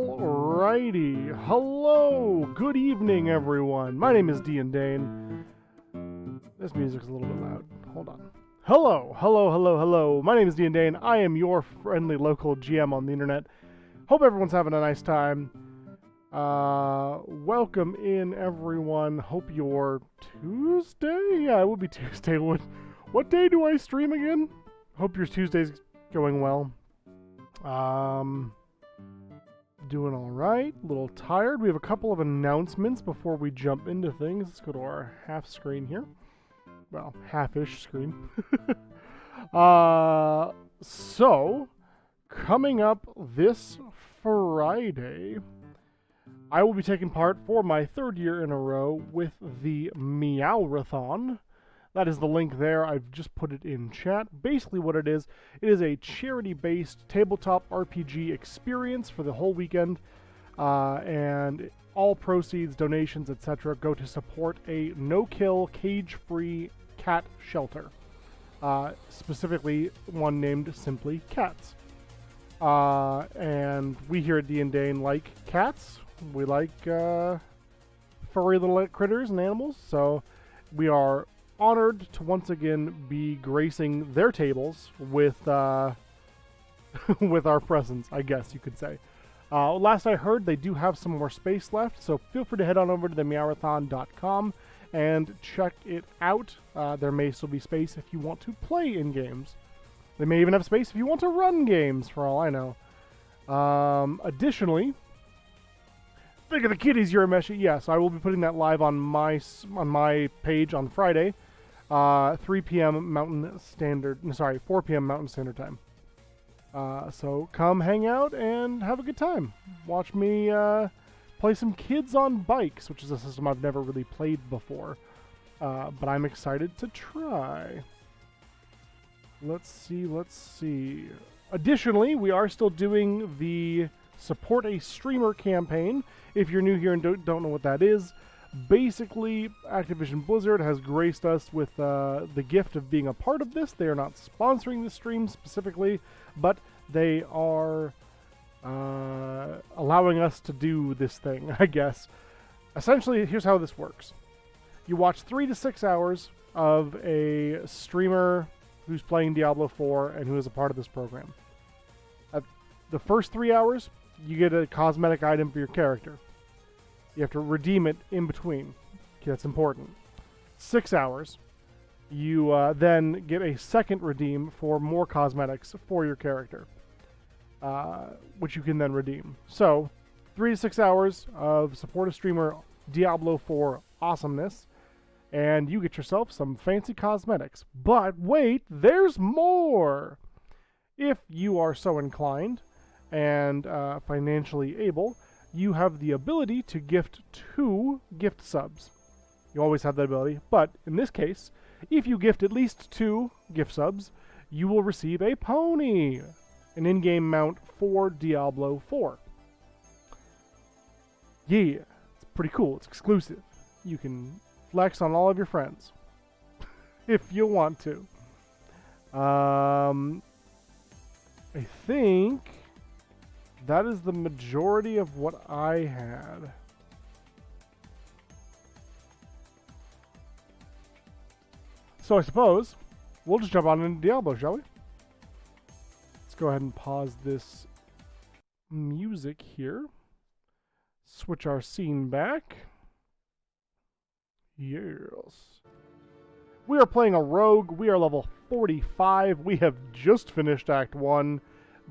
Alrighty, hello, good evening everyone. My name is Dean Dane. This music's a little bit loud, hold on. Hello. My name is Dean Dane. I am your friendly local GM on the internet. Hope everyone's having a nice time. Welcome in everyone. Hope your Tuesday? Yeah, it will be Tuesday. What day do I stream again? Hope your Tuesday's going well. Doing alright, a little tired. We have a couple of announcements before we jump into things. Let's go to our half screen here. Well, half-ish screen. So, coming up this Friday, I will be taking part for my third year in a row with the Meowrathon. That is the link there. I've just put it in chat. Basically what it is a charity-based tabletop RPG experience for the whole weekend, and all proceeds, donations, etc. go to support a no-kill, cage-free cat shelter. Specifically one named Simply Cats. And we here at D&Dane like cats. We like furry little critters and animals, so we are honored to once again be gracing their tables with with our presence, I guess you could say. Last I heard, they do have some more space left, so feel free to head on over to the meowrathon.com and check it out. There may still be space if you want to play in games. They may even have space if you want to run games, for all I know. Additionally, think of the kitties, Urameshi. Yes, I will be putting that live on my page on Friday. 3 p.m. Mountain Standard, sorry, 4 p.m. Mountain Standard Time. So come hang out and have a good time. Watch me play some Kids on Bikes, which is a system I've never really played before. But I'm excited to try. Let's see. Additionally, we are still doing the Support a Streamer campaign. If you're new here and don't know what that is, basically, Activision Blizzard has graced us with the gift of being a part of this. They are not sponsoring the stream specifically, but they are allowing us to do this thing, I guess. Essentially, here's how this works. You watch 3 to 6 hours of a streamer who's playing Diablo 4 and who is a part of this program. At the first 3 hours, you get a cosmetic item for your character. You have to redeem it in between. Okay, that's important. 6 hours, you then get a second redeem for more cosmetics for your character, which you can then redeem. So, 3 to 6 hours of Support a Streamer Diablo 4 awesomeness, and you get yourself some fancy cosmetics. But wait, there's more! If you are so inclined and financially able, you have the ability to gift 2 gift subs. You always have that ability, but in this case, if you gift at least 2 gift subs, you will receive a pony, an in-game mount for Diablo 4. Yeah, it's pretty cool. It's exclusive. You can flex on all of your friends if you want to. I think that is the majority of what I had. So I suppose we'll just jump on into Diablo, shall we? Let's go ahead and pause this music here. Switch our scene back. Yes. We are playing a rogue. We are level 45. We have just finished Act 1.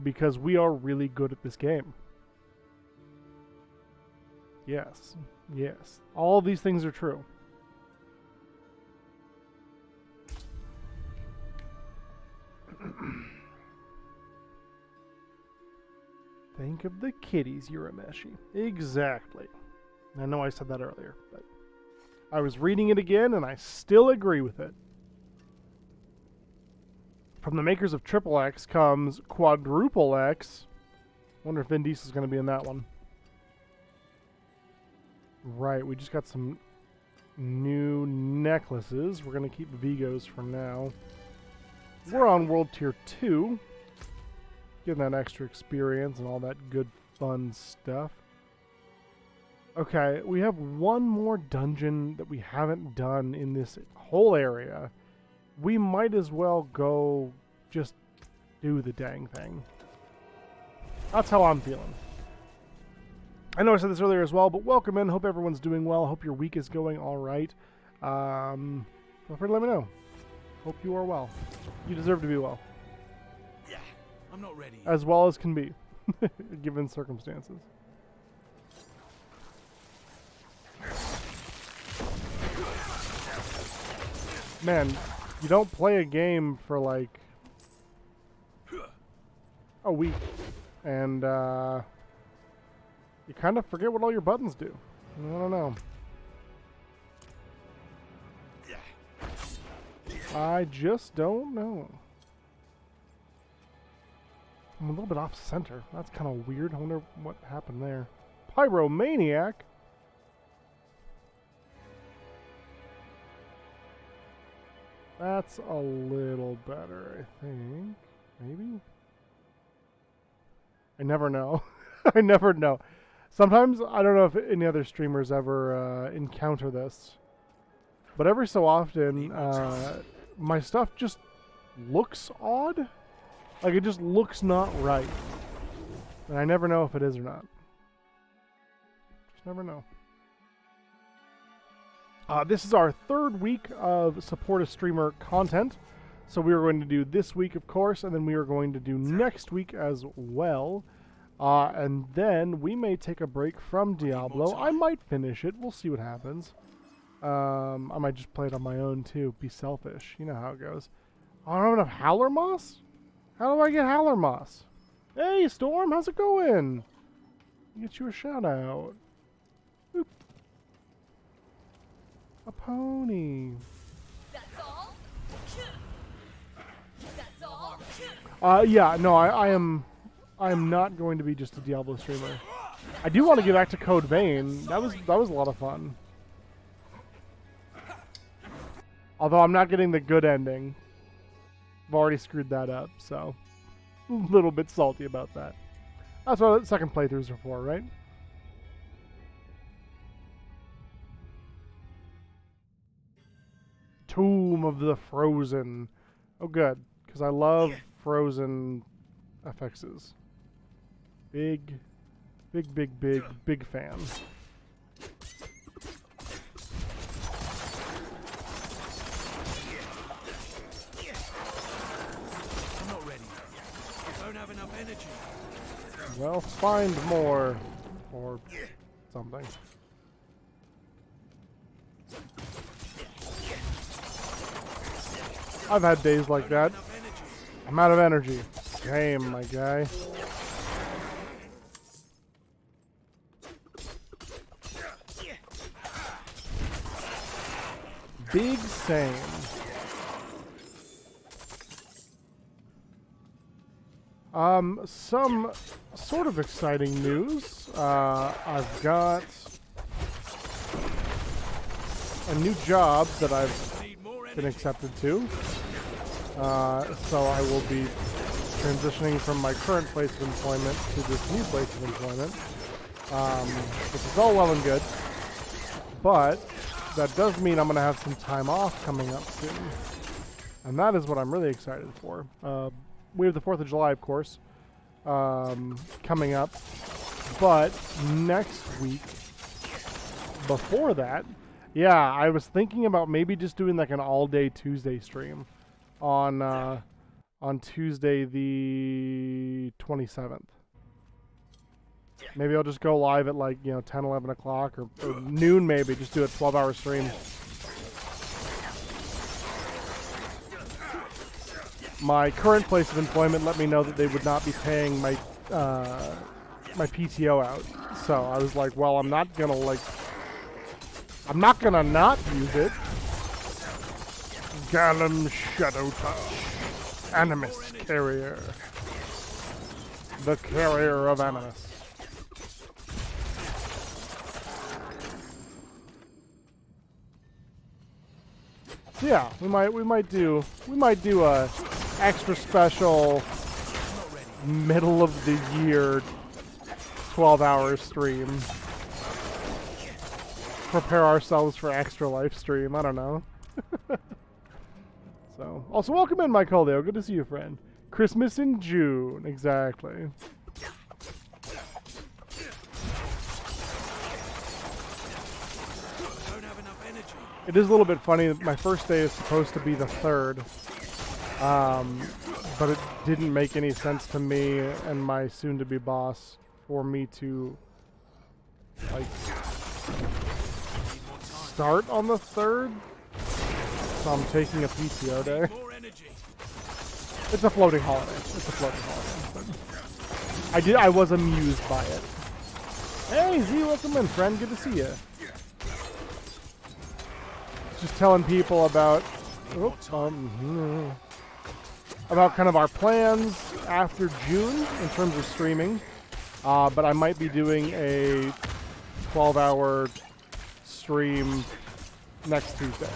Because we are really good at this game. Yes. All these things are true. Think of the kitties, Urameshi. Exactly. I know I said that earlier, but I was reading it again and I still agree with it. From the makers of Triple X comes Quadruple X. Wonder if Vin Diesel's going to be in that one. Right, we just got some new necklaces. We're going to keep Vigos for now. We're on World Tier 2. Getting that extra experience and all that good fun stuff. Okay, we have one more dungeon that we haven't done in this whole area. We might as well go just do the dang thing. That's how I'm feeling. I know I said this earlier as well, but welcome in. Hope everyone's doing well. Hope your week is going all right. Feel free to let me know. Hope you are well. You deserve to be well. Yeah, I'm not ready. As well as can be, given circumstances. Man, you don't play a game for like a week, and you kind of forget what all your buttons do. I don't know. I just don't know. I'm a little bit off center. That's kind of weird. I wonder what happened there. Pyromaniac? That's a little better, I think. Maybe? I never know. I never know. Sometimes, I don't know if any other streamers ever encounter this, but every so often, my stuff just looks odd. Like, it just looks not right. And I never know if it is or not. Just never know. This is our third week of Support a Streamer content. So we are going to do this week, of course, and then we are going to do next week as well. And then we may take a break from Diablo. I might finish it. We'll see what happens. I might just play it on my own, too. Be selfish. You know how it goes. I don't have enough Howler Moss? How do I get Howler Moss? Hey, Storm, how's it going? Get you a shout out. Boop. A pony. That's all? Yeah, no, I am not going to be just a Diablo streamer. I do want to get back to Code Vein. That was a lot of fun. Although I'm not getting the good ending. I've already screwed that up, so a little bit salty about that. That's what second playthroughs are for, right? Tomb of the Frozen. Oh, good, because I love Frozen FXs. Big fan. Have enough energy. Well, find more or something. I've had days like that. I'm out of energy. Damn, my guy. Big same. Some sort of exciting news. I've got a new job that I've been accepted to. So I will be transitioning from my current place of employment to this new place of employment. Which is all well and good. But that does mean I'm going to have some time off coming up soon. And that is what I'm really excited for. We have the 4th of July, of course, coming up. But next week, before that, yeah, I was thinking about maybe just doing like an all-day Tuesday stream on Tuesday the 27th. Maybe I'll just go live at like, 10, 11 o'clock or noon maybe. Just do a 12-hour stream. My current place of employment let me know that they would not be paying my my PTO out. So I was like, well, I'm not gonna not use it. Gallum Shadow Touch. Animus Carrier. The Carrier of Animus. Yeah, we might do a extra special middle of the year 12-hour stream. Prepare ourselves for extra life stream. I don't know. So, also welcome in, Mike Holdeo. Good to see you, friend. Christmas in June, exactly. It is a little bit funny. My first day is supposed to be the 3rd, but it didn't make any sense to me and my soon-to-be boss for me to like start on the 3rd. So I'm taking a PTO day. It's a floating holiday. It's a floating holiday. I was amused by it. Hey, Z, welcome in, friend. Good to see you. Just telling people about about kind of our plans after June in terms of streaming. But I might be doing a 12-hour stream next Tuesday.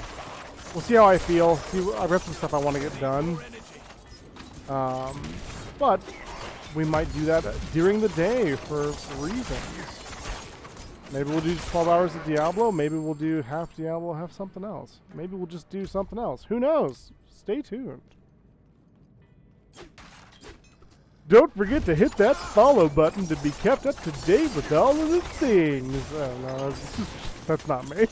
We'll see how I feel. I've got some stuff I want to get done. But we might do that during the day for reasons. Maybe we'll do 12 hours of Diablo. Maybe we'll do half Diablo, half something else. Maybe we'll just do something else. Who knows? Stay tuned. Don't forget to hit that follow button to be kept up to date with all of the things. Oh, no, that's not me.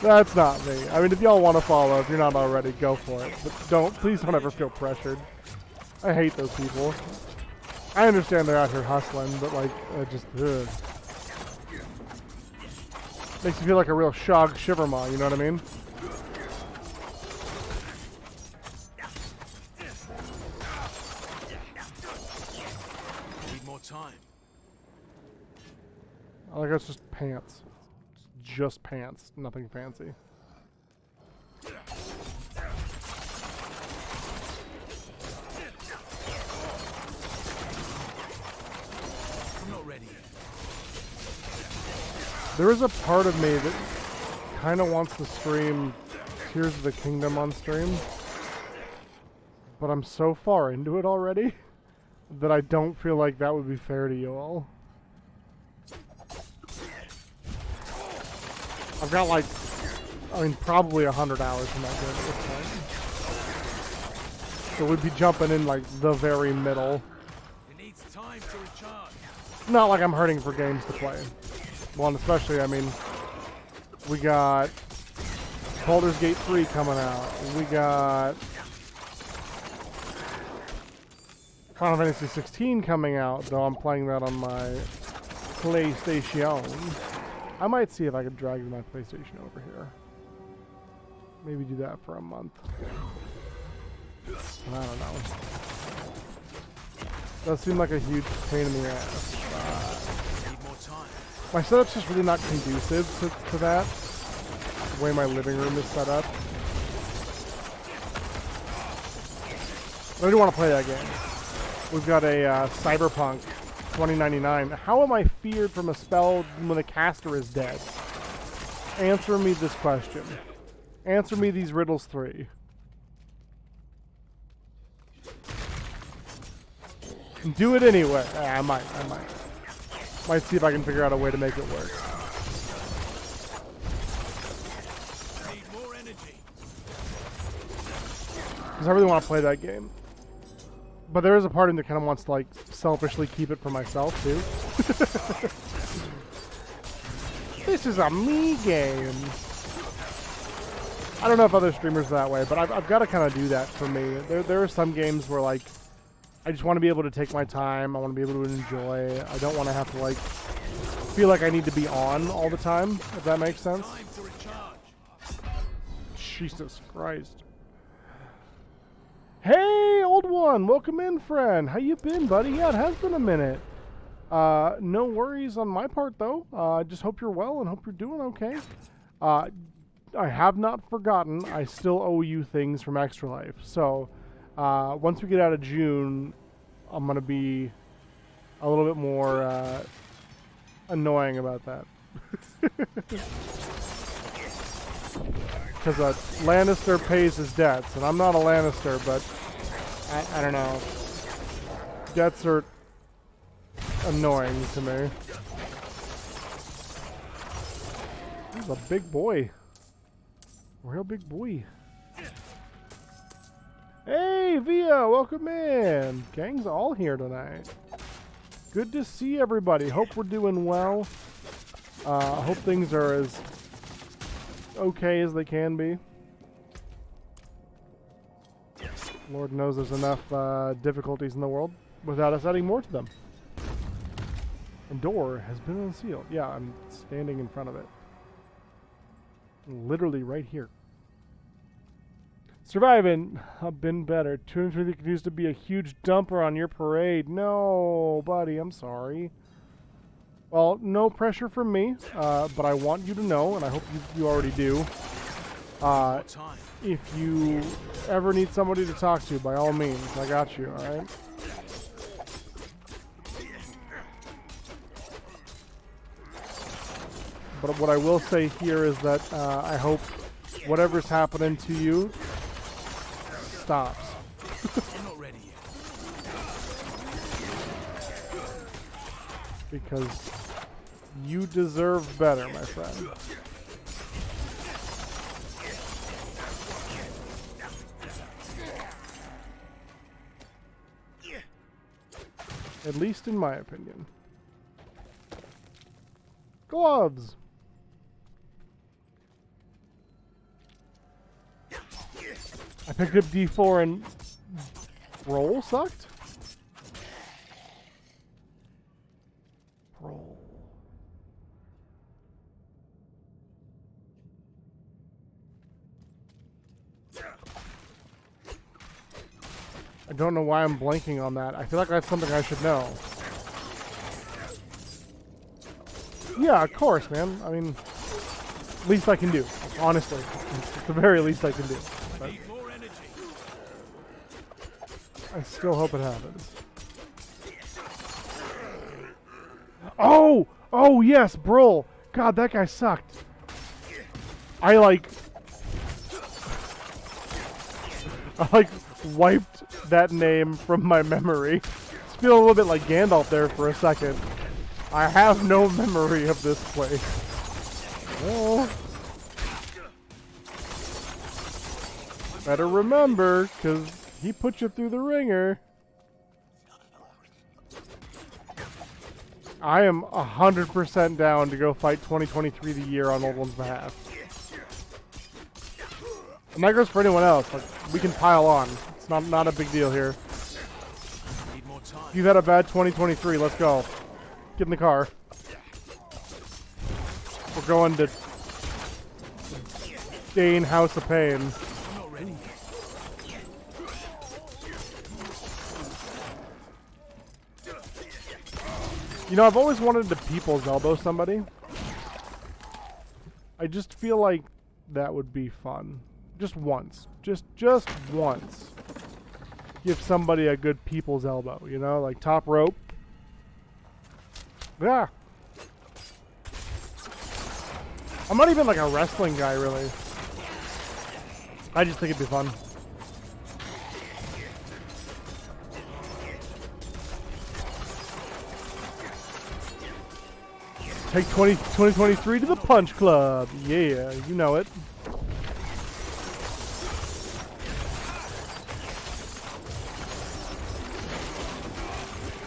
That's not me. I mean, if y'all want to follow, if you're not already, go for it. But please don't ever feel pressured. I hate those people. I understand they're out here hustling, but like, just, ugh. Makes you feel like a real Shog Shiverma, you know what I mean? Need more time. I like it's just pants. Just pants, nothing fancy. I'm not ready. There is a part of me that kind of wants to stream Tears of the Kingdom on stream, but I'm so far into it already that I don't feel like that would be fair to you all. I've got like, I mean, probably 100 hours in that game at this point. So we'd be jumping in like the very middle. It needs time to recharge. Not like I'm hurting for games to play. Well, and especially, I mean, we got Baldur's Gate 3 coming out. We got Final Fantasy 16 coming out, though I'm playing that on my PlayStation. I might see if I could drag my PlayStation over here. Maybe do that for a month. I don't know. Does seem like a huge pain in the ass. Need more time. My setup's just really not conducive to that. The way my living room is set up. But I do want to play that game. We've got a Cyberpunk 2099. How am I feared from a spell when the caster is dead? Answer me this question. Answer me these riddles 3. Do it anyway. I might. Might see if I can figure out a way to make it work. Need more energy. Because I really want to play that game. But there is a part of me that kind of wants to like selfishly keep it for myself too. This is a me game. I don't know if other streamers are that way, but I've got to kind of do that for me. There are some games where like I just want to be able to take my time. I want to be able to enjoy. I don't want to have to like feel like I need to be on all the time, if that makes sense. Time to recharge. Jesus Christ. Hey, old one, welcome in, friend. How you been, buddy? Yeah, it has been a minute. No worries on my part, though. I just hope you're well and hope you're doing okay. I have not forgotten. I still owe you things from Extra Life. So, once we get out of June, I'm going to be a little bit more annoying about that. Because a Lannister pays his debts, and I'm not a Lannister, but I don't know. Debts are annoying to me. He's a big boy. Real big boy. Hey, Via, welcome in. Gang's all here tonight. Good to see everybody. Hope we're doing well. Hope things are as okay as they can be. Lord knows there's enough difficulties in the world without us adding more to them. And door has been unsealed. Yeah, I'm standing in front of it. Literally right here. Surviving. I've been better. 250 continues to be a huge dumper on your parade. No, buddy, I'm sorry. Well, no pressure from me, but I want you to know, and I hope you already do. If you ever need somebody to talk to, by all means, I got you, alright? But what I will say here is that I hope whatever's happening to you stops. I'm not ready yet. Because you deserve better, my friend. At least in my opinion. Gloves! I picked up D4 and roll sucked? Roll. I don't know why I'm blanking on that. I feel like that's something I should know. Yeah, of course, man. I mean, least I can do. Honestly. It's the very least I can do. But Need more energy. I still hope it happens. Oh! Oh, yes, Brol! God, that guy sucked. I wiped that name from my memory. It's feeling a little bit like Gandalf there for a second. I have no memory of this place. Well, better remember, because he put you through the ringer. I am 100% down to go fight 2023 the year on Old One's behalf. And that goes for anyone else. Like, we can pile on. It's not a big deal here. Need more time. If you've had a bad 2023, let's go. Get in the car. We're going to Dane House of Pain. I'm not ready yet. You know, I've always wanted to people's elbow somebody. I just feel like that would be fun. Just once. Just once. Give somebody a good people's elbow, you know? Like top rope. Yeah. I'm not even like a wrestling guy, really. I just think it'd be fun. Take 2023 to the Punch Club. Yeah, you know it.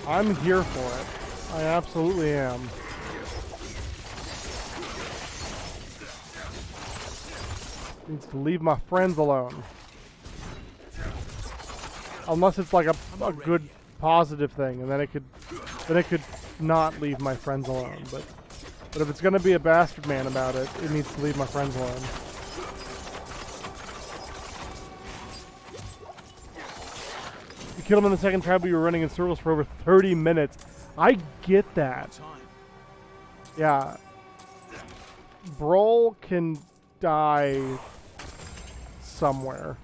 I'm here for it. I absolutely am. Needs to leave my friends alone. Unless it's like a good positive thing, and then it could not leave my friends alone. But if it's gonna be a bastard man about it, it needs to leave my friends alone. You killed him in the second try, but you were running in circles for over 30 minutes. I get that. Time. Yeah. Brol can die somewhere.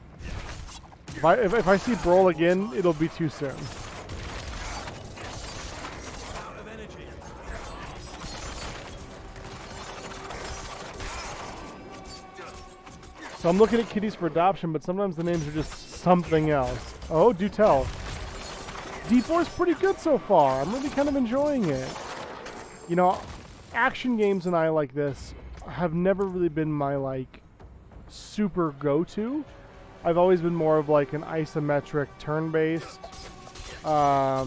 If I see Brol again, it'll be too soon. Out of energy. So I'm looking at kitties for adoption, but sometimes the names are just something else. Oh, do tell. D4 is pretty good so far. I'm really kind of enjoying it. You know, action games and I like this have never really been my like super go-to. I've always been more of like an isometric turn-based, or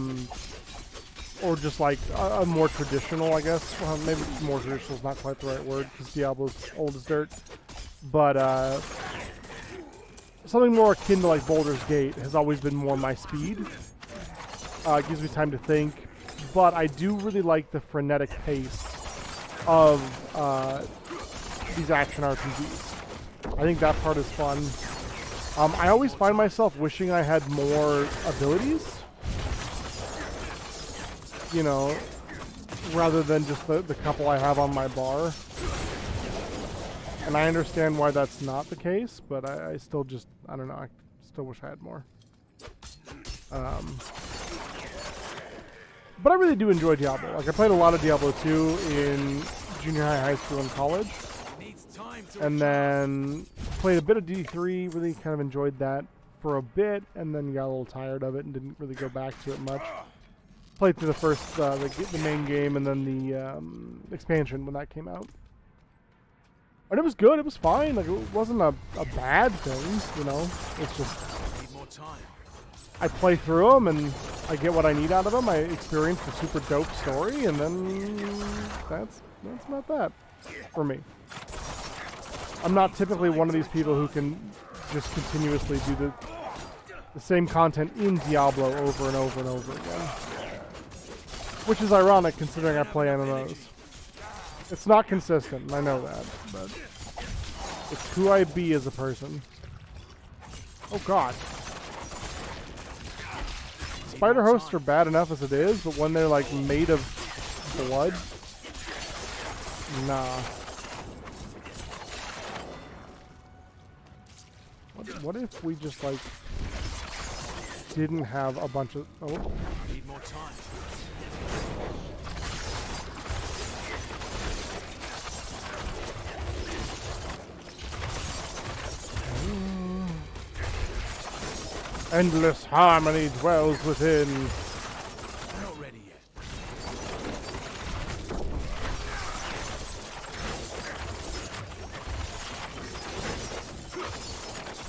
just like a more traditional, I guess. Well, maybe more traditional is not quite the right word because Diablo's old as dirt. But something more akin to like Baldur's Gate has always been more my speed. It gives me time to think, but I do really like the frenetic pace of these action RPGs. I think that part is fun. I always find myself wishing I had more abilities, you know, rather than just the couple I have on my bar. And I understand why that's not the case, but I still just, I don't know, I still wish I had more. But I really do enjoy Diablo. Like, I played a lot of Diablo 2 in junior high, high school, and college. And then played a bit of D3, really kind of enjoyed that for a bit, and then got a little tired of it and didn't really go back to it much. Played through the first, the main game, and then the expansion when that came out. And it was good, it was fine, like, it wasn't a bad thing, you know, it's just, I play through them, and I get what I need out of them, I experience the super dope story, and then that's not that for me. I'm not typically one of these people who can just continuously do the same content in Diablo over and over and over again. Which is ironic considering I play MMOs. It's not consistent, and I know that, but it's who I be as a person. Oh god. Spider hosts are bad enough as it is, but when they're like made of blood, nah. What if we just like didn't have a bunch of Need more time. Endless harmony dwells within. I'm not ready yet.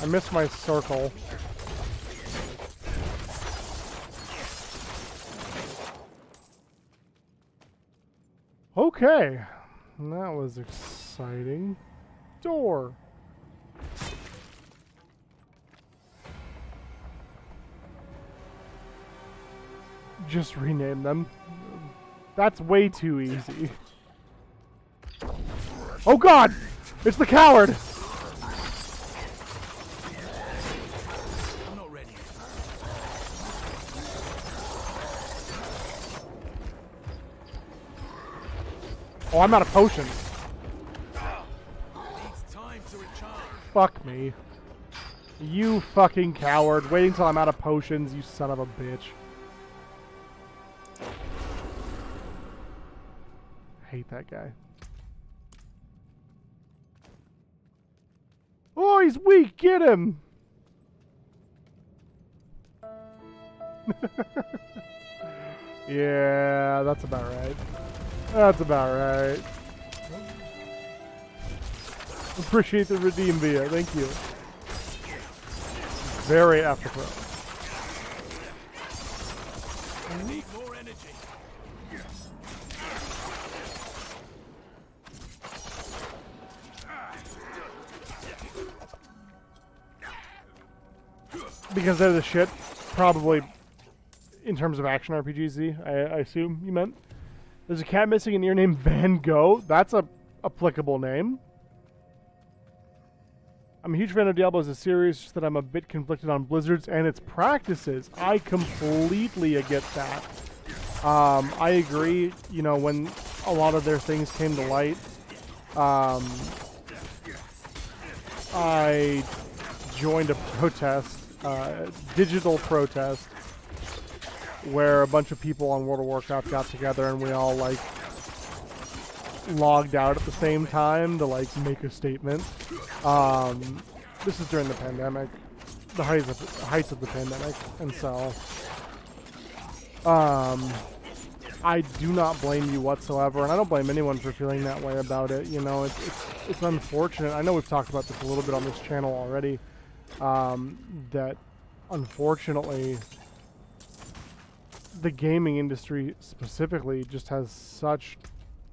I missed my circle. Okay. That was exciting. Door. Just rename them. That's way too easy. Oh god! It's the coward! I'm not ready yet. Oh, I'm out of potions. Needs time to recharge. Fuck me. You fucking coward. Waiting till I'm out of potions, you son of a bitch. Hate that guy. Oh, he's weak. Get him. Yeah, that's about right. That's about right. Appreciate the redeem via. Thank you. Very apropos. I need more energy. Because they're the shit, probably, in terms of action RPGs, Z, I assume you meant. There's a cat missing in your name, Van Gogh. That's a applicable name. I'm a huge fan of Diablo as a series, just that I'm a bit conflicted on Blizzard's and its practices. I completely get that. I agree, you know, when a lot of their things came to light, I joined a protest, digital protest, where a bunch of people on World of Warcraft got together and we all like logged out at the same time to like make a statement. This is during the pandemic, the heights of the pandemic, and so I do not blame you whatsoever, and I don't blame anyone for feeling that way about it. You know, it's unfortunate. I know we've talked about this a little bit on this channel already, that unfortunately the gaming industry specifically just has such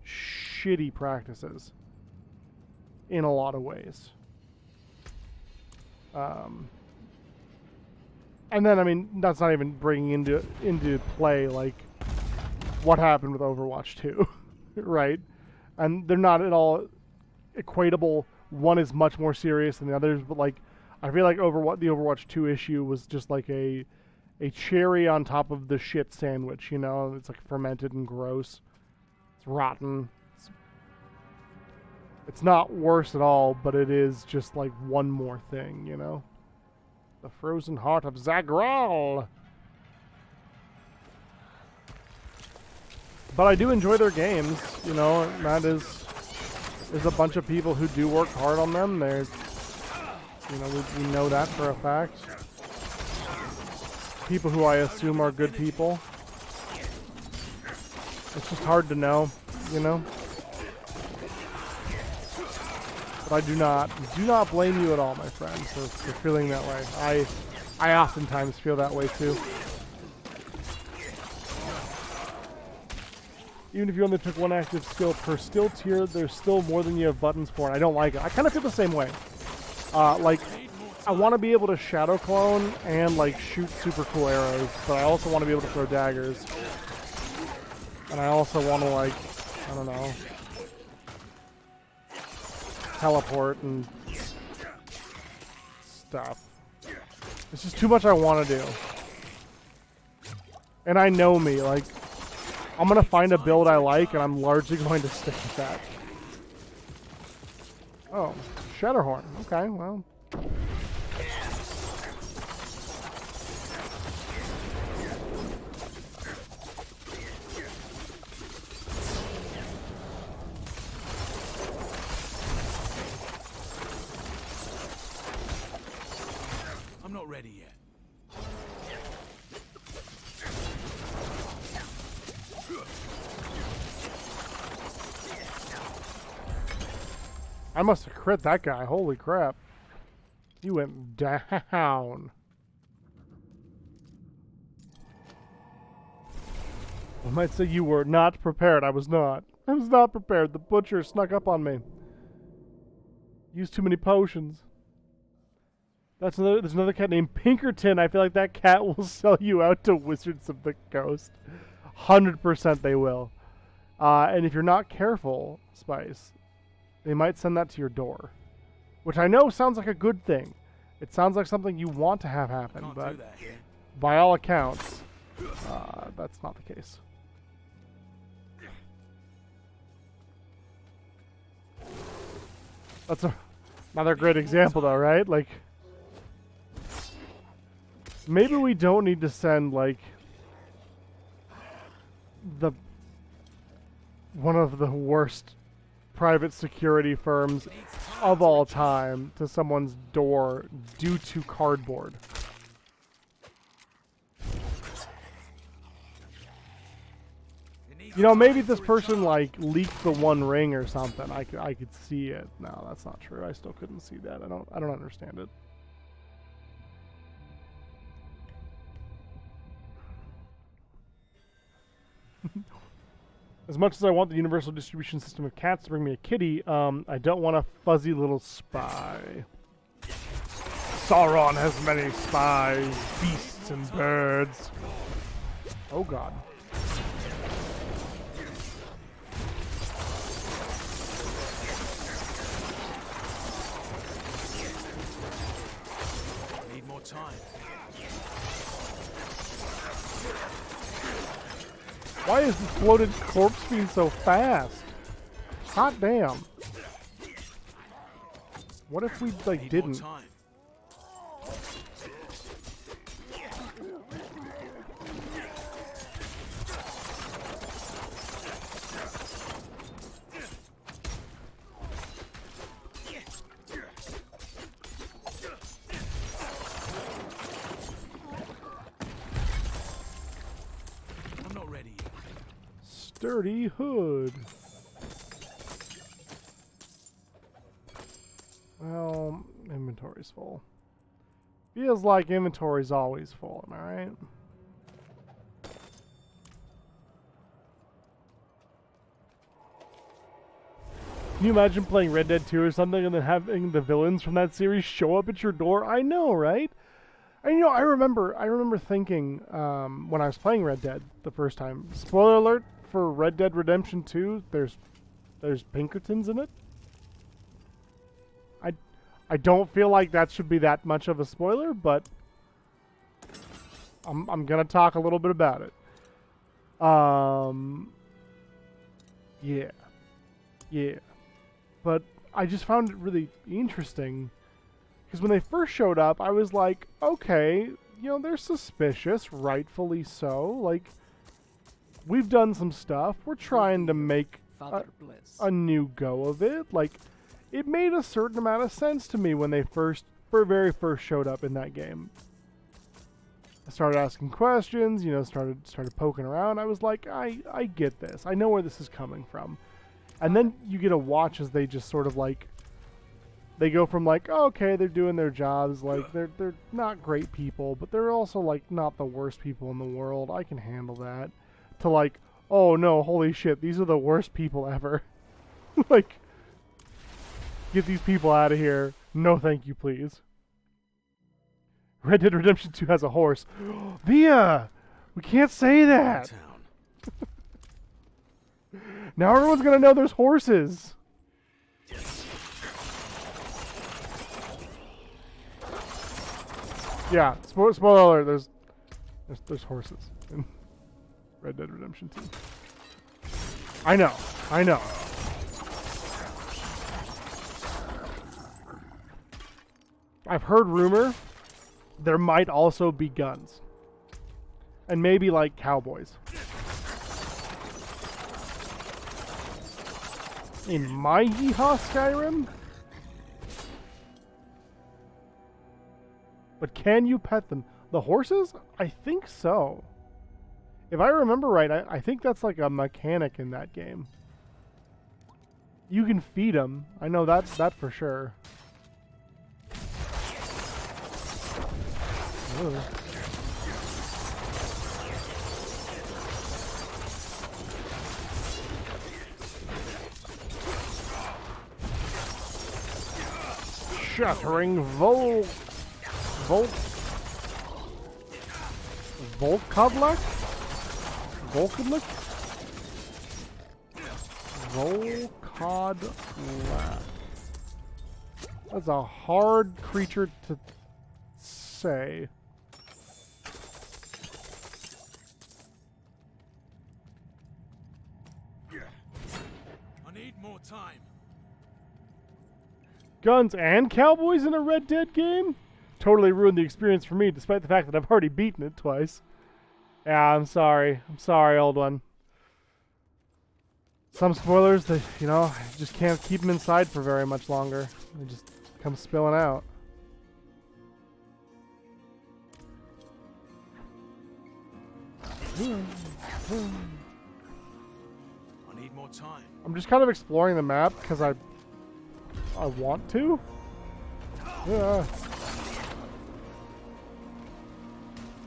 shitty practices in a lot of ways. And then, I mean, that's not even bringing into play, like, what happened with Overwatch 2, right? And they're not at all equatable. One is much more serious than the others, but, like, I feel like the Overwatch 2 issue was just like a cherry on top of the shit sandwich, you know? It's, like, fermented and gross. It's rotten. It's not worse at all, but it is just, like, one more thing, you know? The frozen heart of Zagral! But I do enjoy their games, you know, and that is... There's a bunch of people who do work hard on them. There's... You know, we know that for a fact. People who I assume are good people. It's just hard to know, you know? But I do not blame you at all, my friend, for feeling that way. I oftentimes feel that way too. Even if you only took one active skill per skill tier, there's still more than you have buttons for, and I don't like it. I kind of feel the same way. Like, I want to be able to shadow clone and, like, shoot super cool arrows, but I also want to be able to throw daggers. And I also want to, like, I don't know, teleport and stuff. It's just too much I want to do. And I know me, like, I'm going to find a build I like, and I'm largely going to stick with that. Oh, Shadowhorn. Okay, well. I'm not ready yet. I must have crit that guy. Holy crap. He went down. I might say you were not prepared. I was not. I was not prepared. The butcher snuck up on me. Used too many potions. There's another cat named Pinkerton. I feel like that cat will sell you out to Wizards of the Coast. 100% they will. And if you're not careful, Spice, they might send that to your door. Which I know sounds like a good thing. It sounds like something you want to have happen, Can't but do that here. by all accounts, that's not the case. That's another great example, though, right? Like, maybe we don't need to send, like, one of the worst private security firms of all time to someone's door due to cardboard. You know, maybe this person, like, leaked the One Ring or something. I could see it. No, that's not true. I still couldn't see that. I don't understand it. As much as I want the universal distribution system of cats to bring me a kitty, I don't want a fuzzy little spy. Sauron has many spies, beasts and birds. Oh god. Need more time. Why is this floated corpse being so fast? Hot damn. What if we, like, Need didn't? more time. Dirty hood. Well, inventory's full. Feels like inventory's always full, am I right? Can you imagine playing Red Dead 2 or something and then having the villains from that series show up at your door? I know, right? And you know, I remember thinking when I was playing Red Dead the first time. Spoiler alert for Red Dead Redemption 2. There's Pinkertons in it. I don't feel like that should be that much of a spoiler, but I'm gonna talk a little bit about it. Yeah. But I just found it really interesting because when they first showed up, I was like, okay, you know, they're suspicious, rightfully so. Like, we've done some stuff. We're trying to make a new go of it. Like, it made a certain amount of sense to me when they very first showed up in that game. I started asking questions, you know, started poking around. I was like, I get this. I know where this is coming from. And then you get to watch as they just sort of like, they go from like, oh, okay, they're doing their jobs, like they're not great people, but they're also like not the worst people in the world. I can handle that. To like, oh no, holy shit, these are the worst people ever. Like, get these people out of here. No, thank you, please. Red Dead Redemption 2 has a horse. Via! We can't say that! Now everyone's gonna know there's horses! Yeah, spoiler alert, there's horses in Red Dead Redemption 2. I know. I've heard rumor there might also be guns. And maybe like cowboys. In my Yeehaw Skyrim? But can you pet them? The horses? I think so. If I remember right, I think that's like a mechanic in that game. You can feed them. I know that for sure. Ugh. Shattering Volkovlek? Volkovlek? Volkodlak. That's a hard creature to say. I need more time. Guns and cowboys in a Red Dead game? Totally ruined the experience for me, despite the fact that I've already beaten it twice. Yeah, I'm sorry. I'm sorry, old one. Some spoilers that, you know, I just can't keep them inside for very much longer. They just come spilling out. I need more time. I'm just kind of exploring the map because I want to. Yeah.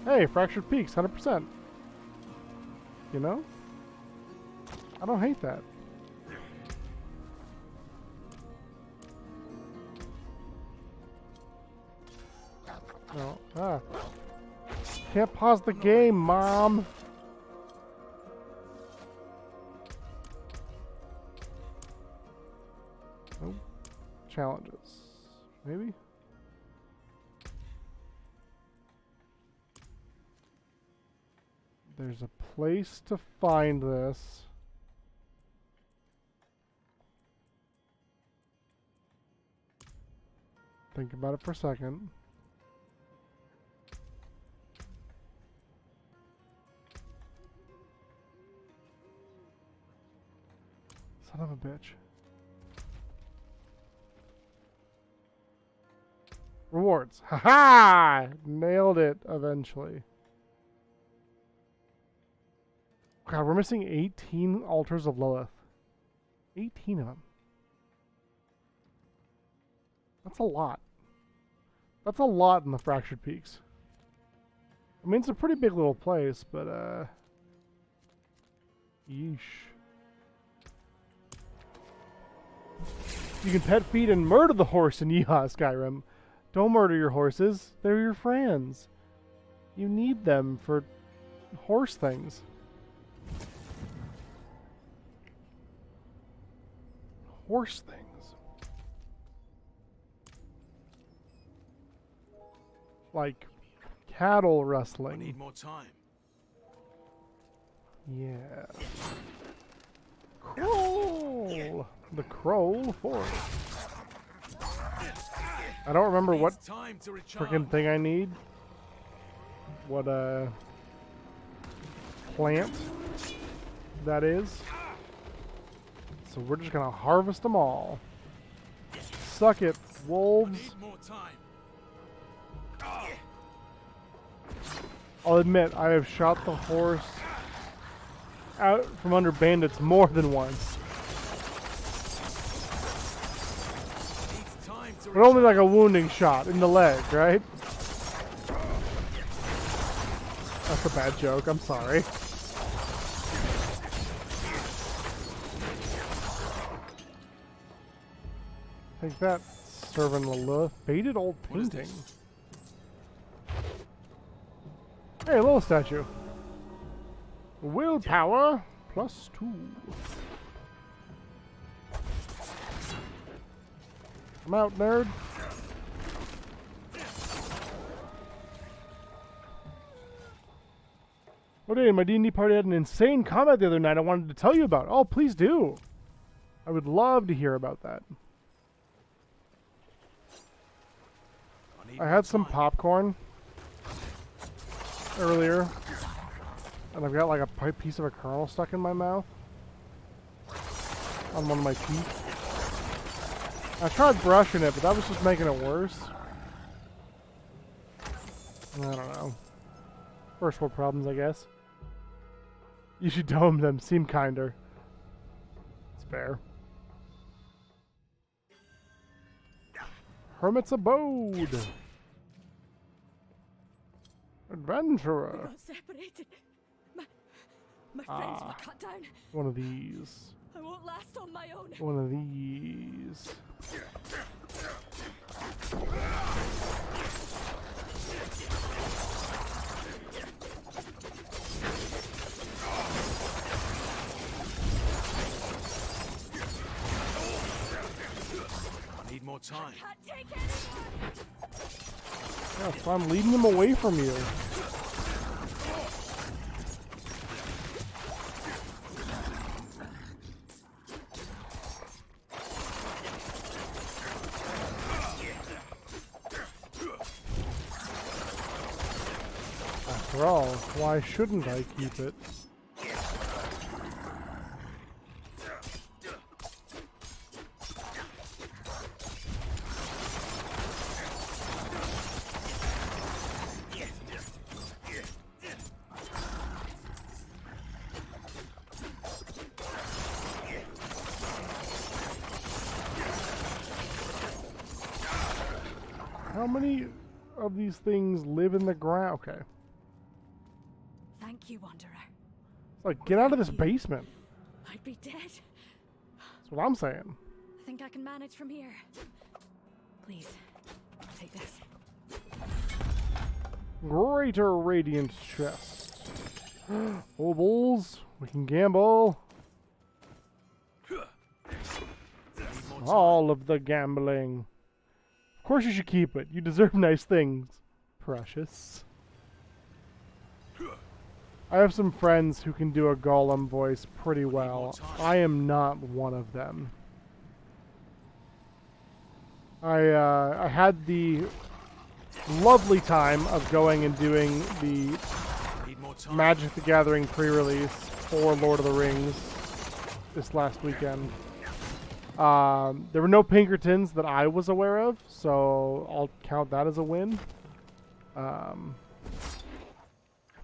Hey, Fractured Peaks, 100%. You know? I don't hate that. No. Ah. Can't pause the game, Mom. Nope. Challenges. Maybe? There's a place to find this. Think about it for a second. Son of a bitch. Rewards. Haha! Nailed it eventually. God, we're missing 18 altars of Lilith. 18 of them. That's a lot. That's a lot in the Fractured Peaks. I mean, it's a pretty big little place, but, yeesh. You can pet feed and murder the horse in Yeehaw, Skyrim. Don't murder your horses. They're your friends. You need them for horse things. Horse things. Like cattle I rustling. need more time. Yeah. Kroll! The Kroll Forest. I don't remember what Needs time to recharge. freaking thing I need. What plant that is. So we're just gonna harvest them all. Suck it, I wolves. need more time. I'll admit, I have shot the horse out from under bandits more than once. Needs time to But only like a wounding shot in the leg, right? That's a bad joke, I'm sorry. Take that, serving Lilith. Faded old What is painting. this? Hey, a little statue. Willpower +2. I'm out, nerd. Oh, dang, my D&D party had an insane combat the other night I wanted to tell you about. Oh, please do. I would love to hear about that. need I more had some time. popcorn earlier, and I've got like a piece of a kernel stuck in my mouth on one of my teeth. I tried brushing it, but that was just making it worse. I don't know. First world problems, I guess. You should dome them, seem kinder. It's fair. Hermit's Abode. Adventurer. We got separated. My friends were cut down. One of these. I won't last on my own. One of these. I need more time. Can't take it anymore. Yeah, so I'm leading them away from you. After all, why shouldn't I keep it? How many of these things live in the ground? Okay. Thank you, Wanderer. It's like, get out of this basement. I'd be dead. That's what I'm saying. I think I can manage from here. Please, take this. Greater Radiant Chest. Obols, we can gamble. All of the gambling. Of course you should keep it. You deserve nice things, precious. I have some friends who can do a Gollum voice pretty well. I am not one of them. I had the lovely time of going and doing the Need more time. Magic the Gathering pre-release for Lord of the Rings this last weekend. There were no Pinkertons that I was aware of, so I'll count that as a win. But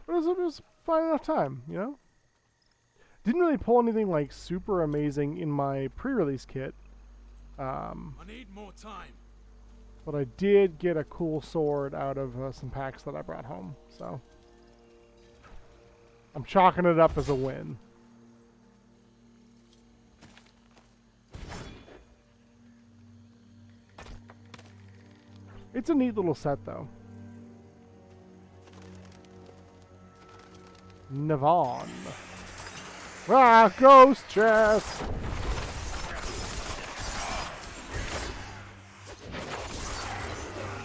it was fine enough time, you know? Didn't really pull anything like super amazing in my pre-release kit. I need more time. But I did get a cool sword out of some packs that I brought home. So I'm chalking it up as a win. It's a neat little set, though. Navon. Ah, ghost chest!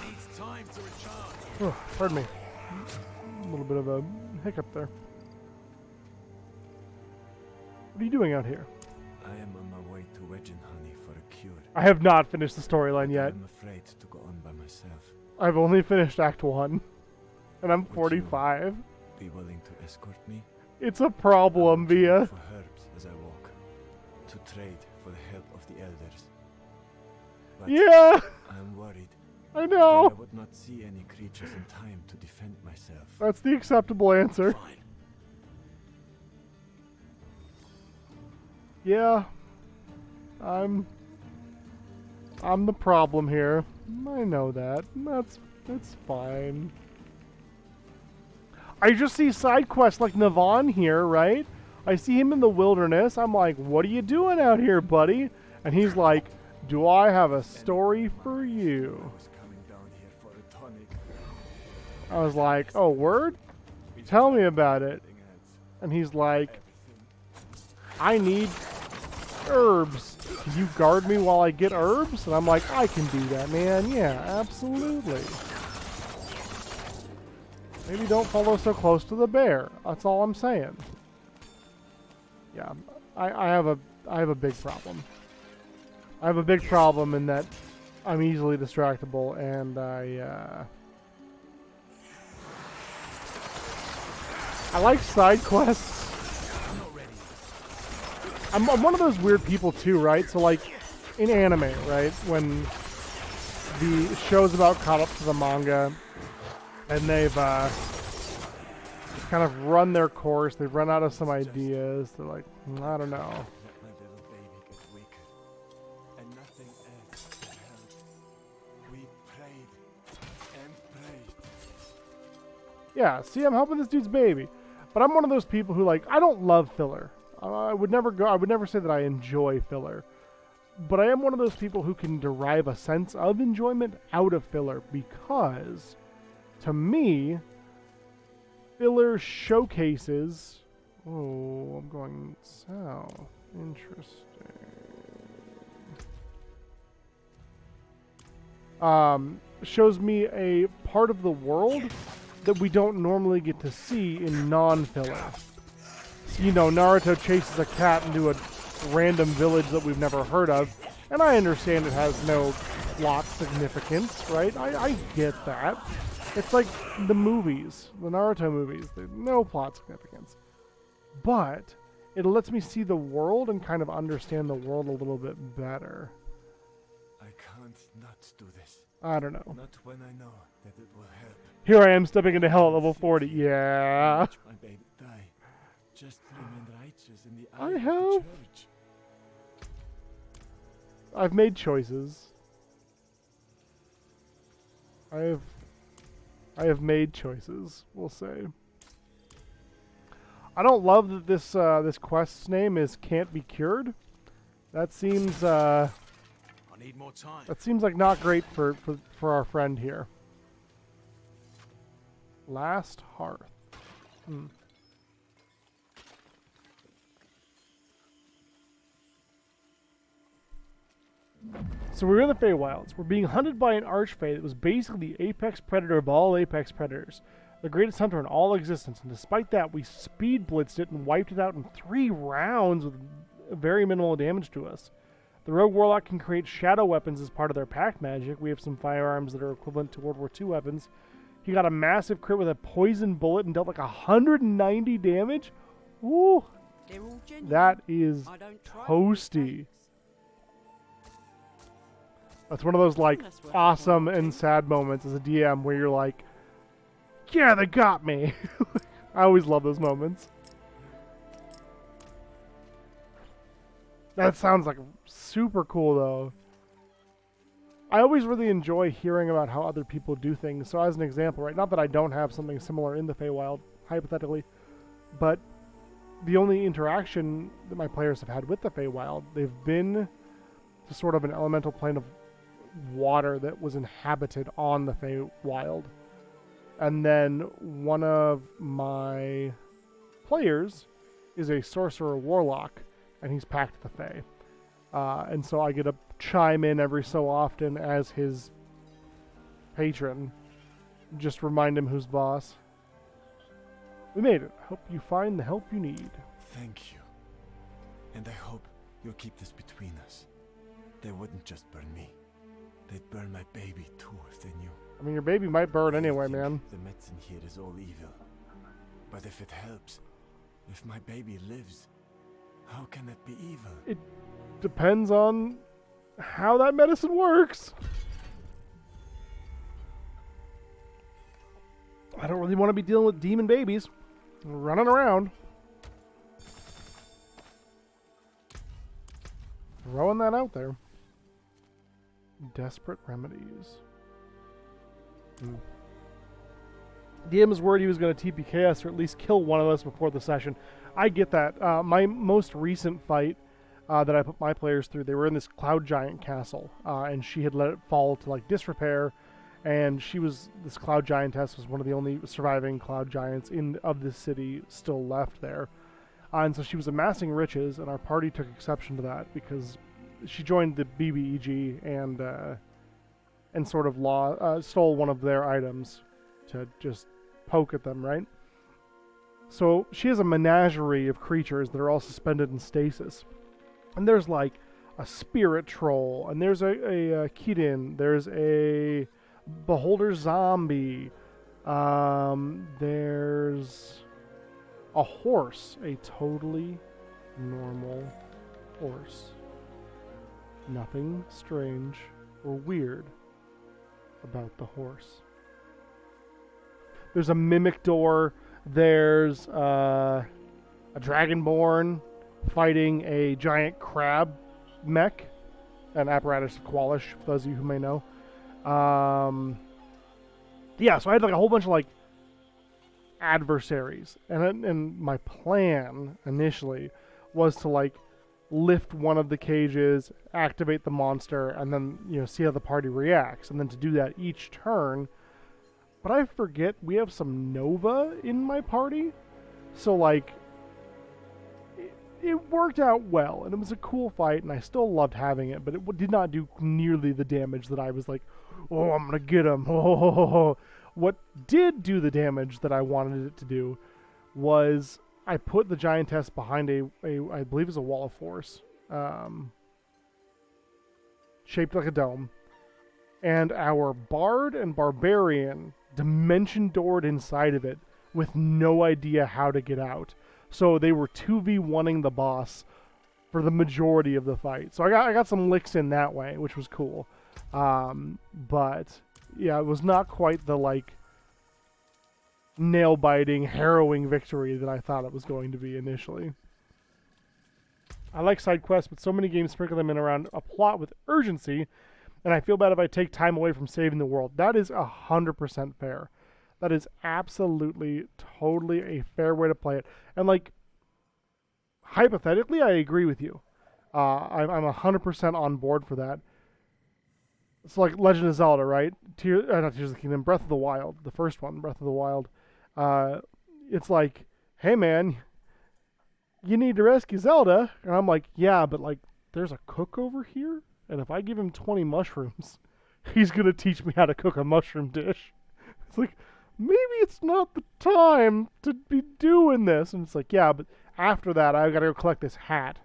Needs time to recharge. Oh, pardon me. A little bit of a hiccup there. What are you doing out here? I am on my way to Wedgen Honey for a cure. I have not finished the storyline yet. I'm afraid to go on by myself. I've only finished Act 1. And I'm Would you- 45. Be willing to escort me? It's a problem, I'm looking Via. for herbs as I walk, to trade for the help of the elders. But Yeah, I'm worried I that know. I would not see any creatures in time to defend myself. That's the acceptable answer. Fine. Yeah. I'm the problem here. I know that. That's fine. I just see side quests like Navon here, right? I see him in the wilderness. I'm like, what are you doing out here, buddy? And he's like, do I have a story for you? I was coming down here for a tonic. I was like, oh, word? Tell me about it. Anything else, And he's like, everything. I need herbs. Can you guard me while I get herbs? And I'm like, I can do that, man. Yeah, absolutely. Maybe don't follow so close to the bear. That's all I'm saying. Yeah, I have a big problem. I have a big problem in that I'm easily distractible, and I like side quests. I'm not ready. I'm one of those weird people too, right? So like in anime, right, when the show's about caught up to the manga, and they've kind of run their course, they've run out of some ideas. They're like, I don't know. Let my little baby get weaker, and nothing else can help. We prayed and prayed. Yeah, see, I'm helping this dude's baby, but I'm one of those people who like I don't love filler. I would never say that I enjoy filler. But I am one of those people who can derive a sense of enjoyment out of filler because, to me, filler showcases... Oh, I'm going south. Interesting. Shows me a part of the world that we don't normally get to see in non-filler. So, you know, Naruto chases a cat into a random village that we've never heard of, and I understand it has no plot significance, right? I get that. It's like the movies, the Naruto movies. There's no plot significance. But it lets me see the world and kind of understand the world a little bit better. I can't not do this. I don't know. Not when I know that it will help. Here I am stepping into hell at level 40. Yeah. Watch my baby die. Just remain righteous in the eye I of have. the church. I've made choices. I have made choices, we'll say. I don't love that this quest's name is Can't Be Cured. That seems I need more time. like not great for our friend here. Last Hearth. So we're in the Feywilds. We're being hunted by an archfey that was basically the apex predator of all apex predators. The greatest hunter in all existence, and despite that, we speed blitzed it and wiped it out in 3 rounds with very minimal damage to us. The Rogue Warlock can create shadow weapons as part of their pack magic. We have some firearms that are equivalent to World War II weapons. He got a massive crit with a poison bullet and dealt like 190 damage. Woo! They're all genuine. That is I don't try toasty. That's one of those like That's worth awesome pointing and to. sad moments as a DM where you're like, yeah, they got me. I always love those moments. That sounds like super cool, though. I always really enjoy hearing about how other people do things. So as an example, right, not that I don't have something similar in the Feywild, hypothetically, but the only interaction that my players have had with the Feywild, they've been to sort of an elemental plane of water that was inhabited on the Feywild. And then one of my players is a sorcerer warlock, and he's packed the Fey. And so I get to chime in every so often as his patron. Just remind him who's boss. We made it. Hope you find the help you need. Thank you. And I hope you'll keep this between us. They wouldn't just burn me. They'd burn my baby too if they knew. I mean, your baby might burn anyway, man. The medicine here is all evil. But if it helps, if my baby lives, how can that be evil? It depends on how that medicine works. I don't really want to be dealing with demon babies running around. Throwing that out there. Desperate remedies. DM is worried he was going to TPK us or at least kill one of us before the session. I get that. My most recent fight that I put my players through, they were in this cloud giant castle, and she had let it fall to like disrepair, and this cloud giantess was one of the only surviving cloud giants of this city still left there. And so she was amassing riches, and our party took exception to that because she joined the BBEG and sort of stole one of their items to just poke at them, right? So she has a menagerie of creatures that are all suspended in stasis. And there's like a spirit troll, and there's a Kidin, there's a beholder zombie, there's a horse, a totally normal horse. Nothing strange or weird about the horse. There's a mimic door. There's a dragonborn fighting a giant crab mech, an apparatus of Qualish, for those of you who may know. Yeah, so I had like a whole bunch of like adversaries, and my plan initially was to like lift one of the cages, activate the monster, and then see how the party reacts, and then to do that each turn. But I forget we have some Nova in my party, so like it worked out well, and it was a cool fight, and I still loved having it, but it did not do nearly the damage that I was like, oh, I'm gonna get him. Oh. What did do the damage that I wanted it to do was I put the giantess behind a I believe it's a wall of force, shaped like a dome, and our bard and barbarian dimension doored inside of it with no idea how to get out. So they were 2v1ing the boss for the majority of the fight. So I got some licks in that way, which was cool. But yeah, it was not quite the like nail-biting, harrowing victory that I thought it was going to be initially. I like side quests, but so many games sprinkle them in around a plot with urgency, and I feel bad if I take time away from saving the world. That is 100% fair. That is absolutely, totally a fair way to play it. And like, hypothetically, I agree with you. I'm 100% on board for that. It's like Legend of Zelda, right? Not Tears of the Kingdom, Breath of the Wild, the first one, Breath of the Wild. It's like, hey man, you need to rescue Zelda. And I'm like, yeah, but like, there's a cook over here, and if I give him 20 mushrooms, he's going to teach me how to cook a mushroom dish. It's like, maybe it's not the time to be doing this. And it's like, yeah, but after that, I've got to go collect this hat.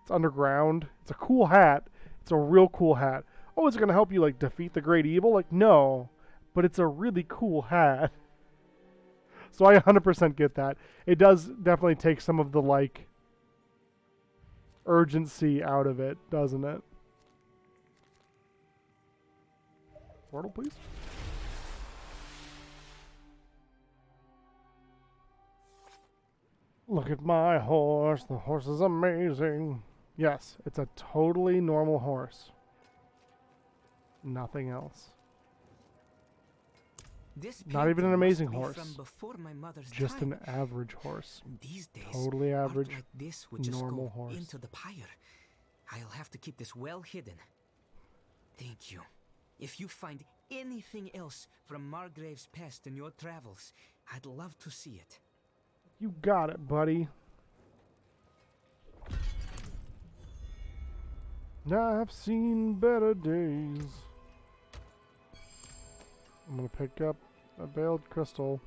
It's underground. It's a cool hat. It's a real cool hat. Oh, is it going to help you, like, defeat the great evil? Like, no. But it's a really cool hat. So I 100% get that. It does definitely take some of the, like, urgency out of it, doesn't it? Portal, please. Look at my horse. The horse is amazing. Yes, it's a totally normal horse. Nothing else. This Not even an painting amazing must be horse. from before my mother's Just time. an average horse. These days, Totally art average, like this would just normal go horse. into the pyre. I'll have to keep this well hidden. Thank you. If you find anything else from Margrave's past in your travels, I'd love to see it. You got it, buddy. I've seen better days. I'm gonna pick up a veiled crystal.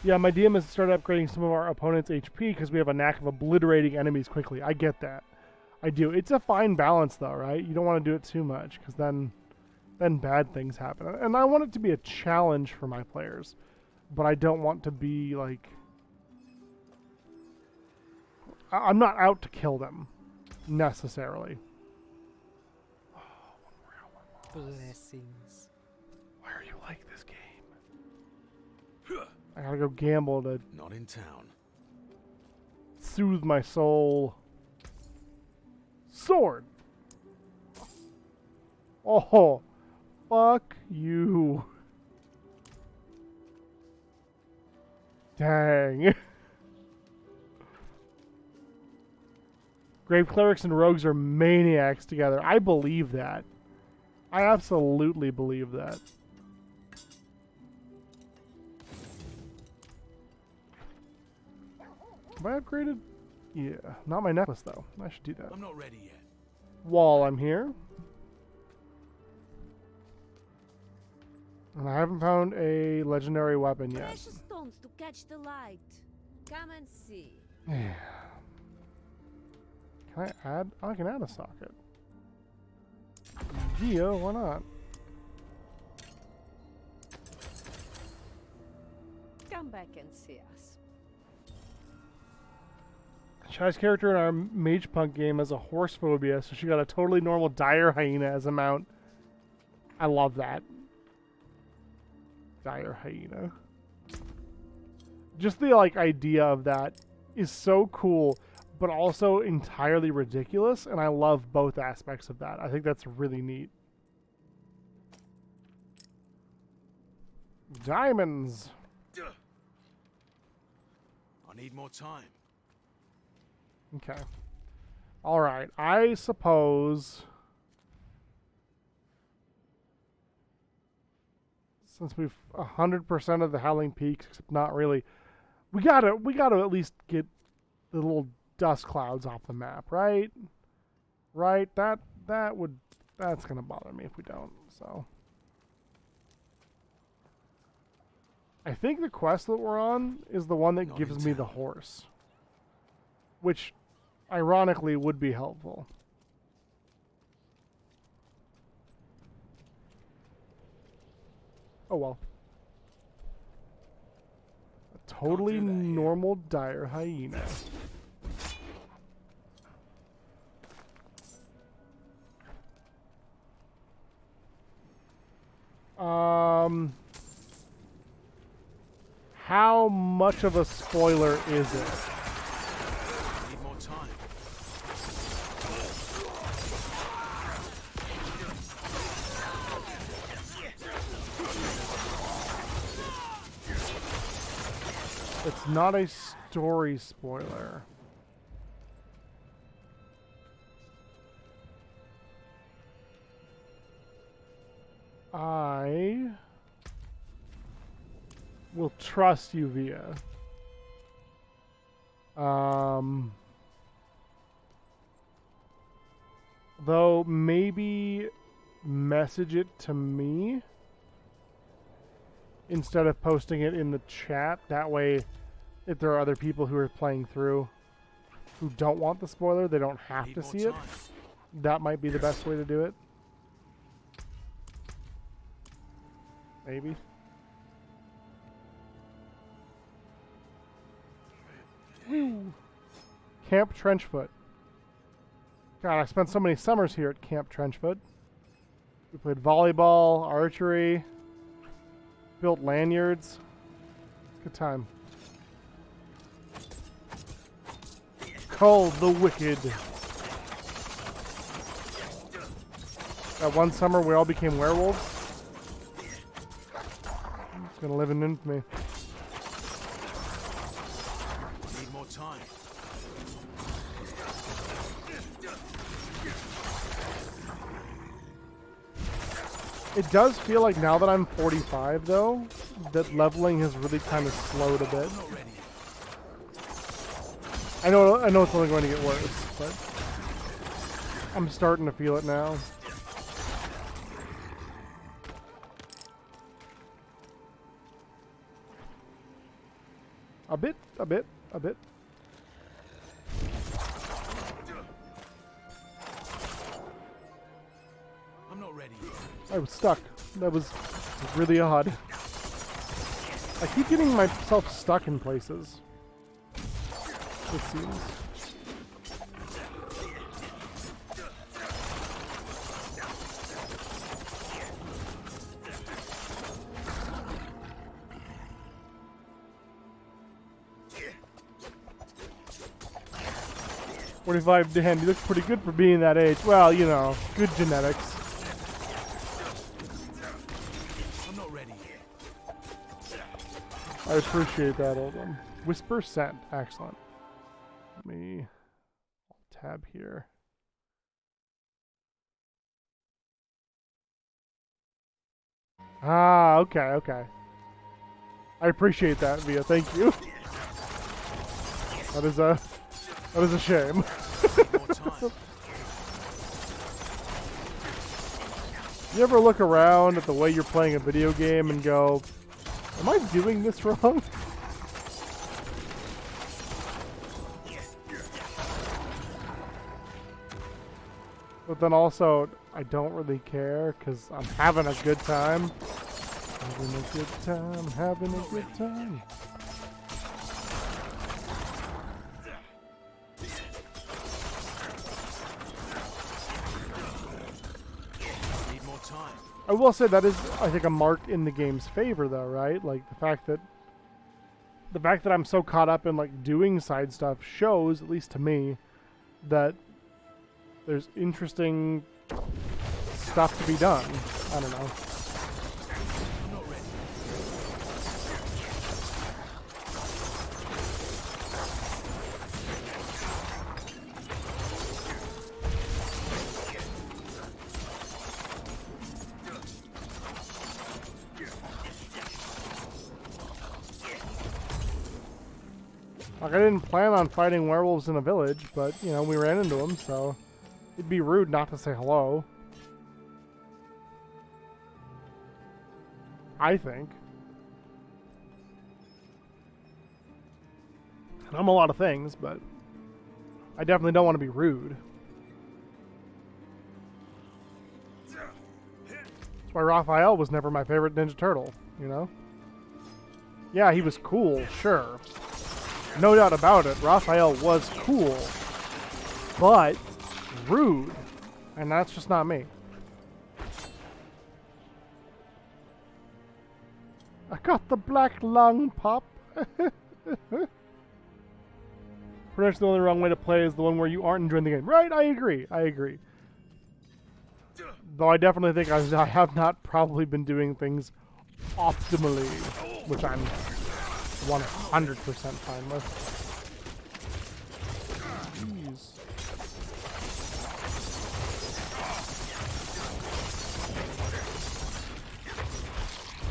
Yeah, my DM has started upgrading some of our opponent's HP because we have a knack of obliterating enemies quickly. I get that. I do. It's a fine balance though, right? You don't want to do it too much because then bad things happen. And I want it to be a challenge for my players, but I don't want to be like... I'm not out to kill them, necessarily. Blessings. Why are you like this game? I gotta go gamble to Not in town. soothe my soul. Sword! Oh, fuck you. Dang. Grave clerics and rogues are maniacs together. I believe that. I absolutely believe that. Have I upgraded? Yeah. Not my necklace, though. I should do that. I'm not ready yet. While I'm here. And I haven't found a legendary weapon yet. Precious stones to catch the light. Come and see. Yeah. Can I add? Oh, I can add a socket. Yeah, why not? Come back and see us. Shai's character in our Mage Punk game has a horse phobia, so she got a totally normal dire hyena as a mount. I love that. Dire hyena. Just the like idea of that is so cool, but also entirely ridiculous, and I love both aspects of that. I think that's really neat. Diamonds. I need more time. Okay. All right. I suppose since we've 100% of the Howling Peaks, except not really, we gotta at least get the little dust clouds off the map, right? Right? That's gonna bother me if we don't. So I think the quest that we're on is the one that Not gives in me the town. horse, which ironically would be helpful. Oh well. A totally do that here. normal dire hyena. How much of a spoiler is it? I need more time. It's not a story spoiler. I will trust you, Via. Though maybe message it to me instead of posting it in the chat. That way, if there are other people who are playing through who don't want the spoiler, they don't have Need to more see it. time. That might be the best way to do it. Maybe. Whew. Camp Trenchfoot. God, I spent so many summers here at Camp Trenchfoot. We played volleyball, archery, built lanyards. Good time. called the Wicked. That one summer we all became werewolves. It's gonna live in infamy. I need more time. It does feel like now that I'm 45, though, that leveling has really kind of slowed a bit. I'm not ready. I know it's only going to get worse, but I'm starting to feel it now. A bit. I'm not ready. I was stuck. That was really odd. I keep getting myself stuck in places. It seems. "45 Dan, he looks pretty good for being that age." Well, you know, good genetics. I'm not ready. I appreciate that, old one. Whisper sent. Excellent. Let me tab here. Ah, okay. I appreciate that, Via. Thank you. That is a shame. More time. You ever look around at the way you're playing a video game and go, "Am I doing this wrong?" But then also, I don't really care because I'm having a good time. Having a good time. Need more time. I will say that is, I think, a mark in the game's favor, though, right? Like the fact that I'm so caught up in like doing side stuff shows, at least to me, that there's interesting stuff to be done. I don't know. I'm not ready. Like, I didn't plan on fighting werewolves in a village, but, you know, we ran into them, so it'd be rude not to say hello. I think. And I'm a lot of things, but I definitely don't want to be rude. That's why Raphael was never my favorite Ninja Turtle, you know? Yeah, he was cool, sure. No doubt about it, Raphael was cool. But rude. And that's just not me. I got the black lung, Pop. Pretty much the only wrong way to play is the one where you aren't enjoying the game. Right, I agree. Though I definitely think I have not probably been doing things optimally, which I'm 100% fine with. Jeez.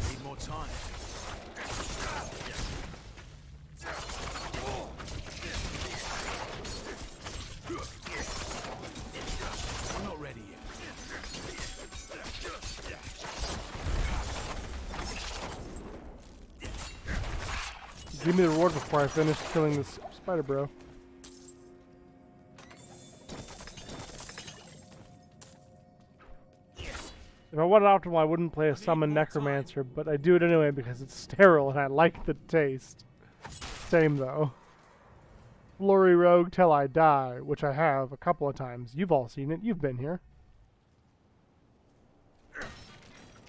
Need more time. I'm not ready yet. Give me the reward before I finish killing this spider bro. If I wanted optimal, I wouldn't play a summon necromancer, but I do it anyway because it's sterile and I like the taste. Same though. Flurry Rogue till I die, which I have a couple of times. You've all seen it. You've been here.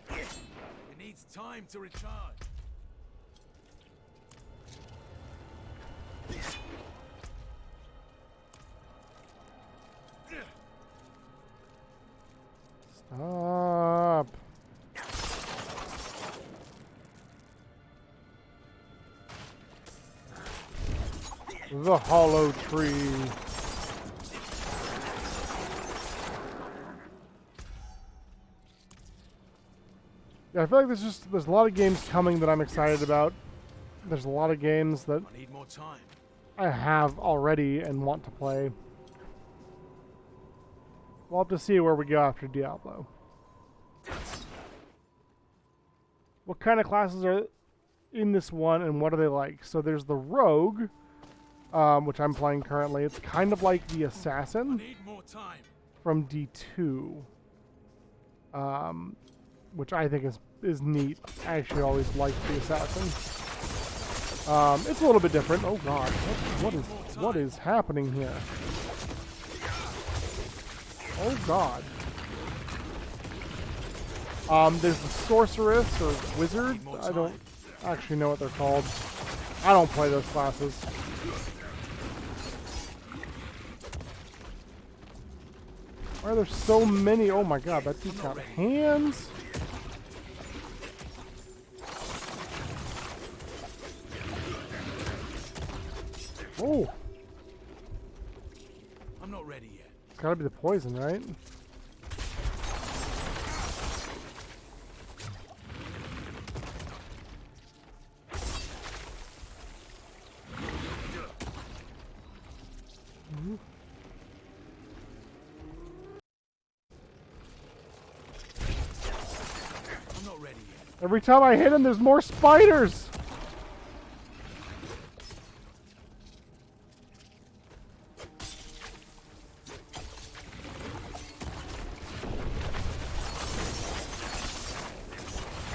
It needs time to recharge. The hollow tree. Yeah, I feel like there's a lot of games coming that I'm excited about. There's a lot of games that I need more time. I have already and want to play. We'll have to see where we go after Diablo. What kind of classes are in this one and what are they like? So there's the Rogue, which I'm playing currently. It's kind of like the I Assassin need more time. from D2, which I think is neat. I actually always liked the Assassin. It's a little bit different. Oh God, what is happening here? Oh God. There's the Sorceress or Wizard. I don't actually know what they're called. I don't play those classes. Why are there so many? Oh my God, that dude's got hands. Oh, I'm not ready yet. it's gotta be the poison, right? I'm not ready yet. Every time I hit him, there's more spiders.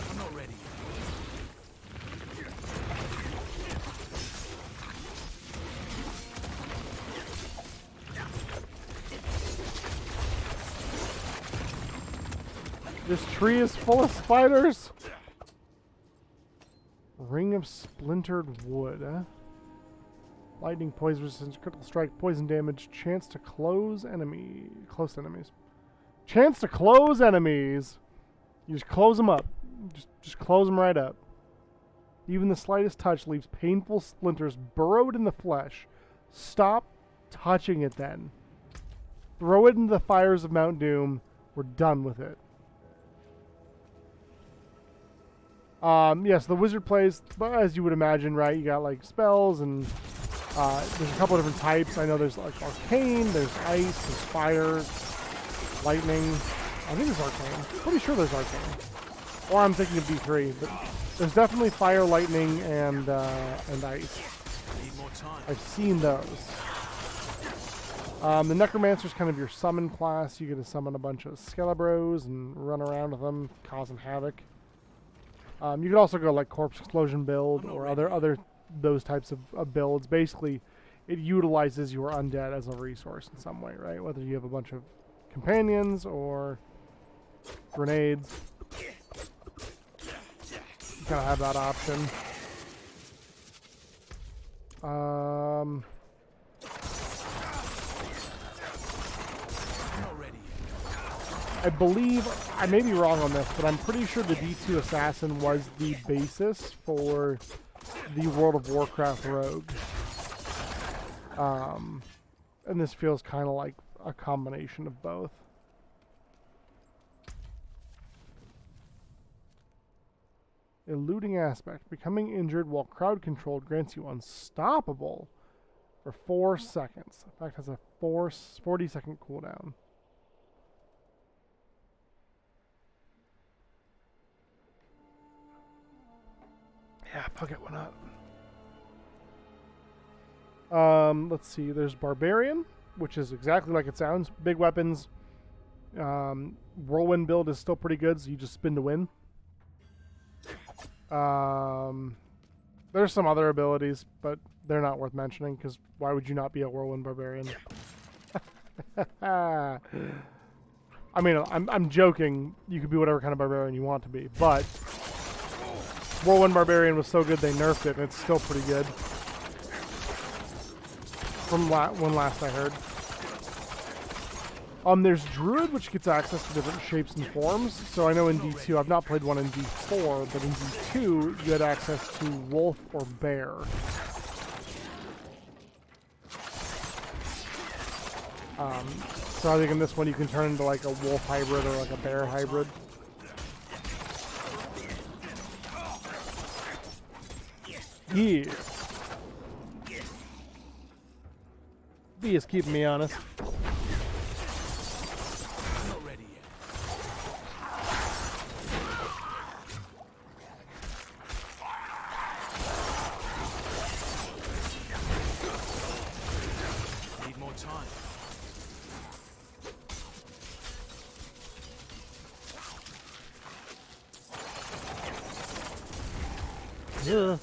I'm not ready yet. This tree is full of spiders. Ring of splintered wood. Lightning, poison resistance, critical strike, poison damage, chance to close close enemies. Chance to close enemies. You just close them up. Just close them right up. Even the slightest touch leaves painful splinters burrowed in the flesh. Stop touching it then. Throw it into the fires of Mount Doom. We're done with it. Yes, the wizard plays, but as you would imagine, right? You got like spells and there's a couple of different types. I know there's like arcane, there's ice, there's fire, lightning. I think there's arcane. Pretty sure there's arcane. Or I'm thinking of D3, but there's definitely fire, lightning, and ice. I need more time. I've seen those. The Necromancer's kind of your summon class. You get to summon a bunch of Skelebros and run around with them, causing havoc. You can also go like Corpse Explosion build or other those types of builds. Basically, it utilizes your undead as a resource in some way, right? Whether you have a bunch of companions or grenades, you kind of have that option. I'm not ready yet. I believe, I may be wrong on this, but I'm pretty sure the D2 Assassin was the basis for the World of Warcraft Rogue. And this feels kind of like a combination of both. Eluding aspect. Becoming injured while crowd controlled grants you unstoppable for 4 seconds. In fact, has a 40-second cooldown. Yeah, fuck it, why not? Let's see. There's Barbarian, which is exactly like it sounds. Big weapons. Whirlwind build is still pretty good, so you just spin to win. There's some other abilities, but they're not worth mentioning, because why would you not be a Whirlwind Barbarian? I mean, I'm joking. You could be whatever kind of barbarian you want to be, but Whirlwind Barbarian was so good they nerfed it, and it's still pretty good. From when last I heard. There's Druid, which gets access to different shapes and forms. So I know in D2, I've not played one in D4, but in D2, you had access to Wolf or Bear. So I think in this one you can turn into like a wolf hybrid or like a bear hybrid. Yeah. B is keeping me honest. I'm not ready yet. Need more time.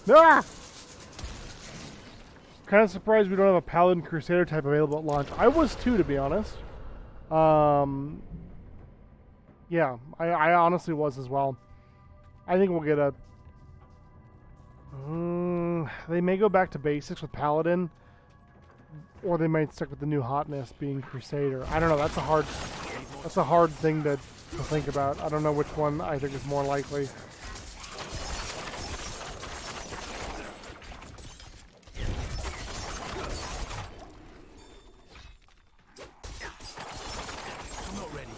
Ah! Kind of surprised we don't have a Paladin Crusader type available at launch. I was too, to be honest. Yeah, I honestly was as well. I think we'll get a... they may go back to basics with Paladin, or they might stick with the new hotness being Crusader. I don't know. That's a hard thing to think about. I don't know which one I think is more likely. I'm not ready.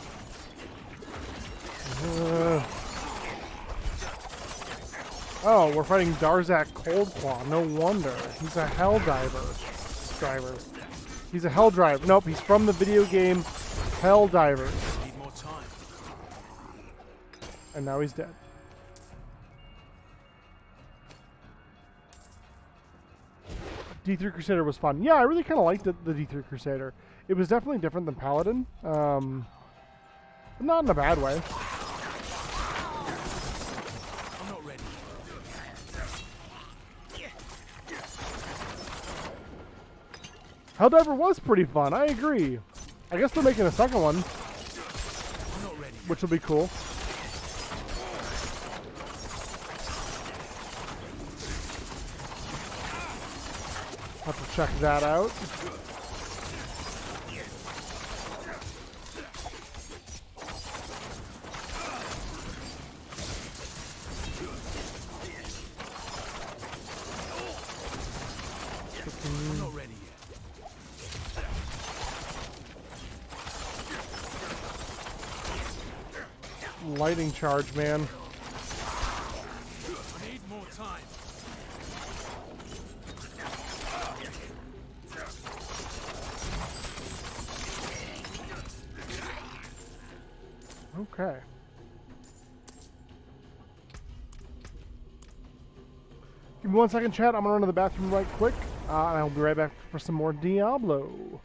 Oh, we're fighting Darzak Coldclaw. No wonder. He's a hell driver. He's a hell driver. Nope, he's from the video game Hell Divers. Need more time. And now he's dead. D3 Crusader was fun. Yeah, I really kind of liked the D3 Crusader. It was definitely different than Paladin. But not in a bad way. I'm not ready. Helldiver was pretty fun, I agree. I guess they're making a second one, I'm not ready. which will be cool. Have to check that out. I'm not ready yet. Lightning charge, man. I need more time. Okay. Give me 1 second, chat. I'm gonna run to the bathroom right quick, and I'll be right back for some more Diablo.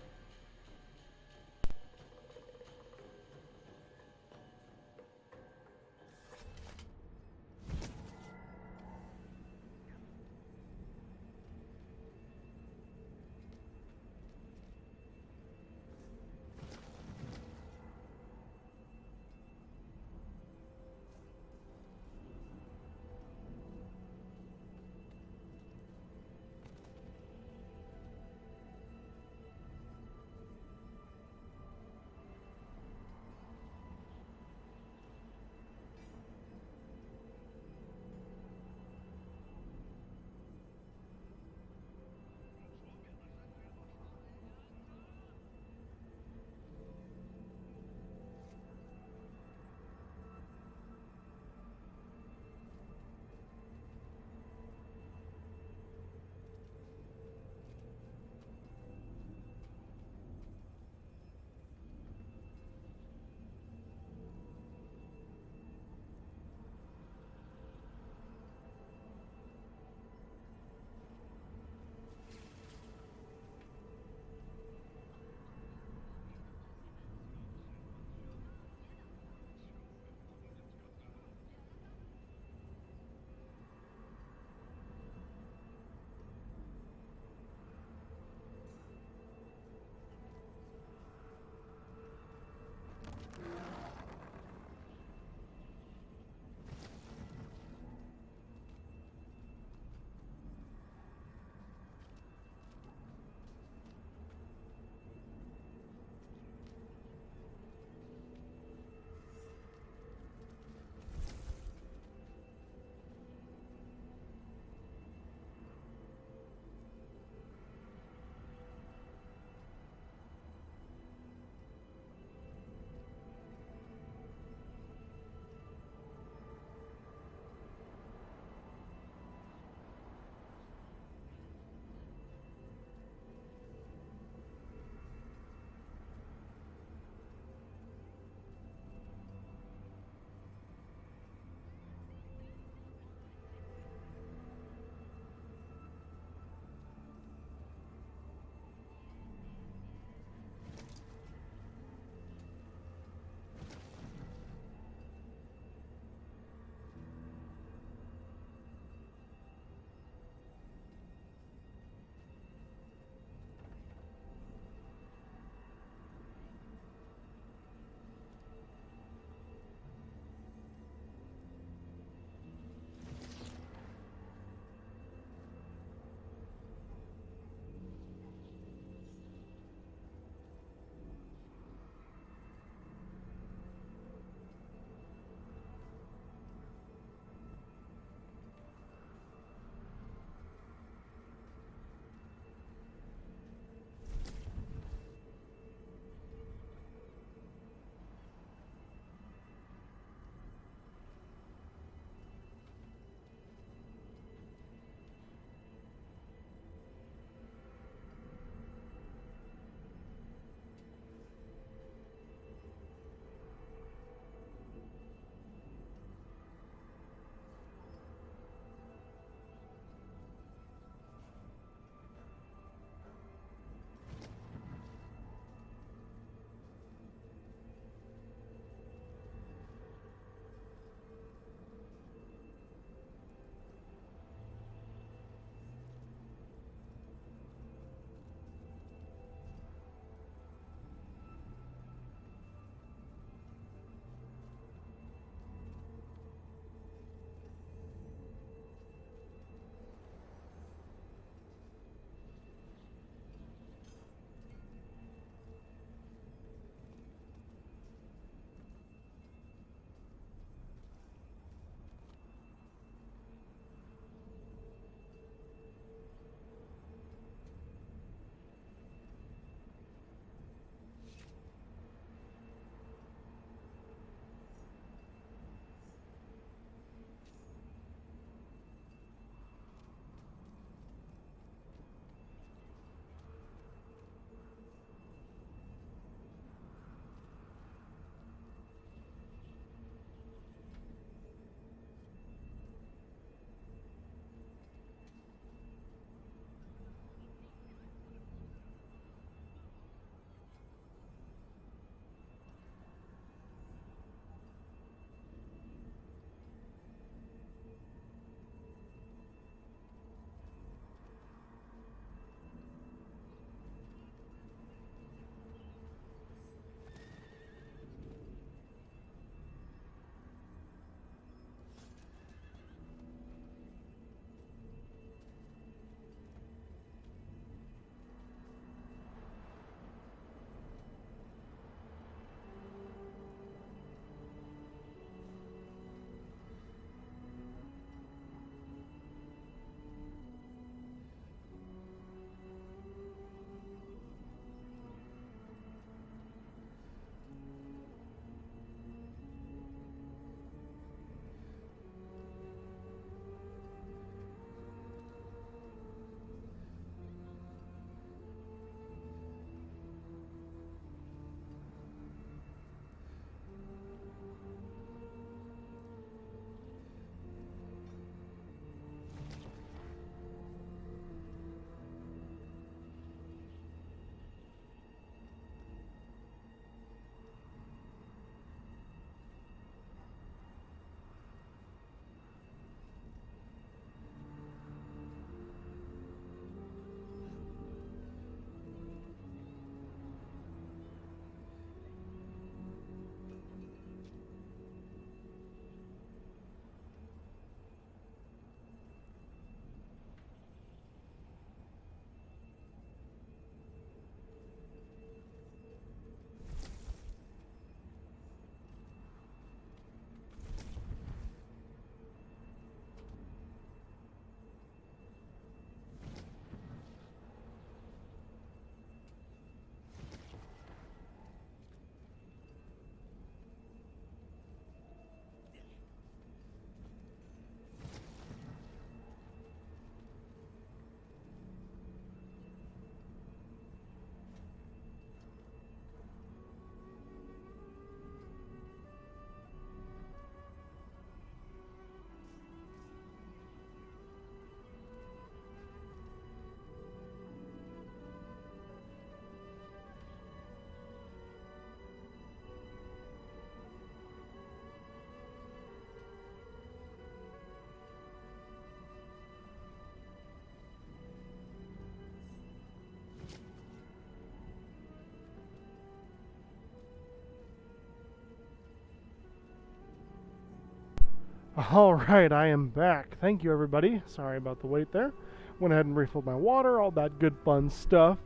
All right, I am back. Thank you, everybody. Sorry about the wait there. Went ahead and refilled my water, all that good fun stuff.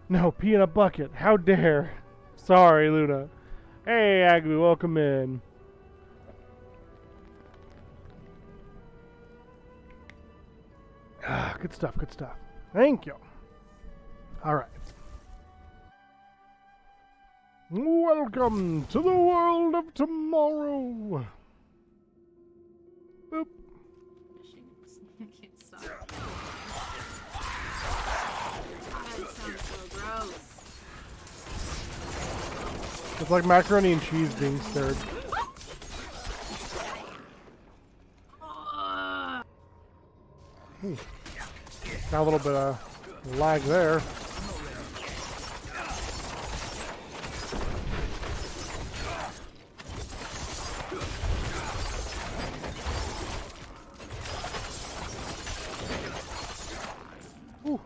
No, pee in a bucket. How dare. Sorry, Luna. Hey, Aglu, welcome in. Ah, good stuff, good stuff. Thank you. All right. Welcome to the world of tomorrow. Boop. I can't stop. That sounds so gross. It's like macaroni and cheese being stirred. Ooh. Got a little bit of lag there. Ooh.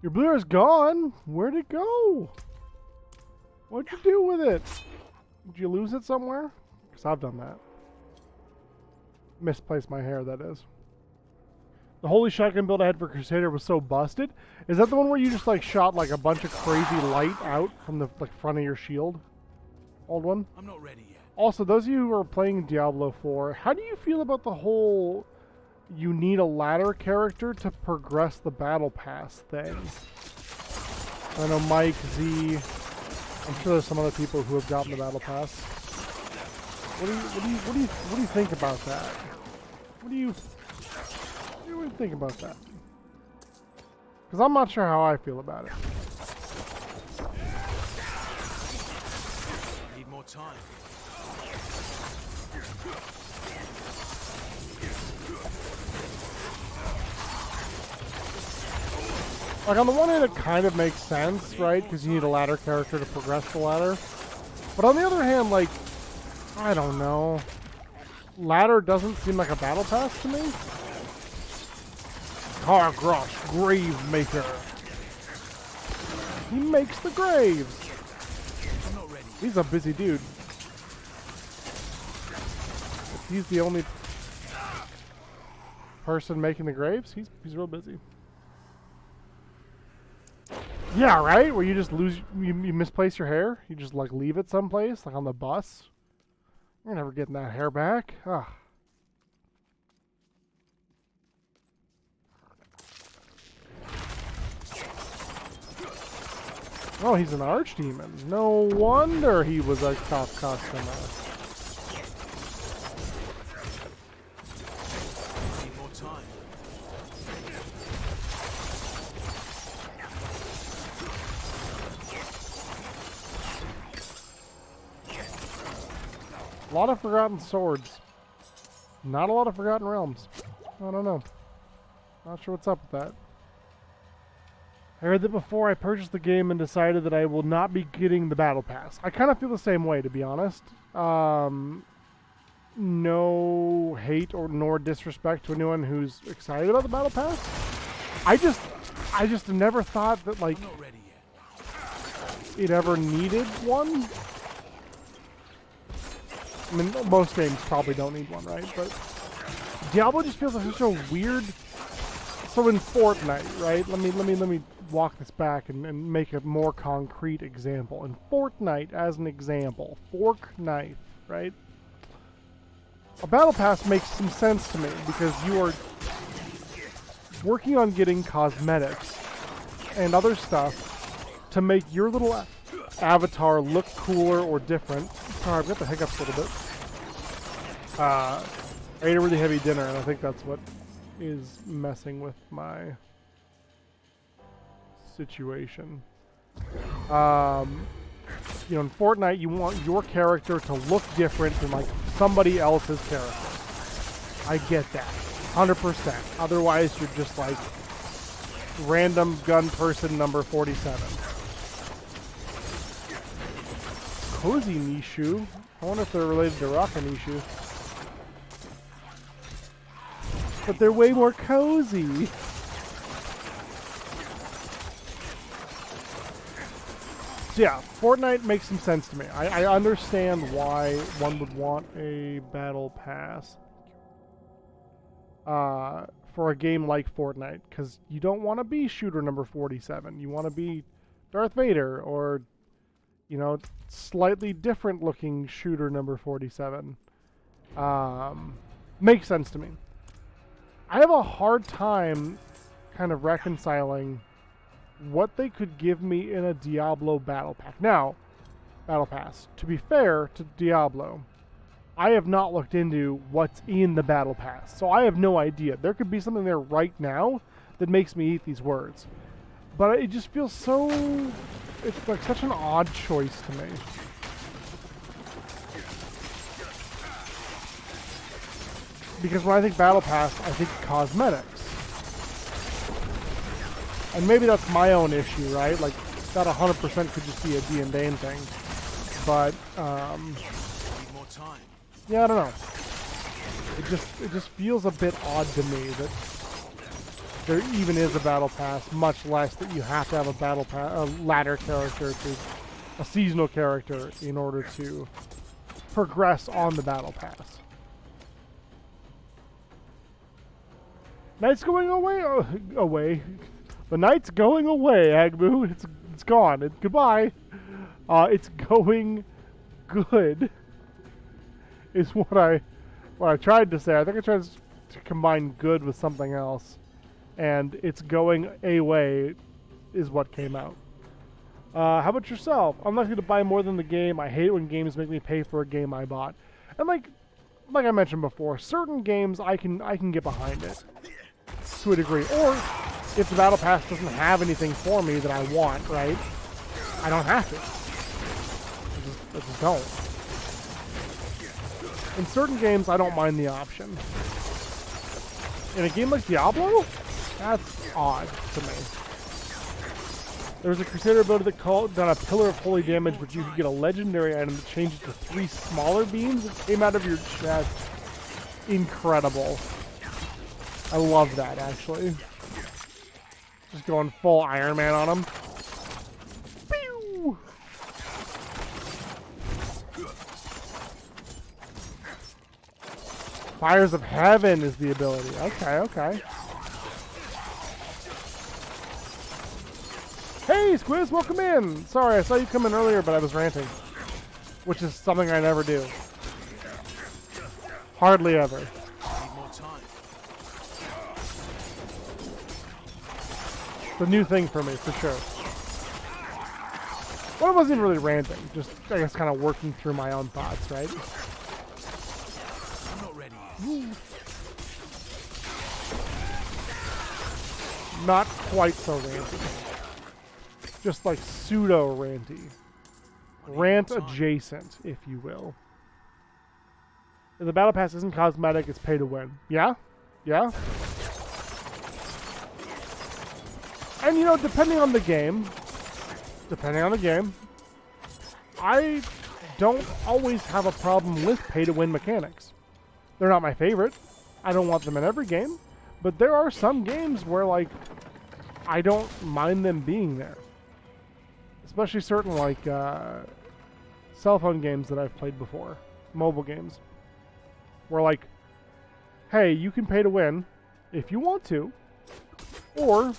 Your blue is gone. Where'd it go? What'd you do with it? Did you lose it somewhere? Because I've done that. Misplaced my hair, that is. The holy shotgun build I had for Crusader was so busted. Is that the one where you just like shot like a bunch of crazy light out from the like front of your shield? Old one? I'm not ready yet. Also, those of you who are playing Diablo 4, how do you feel about the whole you need a ladder character to progress the battle pass thing? I know Mike, Z, I'm sure there's some other people who have gotten the battle pass. What do you think about that? What do you think about that? Because I'm not sure how I feel about it. Need more time. Like, on the one hand, it kind of makes sense, right? Because you need a ladder character to progress the ladder. But on the other hand, like, I don't know. Ladder doesn't seem like a battle pass to me. Kargrosh, Grave Maker. He makes the graves. I'm not ready. He's a busy dude. If he's the only person making the graves, he's real busy. Yeah, right? Where you just lose, you misplace your hair. You just like leave it someplace, like on the bus. You're never getting that hair back. Ugh. Oh, he's an archdemon. No wonder he was a top customer. Need more time. A lot of Forgotten Swords. Not a lot of Forgotten Realms. I don't know. Not sure what's up with that. I heard that before I purchased the game and decided that I will not be getting the Battle Pass. I kind of feel the same way, to be honest. No hate or nor disrespect to anyone who's excited about the Battle Pass. I just never thought that, like, I'm not ready yet. it ever needed one. I mean, most games probably don't need one, right? But Diablo just feels like such a weird. So in Fortnite, right? Let me walk this back and make a more concrete example. In Fortnite, as an example, fork knife, right? A battle pass makes some sense to me because you are working on getting cosmetics and other stuff to make your little avatar look cooler or different. Sorry, I've got the hiccups a little bit. I ate a really heavy dinner, and I think that's what is messing with my situation. You know, in Fortnite, you want your character to look different than like somebody else's character. I get that, 100%. Otherwise, you're just like random gun person number 47. Cozy Nishu. I wonder if they're related to Raka Nishu. But they're way more cozy. So yeah, Fortnite makes some sense to me. I understand why one would want a battle pass for a game like Fortnite, because you don't want to be shooter number 47. You want to be Darth Vader or, you know, slightly different looking shooter number 47. Makes sense to me. I have a hard time kind of reconciling what they could give me in a Diablo battle pack. Now, battle pass. To be fair to Diablo, I have not looked into what's in the battle pass, so I have no idea. There could be something there right now that makes me eat these words. But it just feels so... It's like such an odd choice to me. Because when I think battle pass, I think cosmetics. And maybe that's my own issue, right? Like, that 100% could just be a D&D thing. But, Need more time. yeah, I don't know. It just feels a bit odd to me that there even is a battle pass, much less that you have to have a ladder character, a seasonal character, in order to progress on the battle pass. Night's going away. Away. The night's going away, Agbu. It's gone. Goodbye. It's going good. Is what I tried to say. I think I tried to combine good with something else, and it's going away is what came out. How about yourself? I'm likely to buy more than the game. I hate when games make me pay for a game I bought. And like I mentioned before, certain games I can get behind it to a degree. Or if the battle pass doesn't have anything for me that I want, right? I don't have to. I just don't. In certain games, I don't mind the option. In a game like Diablo, that's odd to me. There was a Crusader ability that done a Pillar of Holy Damage, but you could get a legendary item that changed it to 3 smaller beams that came out of your chest. Incredible. I love that, actually. Just going full Iron Man on him. Pew! Fires of Heaven is the ability. Okay, okay. Hey, Squiz, welcome in! Sorry, I saw you come in earlier, but I was ranting. Which is something I never do. Hardly ever. Need more time. It's a new thing for me, for sure. Well, it wasn't even really ranting. Just, I guess, kind of working through my own thoughts, right? I'm not ready yet. Not quite so ranty. Just like pseudo ranty. Rant adjacent, if you will. If the battle pass isn't cosmetic, it's pay to win. Yeah? Yeah? And you know, depending on the game, I don't always have a problem with pay to win mechanics. They're not my favorite. I don't want them in every game. But there are some games where, like, I don't mind them being there. Especially certain, like, cell phone games that I've played before. Mobile games. Where, like, hey, you can pay to win if you want to. Or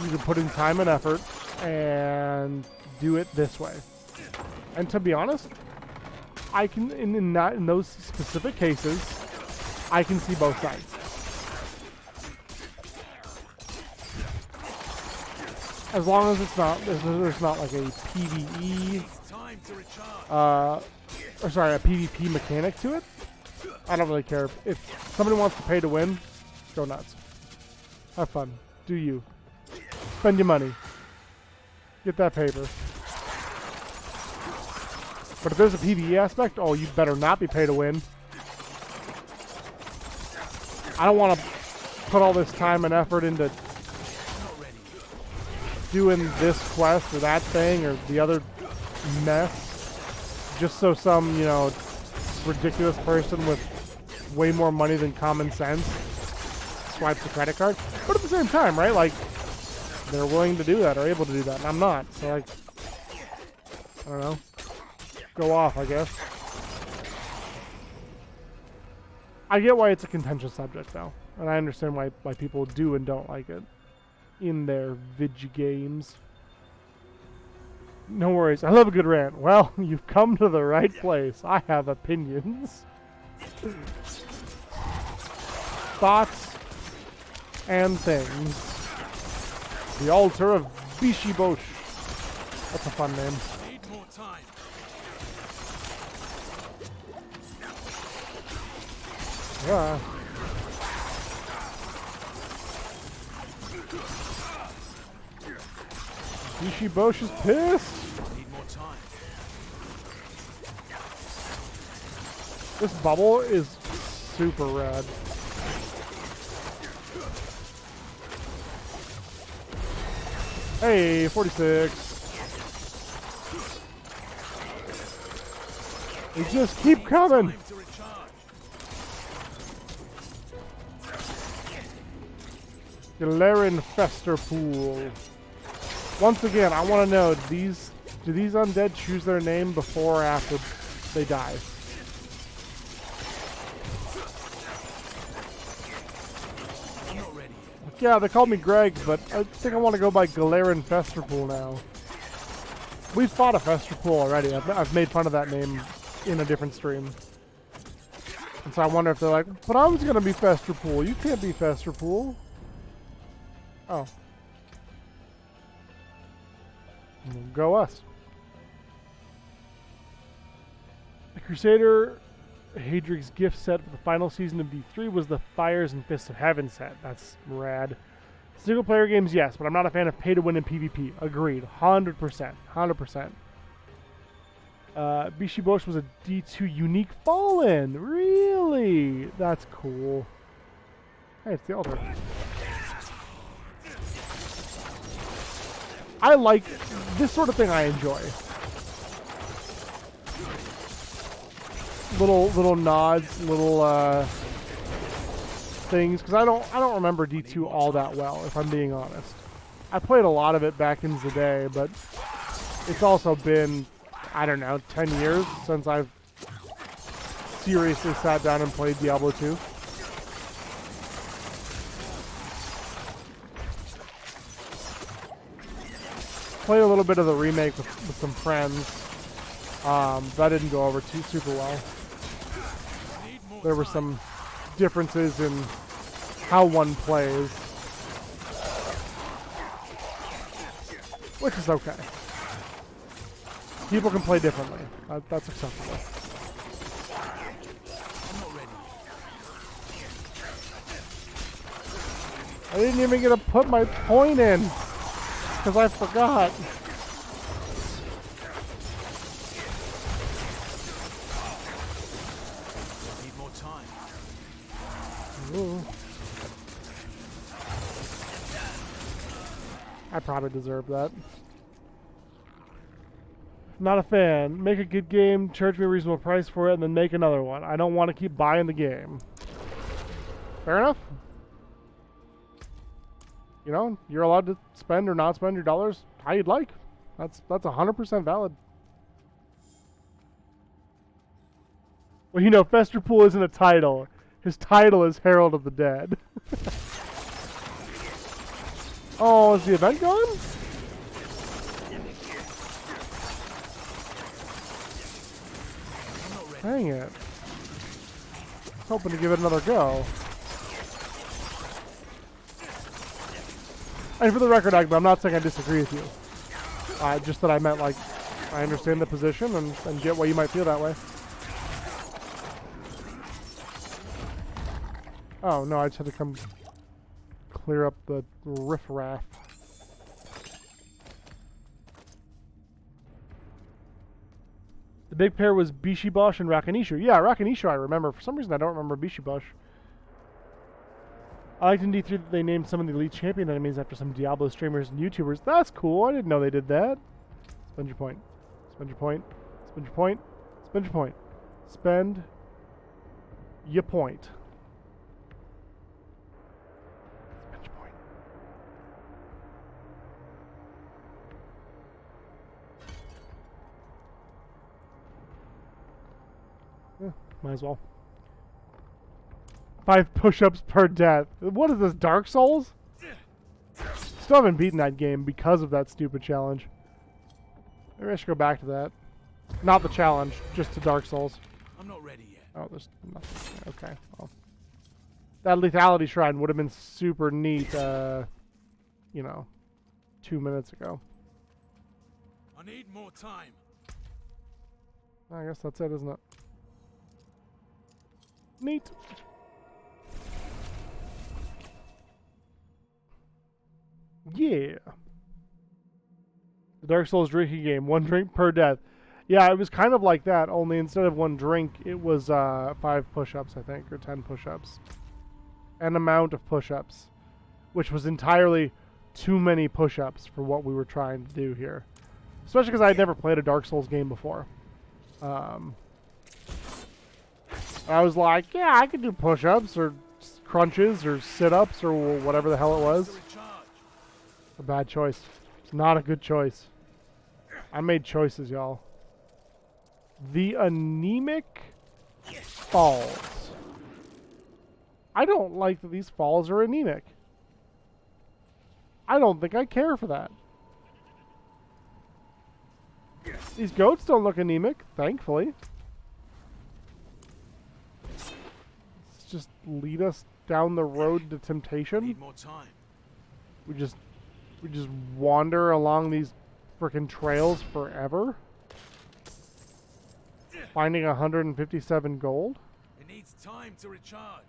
you can put in time and effort and do it this way. And to be honest, I can, in those specific cases, I can see both sides. As long as it's not, there's not like a PvE, Time to recharge. or sorry, a PvP mechanic to it. I don't really care. If somebody wants to pay to win, go nuts. Have fun. Do you. Spend your money. Get that paper. But if there's a PvE aspect, oh, you better not be pay to win. I don't want to put all this time and effort into doing this quest or that thing or the other mess just so some, you know, ridiculous person with way more money than common sense swipes the credit card. But at the same time, right, like, they're willing to do that or able to do that, and I'm not. So, like, I don't know. Go off, I guess. I get why it's a contentious subject, though. And I understand why people do and don't like it in their video games. No worries. I love a good rant. Well, you've come to the right place. I have opinions. Thoughts and things. The altar of Bishibosh. That's a fun name. Need more time. Yeah. Bishibosh is pissed. Need more time. This bubble is super rad. Hey, 46. They just keep coming. Time to recharge. Galarian Festerpool. Once again, I want to know, do these undead choose their name before or after they die? I'm not ready yet. Yeah, they called me Greg, but I think I want to go by Galarian Festerpool now. We've fought a Festerpool already. I've made fun of that name in a different stream. And so I wonder if they're like, but I was going to be Festerpool. You can't be Festerpool. Oh. Go us. The Crusader Hadrig's gift set for the final season of D3 was the Fires and Fists of Heaven set. That's rad. Single player games, yes, but I'm not a fan of pay to win in PvP. Agreed. 100%. 100%. Bishibosh was a D2 unique fallen. Really? That's cool. Hey, it's the altar. I like this sort of thing. I enjoy little nods, little things, because I don't remember D2 all that well, if I'm being honest. I played a lot of it back in the day, but it's also been, I don't know, 10 years since I've seriously sat down and played Diablo 2. Played a little bit of the remake with some friends. That didn't go over super well. There were some differences in how one plays, which is okay. People can play differently. That's acceptable. I'm not ready yet. I didn't even get to put my point in because I forgot. Need more time. Ooh. I probably deserve that. Not a fan. Make a good game, charge me a reasonable price for it, and then make another one. I don't want to keep buying the game. Fair enough. You know, you're allowed to spend or not spend your dollars how you'd like. That's 100% valid. Well, you know, Festerpool isn't a title. His title is Herald of the Dead. Oh, is the event gone? Dang it. I was hoping to give it another go. And for the record, Agba, I'm not saying I disagree with you. Just that I meant, like, I understand the position and get why you might feel that way. Oh, no, I just had to come clear up the riffraff. The big pair was Bishibosh and Rakanishu. Yeah, Rakanishu I remember. For some reason, I don't remember Bishibosh. I liked in D3 that they named some of the elite champion enemies after some Diablo streamers and YouTubers. That's cool. I didn't know they did that. Spend your point. Spend your point. Spend your point. Spend your point. Spend your point. Spend your point. Might as well. 5 push-ups per death. What is this, Dark Souls? Still haven't beaten that game because of that stupid challenge. Maybe I should go back to that. Not the challenge, just to Dark Souls. I'm not ready yet. Oh, there's nothing. Okay, well. That lethality shrine would have been super neat, you know, 2 minutes ago. I need more time. I guess that's it, isn't it? Neat. Yeah. The Dark Souls drinking game, 1 drink per death. Yeah, it was kind of like that, only instead of 1 drink, it was 5 push-ups, I think, or 10 push-ups. An amount of push-ups, which was entirely too many push-ups for what we were trying to do here. Especially because I had never played a Dark Souls game before. I was like, yeah, I could do push-ups, or crunches, or sit-ups, or whatever the hell it was. A bad choice. It's not a good choice. I made choices, y'all. The anemic falls. I don't like that these falls are anemic. I don't think I care for that. These goats don't look anemic, thankfully. Let's just lead us down the road to temptation. Need more time. We just wander along these frickin' trails forever. Finding 157 gold. It needs time to recharge.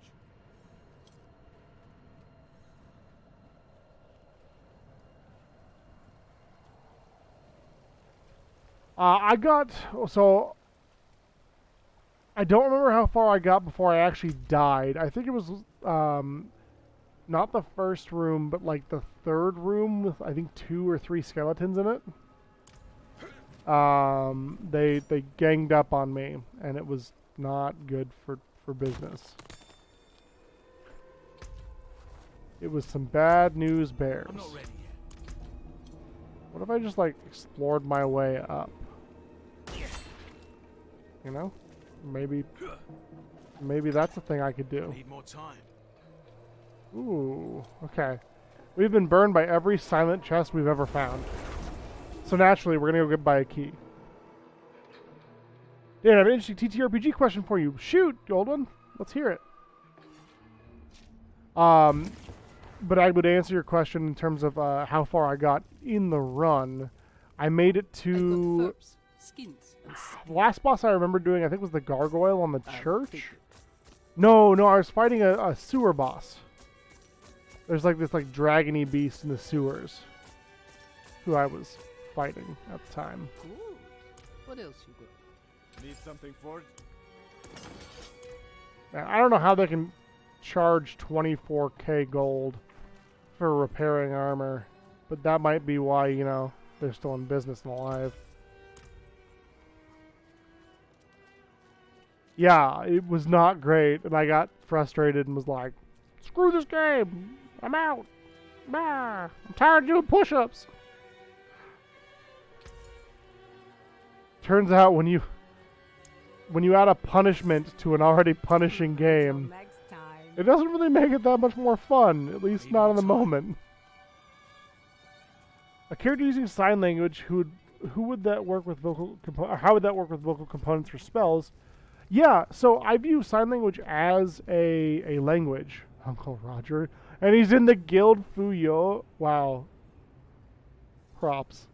I don't remember how far I got before I actually died. I think it was not the first room, but like the 3rd room with I think 2 or 3 skeletons in it. They ganged up on me, and it was not good for business. It was some bad news bears. I'm not ready yet. What if I just like explored my way up? You know? Maybe that's a thing I could do. Need more time. Ooh, okay. We've been burned by every silent chest we've ever found. So naturally, we're gonna go buy a key. Dan, I have an interesting TTRPG question for you. Shoot, old one. Let's hear it. But I would answer your question in terms of how far I got in the run. I made it to... skins, and The last boss I remember doing, I think, was the gargoyle on the church. No, I was fighting a sewer boss. There's like this like dragony beast in the sewers, who I was fighting at the time. Good. What else you got? Need something forged? Now, I don't know how they can charge 24k gold for repairing armor, but that might be why, you know, they're still in business and alive. Yeah, it was not great, and I got frustrated and was like, screw this game! I'm out! Bah! I'm tired of doing push-ups! Turns out when you add a punishment to an already punishing game, it doesn't really make it that much more fun, at least not in the moment. A character using sign language, how would that work with vocal components for spells? Yeah, so I view sign language as a language, Uncle Roger. And he's in the Guild Fuyo. Wow. Props.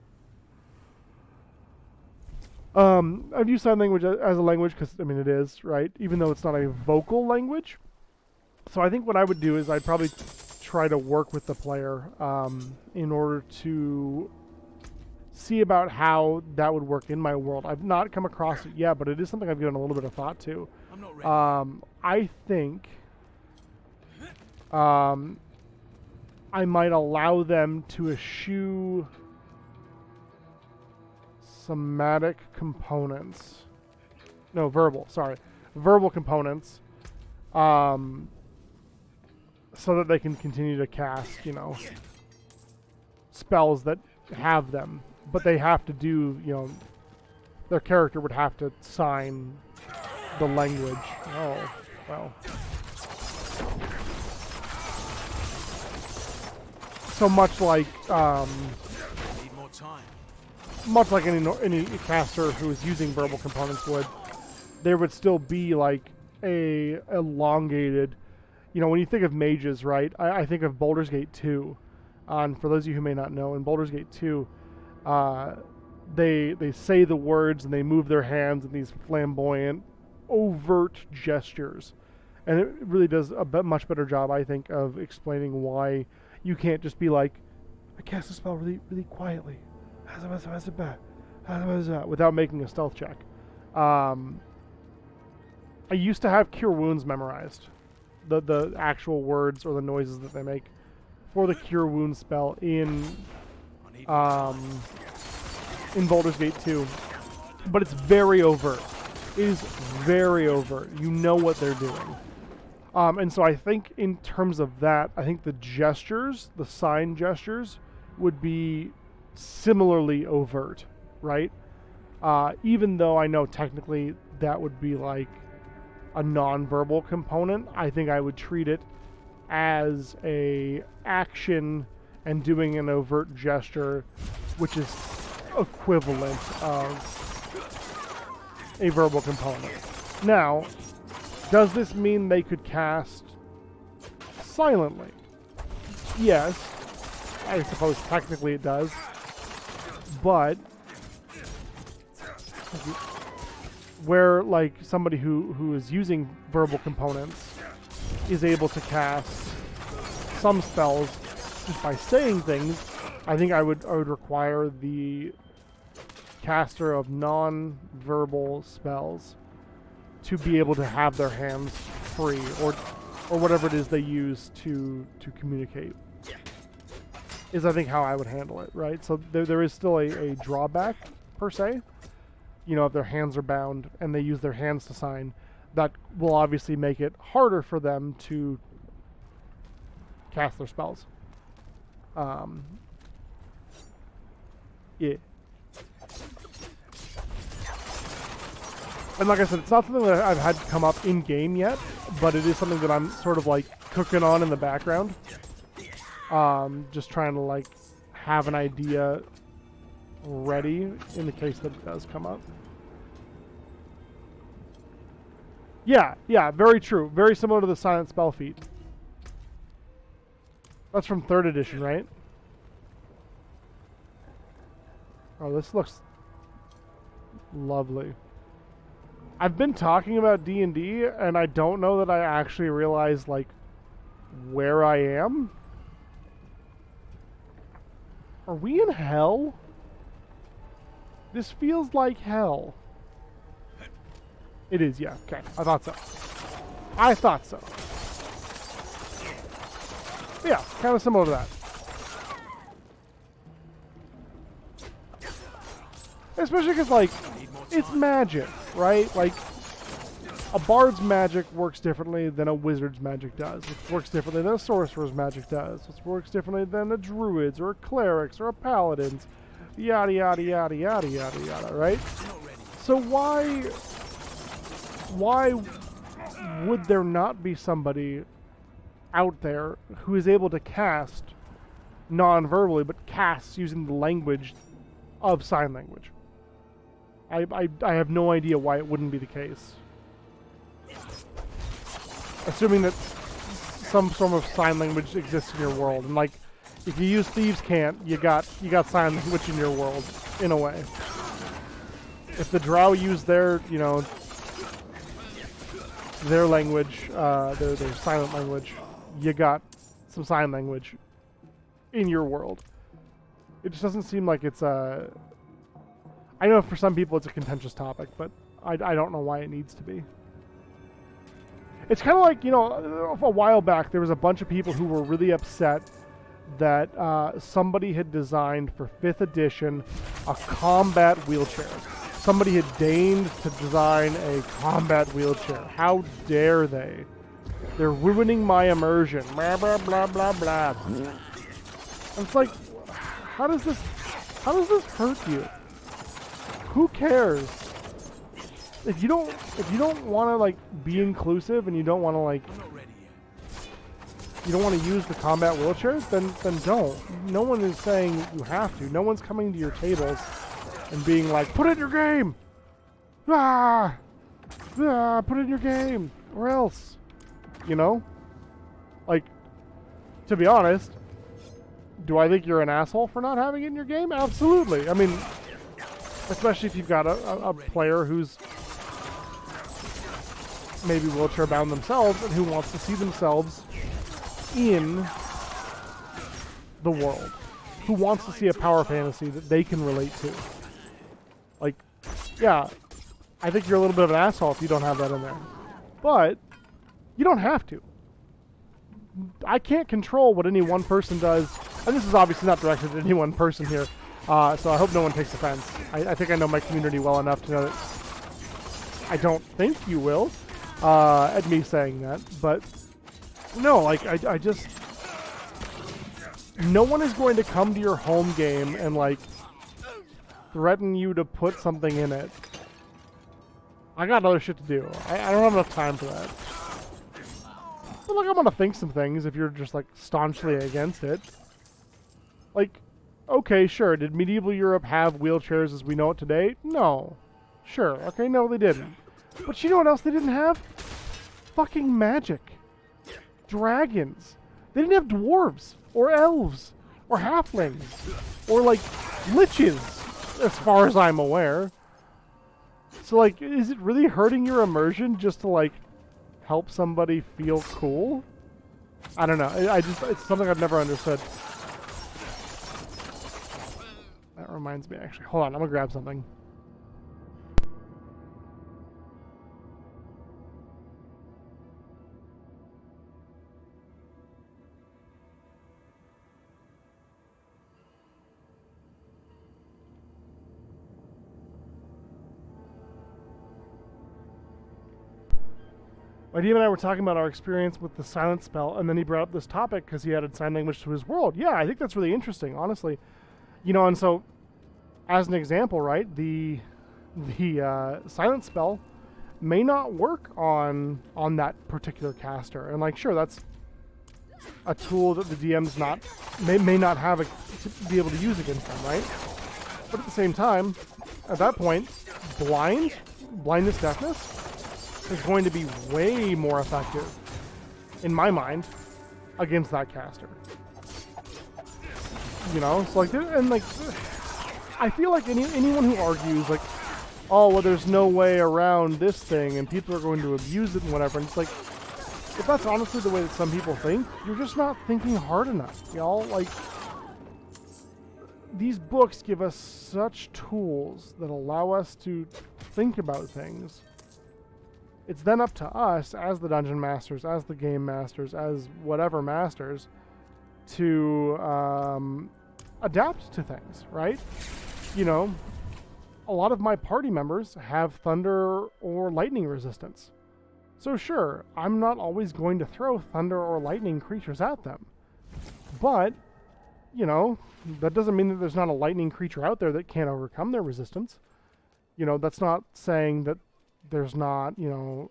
I view sign language as a language because, I mean, it is, right? Even though it's not a vocal language. So I think what I would do is I'd probably try to work with the player in order to see about how that would work in my world. I've not come across it yet, but it is something I've given a little bit of thought to. I'm not ready. I think I might allow them to eschew somatic components. No, verbal, sorry. Verbal components. So that they can continue to cast, you know, spells that have them. But they have to do, you know, their character would have to sign the language. Oh, well. So much like Need more time. much like any caster who is using verbal components would, there would still be like a elongated, you know, when you think of mages, right? I think of Baldur's Gate 2. And for those of you who may not know, in Baldur's Gate 2, they say the words and they move their hands in these flamboyant, overt gestures. And it really does a much better job, I think, of explaining why you can't just be like, I cast a spell really, really quietly, without making a stealth check. I used to have Cure Wounds memorized, the actual words or the noises that they make for the Cure Wounds spell in Baldur's Gate 2, but it's very overt. It is very overt. You know what they're doing. And so I think in terms of that, I think the gestures, the sign gestures, would be similarly overt, right? Even though I know technically that would be like a non-verbal component, I think I would treat it as a action and doing an overt gesture, which is equivalent of a verbal component. Now, does this mean they could cast silently? Yes, I suppose technically it does, but where like somebody who is using verbal components is able to cast some spells just by saying things, I think I would require the caster of non-verbal spells to be able to have their hands free, or whatever it is they use to communicate, is I think how I would handle it, right? So there is still a drawback, per se. You know, if their hands are bound and they use their hands to sign, that will obviously make it harder for them to cast their spells. Yeah. And like I said, it's not something that I've had come up in game yet, but it is something that I'm sort of like cooking on in the background. Just trying to like have an idea ready in the case that it does come up. Yeah, very true. Very similar to the Silent Spell feat. That's from 3rd edition, right? Oh, this looks lovely. I've been talking about D&D, and I don't know that I actually realize, like, where I am. Are we in hell? This feels like hell. It is, yeah. Okay, I thought so. I thought so. Yeah, kind of similar to that. Especially because, like, it's magic, right? Like, a bard's magic works differently than a wizard's magic does. It works differently than a sorcerer's magic does. It works differently than a druid's or a cleric's or a paladin's. Yada, yada, yada, yada, yada, yada, right? So why would there not be somebody out there who is able to cast non-verbally, but casts using the language of sign language? I have no idea why it wouldn't be the case. Assuming that some form of sign language exists in your world, and like, if you use Thieves' Cant, you got sign language in your world, in a way. If the Drow use their, you know, their language, their silent language, you got some sign language in your world. It just doesn't seem like it's a... I know for some people it's a contentious topic, but I don't know why it needs to be. It's kind of like, you know, a while back there was a bunch of people who were really upset that somebody had designed for 5th edition a combat wheelchair. Somebody had deigned to design a combat wheelchair. How dare they? They're ruining my immersion. Blah, blah, blah, blah, blah. And it's like, how does this hurt you? Who cares? if you don't want to like be inclusive and you don't want to like I'm not ready yet. you don't want to use the combat wheelchairs, then don't. No one is saying you have to. No one's coming to your tables and being like, put it in your game. Put it in your game, or else. You know? Like, to be honest, do I think you're an asshole for not having it in your game? Absolutely. I mean, especially if you've got a player who's maybe wheelchair bound themselves and who wants to see themselves in the world, who wants to see a power fantasy that they can relate to. Like, yeah, I think you're a little bit of an asshole if you don't have that in there. But you don't have to. I can't control what any one person does, and this is obviously not directed at any one person here, so I hope no one takes offense. I think I know my community well enough to know that I don't think you will, at me saying that, but no, like, I just... No one is going to come to your home game and, like, threaten you to put something in it. I got other shit to do. I don't have enough time for that. But, like, I'm gonna think some things if you're just, like, staunchly against it. Like, okay, sure, did medieval Europe have wheelchairs as we know it today? No. Sure, okay, no, they didn't. But you know what else they didn't have? Fucking magic. Dragons. They didn't have dwarves, or elves, or halflings, or, like, liches, as far as I'm aware. So, like, is it really hurting your immersion just to, like, help somebody feel cool? I don't know. It's something I've never understood. That reminds me, actually. Hold on, I'm gonna grab something. My DM and I were talking about our experience with the silent spell, and then he brought up this topic because he added sign language to his world. Yeah, I think that's really interesting, honestly. You know, and so, as an example, right, the silent spell may not work on that particular caster, and like, sure, that's a tool that the DM's may not have to be able to use against them, right? But at the same time, at that point, blindness, deafness, is going to be way more effective, in my mind, against that caster. You know, so like, and like, I feel like anyone who argues like, oh, well, there's no way around this thing, and people are going to abuse it and whatever, and it's like, if that's honestly the way that some people think, you're just not thinking hard enough, y'all. Like, these books give us such tools that allow us to think about things. It's then up to us, as the dungeon masters, as the game masters, as whatever masters, to adapt to things, right? You know, a lot of my party members have thunder or lightning resistance. So sure, I'm not always going to throw thunder or lightning creatures at them. But, you know, that doesn't mean that there's not a lightning creature out there that can't overcome their resistance. You know, that's not saying that there's not, you know,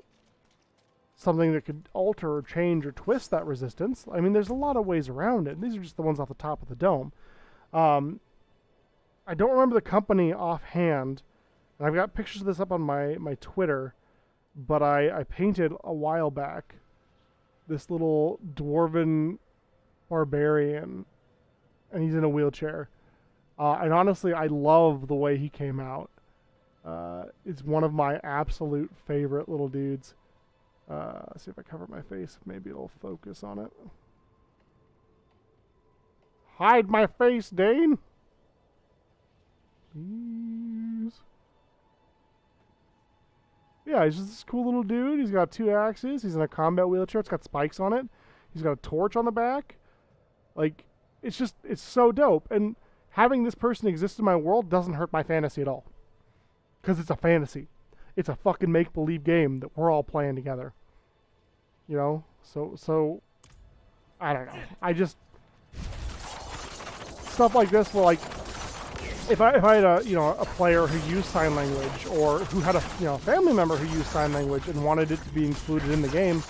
something that could alter or change or twist that resistance. I mean, there's a lot of ways around it. These are just the ones off the top of the dome. I don't remember the company offhand, and I've got pictures of this up on my Twitter, but I painted a while back this little dwarven barbarian, and he's in a wheelchair. And honestly, I love the way he came out. It's one of my absolute favorite little dudes. Let's see if I cover my face. Maybe it'll focus on it. Hide my face, Dane! Please. Yeah, he's just this cool little dude. He's got 2 axes. He's in a combat wheelchair. It's got spikes on it. He's got a torch on the back. Like, it's so dope. And having this person exist in my world doesn't hurt my fantasy at all. Because it's a fantasy. It's a fucking make-believe game that we're all playing together. You know? So, I don't know. I just... Stuff like this will, like, if I had a a player who used sign language, or who had a family member who used sign language and wanted it to be included in the game,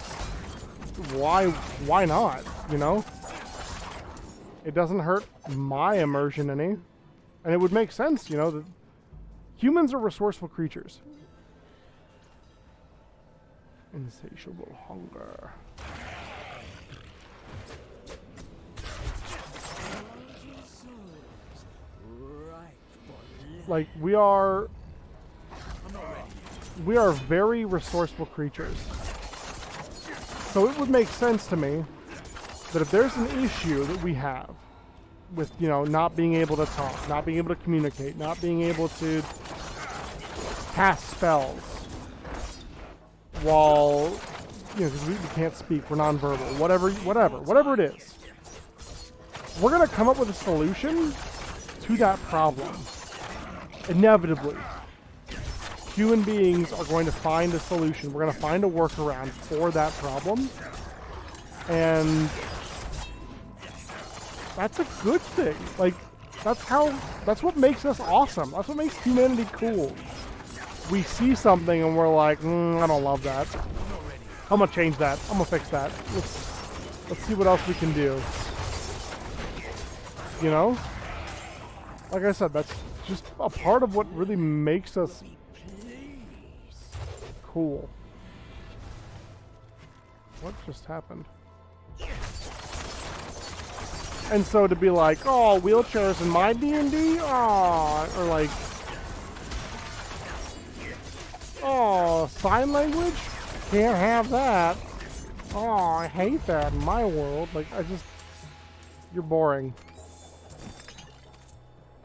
why not? It doesn't hurt my immersion any, and it would make sense. That humans are resourceful creatures. Insatiable hunger. Like, we are very resourceful creatures. So it would make sense to me that if there's an issue that we have with, not being able to talk, not being able to communicate, not being able to cast spells while, because we can't speak, we're nonverbal, whatever it is, we're going to come up with a solution to that problem. Inevitably, human beings are going to find a solution. We're going to find a workaround for that problem. And that's a good thing. Like, that's what makes us awesome. That's what makes humanity cool. We see something and we're like, I don't love that. I'm going to change that. I'm going to fix that. Let's see what else we can do. Like I said, that's just a part of what really makes us cool. What just happened? And so to be like, oh, wheelchairs in my D&D? Oh, or like, oh, sign language? Can't have that. Oh, I hate that in my world. Like, you're boring.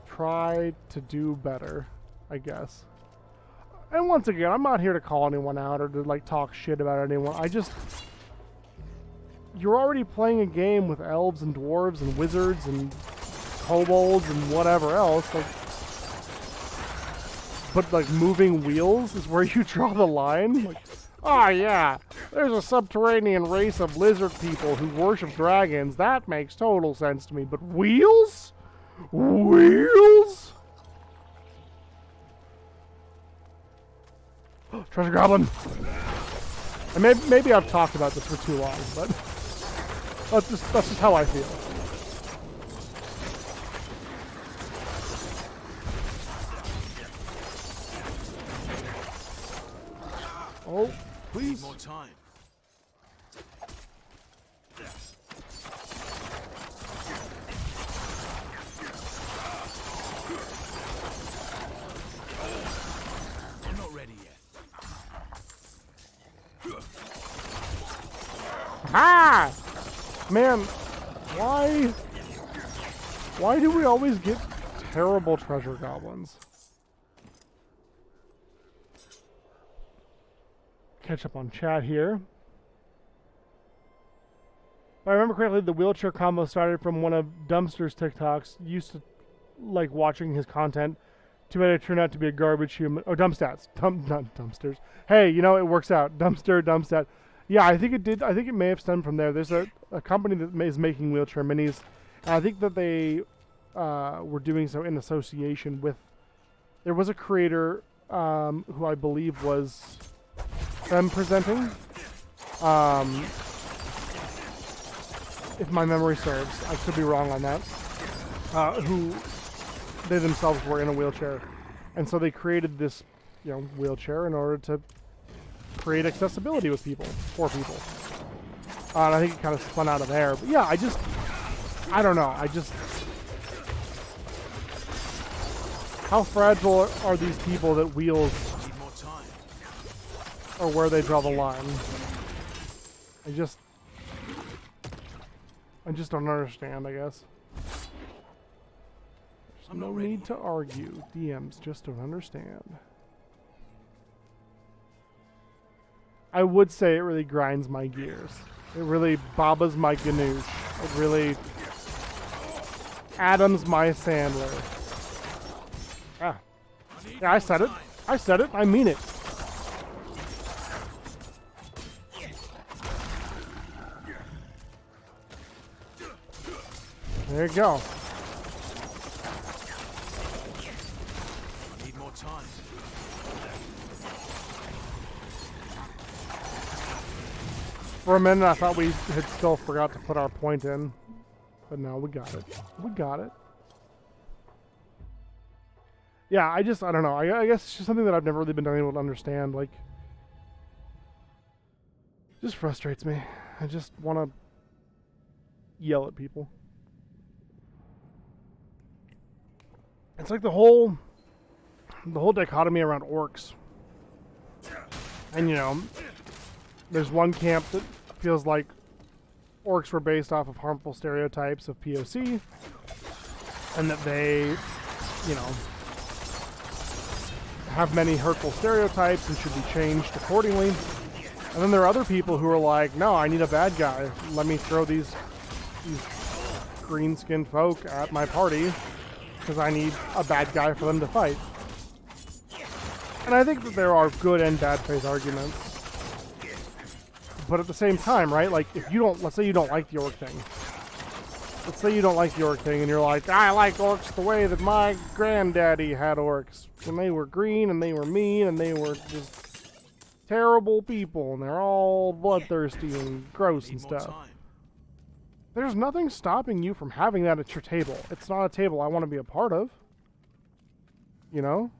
Try to do better, I guess. And once again, I'm not here to call anyone out or to like talk shit about anyone. You're already playing a game with elves and dwarves and wizards and kobolds and whatever else. But like moving wheels is where you draw the line. Like, oh yeah, there's a subterranean race of lizard people who worship dragons. That makes total sense to me. But wheels? Wheels? Treasure goblin. And maybe I've talked about this for too long, but that's just how I feel. Oh, please. More time. I'm not ready yet. Ah! Man, why do we always get terrible treasure goblins? Catch up on chat here. If I remember correctly, the wheelchair combo started from one of Dumpster's TikToks. Used to like watching his content. Too bad it turned out to be a garbage human. Oh, Dumpstats. Not Dumpsters. Hey, it works out. Dumpstat. Yeah, I think it did. I think it may have stemmed from there. There's a company that is making wheelchair minis. And I think that they were doing so in association with... There was a creator who I believe was them presenting. If my memory serves. I could be wrong on that. Who they themselves were in a wheelchair. And so they created this, wheelchair in order to create accessibility with people, for people. And I think it kind of spun out of there. But yeah, I don't know. How fragile are these people that wheels or where they draw the line? I just don't understand, I guess. There's no need to argue. DMs just don't understand. I would say it really grinds my gears. It really babas my ganoush. It really Adams my Sandler. Ah. Yeah, I said it. I mean it. There you go. For a minute, I thought we had still forgot to put our point in. But no, we got it. We got it. Yeah, I don't know. I guess it's just something that I've never really been able to understand. Like, it just frustrates me. I just want to yell at people. It's like the whole dichotomy around orcs. And you know, there's one camp that feels like orcs were based off of harmful stereotypes of POC, and that they, you know, have many hurtful stereotypes and should be changed accordingly. And then there are other people who are like, no, I need a bad guy. Let me throw these green-skinned folk at my party because I need a bad guy for them to fight. And I think that there are good and bad faith arguments. But at the same time, right, like, if you don't, let's say you don't like the orc thing. Let's say you don't like the orc thing and you're like, I like orcs the way that my granddaddy had orcs. When they were green and they were mean and they were just terrible people and they're all bloodthirsty and gross and stuff. There's nothing stopping you from having that at your table. It's not a table I want to be a part of. You know?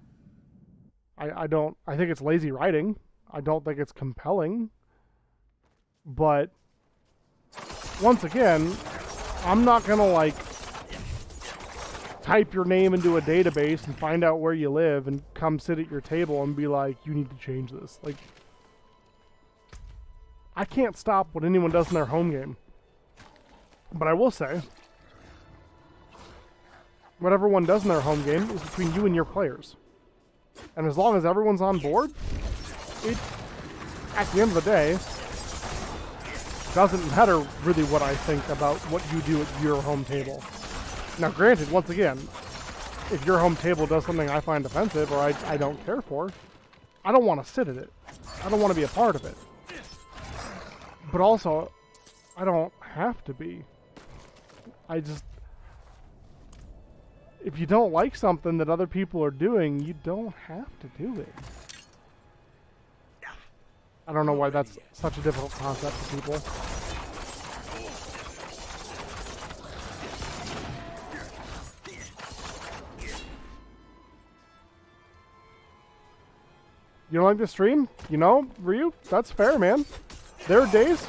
I think it's lazy writing. I don't think it's compelling. But once again, I'm not gonna like type your name into a database and find out where you live and come sit at your table and be like, you need to change this. Like, I can't stop what anyone does in their home game. But I will say, what everyone does in their home game is between you and your players. And as long as everyone's on board, it, at the end of the day, doesn't matter really what I think about what you do at your home table. Now granted, once again, if your home table does something I find offensive or I don't care for, I don't want to sit at it. I don't want to be a part of it. But also, I don't have to be. If you don't like something that other people are doing, you don't have to do it. I don't know why that's such a difficult concept for people. You don't like this stream? You know, Ryu, that's fair, man. There are days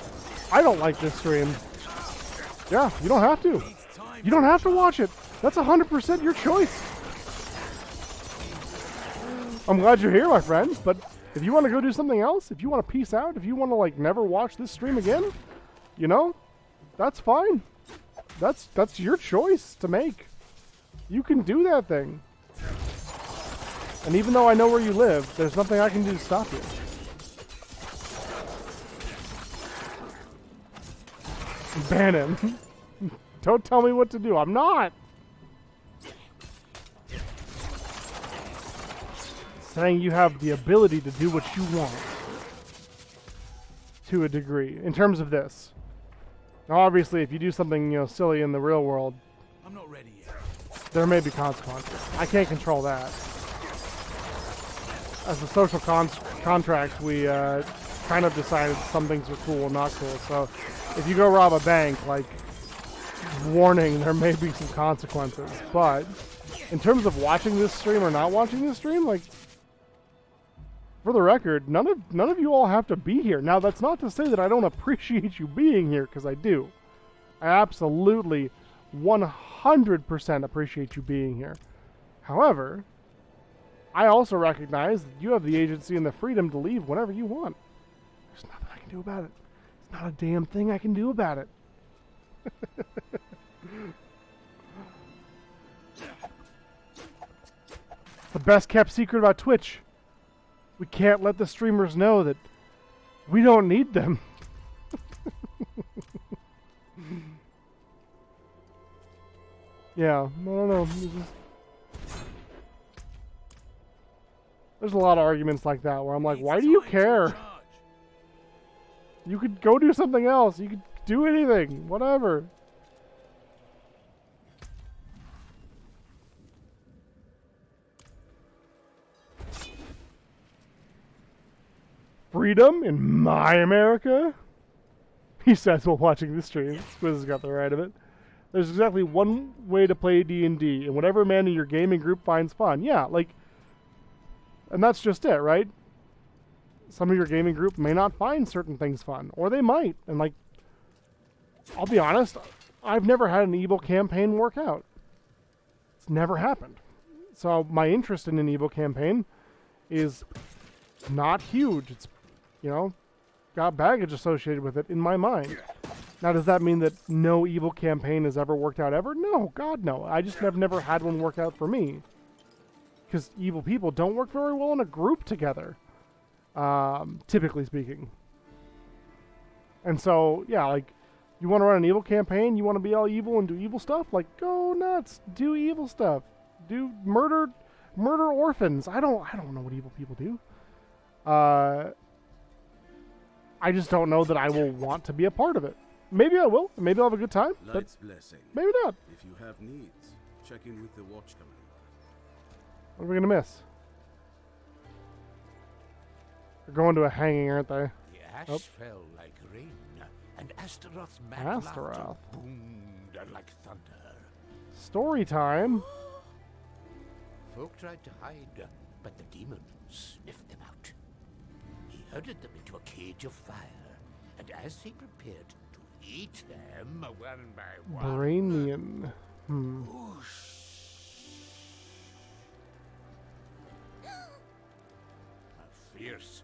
I don't like this stream. Yeah, you don't have to. You don't have to watch it. That's 100% your choice. I'm glad you're here, my friend, but if you want to go do something else, if you want to peace out, if you want to like never watch this stream again, you know, that's fine. That's your choice to make. You can do that thing. And even though I know where you live, there's nothing I can do to stop you. Ban him. Don't tell me what to do. I'm not. Saying you have the ability to do what you want. To a degree. In terms of this. Now obviously if you do something, you know, silly in the real world, I'm not ready yet. there may be consequences. I can't control that. As a social contract, we kind of decided some things are cool and not cool. So if you go rob a bank, like, warning, there may be some consequences. But in terms of watching this stream or not watching this stream, like, for the record, none of you all have to be here. Now, that's not to say that I don't appreciate you being here, because I do. I absolutely 100% appreciate you being here. However, I also recognize that you have the agency and the freedom to leave whenever you want. There's nothing I can do about it. There's not a damn thing I can do about it. The best kept secret about Twitch. We can't let the streamers know that we don't need them. Yeah, I don't know. There's a lot of arguments like that where I'm like, why do you care? You could go do something else. You could do anything. Whatever. Freedom in my America? He says while watching the stream. Squiz has got the right of it. There's exactly one way to play D&D, and whatever man in your gaming group finds fun. Yeah, like, and that's just it, right? Some of your gaming group may not find certain things fun, or they might. And like, I'll be honest, I've never had an evil campaign work out. It's never happened. So my interest in an evil campaign is not huge. It's, you know, got baggage associated with it in my mind. Now, does that mean that no evil campaign has ever worked out ever? No, God, no. I just have never had one work out for me. Because evil people don't work very well in a group together, typically speaking. And so, yeah, like, you want to run an evil campaign, you want to be all evil and do evil stuff, like, go nuts, do evil stuff. Do murder orphans. I don't know what evil people do. I just don't know that I will want to be a part of it. Maybe I will. Maybe I'll have a good time. But Light's blessing. maybe not. If you have needs, check in with the watch commander. What are we gonna miss? They're going to a hanging, aren't they? The ash Oh. fell like rain, and Astaroth's mad Astaroth. laughter boomed like thunder. Story time. Folk tried to hide, but the demon sniffed them out. He herded them into a cage of fire, and as he prepared to eat them one by one, Brainian. a fierce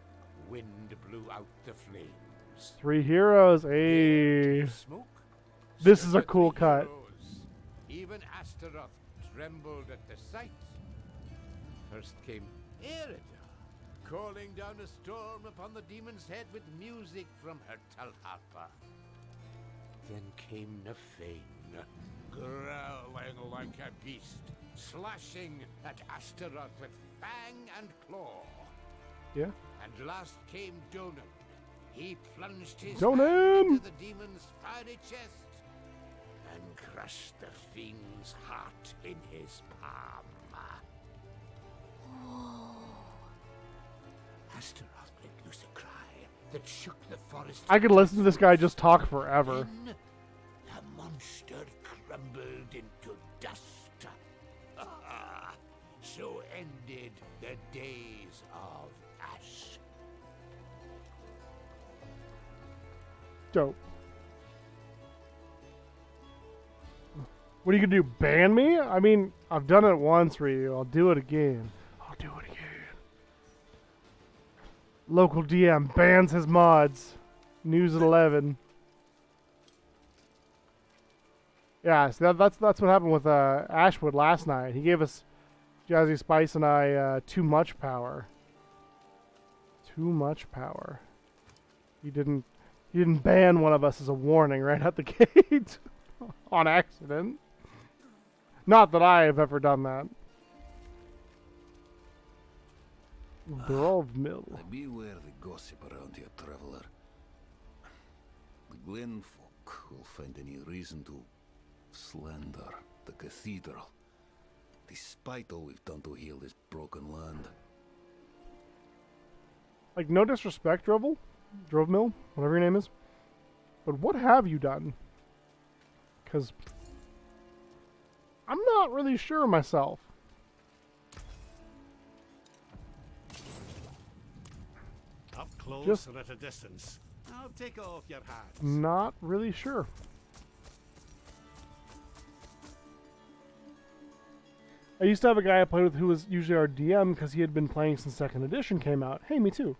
wind blew out the flames. 3 heroes. Hey. Smoke. This is a stood the cool three cut. heroes. Even Astaroth trembled at the sight. First came Erida, calling down a storm upon the demon's head with music from her Talharpa. Then came Nefane, growling like a beast, slashing at Astaroth with fang and claw. Yeah. And last came Donan. He plunged his Donan! hand into the demon's fiery chest and crushed the fiend's heart in his palm. Astaroth let loose a cry that shook the forest. I could listen to this guy just talk forever. Then the monster crumbled into dust. So ended the days of Ash. Dope. What are you gonna do? Ban me? I mean, I've done it once, Ryu. I'll do it again. I'll do it again. Local DM bans his mods. News at 11. Yeah, so that's what happened with Ashwood last night. He gave us Jazzy Spice and I too much power. Too much power. He didn't ban one of us as a warning right at the gate on accident. Not that I have ever done that. Brov Mill. Beware the gossip around here, traveler. The Glen folk will find any reason to slander the cathedral, despite all we've done to heal this broken land. Like, no disrespect, Drove Mill, whatever your name is. But what have you done? Because I'm not really sure myself. Up close Just- and at a distance. I'll take off your hats. Not really sure. I used to have a guy I played with who was usually our DM because he had been playing since 2nd edition came out. Hey, me too.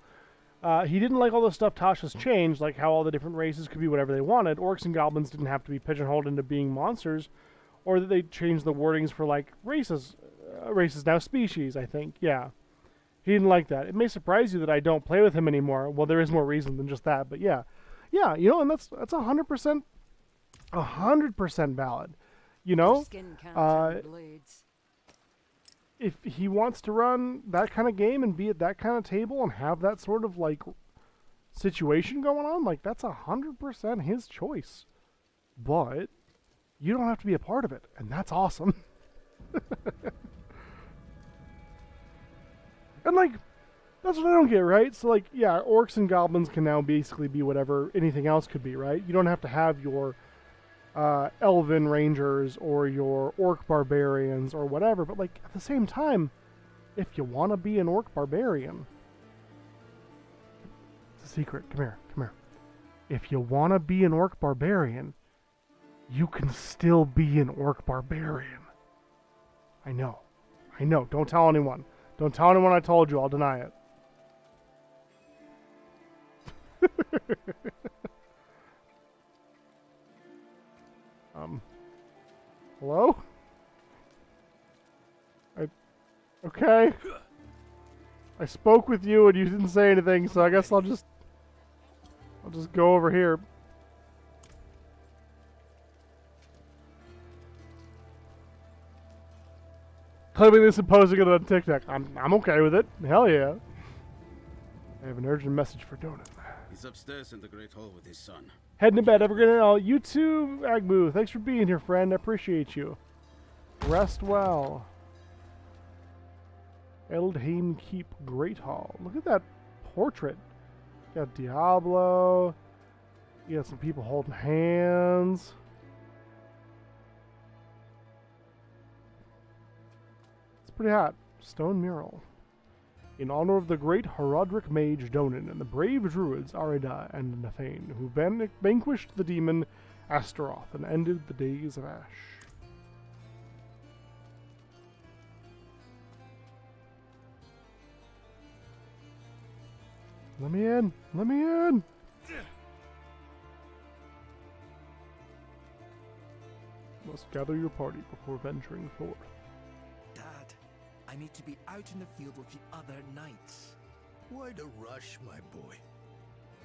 He didn't like all the stuff Tasha's changed, like how all the different races could be whatever they wanted. Orcs and goblins didn't have to be pigeonholed into being monsters, or that they changed the wordings for, like, races. Races now species, I think. Yeah. He didn't like that. It may surprise you that I don't play with him anymore. Well, there is more reason than just that, but yeah. Yeah, you know, and that's 100% valid. You know? Skin count Uh, and blades. If he wants to run that kind of game and be at that kind of table and have that sort of, like, situation going on, like, that's 100% his choice. But you don't have to be a part of it, and that's awesome. And, like, That's what I don't get, right? So, like, yeah, orcs and goblins can now basically be whatever anything else could be, right? You don't have to have your elven rangers or your orc barbarians or whatever, but, like, at the same time, if you want to be an orc barbarian, it's a secret. Come here, come here. If you want to be an orc barbarian, you can still be an orc barbarian. I know. I know. Don't tell anyone. Don't tell anyone I told you. I'll deny it. Hello? Okay. I spoke with you and you didn't say anything, so I guess I'll just go over here. Claiming this and posting it on TikTok. I'm okay with it. Hell yeah. I have an urgent message for Donan. He's upstairs in the Great Hall with his son. Heading to bed. Have a great night. You too, Agbu. Thanks for being here, friend. I appreciate you. Rest well. Eldheim Keep Great Hall. Look at that portrait. You got Diablo. You got some people holding hands. It's pretty hot. Stone mural. In honor of the great Horadric mage Donan and the brave druids Arida and Nathane, who vanquished the demon Astaroth and ended the days of Ash. Let me in! Let me in! Must gather your party before venturing forth. Dad, I need to be out in the field with the other knights. Why the rush, my boy?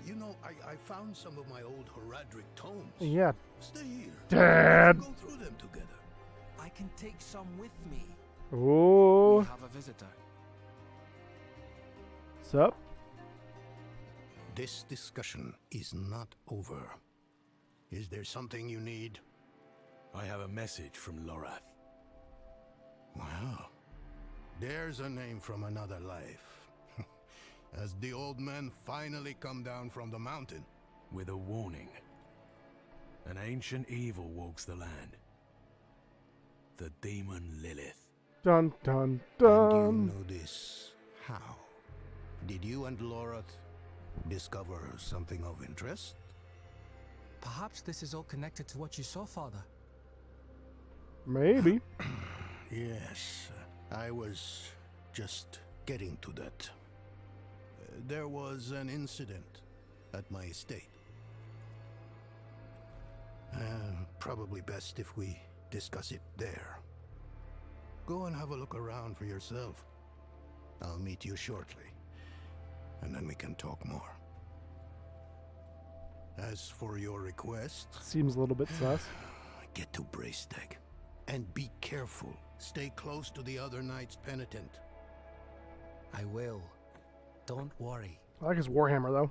You know, I found some of my old Horadric tomes. Yeah. Stay here. Dad! Go through them together. I can take some with me. Oh. We have a visitor. What's up? This discussion is not over. Is there something you need? I have a message from Lorath. Wow. There's a name from another life. Has the old man finally come down from the mountain? With a warning. An ancient evil walks the land. The demon Lilith. Dun dun And dun. you know this how? Did you and Lorath discover something of interest? Perhaps this is all connected to what you saw, Father. Maybe. Yes, I was just getting to that. There was an incident at my estate. Probably best if we discuss it there. Go and have a look around for yourself. I'll meet you shortly, and then we can talk more. As for your request, Seems a little bit sus. get to Braestag. And be careful. Stay close to the other Knights Penitent. I will. Don't worry. I like his warhammer though.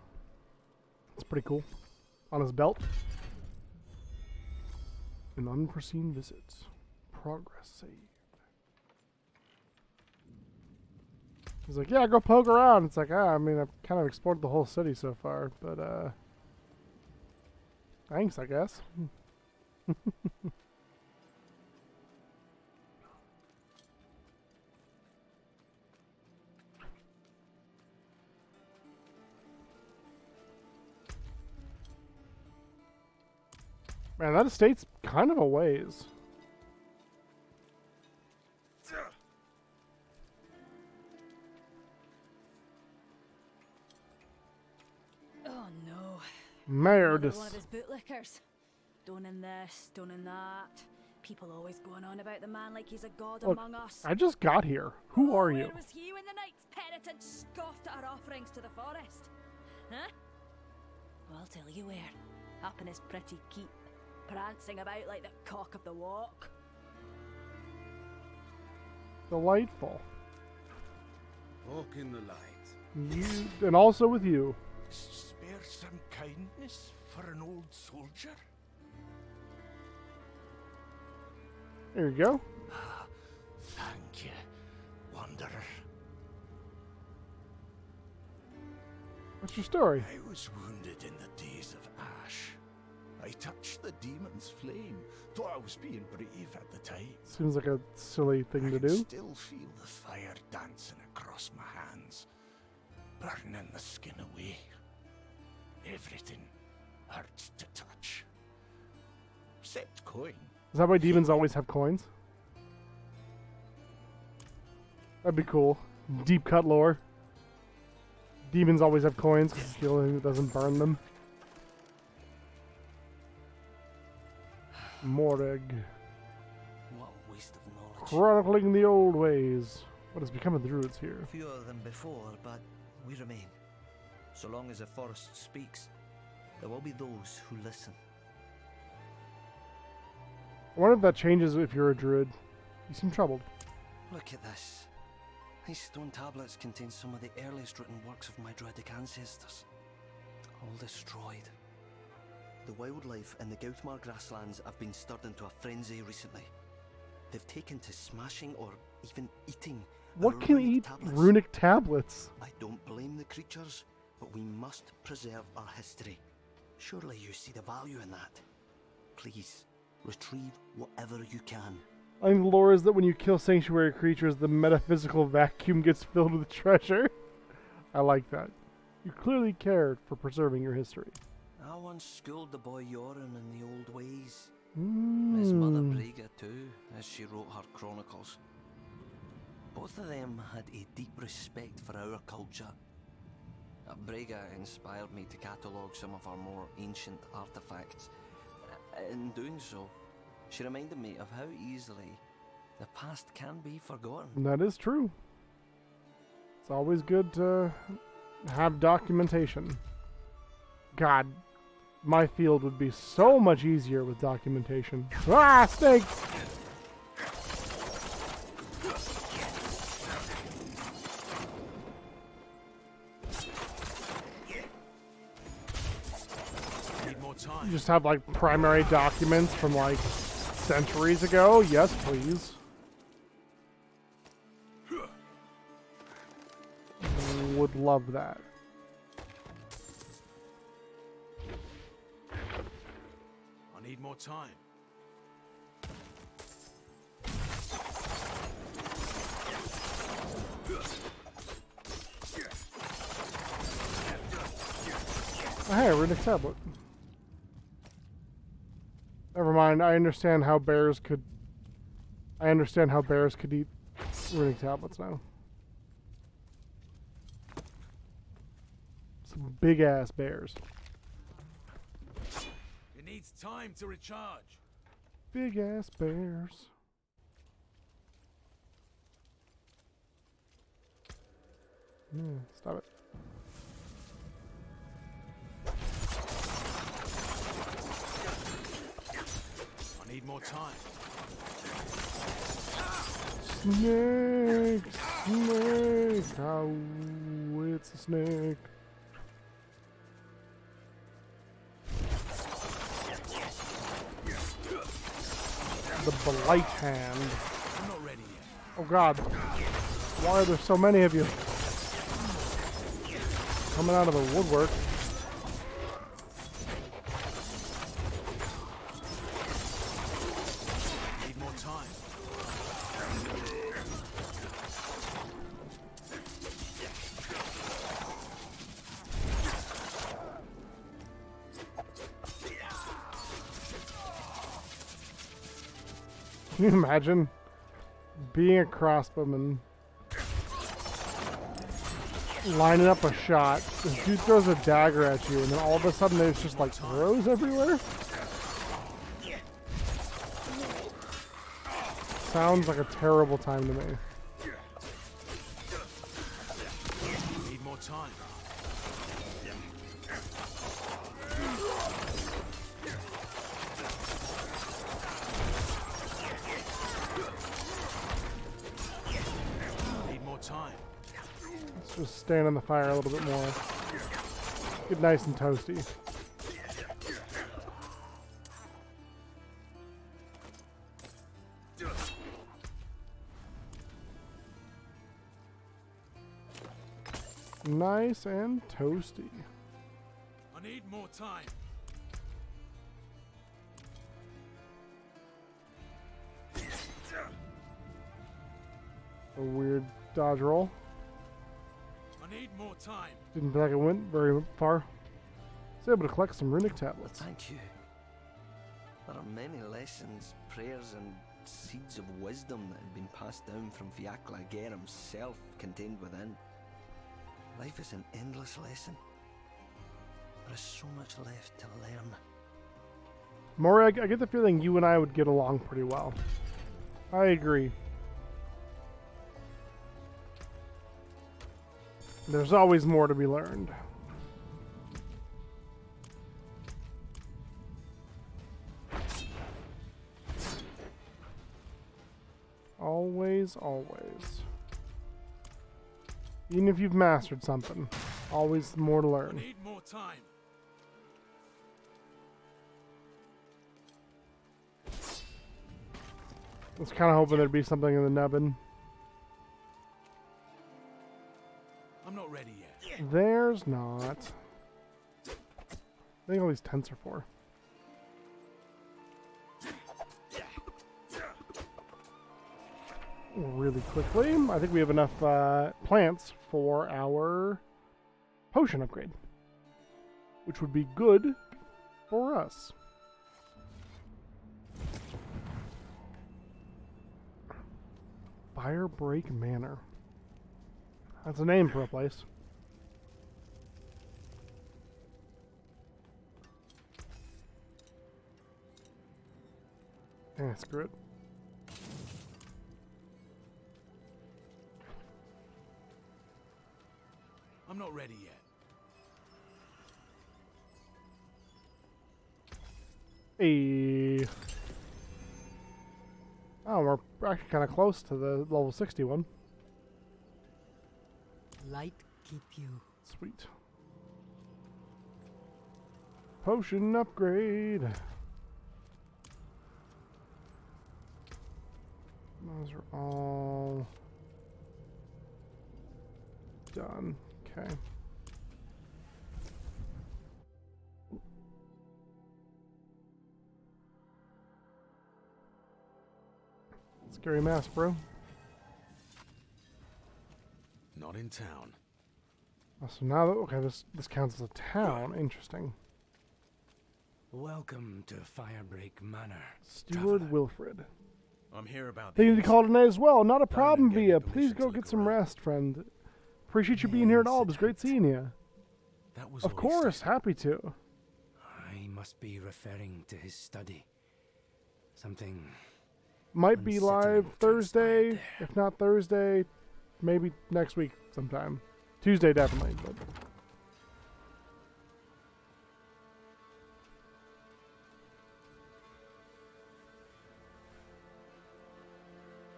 It's pretty cool. On his belt. An unforeseen visit. Progress saved. He's like, yeah, go poke around. It's like, I mean, I've kind of explored the whole city so far, but, thanks, I guess. Man, that estate's kind of a ways. Oh no. Mayor Another one of his bootlickers. Doning this, doning that. People always going on about the man like he's a god Look, among us. I just got here. Who are you? Where was he when the Knights Penitent scoffed at our offerings to the forest? Huh? Well, I'll tell you where. Up in his pretty keep, prancing about like the cock of the walk. Delightful. Walk in the light. You, and also with you. Spare some kindness for an old soldier? There you go. Thank you, Wanderer. What's your story? I was wounded in the days of Ash. I touched the demon's flame. Thought I was being brave at the time. Seems like a silly thing to I can do. still feel the fire dancing across my hands, burning the skin away. Everything hurts to touch. Except coin. Is that why demons always have coins? That'd be cool. Deep cut lore. Demons always have coins because it's the only thing that doesn't burn them. Moreg. What a waste of knowledge. Chronicling the old ways. What has become of the druids here? Fewer than before, but we remain. So long as the forest speaks, there will be those who listen. I wonder if that changes if you're a druid. You seem troubled. Look at this. These stone tablets contain some of the earliest written works of my Druidic ancestors. All destroyed. The wildlife in the Gauthmar grasslands have been stirred into a frenzy recently. They've taken to smashing or even eating What our can runic eat tablets. runic tablets? I don't blame the creatures, but we must preserve our history. Surely you see the value in that. Please, retrieve whatever you can. I think the lore is that when you kill sanctuary creatures, the metaphysical vacuum gets filled with treasure. I like that. You clearly cared for preserving your history. I once schooled the boy Yoren in the old ways. His mother Brega too, as she wrote her chronicles. Both of them had a deep respect for our culture. Brega inspired me to catalogue some of our more ancient artifacts. In doing so, she reminded me of how easily the past can be forgotten. That is true. It's always good to have documentation. God, my field would be so much easier with documentation. Ah, snake! Need more time. You just have like primary documents from like centuries ago? Yes, please. Would love that. I need more time. Oh, hey, a runic tablet. Never mind, I understand how bears could eat runic tablets now. Some big ass bears. It needs time to recharge. Big ass bears. Stop it. I need more time. Snake! Snake! Oh, it's a snake. The Blight Hand. I'm not ready yet. Oh god. Why are there so many of you? Coming out of the woodwork. Need more time. Can you imagine being a crossbowman, lining up a shot, this dude throws a dagger at you, and then all of a sudden there's just like arrows everywhere? Sounds like a terrible time to me. Need more time. Need more time. Let's just stand in the fire a little bit more. Get nice and toasty. Nice and toasty. I need more time. A weird dodge roll. I need more time. Didn't feel like it went very far. Was able to collect some runic tablets. Thank you. There are many lessons, prayers, and seeds of wisdom that have been passed down from Fiacla Ger himself contained within. Life is an endless lesson. There is so much left to learn. Maury, I get the feeling you and I would get along pretty well. I agree. There's always more to be learned. Always, always. Even if you've mastered something, always more to learn. I need more time. I was kind of hoping there'd be something in the nubbin. I'm not ready yet. There's not. I think all these tents are for. Really quickly, I think we have enough plants for our potion upgrade, which would be good for us. Firebreak Manor. That's a name for a place. Yeah, screw it. I'm not ready yet. Hey. Oh, we're actually kind of close to the level 61. Light keep you. Sweet. Potion upgrade. Those are all done. Okay. Scary mask, bro. Not in town. Oh, so now that, okay, this counts as a town. Interesting. Welcome to Firebreak Manor. Steward Wilfred. I'm here about They need to call it a night as well. Not a problem, Via. Please go get some rest, friend. Appreciate you being here at all. It was great seeing you. That was of course, happy to. I must be referring to his study. Something might be live Thursday. If not Thursday, maybe next week sometime. Tuesday definitely, but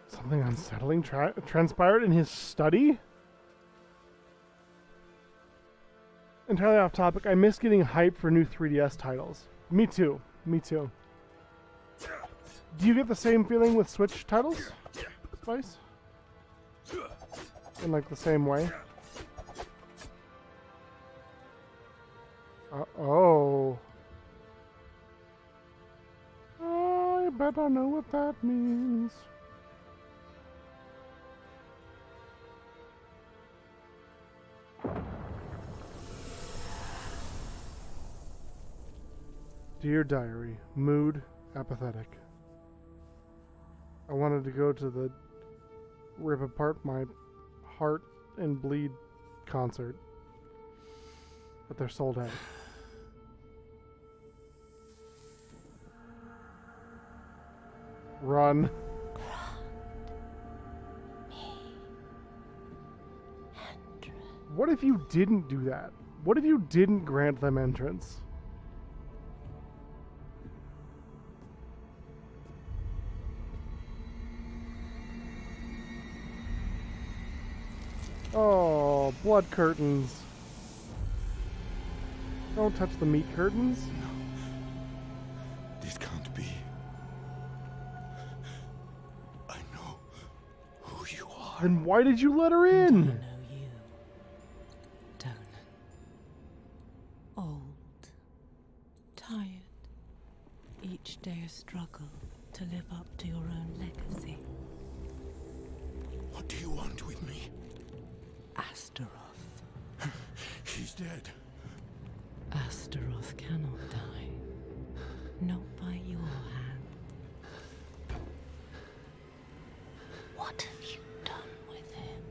something unsettling transpired in his study? Entirely off topic, I miss getting hyped for new 3DS titles. Me too. Me too. Do you get the same feeling with Switch titles, Spice? In like the same way? Uh-oh. I bet I know what that means. Dear Diary, mood apathetic. I wanted to go to the Rip Apart My Heart and Bleed concert, but they're sold out. Run. What if you didn't do that? What if you didn't grant them entrance? Oh, blood curtains. Don't touch the meat curtains. No. This can't be. I know. Then why did you let her in? each dare struggle to live up to your own legacy. What do you want with me? Astaroth. She's dead. Astaroth cannot die. Not by your hand. What have you done with him?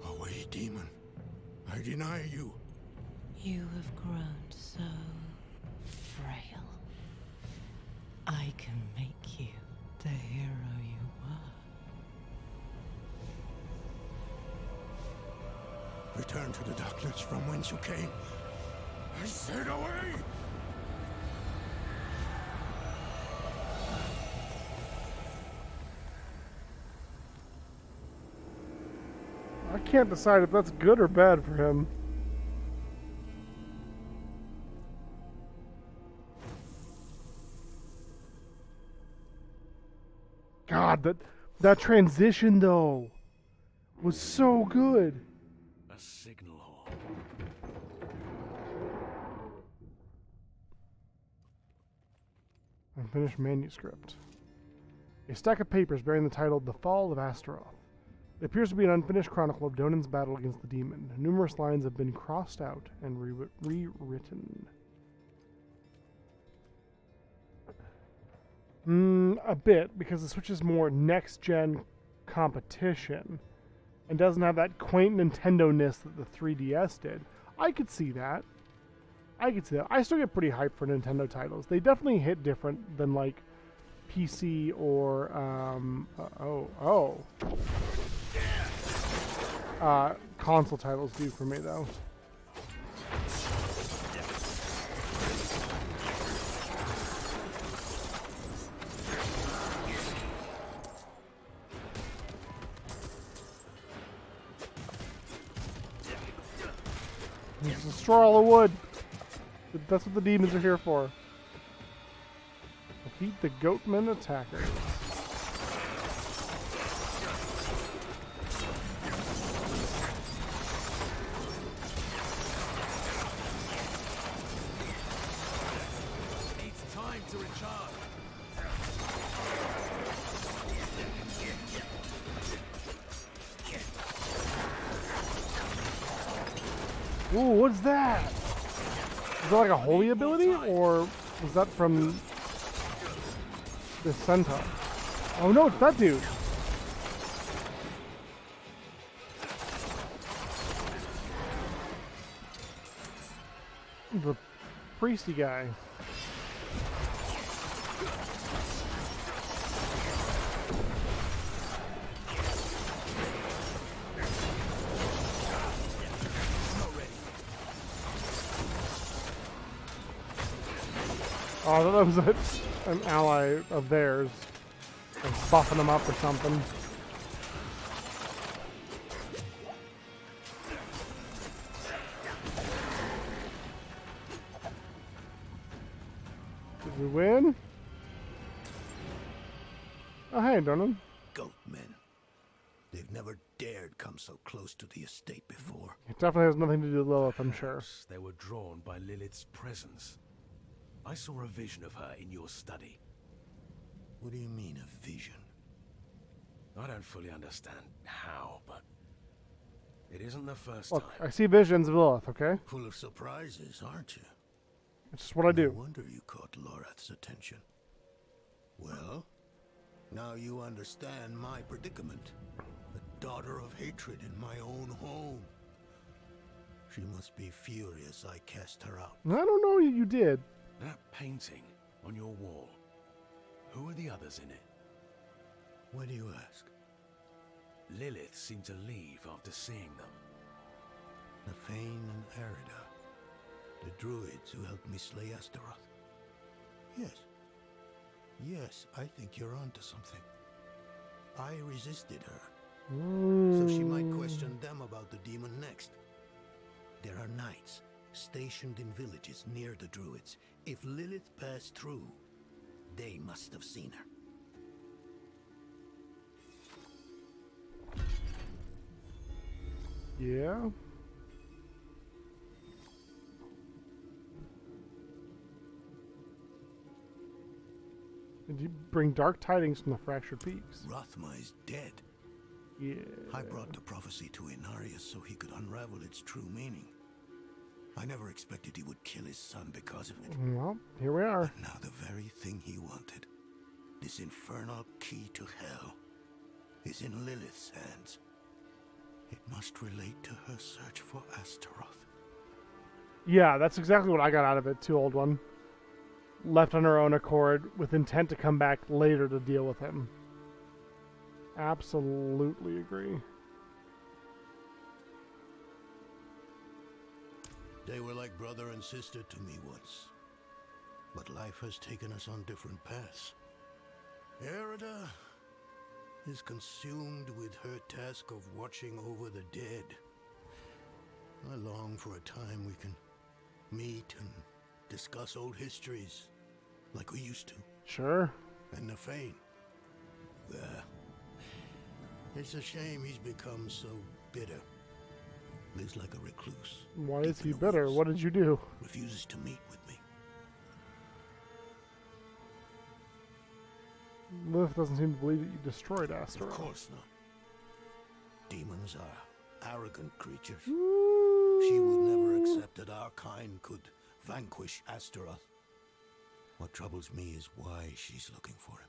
Away, demon. I deny you. You have grown so frail. I can make you the hero you were. Return to the darkness from whence you came. I said away! I can't decide if that's good or bad for him. God, that transition though was so good. A signal hall. Unfinished manuscript. A stack of papers bearing the title The Fall of Astaroth. It appears to be an unfinished chronicle of Donan's battle against the demon. Numerous lines have been crossed out and rewritten. A bit, because it switches more next-gen competition and doesn't have that quaint Nintendo-ness that the 3DS did. I could see that. I still get pretty hyped for Nintendo titles. They definitely hit different than, like, PC or, console titles do for me, though. Just destroy all the wood. That's what the demons are here for. Defeat the Goatman attackers. Needs time to recharge. Ooh, what's that? Is that like a holy ability, or was that from the centaur? Oh no, it's that dude. The priesty guy. Oh, I thought that was an ally of theirs. Like buffing them up or something. Did we win? Oh, hey, Donan. Goatmen. They've never dared come so close to the estate before. It definitely has nothing to do with Lilith, I'm sure. They were drawn by Lilith's presence. I saw a vision of her in your study. What do you mean, a vision? I don't fully understand how, but it isn't the first Look, time. I see visions of Lilith, okay? Full of surprises, aren't you? It's just what I do. No wonder you caught Lorath's attention. Well, now you understand my predicament. A daughter of hatred in my own home. She must be furious I cast her out. I don't know you did. That painting on your wall. Who are the others in it? Why do you ask? Lilith seemed to leave after seeing them. Nafane and Arida. The druids who helped me slay Astaroth. Yes. Yes, I think you're onto something. I resisted her. So she might question them about the demon next. There are knights stationed in villages near the druids. If Lilith passed through, they must have seen her. Yeah. Did you bring dark tidings from the Fractured Peaks? Rathma is dead. Yeah. I brought the prophecy to Inarius so he could unravel its true meaning. I never expected he would kill his son because of it. Well, here we are. But now the very thing he wanted, this infernal key to hell, is in Lilith's hands. It must relate to her search for Astaroth. Yeah, that's exactly what I got out of it too, Old One. Left on her own accord with intent to come back later to deal with him. Absolutely agree. They were like brother and sister to me once. But life has taken us on different paths. Erida is consumed with her task of watching over the dead. I long for a time we can meet and discuss old histories like we used to. Sure. And Nafane. Well, it's a shame he's become so bitter. Lives like a recluse. Why is he bitter? What did you do? Refuses to meet with me. Lilith doesn't seem to believe that you destroyed Astaroth. Of course not. Demons are arrogant creatures. She would never accept that our kind could vanquish Astaroth. What troubles me is why she's looking for him.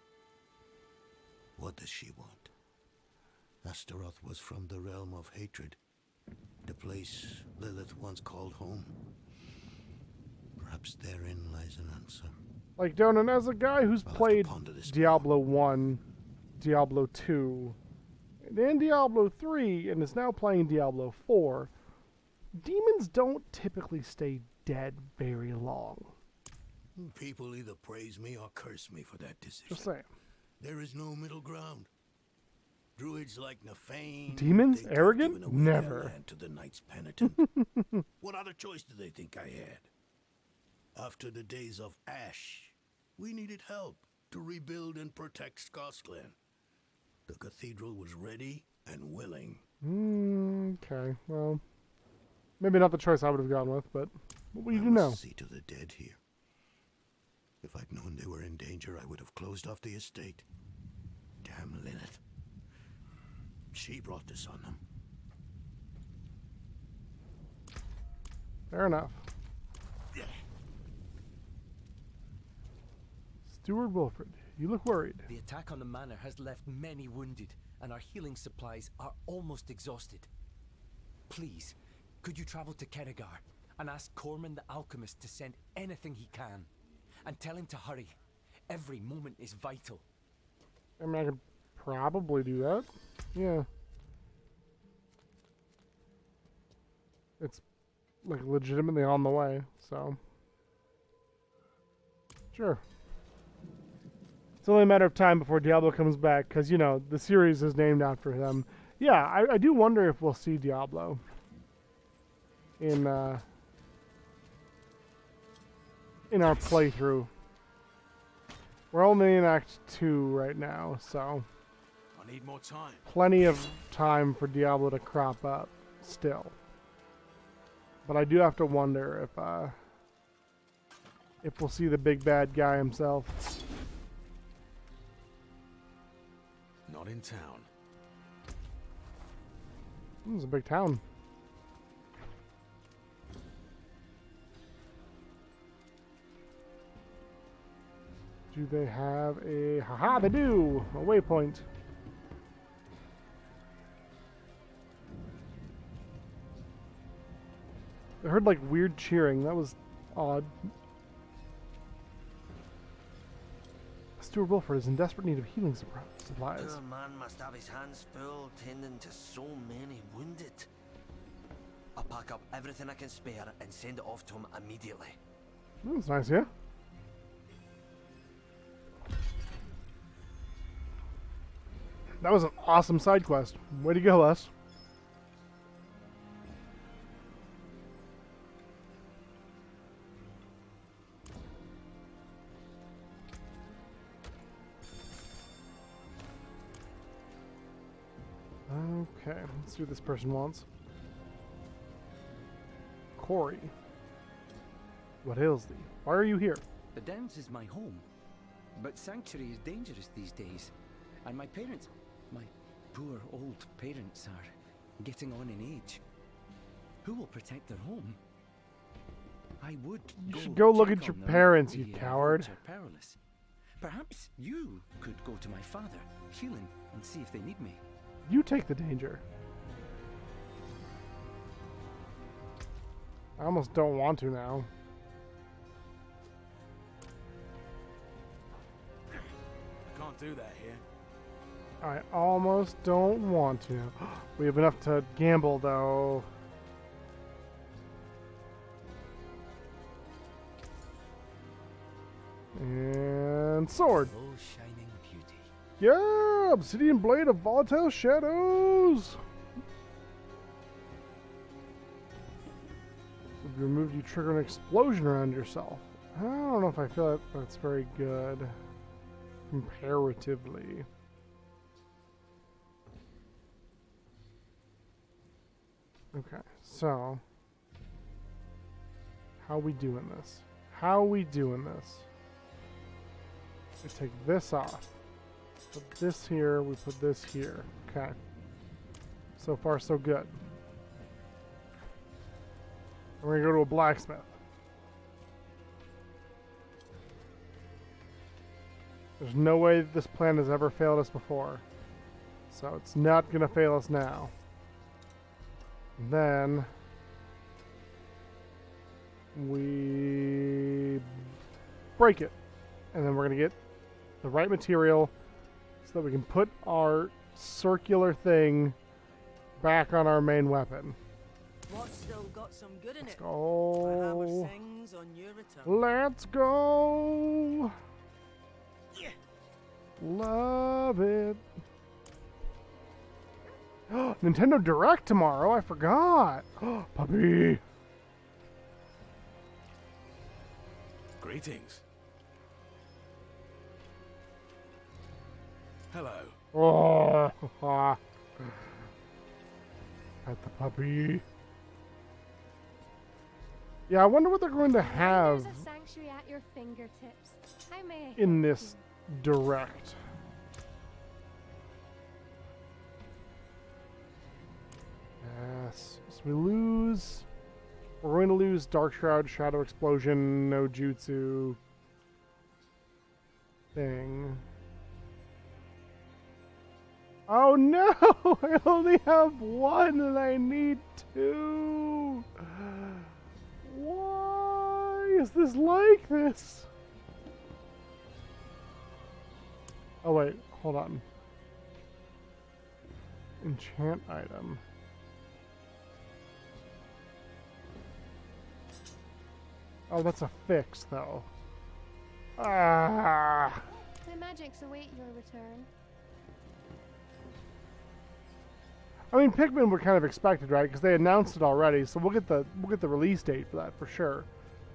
What does she want? Astaroth was from the realm of hatred. The place Lilith once called home. Perhaps therein lies an answer. Like, Donan, as a guy who's played Diablo 1, Diablo 2, and Diablo 3, and is now playing Diablo 4, demons don't typically stay dead very long. People either praise me or curse me for that decision. Just saying. There is no middle ground. Druids like Nafane. Demons? Arrogant? Never. To the Knights Penitent. What other choice do they think I had? After the days of Ash, we needed help to rebuild and protect Scotland. The cathedral was ready and willing. Okay, well, maybe not the choice I would have gone with, but what will you do now? See to the dead here. If I'd known they were in danger, I would have closed off the estate. Damn Lilith. She brought this on them. Fair enough. Steward Wilfred, you look worried. The attack on the manor has left many wounded, and our healing supplies are almost exhausted. Please, could you travel to Keregar and ask Corman the alchemist to send anything he can? And tell him to hurry. Every moment is vital. I mean, I could probably do that. Yeah. It's, like, legitimately on the way, so. Sure. It's only a matter of time before Diablo comes back, because, you know, the series is named after him. Yeah, I do wonder if we'll see Diablo in our playthrough. We're only in Act 2 right now, so I need more time. plenty of time for Diablo to crop up still. But I do have to wonder if we'll see the big bad guy himself. Not in town. It's a big town. Do they have a... Haha, they do! A waypoint. I heard, like, weird cheering. That was odd. Steward Wilfred is in desperate need of healing supplies. Poor man must have his hands full tending to so many wounded. I'll pack up everything I can spare and send it off to him immediately. That's nice, yeah? That was an awesome side quest. Way to go, Les. Okay, let's see what this person wants. Corey. What ails thee? Why are you here? The Downs is my home. But Sanctuary is dangerous these days. And my parents, my poor old parents, are getting on in age. Who will protect their home? I would You should go look check at your on them. parents, you The coward. roads are perilous. Perhaps you could go to my father, Phelan, and see if they need me. You take the danger. I almost don't want to now. I can't do that here. I almost don't want to. We have enough to gamble, though. And sword. Oh, shining beauty. Yeah, obsidian blade of volatile shadows. If you removed, you trigger an explosion around yourself. I don't know if I feel that's very good comparatively. Okay, so how we doing this? How we doing this? We take this off. Put this here, we put this here. Okay. So far, so good. We're gonna go to a blacksmith. There's no way this plan has ever failed us before. So it's not gonna fail us now. And then we break it. And then we're gonna get the right material so that we can put our circular thing back on our main weapon. What's still got some good in it? Go. The hammer sings on your return. Let's go. Yeah. Love it. Nintendo Direct tomorrow. I forgot. Puppy. Greetings. Hello. Oh. At the puppy. Yeah, I wonder what they're going to have There's a sanctuary at your fingertips. How may I in this Direct. Yes. So we lose. We're going to lose Dark Shroud, Shadow Explosion, no Jutsu thing. Oh no! I only have one and I need two! Why is this like this? Oh wait, hold on. Enchant item. Oh, that's a fix though. Ah! My magics await your return. I mean, Pikmin were kind of expected, right? Because they announced it already, so we'll get the release date for that for sure.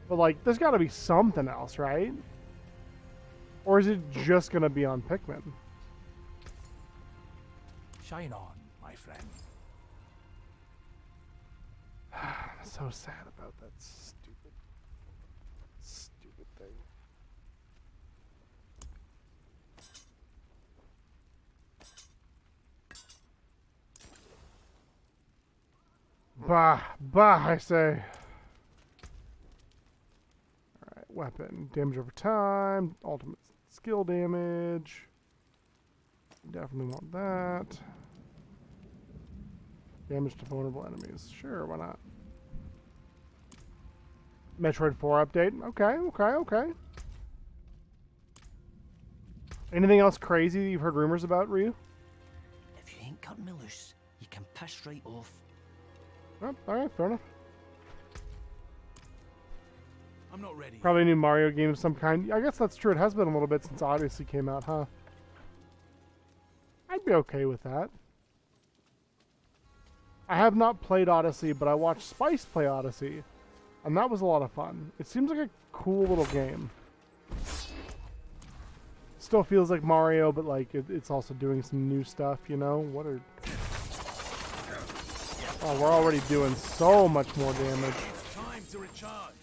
But like, there's got to be something else, right? Or is it just gonna be on Pikmin? Shine on, my friend. I'm so sad about that stupid thing. Bah, I say. Alright, weapon. Damage over time. Ultimate skill damage. Definitely want that. Damage to vulnerable enemies. Sure, why not? Metroid 4 update. Okay. Anything else crazy that you've heard rumors about, Ryu? If you ain't cut me loose, you can piss right off. Oh, alright, fair enough. I'm not ready. Probably a new Mario game of some kind. I guess that's true. It has been a little bit since Odyssey came out, huh? I'd be okay with that. I have not played Odyssey, but I watched Spice play Odyssey, and that was a lot of fun. It seems like a cool little game. Still feels like Mario, but like it's also doing some new stuff, you know? What are... Oh, we're already doing so much more damage. Time to recharge.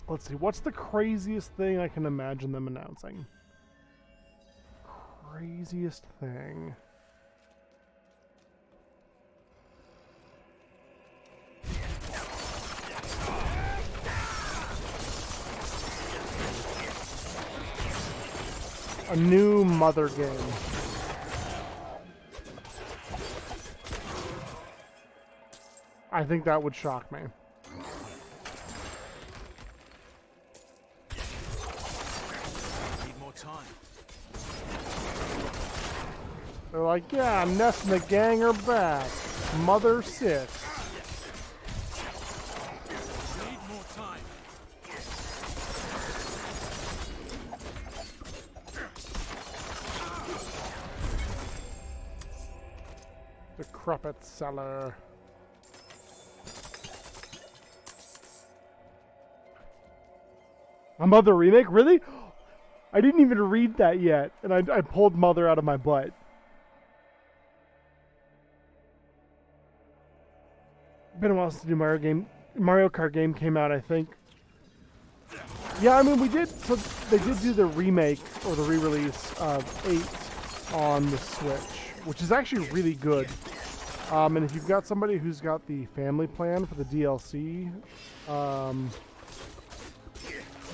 Let's see, what's the craziest thing I can imagine them announcing? Craziest thing. A new Mother game. I think that would shock me. Need more time. They're like, yeah, Ness and the gang are back. Mother 6. Need more time. Decrepit cellar. A Mother remake? Really? I didn't even read that yet, and I pulled Mother out of my butt. Been a while since the new Mario Kart game came out, I think. Yeah, I mean, we did, so they did do the remake, or the re-release of 8 on the Switch, which is actually really good. And if you've got somebody who's got the family plan for the DLC,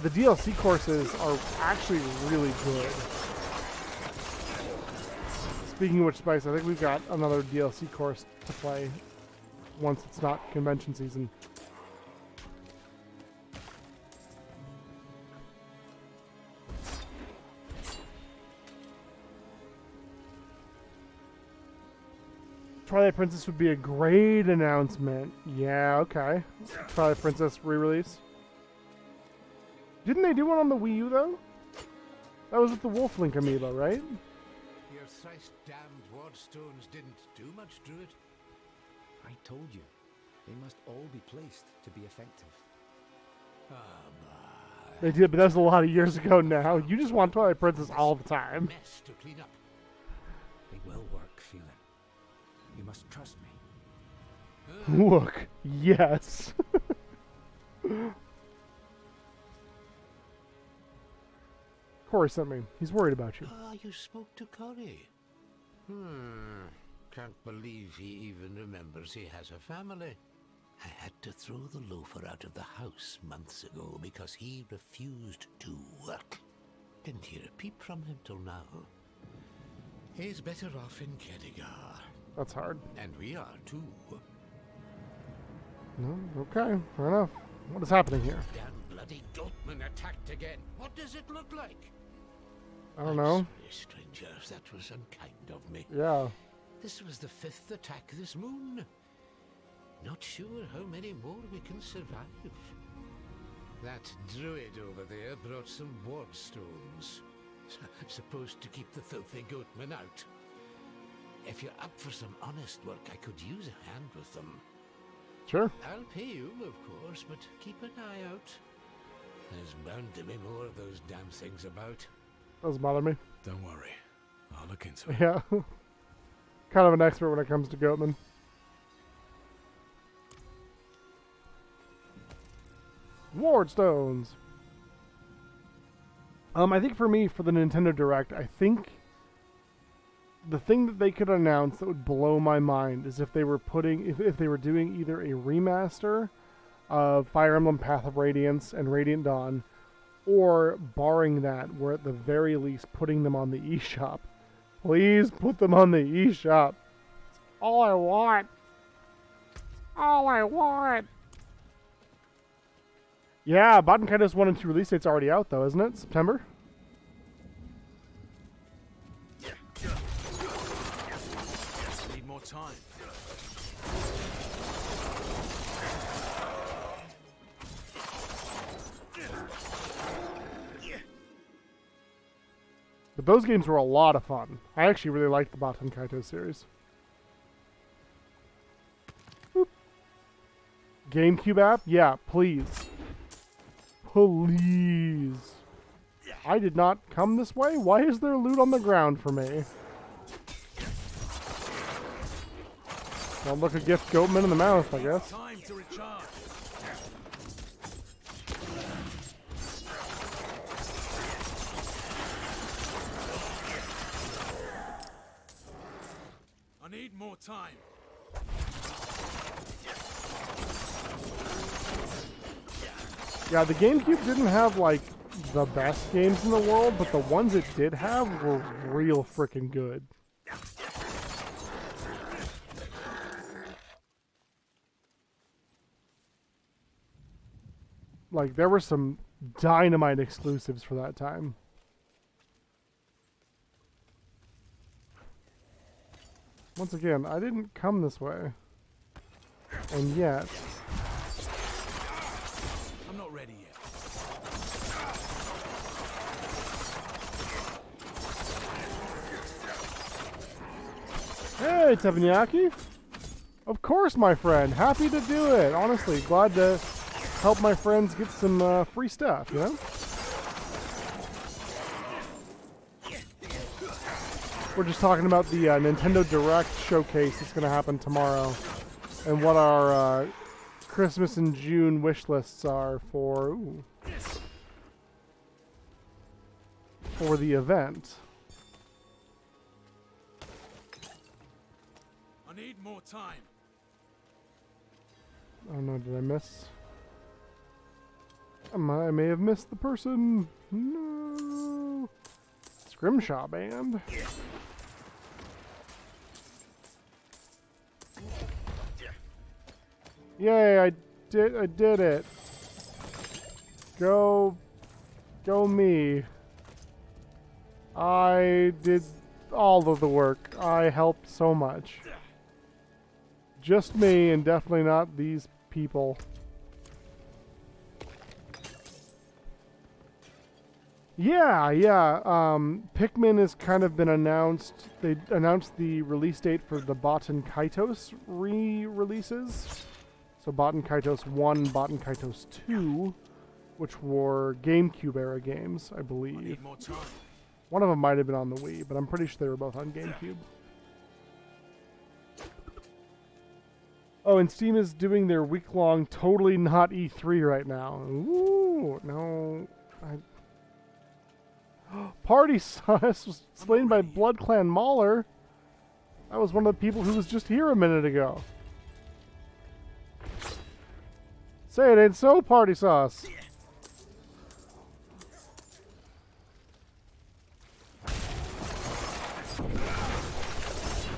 the DLC courses are actually really good. Speaking of which, Spice, I think we've got another DLC course to play once it's not convention season. Twilight Princess would be a great announcement. Yeah, okay. Twilight Princess re-release. Didn't they do one on the Wii U, though? That was with the Wolf Link amiibo, right? Your thrice-damned wardstones didn't do much, Druid. I told you, they must all be placed to be effective. They did, but that was a lot of years ago now. You just want Twilight Princess all the time. Mess to clean up. They will work, Phelan. You must trust me. Look, yes. Corey sent me. He's worried about you. Ah, you spoke to Corey. Can't believe he even remembers he has a family. I had to throw the loafer out of the house months ago because he refused to work. Didn't hear a peep from him till now. He's better off in Kedegar. That's hard. And we are too. No, okay, fair enough. What is happening here? Damn bloody goatman attacked again. What does it look like? I don't know. Sorry, stranger, that was unkind of me. Yeah. This was the 5th attack this moon. Not sure how many more we can survive. That druid over there brought some wardstones. Supposed to keep the filthy goatman out. If you're up for some honest work, I could use a hand with them. Sure. I'll pay you, of course, but keep an eye out. There's bound to be more of those damn things about. Doesn't bother me. Don't worry. I'll look into it. Yeah. Kind of an expert when it comes to Goatman. Wardstones. I think for me, for the Nintendo Direct, I think the thing that they could announce that would blow my mind is if they were if they were doing either a remaster of Fire Emblem Path of Radiance and Radiant Dawn, or barring that, we're at the very least putting them on the eShop. Please put them on the eShop. It's all I want. All I want. Yeah, Baten Kaitos 1 and 2 release date's already out, though, isn't it? September? Need more time. But those games were a lot of fun. I actually really liked the Baten Kaitos series. Boop. GameCube app? Yeah, please. Please. I did not come this way? Why is there loot on the ground for me? Don't look a gift Goatman in the mouth, I guess. Time to recharge. I need more time. Yeah, the GameCube didn't have, like, the best games in the world, but the ones it did have were real freaking good. Like, there were some dynamite exclusives for that time. Once again, I didn't come this way. And yet... I'm not ready yet. Hey, Teppanyaki! Of course, my friend. Happy to do it. Honestly, glad to help my friends get some free stuff, you know? We're just talking about the Nintendo Direct showcase that's going to happen tomorrow. And what our Christmas and June wish lists are for the event. I need more time. Oh no, did I miss? I may have missed the person. No. Scrimshaw Band. Yay, I did it. Go me. I did all of the work. I helped so much. Just me, and definitely not these people. Yeah. Pikmin has kind of been announced. They announced the release date for the Baten Kaitos re-releases. So Baten Kaitos 1, Baten Kaitos 2, which were GameCube era games, I believe. I need more time. One of them might have been on the Wii, but I'm pretty sure they were both on GameCube. Oh, and Steam is doing their week-long totally not E3 right now. Ooh, no. Party Sus was slain by Blood Clan Mauler. That was one of the people who was just here a minute ago. Say it ain't so, Party Sauce. I'm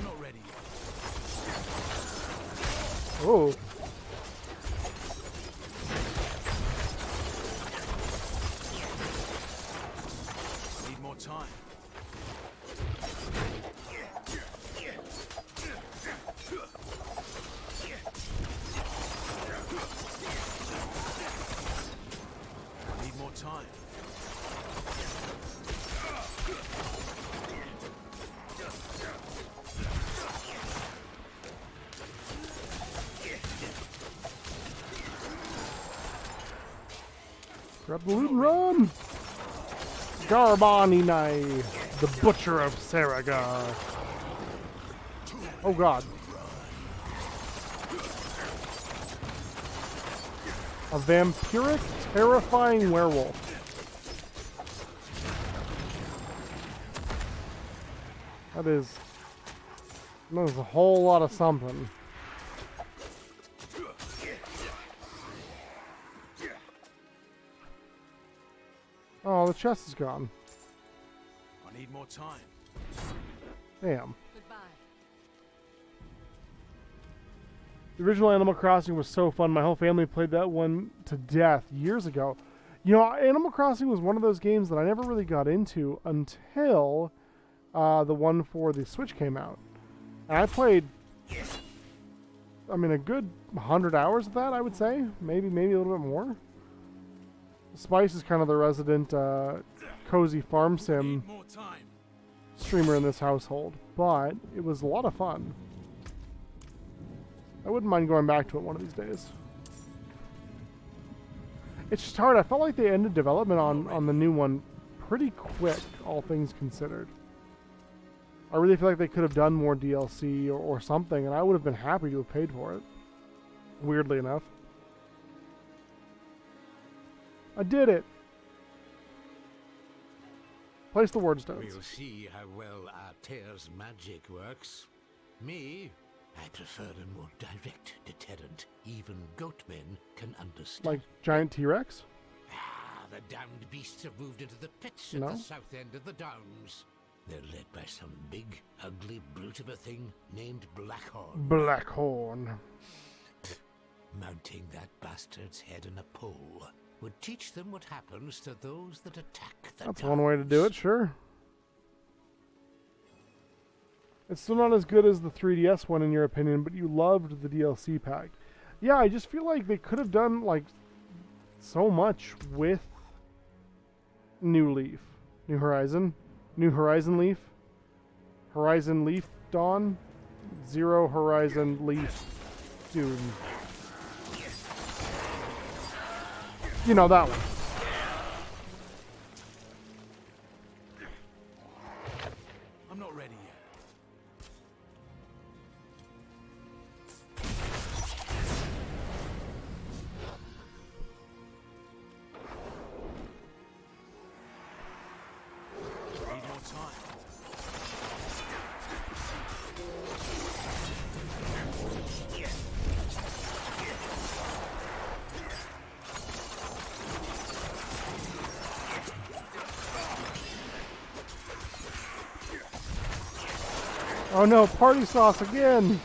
not ready yet. Oh. Need more time. Need more time. Grab the loot and run! Garbani Nai, the Butcher of Saragar. Oh god. A vampiric, terrifying werewolf. That is a whole lot of something. Oh, the chest is gone. I need more time. Damn. Goodbye. The original Animal Crossing was so fun. My whole family played that one to death years ago. You know, Animal Crossing was one of those games that I never really got into until the one for the Switch came out. And I played, I mean, a good 100 hours of that, I would say. Maybe a little bit more. Spice is kind of the resident cozy farm sim streamer in this household, but it was a lot of fun. I wouldn't mind going back to it one of these days. It's just hard. I felt like they ended development on the new one pretty quick, all things considered. I really feel like they could have done more DLC or something, and I would have been happy to have paid for it. Weirdly enough. I did it! Place the word stones. We'll see how well our tear's magic works. Me, I prefer a more direct deterrent even goatmen can understand. Like giant T-Rex? Ah, the damned beasts have moved into the pits No. at the south end of the Downs. They're led by some big, ugly brute of a thing named Blackhorn. Blackhorn. Mounting that bastard's head on a pole would teach them what happens to those that attack the That's Downs. one way to do it, sure. It's still not as good as the 3DS one in your opinion, but you loved the DLC pack. Yeah, I just feel like they could have done like so much with New Leaf, New Horizon, New Horizon Leaf, Horizon Leaf Dawn, Zero Horizon Leaf Dune. You know that one. I'm not ready yet. Need more time. Oh no, party sauce again!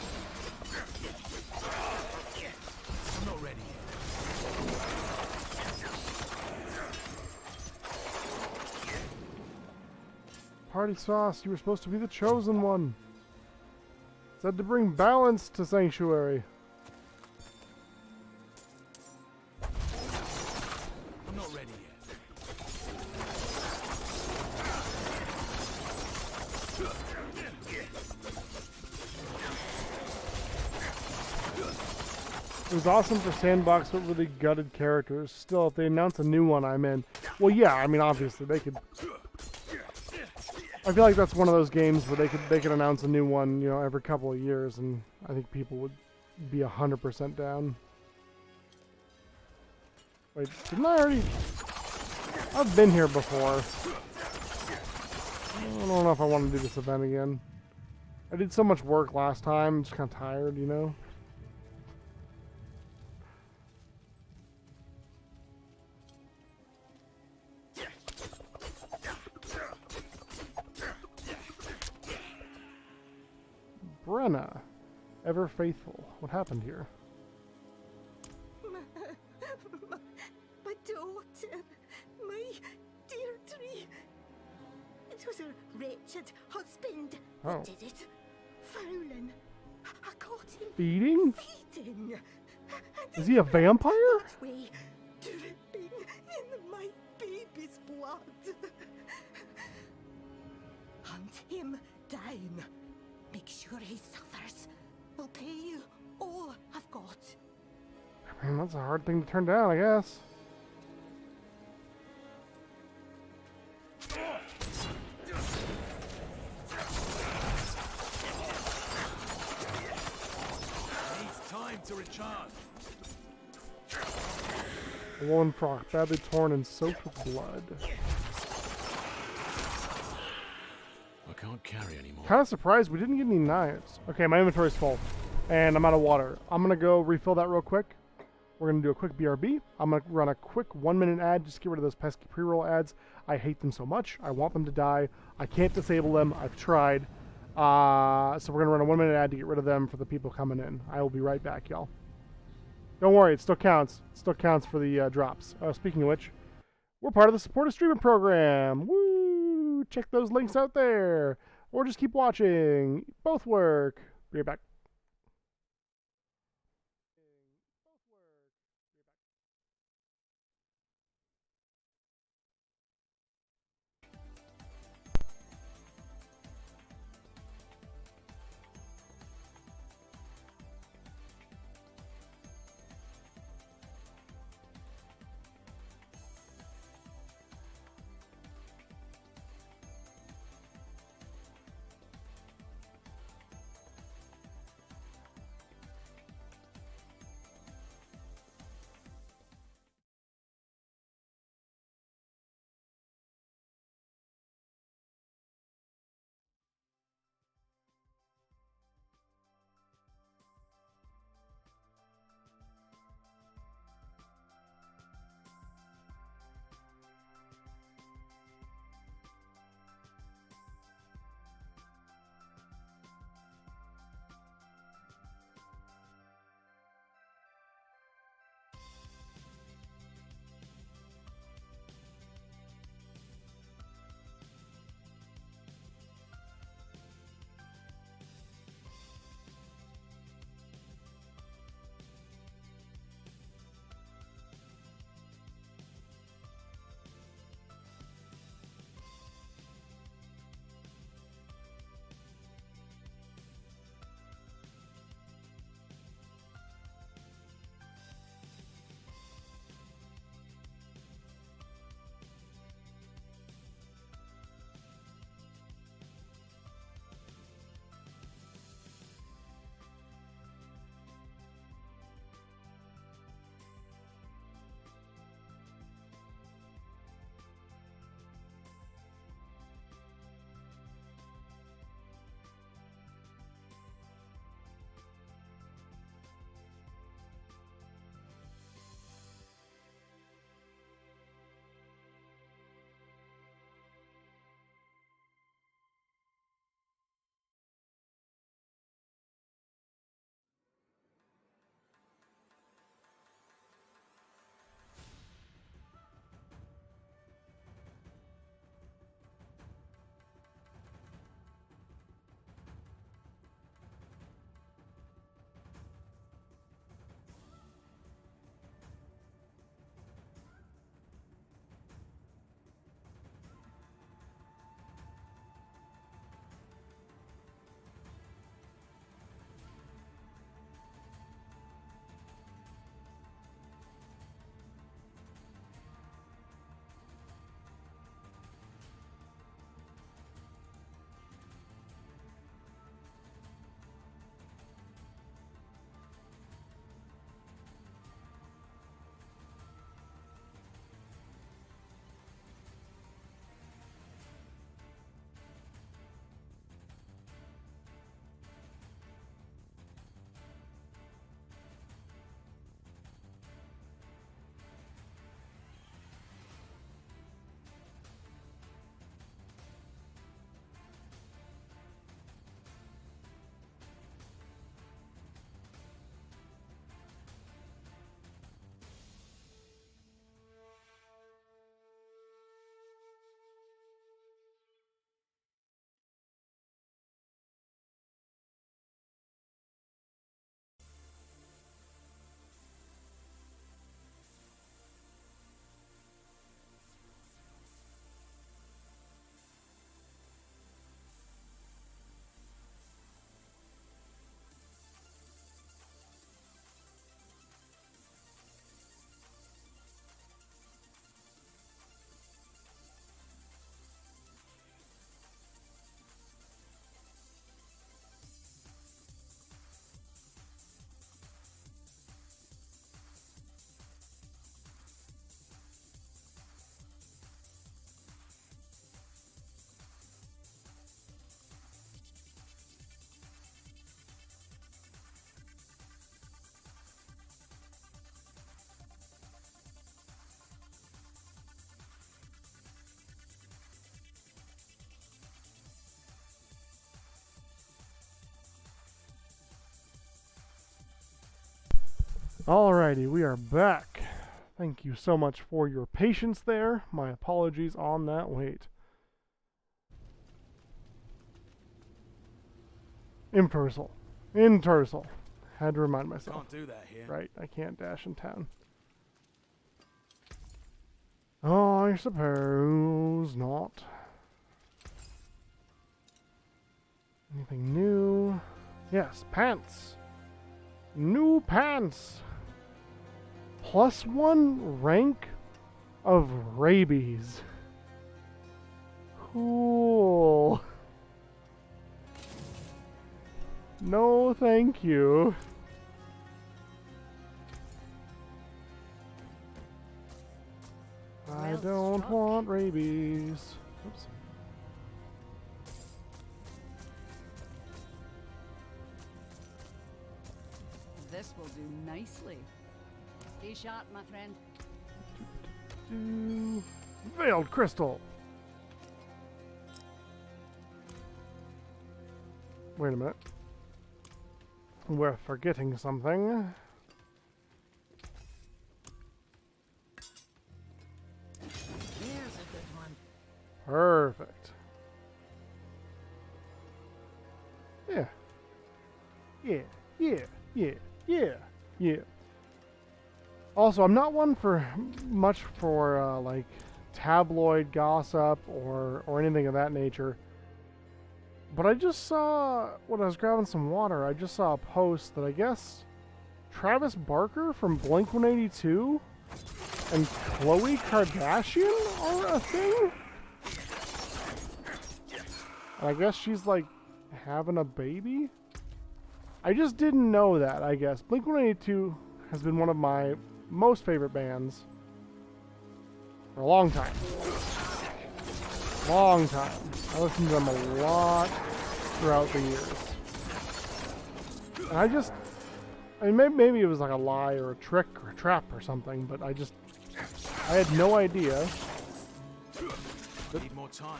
I'm not ready Party sauce, you were supposed to be the chosen one. Said to bring balance to Sanctuary. I'm not ready yet. It was awesome for Sandbox, but really gutted characters. Still, if they announce a new one, I'm in. Well, yeah, I mean, obviously, they could... I feel like that's one of those games where they could announce a new one, you know, every couple of years, and I think people would be 100% down. Wait, didn't I already... I've been here before. I don't know if I want to do this event again. I did so much work last time, I'm just kind of tired, you know? Brenna, ever faithful. What happened here? My daughter, my Deirdre. It was her wretched husband Oh. that did it. Fowling. I caught him Feeding? feeding. Is he a vampire? That way, dripping in my baby's blood. Hunt him down. Make sure he suffers. I'll pay you all I've got. I mean, that's a hard thing to turn down, I guess. Needs time to recharge. A woolen frock, badly torn and soaked with blood. I can't carry anymore. Kind of surprised we didn't get any knives. Okay, my inventory's full, and I'm out of water. I'm gonna go refill that real quick. We're gonna do a quick BRB. I'm gonna run a quick 1-minute ad, just get rid of those pesky pre-roll ads. I hate them so much. I want them to die. I can't disable them. I've tried. So we're gonna run a 1-minute ad to get rid of them for the people coming in. I will be right back, y'all. Don't worry, it still counts. It still counts for the drops. Speaking of which, we're part of the supporter streaming program. Woo! Check those links out there, or just keep watching. Both work. Be right back. Alrighty, we are back. Thank you so much for your patience there. My apologies on that wait. Impersal. Intersal. Had to remind myself. Can't do that here. Right, I can't dash in town. Oh, I suppose not. Anything new? Yes, pants. New pants. +1 rank of rabies. Cool. No, thank you. I don't want rabies. Oops. This will do nicely. Stay sharp, my friend. Veiled crystal. Wait a minute. We're forgetting something. Here's a good one. Perfect. Yeah. Yeah. Also, I'm not one for much for like tabloid gossip or anything of that nature. But I just saw, when I was grabbing some water, I just saw a post that I guess Travis Barker from Blink-182 and Khloe Kardashian are a thing? And I guess she's like having a baby? I just didn't know that, I guess. Blink-182 has been one of my most favorite bands for a long time. Long time. I listened to them a lot throughout the years. And I mean, maybe it was like a lie or a trick or a trap or something, but I had no idea that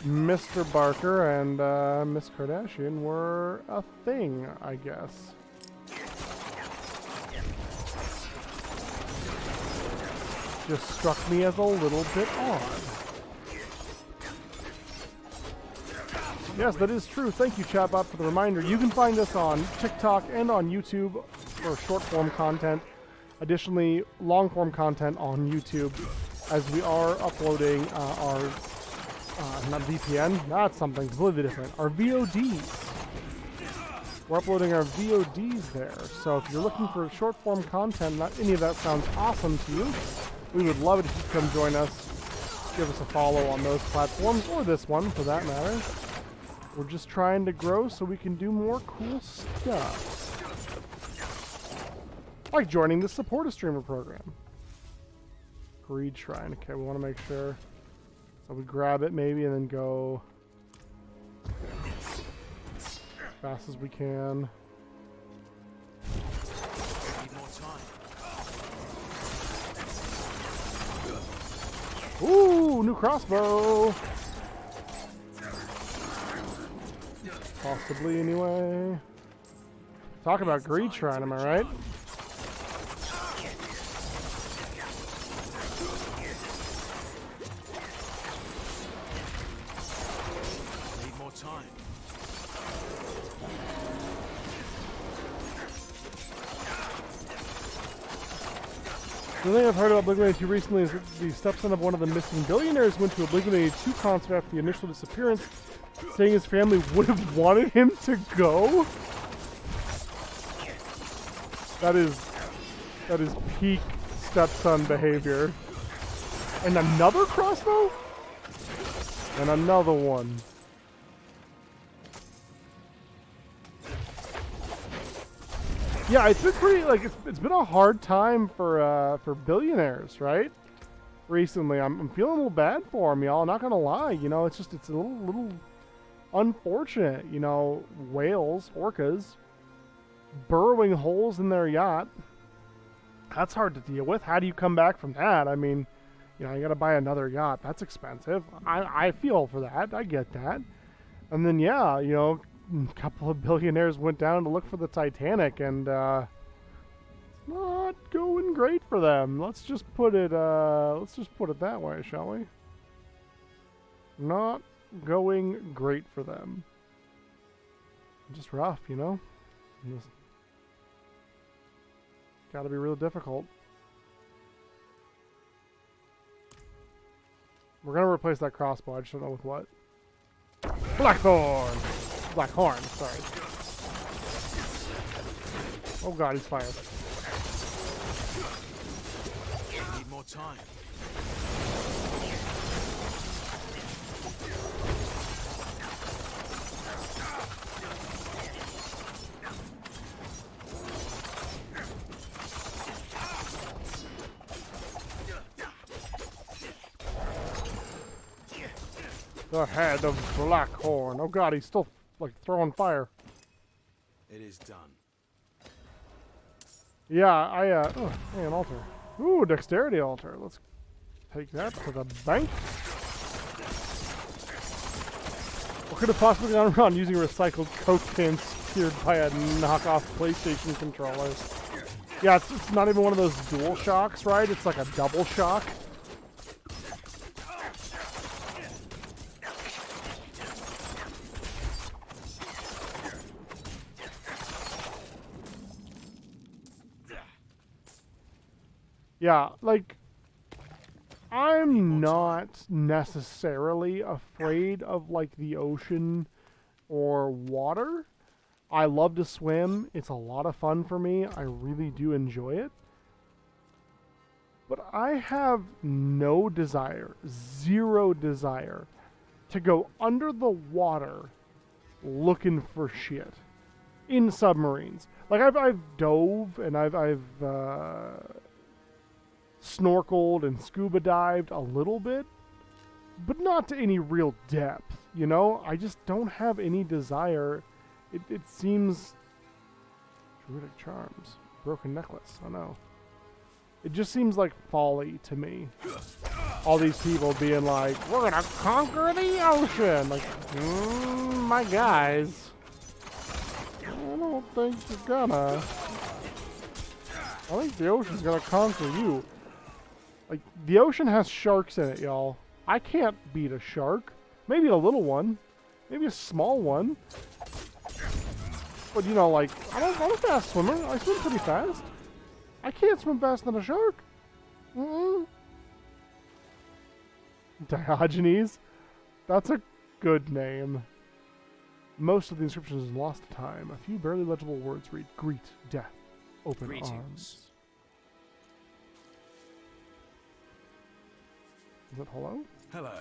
Mr. Barker and Miss Kardashian were a thing, I guess. Just struck me as a little bit odd. Yes, that is true. Thank you, Chatbot, for the reminder. You can find us on TikTok and on YouTube for short-form content. Additionally, long-form content on YouTube, as we are uploading our, not VPN, that's something completely different, our VODs. We're uploading our VODs there. So if you're looking for short-form content, not any of that sounds awesome to you, we would love it if you come join us. Give us a follow on those platforms, or this one, for that matter. We're just trying to grow so we can do more cool stuff. Like joining the Support a Streamer program. Greed Shrine. Okay, we want to make sure. So we grab it maybe and then go as fast as we can. Need more time. Ooh, new crossbow! Possibly, anyway. Talk about Greed Shrine, am I right? Need more time. The thing I've heard about Blink-182 recently is that the stepson of one of the missing billionaires went to a Blink-182 concert after the initial disappearance, saying his family would have wanted him to go. That is peak stepson behavior. And another crossbow? And another one. Yeah, it's been pretty, like, it's been a hard time for billionaires, right? Recently, I'm feeling a little bad for them, y'all. Not gonna lie, you know, it's a little unfortunate, you know. Whales, orcas, burrowing holes in their yacht. That's hard to deal with. How do you come back from that? I mean, you know, you gotta buy another yacht. That's expensive. I feel for that. I get that. And then, yeah, you know, a couple of billionaires went down to look for the Titanic, and Not going great for them. Let's just put it that way, shall we? Not going great for them. Just rough, you know? Just gotta be real difficult. We're gonna replace that crossbow, I just don't know with what. Blackthorn! Blackhorn, sorry. Oh god, he's fired. Need more time. The head of Blackhorn. Oh god, he's still like throwing fire. It is done. Yeah, oh, hey, an altar. Ooh, dexterity altar. Let's take that to the bank. What could have possibly gone wrong using recycled Coke cans secured by a knockoff PlayStation controller? Yeah, it's not even one of those dual shocks, right? It's like a double shock. Yeah, like, I'm not necessarily afraid of, like, the ocean or water. I love to swim. It's a lot of fun for me. I really do enjoy it. But I have no desire, zero desire, to go under the water looking for shit in submarines. Like, I've dove and I've snorkeled and scuba dived a little bit, but not to any real depth, you know? I just don't have any desire. It seems... Druidic charms. Broken necklace. I know. It just seems like folly to me. All these people being like, we're gonna conquer the ocean! Like, my guys. I don't think you're gonna. I think the ocean's gonna conquer you. Like, the ocean has sharks in it, y'all. I can't beat a shark. Maybe a little one. Maybe a small one. But, you know, like, I'm a fast swimmer. I swim pretty fast. I can't swim faster than a shark. Diogenes? That's a good name. Most of the inscriptions is lost to time. A few barely legible words read, greet, death, open Greetings. arms. Is it hello? Hello.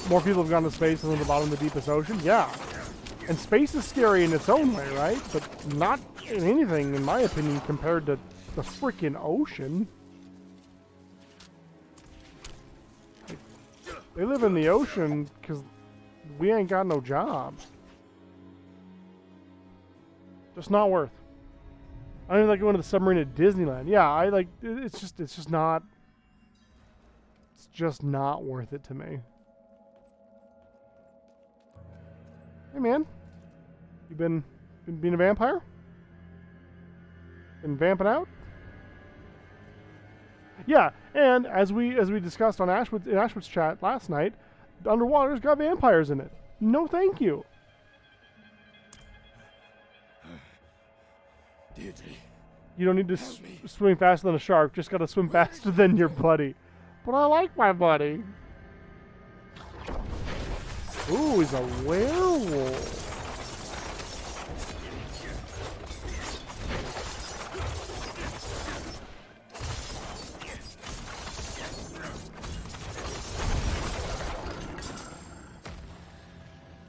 More people have gone to space than the bottom of the deepest ocean? Yeah. And space is scary in its own way, right? But not in anything, in my opinion, compared to the freaking ocean. Like, they live in the ocean because we ain't got no jobs. Just not worth. I don't even like going to the submarine at Disneyland. Yeah, I like, it's just not worth it to me. Hey man, you been being a vampire? Been vamping out? Yeah, and as we discussed on Ashwood's chat last night, underwater's got vampires in it. No, thank you. Deirdre, you don't need to swim faster than a shark. Just gotta swim faster than your buddy. But I like my buddy. Ooh, he's a werewolf.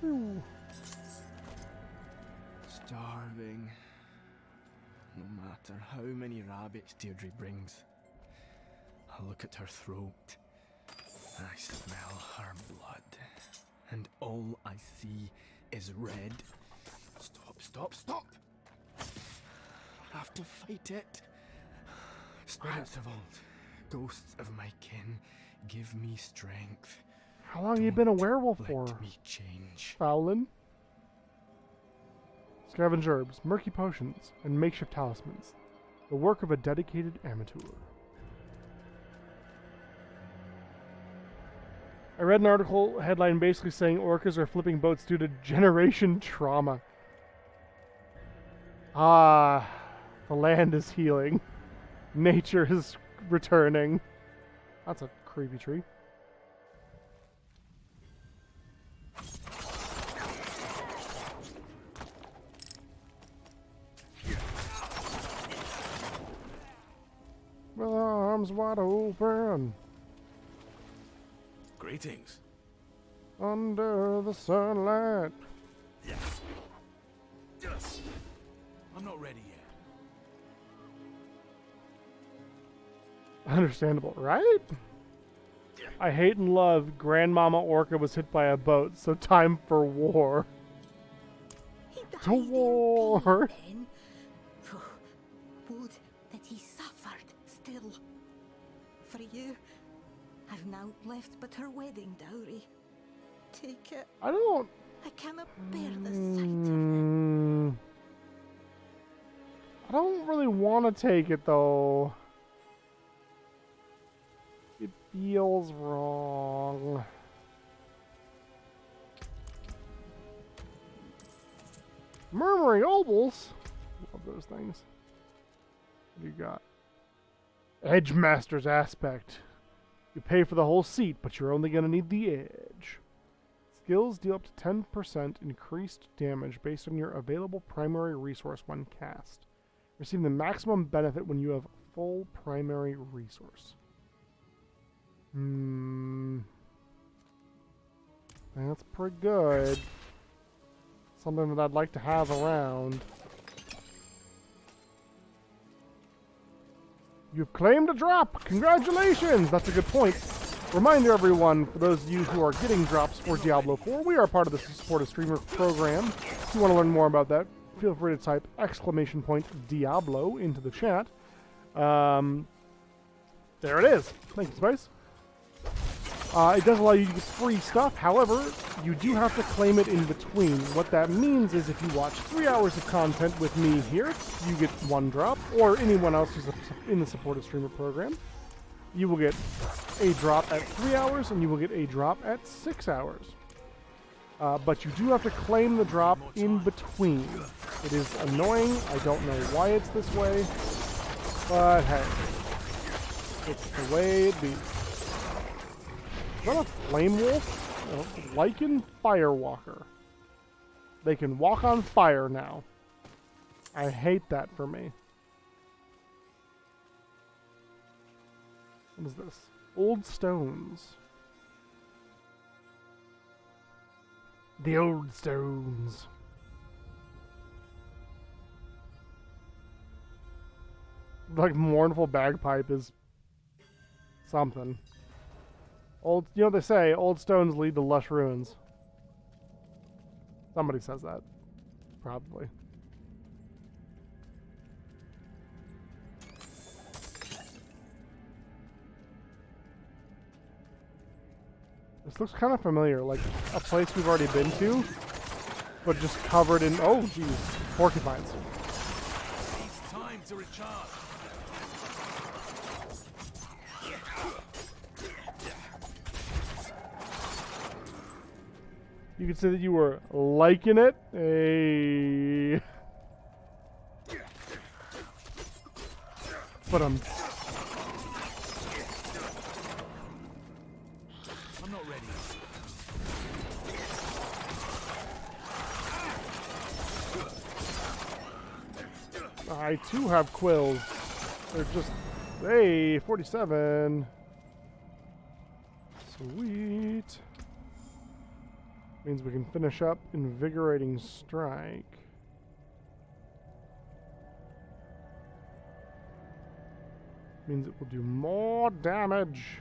Ooh. Starving. No matter how many rabbits Deirdre brings. I look at her throat. I smell her blood. And all I see is red. Stop! I have to fight it. Spirits of old, ghosts of my kin, give me strength. How long have you been a werewolf for? Let me change. Fowlin. Scavenge herbs, murky potions, and makeshift talismans. The work of a dedicated amateur. I read an article headline basically saying orcas are flipping boats due to generation trauma. Ah, the land is healing. Nature is returning. That's a creepy tree. With arms wide open. Greetings. Under the sunlight. I'm not ready yet. Understandable, right? I hate and love Grandmama Orca was hit by a boat, so time for war. To war! Would that he suffered still. For you, I've now left but her wedding dowry. Take it. I don't... I cannot bear the sight of it. I don't really want to take it, though. It feels wrong. Murmuring Obols. Love those things. What do you got? Edgemaster's Aspect. You pay for the whole seat, but you're only going to need the edge. Skills deal up to 10% increased damage based on your available primary resource when cast. Receive the maximum benefit when you have full primary resource. That's pretty good. Something that I'd like to have around. You've claimed a drop! Congratulations! That's a good point. Reminder everyone, for those of you who are getting drops for Diablo 4, we are part of the supported streamer program. If you want to learn more about that, feel free to type !Diablo into the chat. There it is. Thank you, Spice. It does allow you to get free stuff. However, you do have to claim it in between. What that means is if you watch 3 hours of content with me here, you get 1 drop, or anyone else who's in the supported streamer program. You will get a drop at 3 hours, and you will get a drop at 6 hours. But you do have to claim the drop in between. It is annoying. I don't know why it's this way. But hey, it's the way it be. Is that a flame wolf? Lycan Firewalker. They can walk on fire now. I hate that for me. What is this? Old stones. The old stones. Like mournful bagpipe is something. Old, you know what they say, old stones lead to lush ruins. Somebody says that. Probably. This looks kind of familiar, like a place we've already been to, but just covered in, oh geez, porcupines. It's time to recharge. You could say that you were liking it. Hey. But I'm not ready. I too have quills. They're just, hey, 47. Sweet. Means we can finish up Invigorating Strike. Means it will do more damage.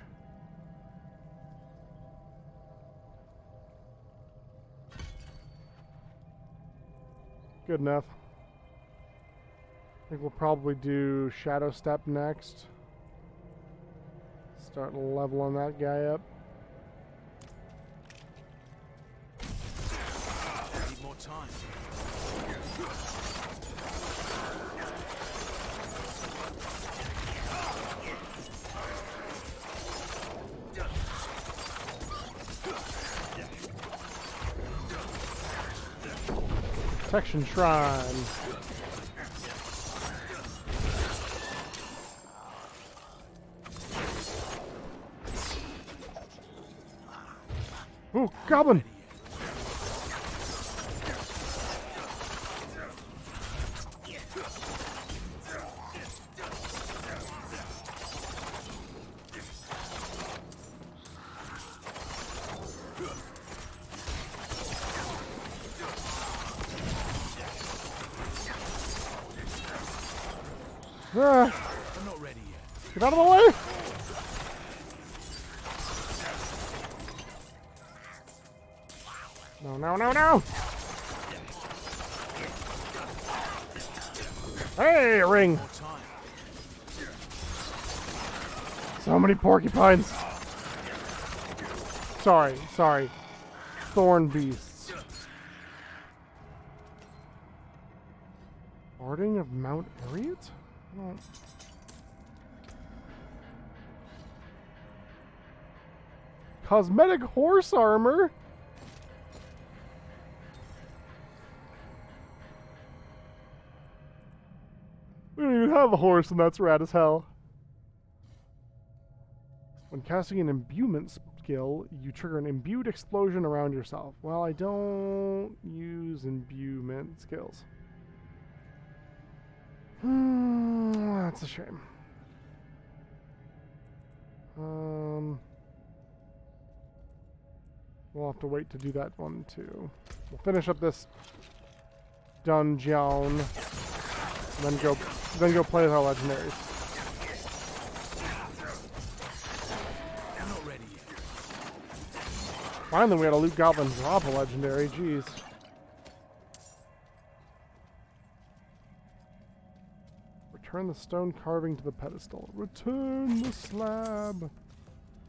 Good enough. I think we'll probably do Shadow Step next. Start leveling that guy up. time. Protection Shrine. Ooh, goblin! I'm not ready yet. Get out of the way! No, no, no, no! Hey, ring! So many porcupines. Sorry, sorry. Thorn beasts. Barding of Mount Ariat? Oh. Cosmetic horse armor? We don't even have a horse, and that's rad as hell. When casting an imbuement skill, you trigger an imbued explosion around yourself. Well, I don't use imbuement skills. That's a shame. We'll have to wait to do that one too. We'll finish up this dungeon, and then go play with our legendaries. I'm not ready yet. Finally, we had a loot goblin drop a legendary. Jeez. Return the stone carving to the pedestal. Return the slab,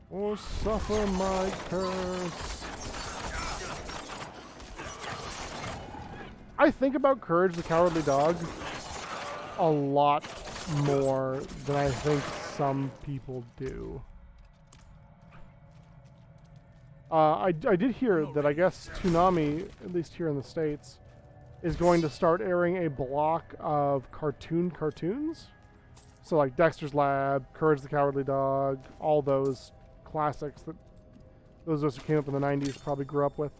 or suffer my curse. I think about Courage the Cowardly Dog a lot more than I think some people do. I did hear that I guess Toonami, at least here in the States, is going to start airing a block of cartoons. So like Dexter's Lab, Courage the Cowardly Dog, all those classics that those of us who came up in the 90s probably grew up with.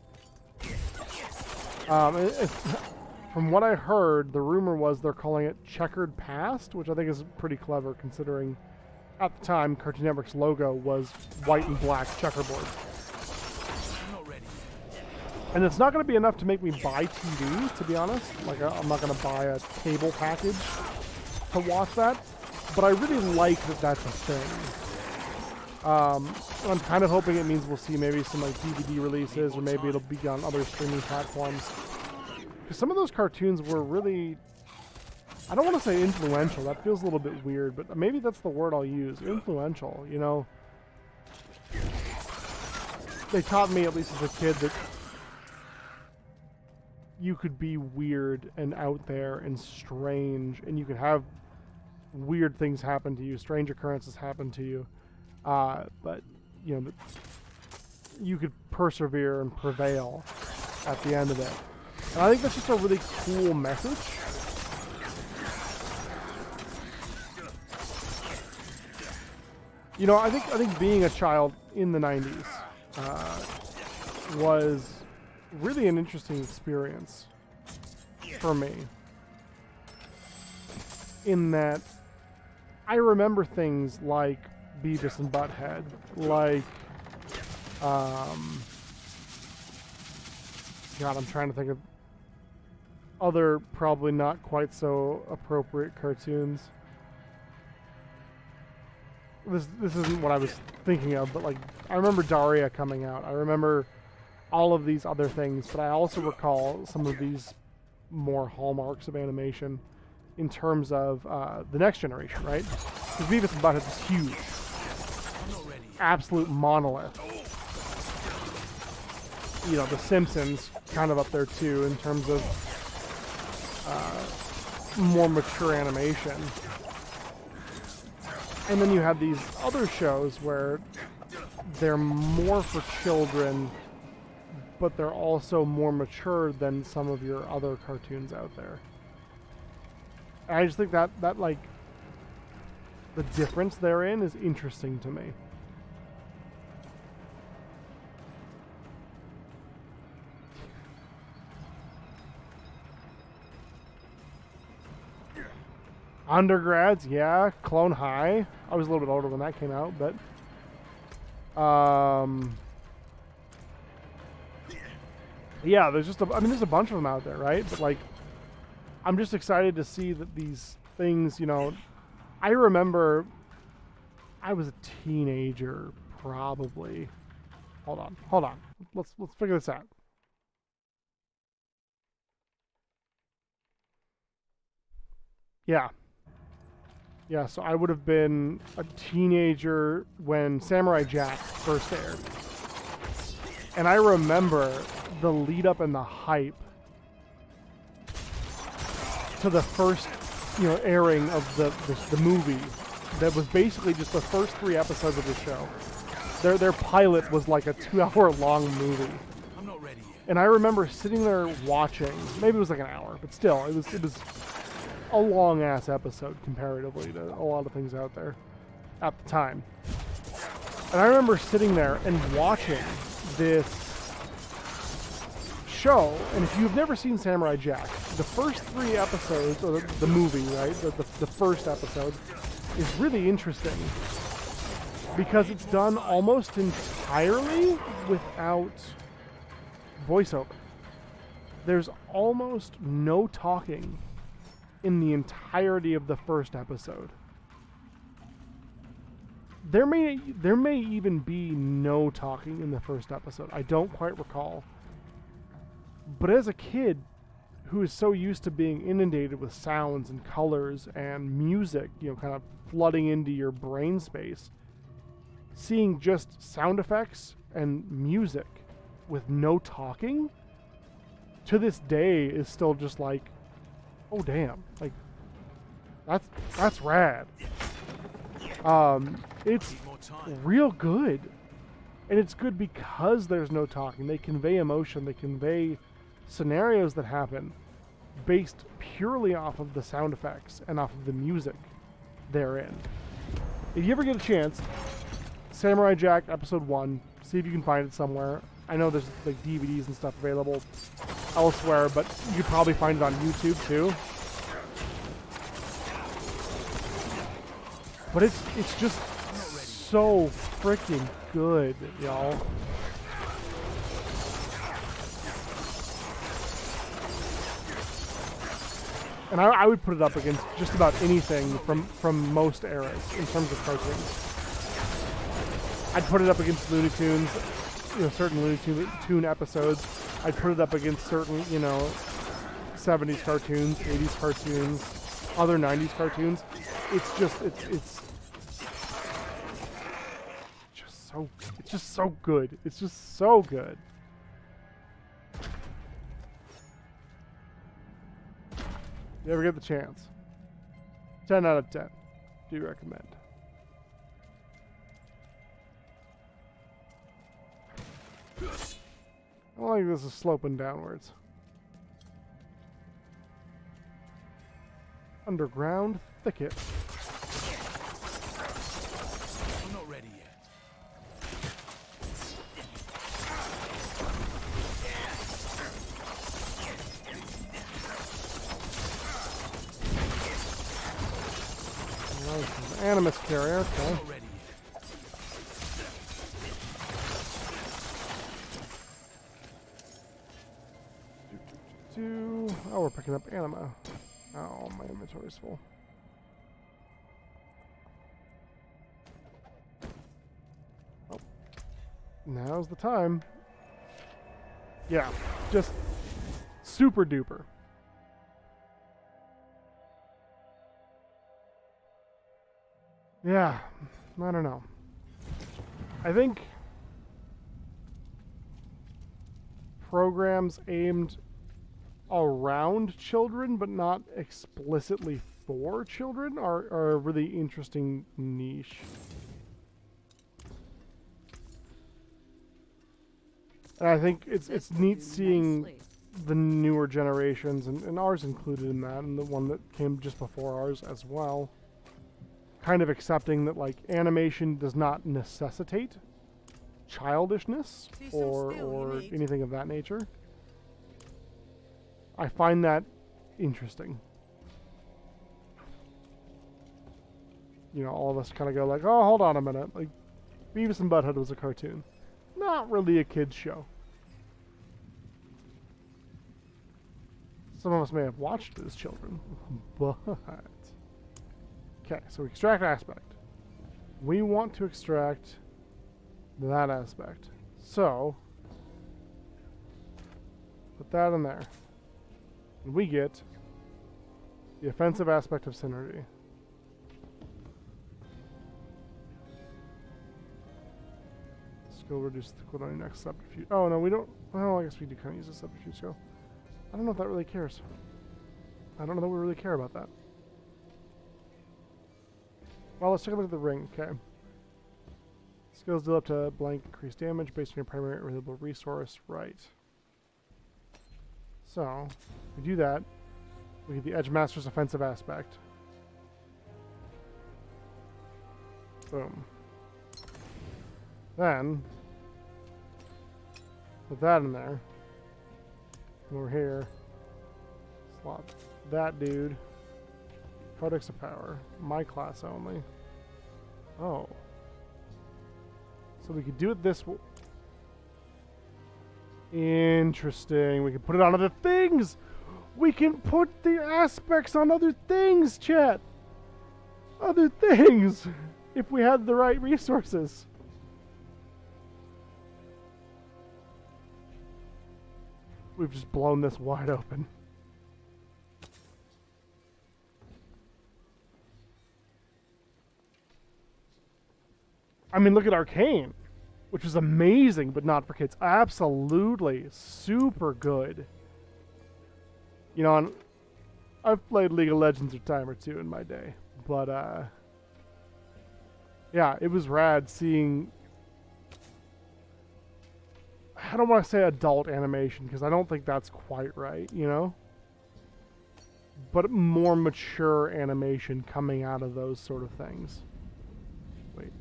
From what I heard, the rumor was they're calling it Checkered Past, which I think is pretty clever considering at the time Cartoon Network's logo was white and black checkerboard. And it's not going to be enough to make me buy TV, to be honest. Like, I'm not going to buy a cable package to watch that. But I really like that that's a thing. I'm kind of hoping it means we'll see maybe some like DVD releases, or maybe it'll be on other streaming platforms. Because some of those cartoons were really, I don't want to say influential. That feels a little bit weird, but maybe that's the word I'll use. Influential, you know. They taught me, at least as a kid, that you could be weird and out there and strange, and you could have weird things happen to you, strange occurrences happen to you, but you know, you could persevere and prevail at the end of it. And I think that's just a really cool message. You know, I think being a child in the 90s was really an interesting experience for me, in that I remember things like Beavis and Butthead, like God, I'm trying to think of other probably not quite so appropriate cartoons. This isn't what I was thinking of, but like I remember Daria coming out. I remember all of these other things, but I also recall some of these more hallmarks of animation in terms of the next generation, right? Because Beavis and Butthead is huge. Absolute monolith. You know, The Simpsons kind of up there too in terms of more mature animation. And then you have these other shows where they're more for children, but they're also more mature than some of your other cartoons out there. And I just think that like the difference therein is interesting to me. Undergrads, yeah. Clone High. I was a little bit older when that came out, but yeah, there's just there's a bunch of them out there, right? But like, I'm just excited to see that these things, you know, I remember I was a teenager, probably. Hold on. Let's figure this out. Yeah, so I would have been a teenager when Samurai Jack first aired. And I remember the lead up and the hype to the first, you know, airing of the movie that was basically just the first 3 episodes of the show. Their pilot was like a 2-hour long movie. I'm not ready yet. And I remember sitting there watching, maybe it was like an hour, but still, it was a long-ass episode comparatively to a lot of things out there at the time. And I remember sitting there and watching this show, and if you've never seen Samurai Jack, the first 3 episodes, or the movie, right, the first episode, is really interesting because it's done almost entirely without voiceover. There's almost no talking in the entirety of the first episode. There may even be no talking in the first episode. I don't quite recall. But as a kid who is so used to being inundated with sounds and colors and music, you know, kind of flooding into your brain space, seeing just sound effects and music with no talking to this day is still just like, oh damn, like that's rad. It's real good, and it's good because there's no talking. They convey emotion, they convey scenarios that happen based purely off of the sound effects and off of the music therein. If you ever get a chance, Samurai Jack episode 1, see if you can find it somewhere. I know there's like DVDs and stuff available elsewhere, but you could probably find it on YouTube too. But it's just so freaking good, y'all. And I would put it up against just about anything from most eras in terms of cartoons. I'd put it up against Looney Tunes, you know, certain Looney Tune episodes. I'd put it up against certain, you know, 70s cartoons, 80s cartoons, other 90s cartoons. It's just so good. It's just so good. If you ever get the chance, 10 out of 10. Do recommend. I don't like this is sloping downwards. Underground thicket. I'm not ready yet. Animus carrier, okay. Oh, we're picking up anima. Oh, my inventory's full. Oh. Now's the time. Yeah, just super duper. Yeah, I don't know. I think programs aimed around children but not explicitly for children are a really interesting niche. And I think it's neat seeing the newer generations, and ours included in that, and the one that came just before ours as well, kind of accepting that like animation does not necessitate childishness or anything of that nature. I find that interesting. You know, all of us kind of go like, oh, hold on a minute. Like, Beavis and Butthead was a cartoon. Not really a kid's show. Some of us may have watched it as children, but... Okay, so we extract aspect. We want to extract that aspect. So, put that in there. And we get the offensive aspect of synergy. Skill reduce the cooldown on your next subterfuge. Oh, no, we don't. Well, I guess we do kind of use a subterfuge skill. I don't know if that really cares. I don't know that we really care about that. Well, let's take a look at the ring, okay. Skills deal up to blank increased damage based on your primary available resource, right. So, we do that. We get the Edge Master's offensive aspect. Boom. Then, put that in there. And over here, slot that dude. Codex of Power. My class only. Oh. So we could do it this way. Interesting. We can put it on other things. We can put the aspects on other things, chat. Other things. If we had the right resources. We've just blown this wide open. I mean, look at Arcane, which was amazing, but not for kids. Absolutely. Super good. You know, and I've played League of Legends a time or two in my day. But, yeah, it was rad seeing... I don't want to say adult animation, because I don't think that's quite right, you know? But more mature animation coming out of those sort of things. Wait.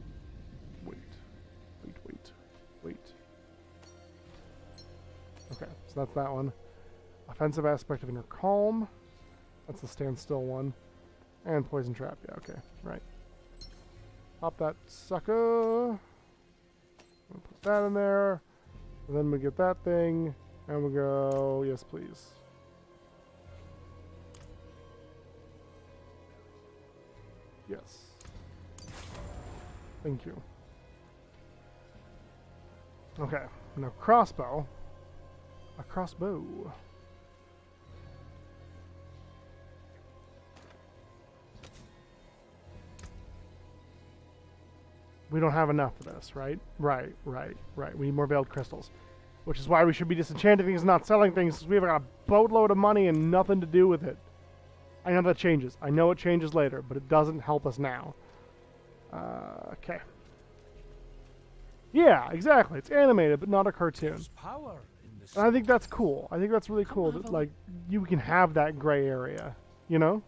Okay, so that's that one. Offensive aspect of Inner Calm. That's the standstill one. And Poison Trap, yeah, okay, right. Pop that sucker. Put that in there. And then we get that thing. And we go, yes please. Yes. Thank you. Okay, now crossbow. A crossbow. We don't have enough of this, right? Right. We need more veiled crystals. Which is why we should be disenchanting things and not selling things, because we've got a boatload of money and nothing to do with it. I know that changes. I know it changes later, but it doesn't help us now. Okay. Yeah, exactly. It's animated, but not a cartoon. And I think that's cool. I think that's really cool that, like, you can have that gray area, you know?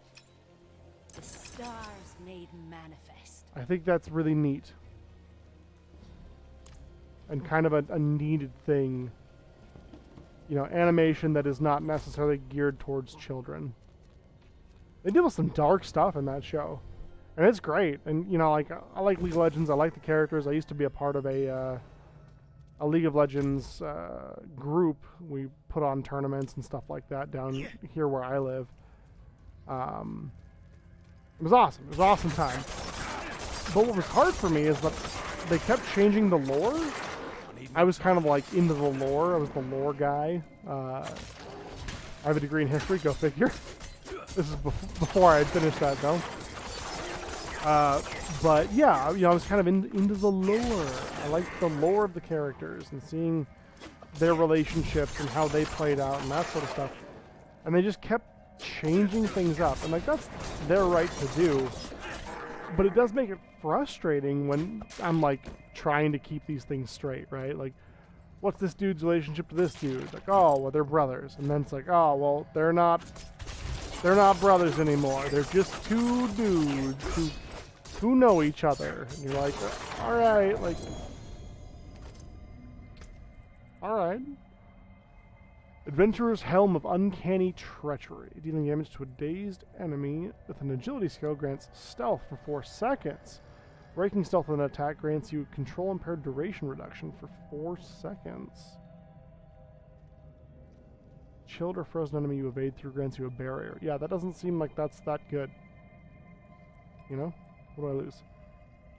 The stars made manifest. I think that's really neat. And kind of a needed thing. You know, animation that is not necessarily geared towards children. They deal with some dark stuff in that show. And it's great. And, you know, like, I like League of Legends. I like the characters. I used to be a part of a League of Legends group. We put on tournaments and stuff like that down here where I live. It was awesome. It was an awesome time. But what was hard for me is that they kept changing the lore. I was kind of like into the lore. I was the lore guy. I have a degree in history. Go figure. This is before I had finished that, though. But yeah, you know, I was kind of into the lore. I liked the lore of the characters and seeing their relationships and how they played out and that sort of stuff. And they just kept changing things up. And like, that's their right to do. But it does make it frustrating when I'm like trying to keep these things straight, right? Like, what's this dude's relationship to this dude? Like, oh, well, they're brothers. And then it's like, oh, well, they're not brothers anymore. They're just two dudes who know each other. And you're like, all right, like, all right. Adventurer's Helm of Uncanny Treachery. Dealing damage to a dazed enemy with an agility skill grants stealth for 4 seconds. Breaking stealth with an attack grants you control impaired duration reduction for 4 seconds. Chilled or frozen enemy you evade through grants you a barrier. Yeah, that doesn't seem like that's that good. You know? What do I lose?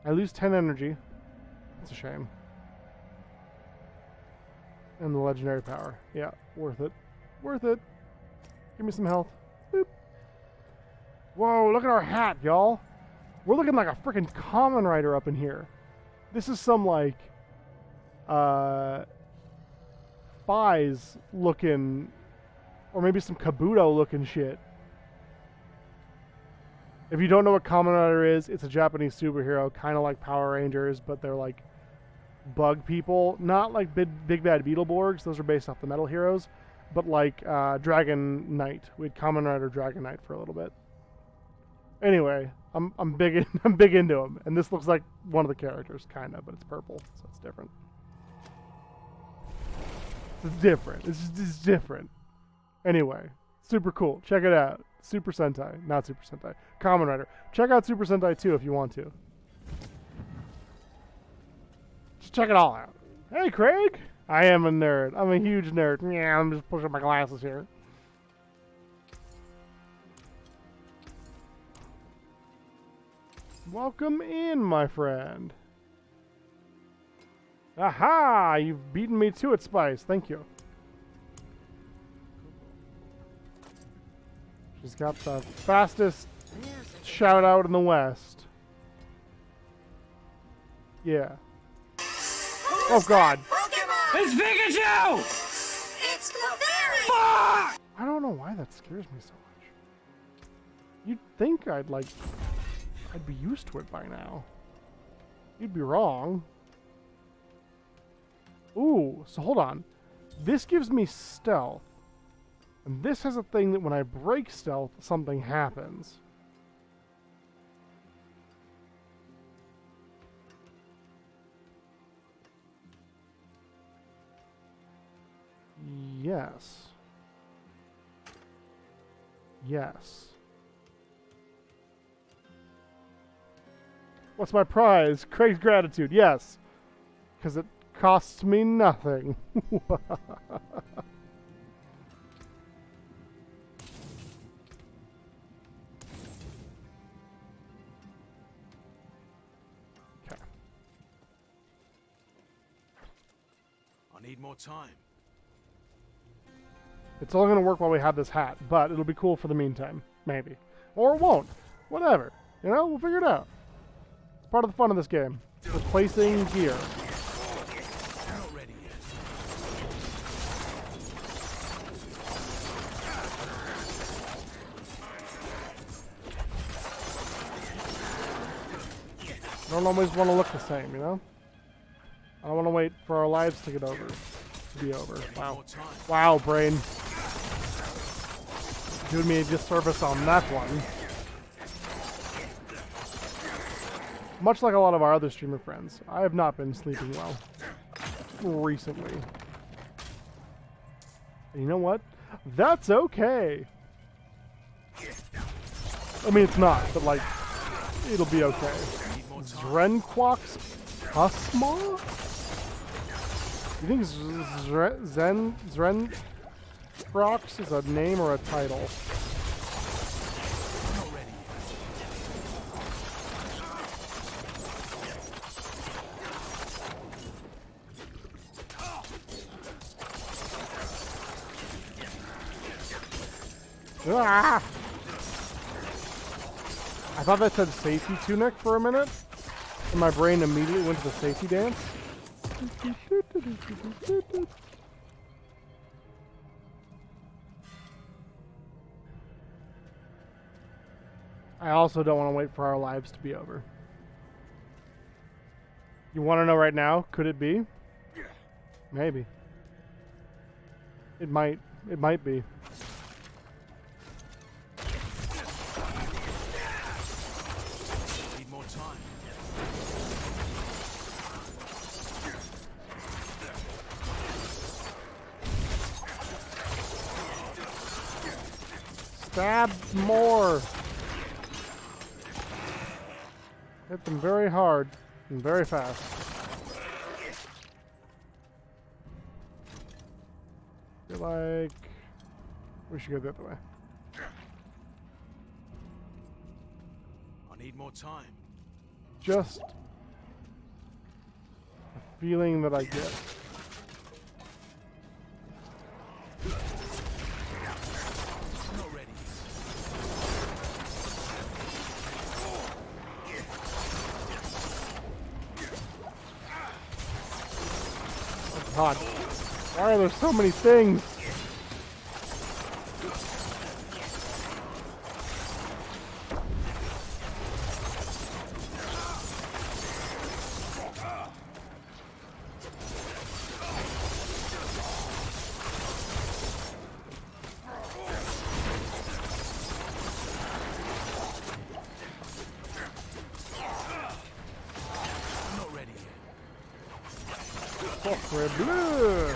I lose 10 energy. That's a shame. And the legendary power. Yeah, worth it. Worth it. Give me some health. Boop. Whoa, look at our hat, y'all. We're looking like a freaking Kamen Rider up in here. This is some, like, Fies looking, or maybe some Kabuto looking shit. If you don't know what Kamen Rider is, it's a Japanese superhero, kind of like Power Rangers, but they're like bug people. Not like Big Bad Beetleborgs, those are based off the Metal Heroes, but like Dragon Knight. We had Kamen Rider Dragon Knight for a little bit. Anyway, I'm big into them, and this looks like one of the characters, kind of, but it's purple, so it's different. It's different. It's different. Anyway, super cool. Check it out. Super Sentai, not Super Sentai. Kamen Rider. Check out Super Sentai 2 if you want to. Just check it all out. Hey, Craig. I am a nerd. I'm a huge nerd. Yeah, I'm just pushing my glasses here. Welcome in, my friend. Aha! You've beaten me to it, Spice. Thank you. She's got the fastest shout out in the West. Yeah. Oh God. It's Pikachu! It's Clefairy! Fuck! I don't know why that scares me so much. You'd think I'd be used to it by now. You'd be wrong. Ooh, so hold on. This gives me stealth. And this has a thing that when I break stealth, something happens. Yes. Yes. What's my prize? Craig's gratitude. Yes. Because it costs me nothing. Okay. I need more time. It's all going to work while we have this hat, but it'll be cool for the meantime. Maybe. Or it won't. Whatever. You know, we'll figure it out. It's part of the fun of this game. Replacing gear. Don't always want to look the same, you know? I don't want to wait for our lives to get over. To be over. Wow. Wow, brain. Doing me a disservice on that one. Much like a lot of our other streamer friends, I have not been sleeping well recently. And you know what? That's okay. I mean, it's not, but like, it'll be okay. Zrenquox Pusma? You think Zrenquox is a name or a title? Ah! I thought that said safety tunic for a minute, and my brain immediately went to the safety dance. I also don't want to wait for our lives to be over. You want to know right now? Could it be? Maybe. It might. It might be. Need more time. Stab more. Hit them very hard and very fast. Feel like we should go the other way. I need more time. Just a feeling that I get. Not ready. Oh God. Why are there so many things? I'm not ready yet. Sacre bleu!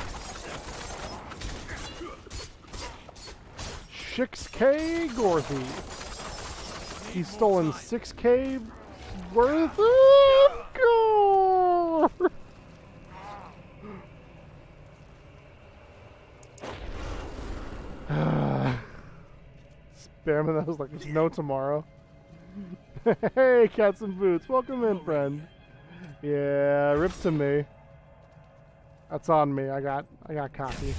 6K Gorthy. He's stolen 6K worth of gold. Spamming that was like there's no tomorrow. Hey, Cats and Boots, welcome in, friend. Yeah, rips to me. That's on me. I got cocky.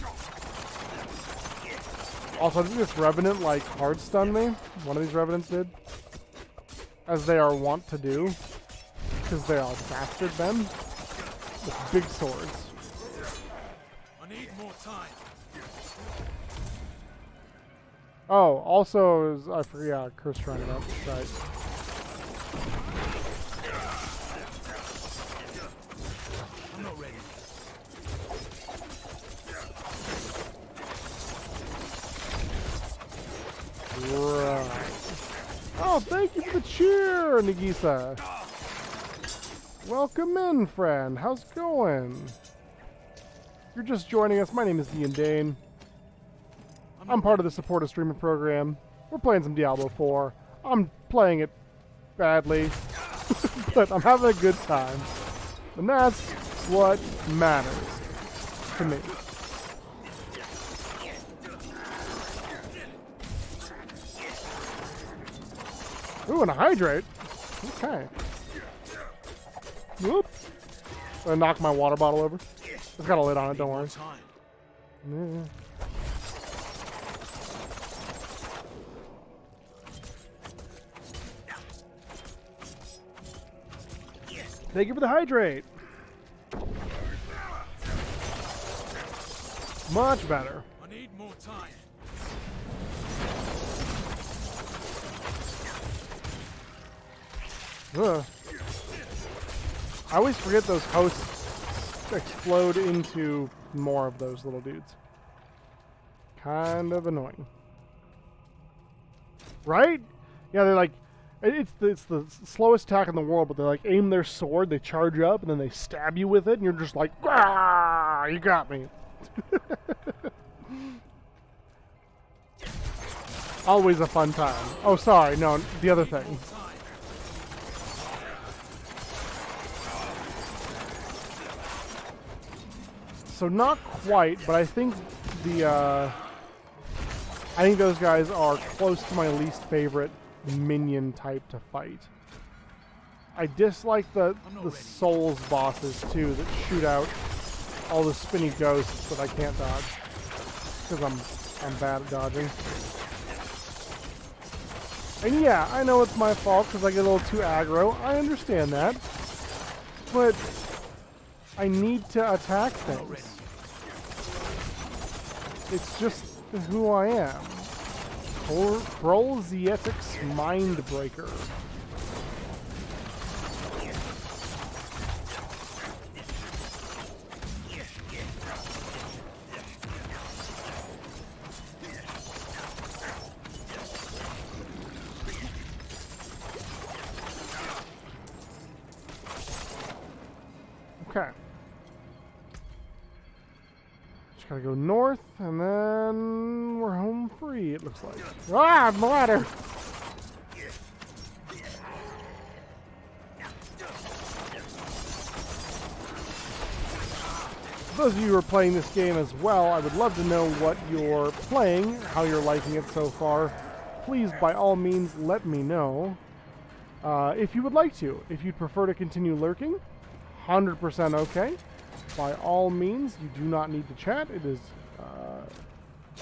Also, did this Revenant like hard stun me? One of these Revenants did. As they are wont to do. Because they are bastard men. With big swords. I need more time. Oh, also, I forgot, Curse trying it up. Right. I'm not ready. Right. Oh, thank you for the cheer, Nagisa. Welcome in, friend. How's it going? You're just joining us. My name is Ian Dane. I'm part of the supporter streamer program. We're playing some Diablo 4. I'm playing it badly, but I'm having a good time. And that's what matters to me. Ooh, and a hydrate. Okay. Whoop. I knocked my water bottle over. It's got a lid on it, don't worry. Yeah. Thank you for the hydrate. Much better. I need more time. Ugh. I always forget those hosts explode into more of those little dudes. Kind of annoying. Right? Yeah, they're like, it's the slowest attack in the world, but they like aim their sword, they charge up, and then they stab you with it, and you're just like, ah, you got me. Always a fun time. Oh, sorry, no, the other thing. So not quite, but I think I think those guys are close to my least favorite minion type to fight. I dislike the Souls bosses too that shoot out all the spinny ghosts that I can't dodge because I'm bad at dodging. And yeah, I know it's my fault because I get a little too aggro. I understand that, but I need to attack things. It's just who I am. Trollsietics Mindbreaker. Okay. Just gotta go north, and then we're home free, it looks like. Ah, my ladder! For those of you who are playing this game as well, I would love to know what you're playing, how you're liking it so far. Please, by all means, let me know. If you would like to. If you'd prefer to continue lurking, 100% okay. By all means, you do not need to chat. It is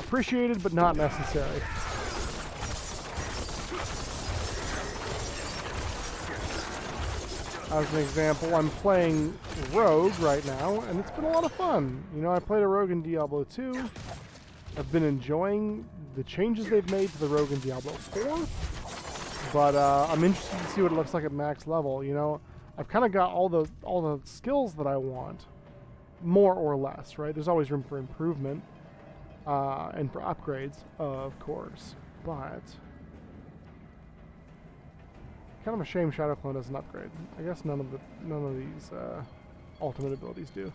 appreciated, but not necessary. As an example, I'm playing Rogue right now, and it's been a lot of fun. You know, I played a Rogue in Diablo 2. I've been enjoying the changes they've made to the Rogue in Diablo 4. But I'm interested to see what it looks like at max level. You know, I've kind of got all the skills that I want, more or less, right? There's always room for improvement and for upgrades, of course. But kind of a shame Shadow Clone doesn't upgrade. I guess none of these ultimate abilities do.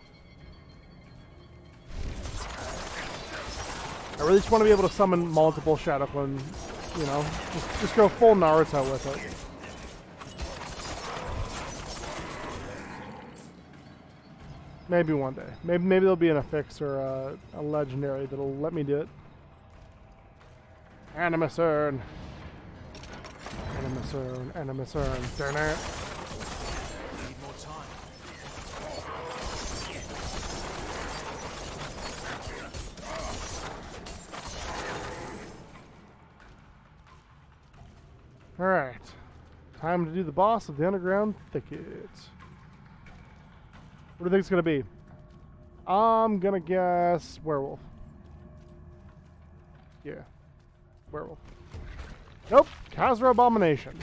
I really just want to be able to summon multiple Shadow Clone. You know, just go full Naruto with it. Maybe one day. Maybe there'll be an affix or a legendary that'll let me do it. Animusern. Animusern. Darn it. Need more time. Alright. Time to do the boss of the Underground Thicket. What do you think it's going to be? I'm going to guess werewolf. Yeah. Werewolf. Nope. Khazra Abomination.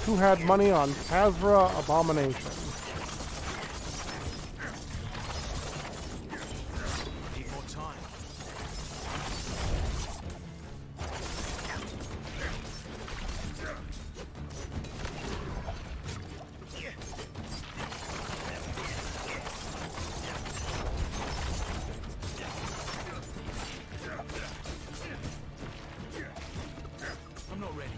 Who had money on Khazra Abomination? Need more time. I'm not ready.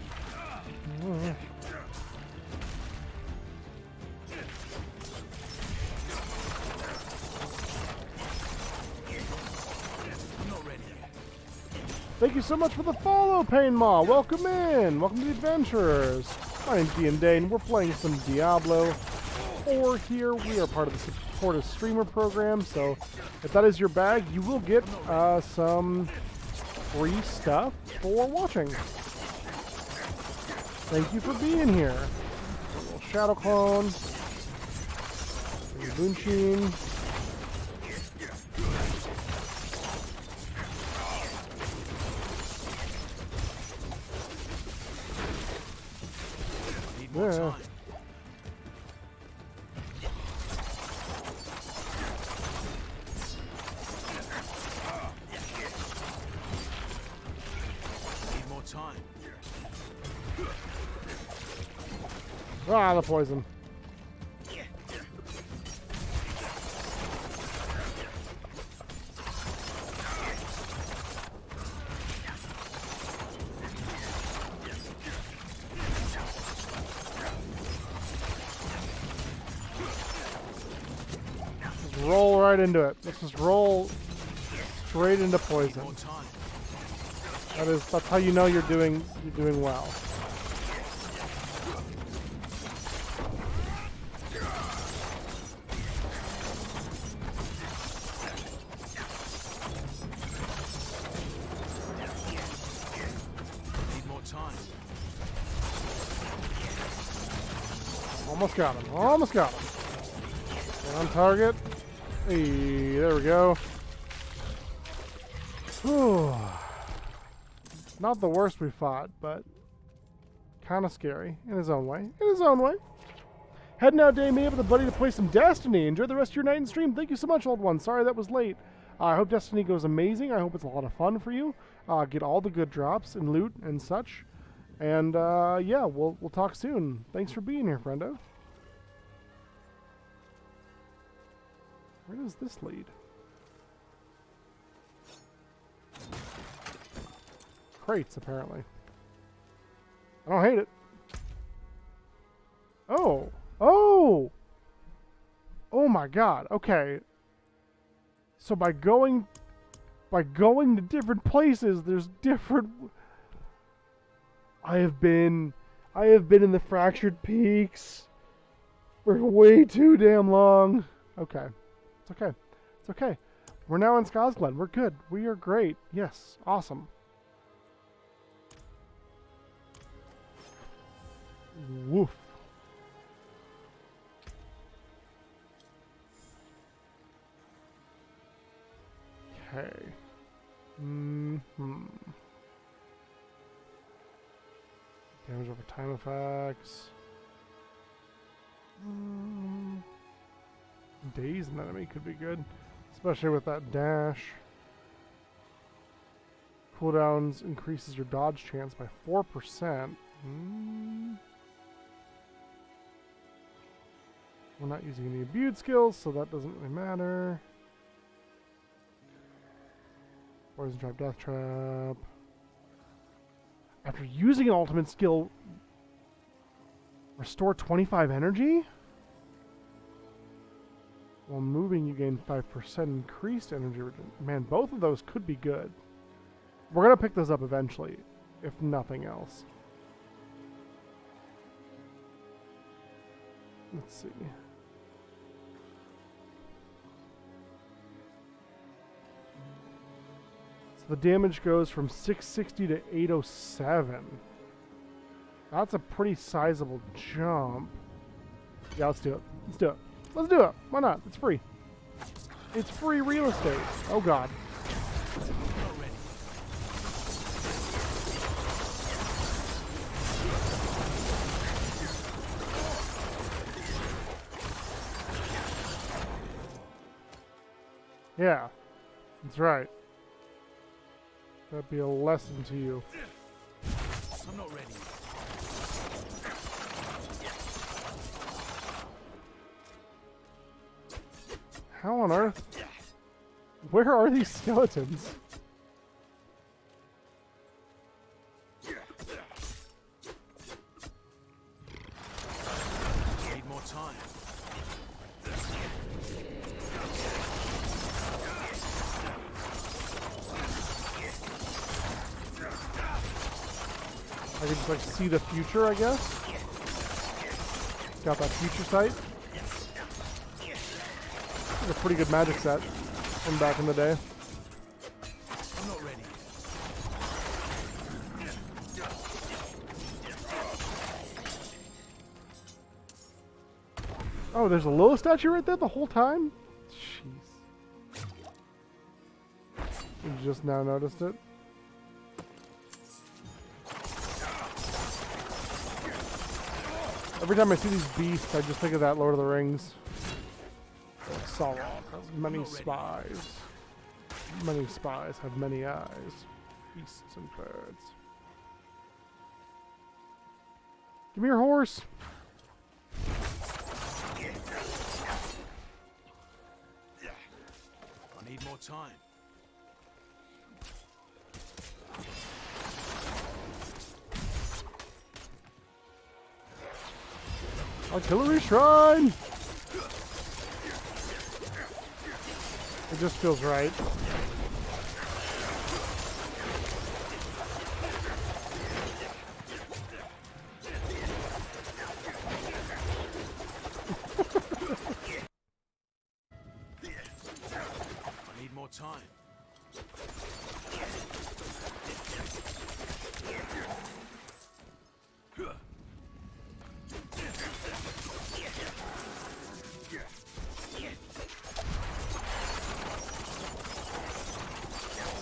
I'm not ready yet. Thank you so much for the follow, Painmaw. Welcome in. Welcome to the Adventurers. My name's Ian Dane. We're playing some Diablo 4 here. We are part of the supportive streamer program, so if that is your bag, you will get some free stuff for watching. Thank you for being here. A little Shadow Clone. Bunchine. Need more time. Need more time. Ah, the poison. Just roll right into it. Let's just roll straight into poison. That's how you know you're doing well. Almost got him. Almost got him. On target. Hey, there we go. Whew. Not the worst we fought, but kind of scary in his own way. In his own way. Heading out, Day May with a buddy to play some Destiny. Enjoy the rest of your night and stream. Thank you so much, old one. Sorry that was late. I hope Destiny goes amazing. I hope it's a lot of fun for you. Get all the good drops and loot and such. And yeah, we'll talk soon. Thanks for being here, friendo. Where does this lead? Crates, apparently. I don't hate it. Oh! Oh! Oh my god, okay. So by going to different places, there's different... I have been in the Fractured Peaks for way too damn long. Okay. It's okay. It's okay. We're now in Skosglen. We're good. We are great. Yes. Awesome. Woof. Okay. Damage over time effects. Daze an enemy could be good, especially with that dash. Cooldowns increases your dodge chance by 4%. We're not using any imbued skills, so that doesn't really matter. Poison Trap, Death Trap. After using an ultimate skill, restore 25 energy? While moving, you gain 5% increased energy. Man, both of those could be good. We're going to pick those up eventually, if nothing else. Let's see. So the damage goes from 660 to 807. That's a pretty sizable jump. Yeah, let's do it. Let's do it. Let's do it. Why not? It's free. It's free real estate. Oh god. Yeah, that's right. That'd be a lesson to you. I'm not ready. How on earth? Where are these skeletons? Need more time. I can just like see the future, I guess. Got that future sight. It's a pretty good magic set from back in the day. I'm not ready. Oh, there's a Lilith statue right there the whole time? Jeez. You just now noticed it? Every time I see these beasts, I just think of that Lord of the Rings. Sauron has many spies. Many spies have many eyes. Beasts and birds. Give me your horse! I need more time. Artillery Shrine! It just feels right. I need more time.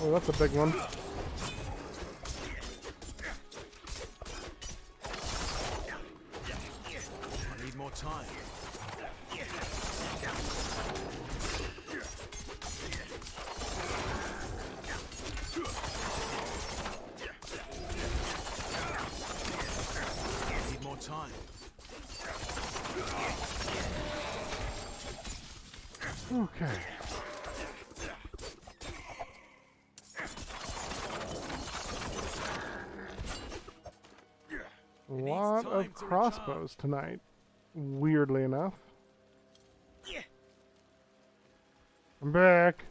Oh, that's a big one. time. Need more time. Okay. A lot of crossbows tonight, weirdly enough. I'm back.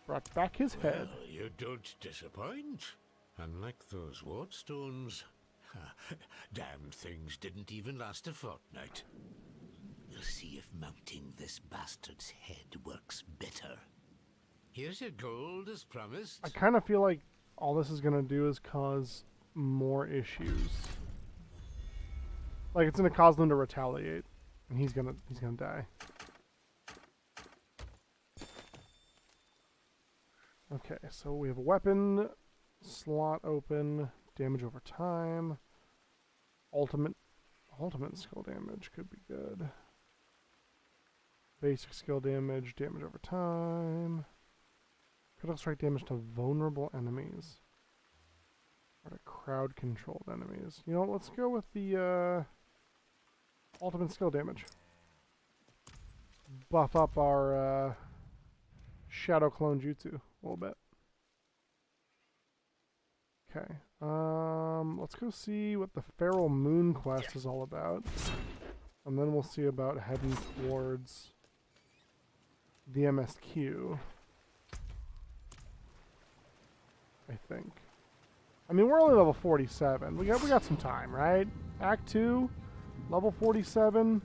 Brought back his head. Well, you don't disappoint. Unlike those wardstones. Damn things didn't even last a fortnight. We'll see if mounting this bastard's head works better. Here's your gold as promised. I kind of feel like all this is gonna do is cause more issues. Like it's gonna cause them to retaliate, and he's gonna die. Okay, so we have a weapon slot open, damage over time, ultimate skill damage could be good. Basic skill damage, damage over time. Critical strike damage to vulnerable enemies. Or to crowd-controlled enemies. You know what, let's go with the ultimate skill damage. Buff up our Shadow Clone Jutsu a little bit. Okay, let's go see what the Feral Moon quest is all about. And then we'll see about heading towards the MSQ. I think. I mean, we're only level 47. We got some time, right? Act 2, level 47.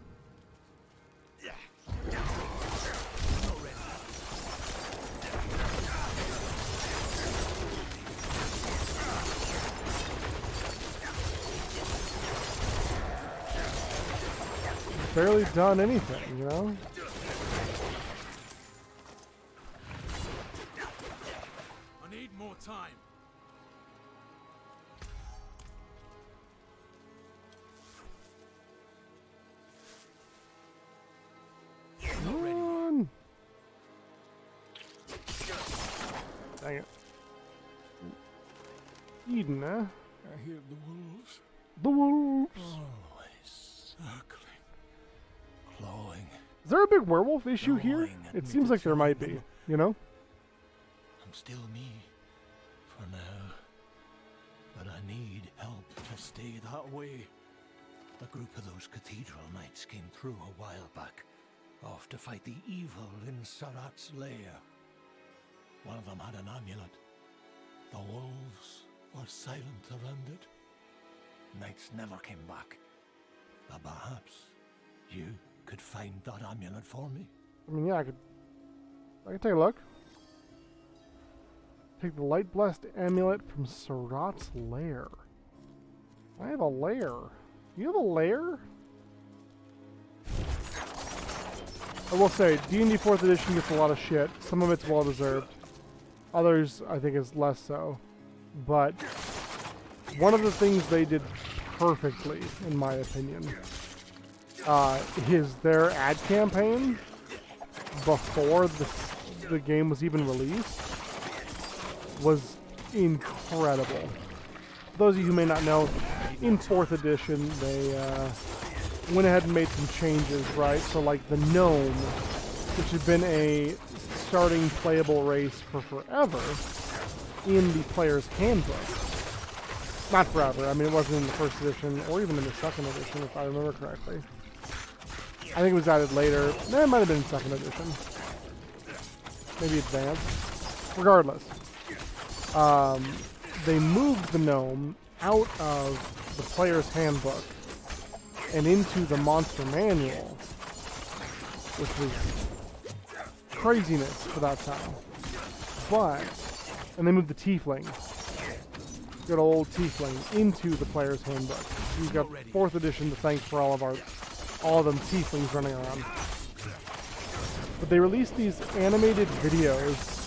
Barely done anything, you know? I need more time. Come on. Dang it. Eden, huh? I hear the wolves. The wolves! Always circling, clawing. Is there a big werewolf issue here? It seems like there might be, you know? I'm still me, for now. But I need help to stay that way. A group of those cathedral knights came through a while back, off to fight the evil in Sarat's lair. One of them had an amulet. The wolves were silent around it. Knights never came back. But perhaps you could find that amulet for me. I mean, yeah, I could take a look. Take the light blessed amulet from Sarat's lair. I have a lair. You have a lair? I will say, D&D 4th edition gets a lot of shit. Some of it's well deserved. Others, I think, is less so. But one of the things they did perfectly, in my opinion, is their ad campaign before the game was even released was incredible. For those of you who may not know, in 4th edition, they went ahead and made some changes, right? So like the gnome, which had been a starting playable race for forever in the player's handbook. Not forever, I mean it wasn't in the 1st edition or even in the 2nd edition if I remember correctly. I think it was added later. It might have been in 2nd edition. Maybe advanced. Regardless. They moved the gnome out of the player's handbook and into the monster manual, which was craziness for that time. And they moved the tiefling, good old tiefling, into the player's handbook. You've got 4th edition to thank for all of them tieflings running around. But they released these animated videos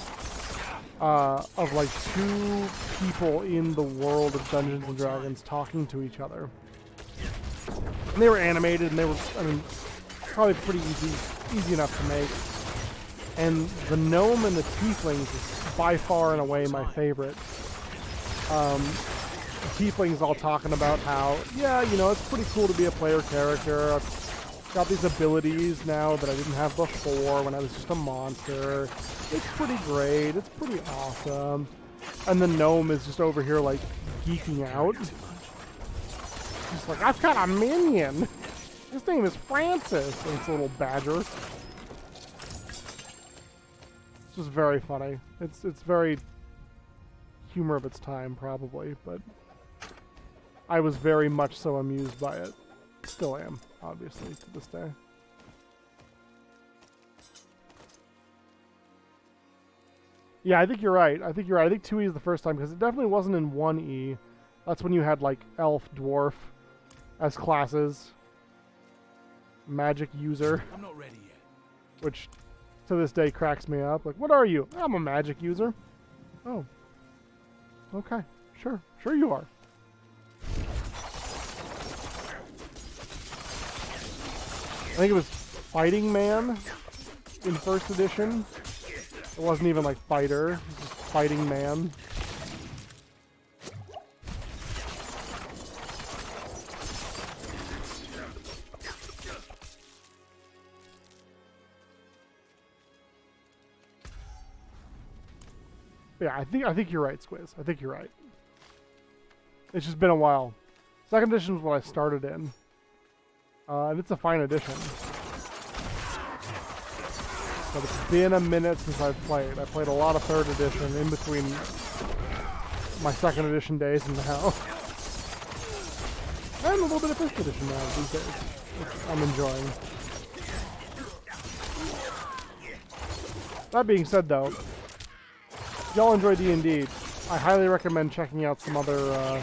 of like 2 people in the world of Dungeons and Dragons talking to each other. And they were animated, and they were, I mean, probably pretty easy enough to make. And the gnome and the tieflings is by far and away my favorite. The tieflings all talking about how, yeah, you know, it's pretty cool to be a player character. I've got these abilities now that I didn't have before when I was just a monster. It's pretty great. It's pretty awesome. And the gnome is just over here, like, geeking out. Just like, I've got a minion. His name is Francis. And it's a little badger. It's just very funny. It's very humor of its time, probably, but I was very much so amused by it. Still am, obviously, to this day. Yeah, I think you're right. I think 2E is the first time, because it definitely wasn't in 1E. That's when you had, like, elf, dwarf as classes. Magic user. I'm not ready yet. Which, to this day, cracks me up. Like, what are you? I'm a magic user. Oh. Okay. Sure. Sure you are. I think it was Fighting Man in first edition. It wasn't even like Fighter. It was just Fighting Man. Yeah, I think you're right, Squiz. I think you're right. It's just been a while. Second edition was what I started in. And it's a fine edition. But it's been a minute since I've played. I played a lot of third edition in between my second edition days and now. And a little bit of fifth edition now these days, which I'm enjoying. That being said, though, if y'all enjoy D&D, I highly recommend checking out some other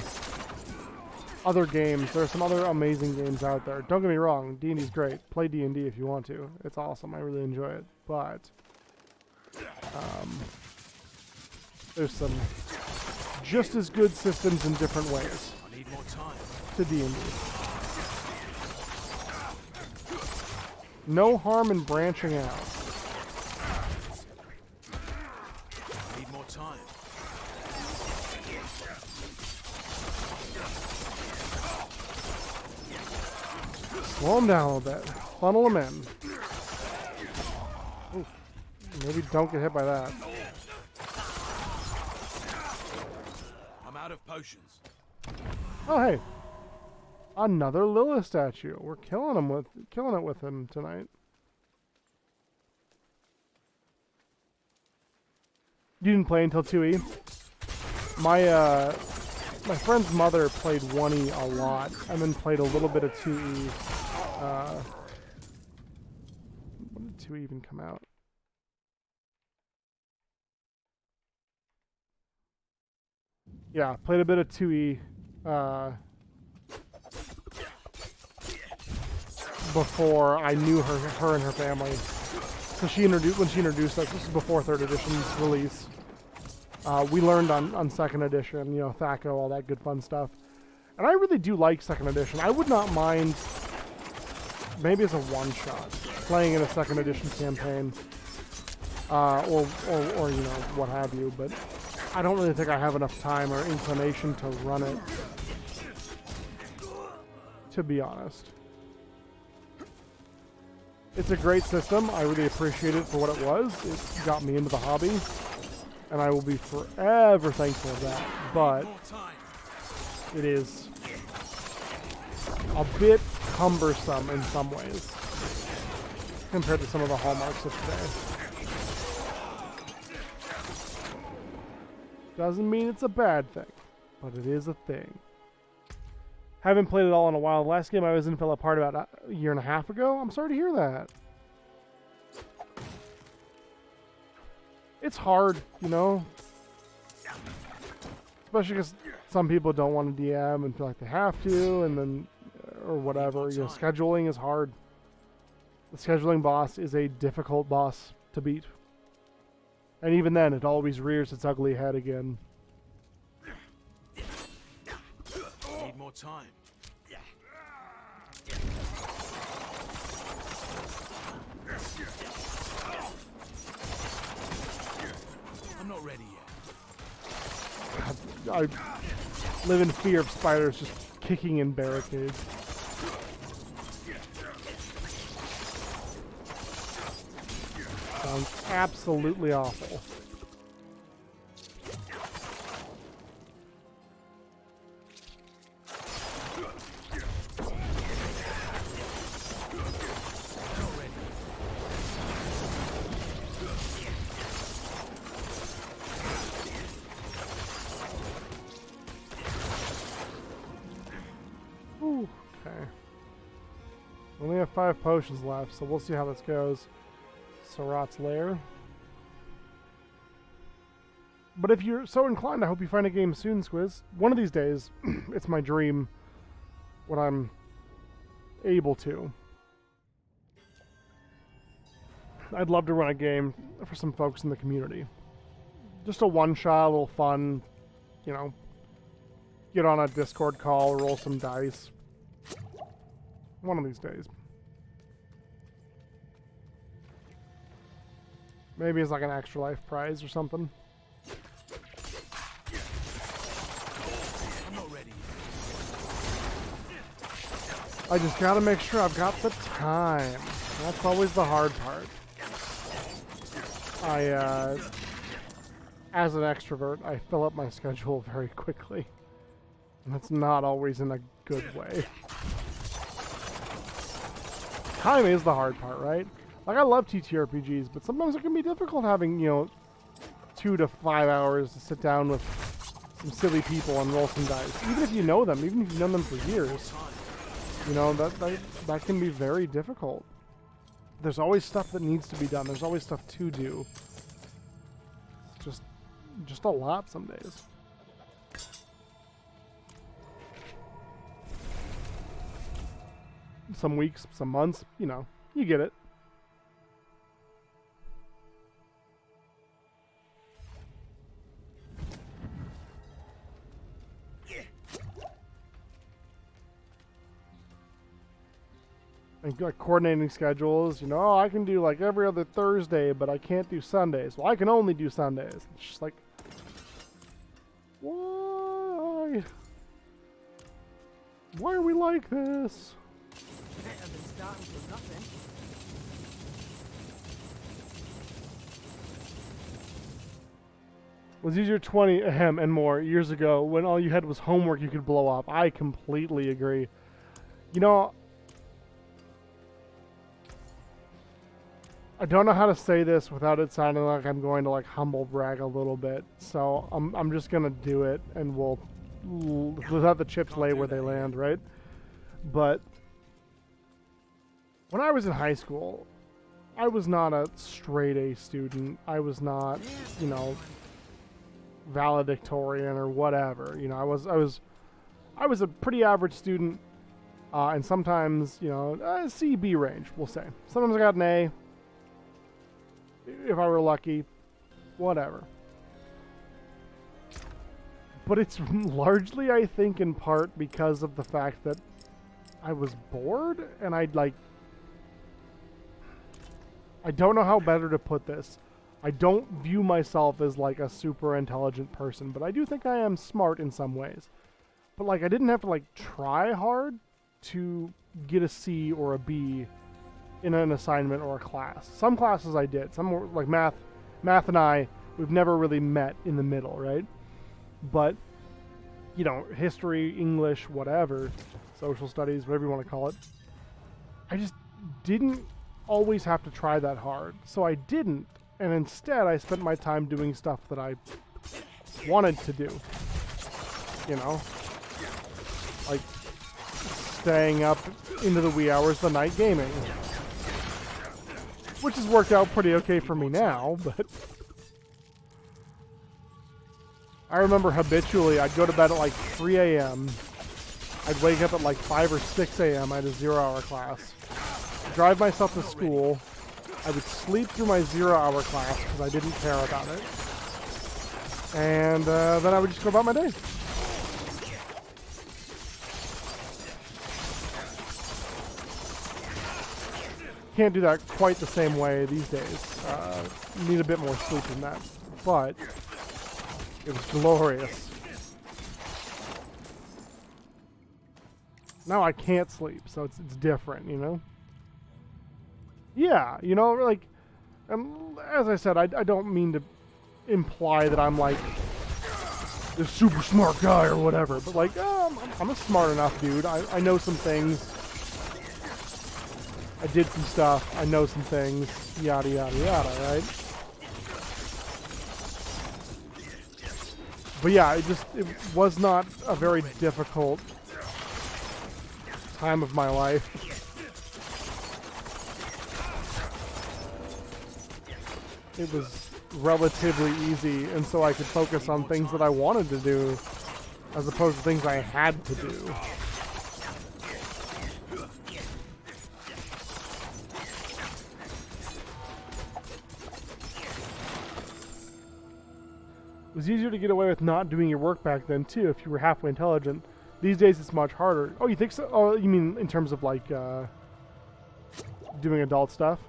games. There are some other amazing games out there. Don't get me wrong, D&D's great. Play D&D if you want to. It's awesome. I really enjoy it. But there's some just as good systems in different ways I need more time. to D&D. No harm in branching out. I need more time. Slow them down a little bit. Funnel them in. Ooh, maybe don't get hit by that. I'm out of potions. Oh hey, another Lilith statue. We're killing it with him tonight. You didn't play until 2E. My friend's mother played 1E a lot, and then played a little bit of 2E. When did 2E even come out? Yeah, played a bit of 2E before I knew her and her family. So when she introduced us, this is before 3rd edition's release. We learned on 2nd edition, you know, THAC0, all that good fun stuff. And I really do like 2nd edition. I would not mind, maybe as a one-shot, playing in a 2nd edition campaign. Or you know, what have you, but I don't really think I have enough time or inclination to run it, to be honest. It's a great system. I really appreciate it for what it was. It got me into the hobby, and I will be forever thankful of that. But it is a bit cumbersome in some ways compared to some of the hallmarks of today. Doesn't mean it's a bad thing, but it is a thing. Haven't played it all in a while. The last game I was in fell apart about a year and a half ago. I'm sorry to hear that. It's hard, you know? Especially because some people don't want to DM and feel like they have to, and then, or whatever. You know, scheduling is hard. The scheduling boss is a difficult boss to beat. And even then, it always rears its ugly head again. Need more time. I'm not ready yet. I live in fear of spiders just kicking in barricades. Sounds absolutely awful. Ooh, okay. We only have 5 potions left, so we'll see how this goes. Sarat's Lair. But if you're so inclined, I hope you find a game soon, Squiz. One of these days, it's my dream when I'm able to. I'd love to run a game for some folks in the community. Just a one-shot, a little fun, you know, get on a Discord call, roll some dice. One of these days. Maybe it's like an extra life prize or something. I'm not ready. I just gotta make sure I've got the time. That's always the hard part. As an extrovert, I fill up my schedule very quickly. And that's not always in a good way. Time is the hard part, right? Like, I love TTRPGs, but sometimes it can be difficult having, you know, 2 to 5 hours to sit down with some silly people and roll some dice. Even if you know them, even if you've known them for years. You know, that can be very difficult. There's always stuff that needs to be done. There's always stuff to do. It's just a lot some days. Some weeks, some months, you know, you get it. And like coordinating schedules, you know, oh, I can do like every other Thursday, but I can't do Sundays. Well, I can only do Sundays. It's just like, why? Why are we like this? Better than starting from nothing. Was easier 20 and more years ago when all you had was homework you could blow up. I completely agree. You know, I don't know how to say this without it sounding like I'm going to like humble brag a little bit. So I'm just gonna do it, and we'll let the chips lay where they land, right? But when I was in high school, I was not a straight A student. I was not, you know, valedictorian or whatever. You know, I was a pretty average student, and sometimes, you know, C, B range, we'll say. Sometimes I got an A. If I were lucky, whatever. But it's largely, I think, in part because of the fact that I was bored, and I don't know how better to put this. I don't view myself as like a super intelligent person, but I do think I am smart in some ways. But like, I didn't have to like try hard to get a C or a B in an assignment or a class. Some classes I did. Some were like math and I, we've never really met in the middle, right? But, you know, history, English, whatever, social studies, whatever you want to call it, I just didn't always have to try that hard. So I didn't, and instead I spent my time doing stuff that I wanted to do. You know? Like staying up into the wee hours of the night gaming. Which has worked out pretty okay for me now, but I remember habitually I'd go to bed at like 3 a.m. I'd wake up at like 5 or 6 a.m. I had a 0-hour class. Drive myself to school. I would sleep through my 0-hour class because I didn't care about it. And then I would just go about my day. can't do that quite the same way these days. Need a bit more sleep than that. But it was glorious. Now I can't sleep, so it's different, you know? Yeah, you know, like, as I said, I don't mean to imply that I'm like this super smart guy or whatever, but like, I'm a smart enough dude. I know some things. I did some stuff. I know some things. Yada, yada, yada, right? But yeah, it was not a very difficult time of my life. It was relatively easy, and so I could focus on things that I wanted to do as opposed to things I had to do. It was easier to get away with not doing your work back then too if you were halfway intelligent. These days it's much harder. Oh, you think so? Oh, you mean in terms of like doing adult stuff?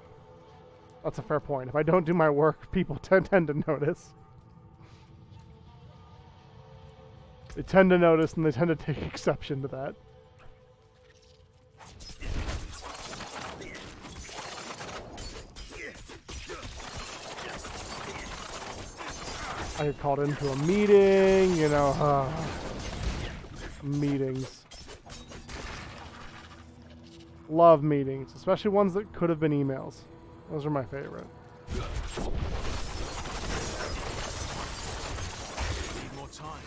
That's a fair point. If I don't do my work, people tend to notice. They tend to notice and they tend to take exception to that. I get called into a meeting, you know, meetings. Love meetings, especially ones that could have been emails. Those are my favorite. Need more time.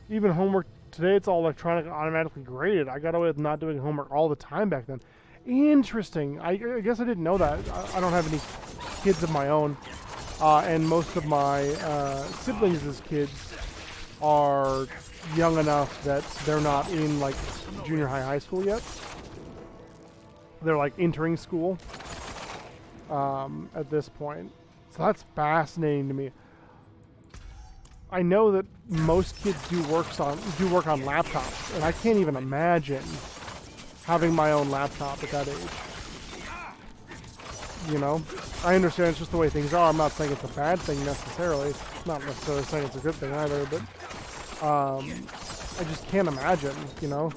Even homework today, it's all electronic and automatically graded. I got away with not doing homework all the time back then. Interesting. I guess I didn't know that. I don't have any kids of my own. And most of my siblings as kids are young enough that they're not in like junior high school yet. They're like entering school at this point. So that's fascinating to me. I know that most kids do work on laptops, and I can't even imagine having my own laptop at that age. You know, I understand it's just the way things are. I'm not saying it's a bad thing necessarily. Not necessarily saying it's a good thing either, but I just can't imagine, you know,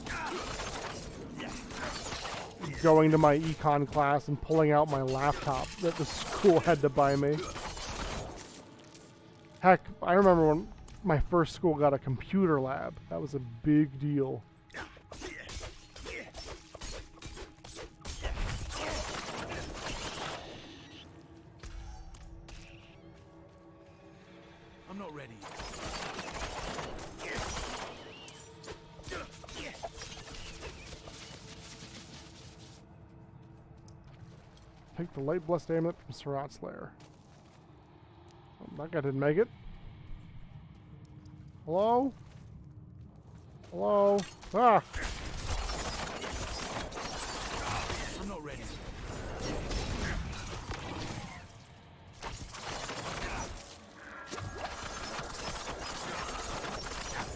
going to my econ class and pulling out my laptop that the school had to buy me. Heck, I remember when my first school got a computer lab. That was a big deal. I'm not ready. Take the light blessed amulet from Surat's lair. Oh, that guy didn't make it. Hello? Hello? Ah! I'm not ready.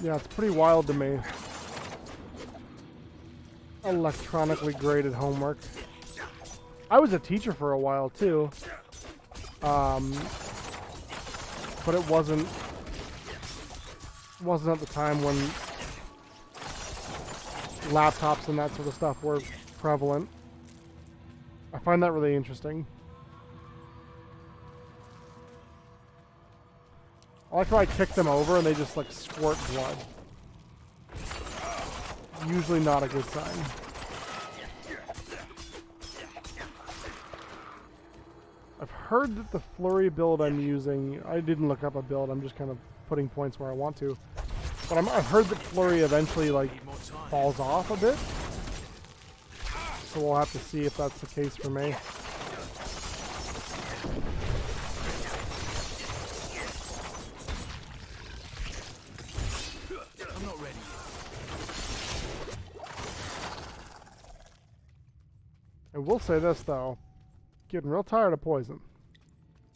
Yeah, it's pretty wild to me. Electronically graded homework. I was a teacher for a while too. But it wasn't at the time when laptops and that sort of stuff were prevalent. I find that really interesting. I like how I kick them over and they just like squirt blood. Usually not a good sign. I've heard that the flurry build I'm using, I didn't look up a build, I'm just kind of putting points where I want to. But I've heard that flurry eventually like falls off a bit. So we'll have to see if that's the case for me. I'm not ready. I will say this though. Getting real tired of poison.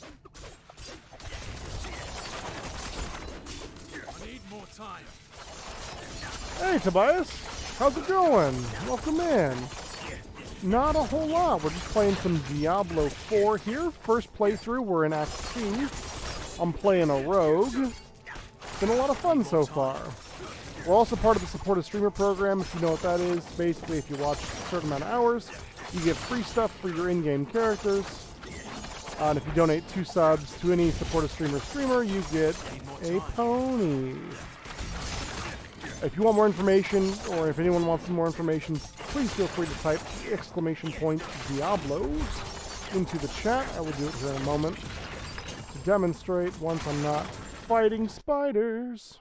I need more time. Hey, Tobias. How's it going? Welcome in. Not a whole lot. We're just playing some Diablo 4 here. First playthrough. We're in Act 2. I'm playing a rogue. It's been a lot of fun so far. We're also part of the supported streamer program, if you know what that is. Basically, if you watch a certain amount of hours, you get free stuff for your in-game characters. And if you donate 2 subs to any supported streamer, you get a pony. If you want more information, or if anyone wants some more information, please feel free to type !Diablos into the chat. I will do it here in a moment to demonstrate once I'm not fighting spiders.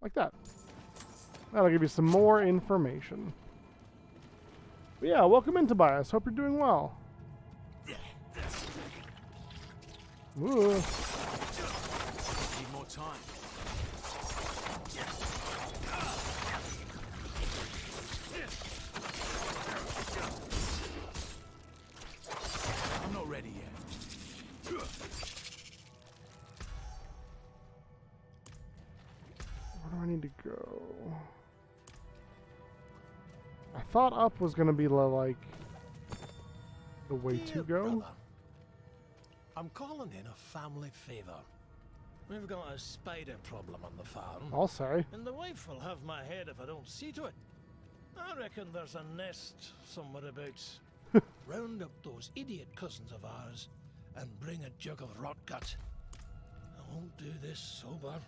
Like that. That'll give you some more information. But yeah, welcome in, Tobias. Hope you're doing well. Ooh. Need more time. I'm not ready yet. Where do I need to go? I thought up was gonna be like the way to go. Brother, I'm calling in a family favor. We've got a spider problem on the farm. I'll say. And the wife will have my head if I don't see to it. I reckon there's a nest somewhere about. Round up those idiot cousins of ours and bring a jug of rot gut. I won't do this sober.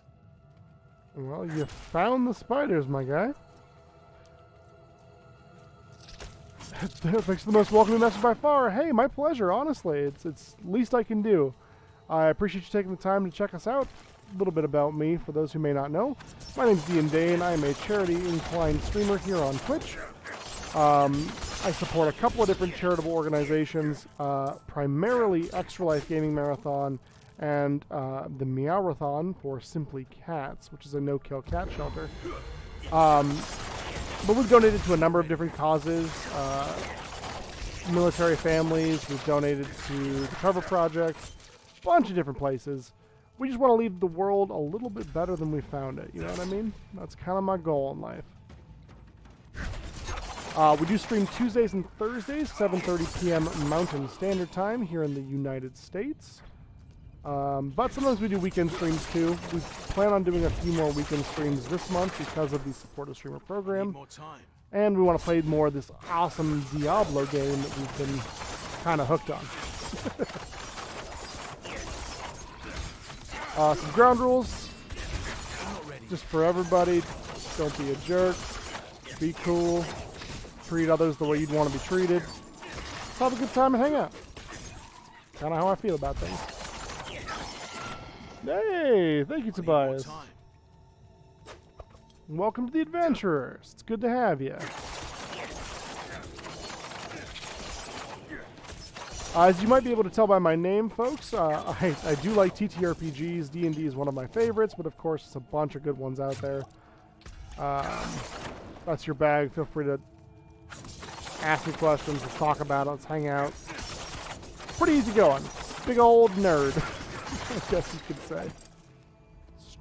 Well, you found the spiders, my guy. Thanks for the most welcoming message by far. Hey, my pleasure, honestly. It's least I can do. I appreciate you taking the time to check us out. A little bit about me, for those who may not know. My name's Dean Dane. I am a charity-inclined streamer here on Twitch. I support a couple of different charitable organizations, primarily Extra Life Gaming Marathon and the Meowrathon for Simply Cats, which is a no-kill cat shelter. But we've donated to a number of different causes, military families, we've donated to the Cover Project, a bunch of different places. We just want to leave the world a little bit better than we found it, you know what I mean? That's kind of my goal in life. We do stream Tuesdays and Thursdays, 7:30 p.m. Mountain Standard Time here in the United States. But sometimes we do weekend streams too. We plan on doing a few more weekend streams this month because of the supported streamer program. And we want to play more of this awesome Diablo game that we've been kind of hooked on. Some ground rules, just for everybody. Don't be a jerk. Be cool. Treat others the way you'd want to be treated. Have a good time and hang out. Kind of how I feel about things. Hey, thank you, Tobias. Welcome to the Adventurers. It's good to have you. As you might be able to tell by my name, folks, I do like TTRPGs. D&D is one of my favorites, but of course, there's a bunch of good ones out there. That's your bag. Feel free to ask me questions. Let's talk about it. Let's hang out. Pretty easy going. Big old nerd, I guess you could say.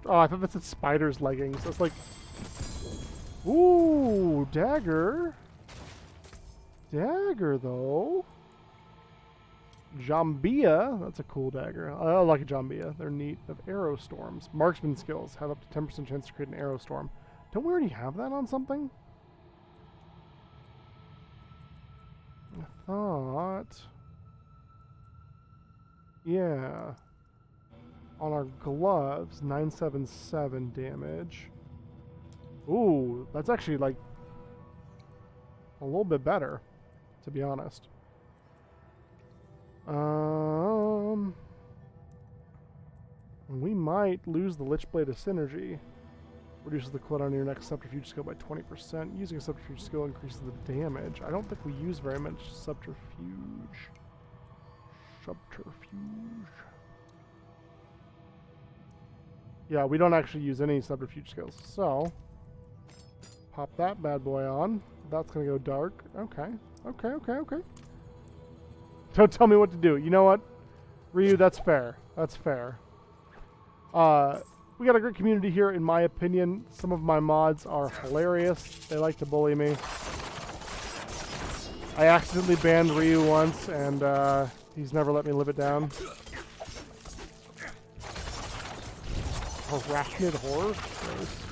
Oh, I thought that said spider's leggings. That's like... Ooh, dagger. Dagger, though. Jambia. That's a cool dagger. I like a Jambia. They're neat. Of arrow storms. Marksman skills have up to 10% chance to create an arrow storm. Don't we already have that on something? I thought... Yeah. On our gloves, 977 damage. Ooh, that's actually like a little bit better, to be honest. We might lose the Lichblade of Synergy. Reduces the cooldown on your next subterfuge skill by 20%. Using a subterfuge skill increases the damage. I don't think we use very much subterfuge. Yeah, we don't actually use any subterfuge skills. So, pop that bad boy on. That's gonna go dark. Okay. Don't tell me what to do. You know what? Ryu, that's fair. That's fair. We got a great community here, in my opinion. Some of my mods are hilarious. They like to bully me. I accidentally banned Ryu once, and he's never let me live it down. Arachnid horror? Gross.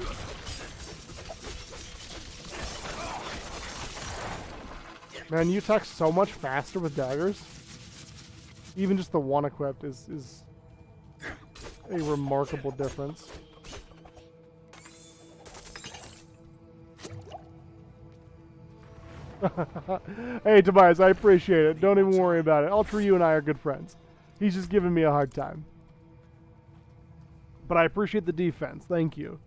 Man, you attack so much faster with daggers. Even just the one equipped is a remarkable difference. Hey, Tobias, I appreciate it. Don't even worry about it. Ultra, you and I are good friends. He's just giving me a hard time. But I appreciate the defense. Thank you.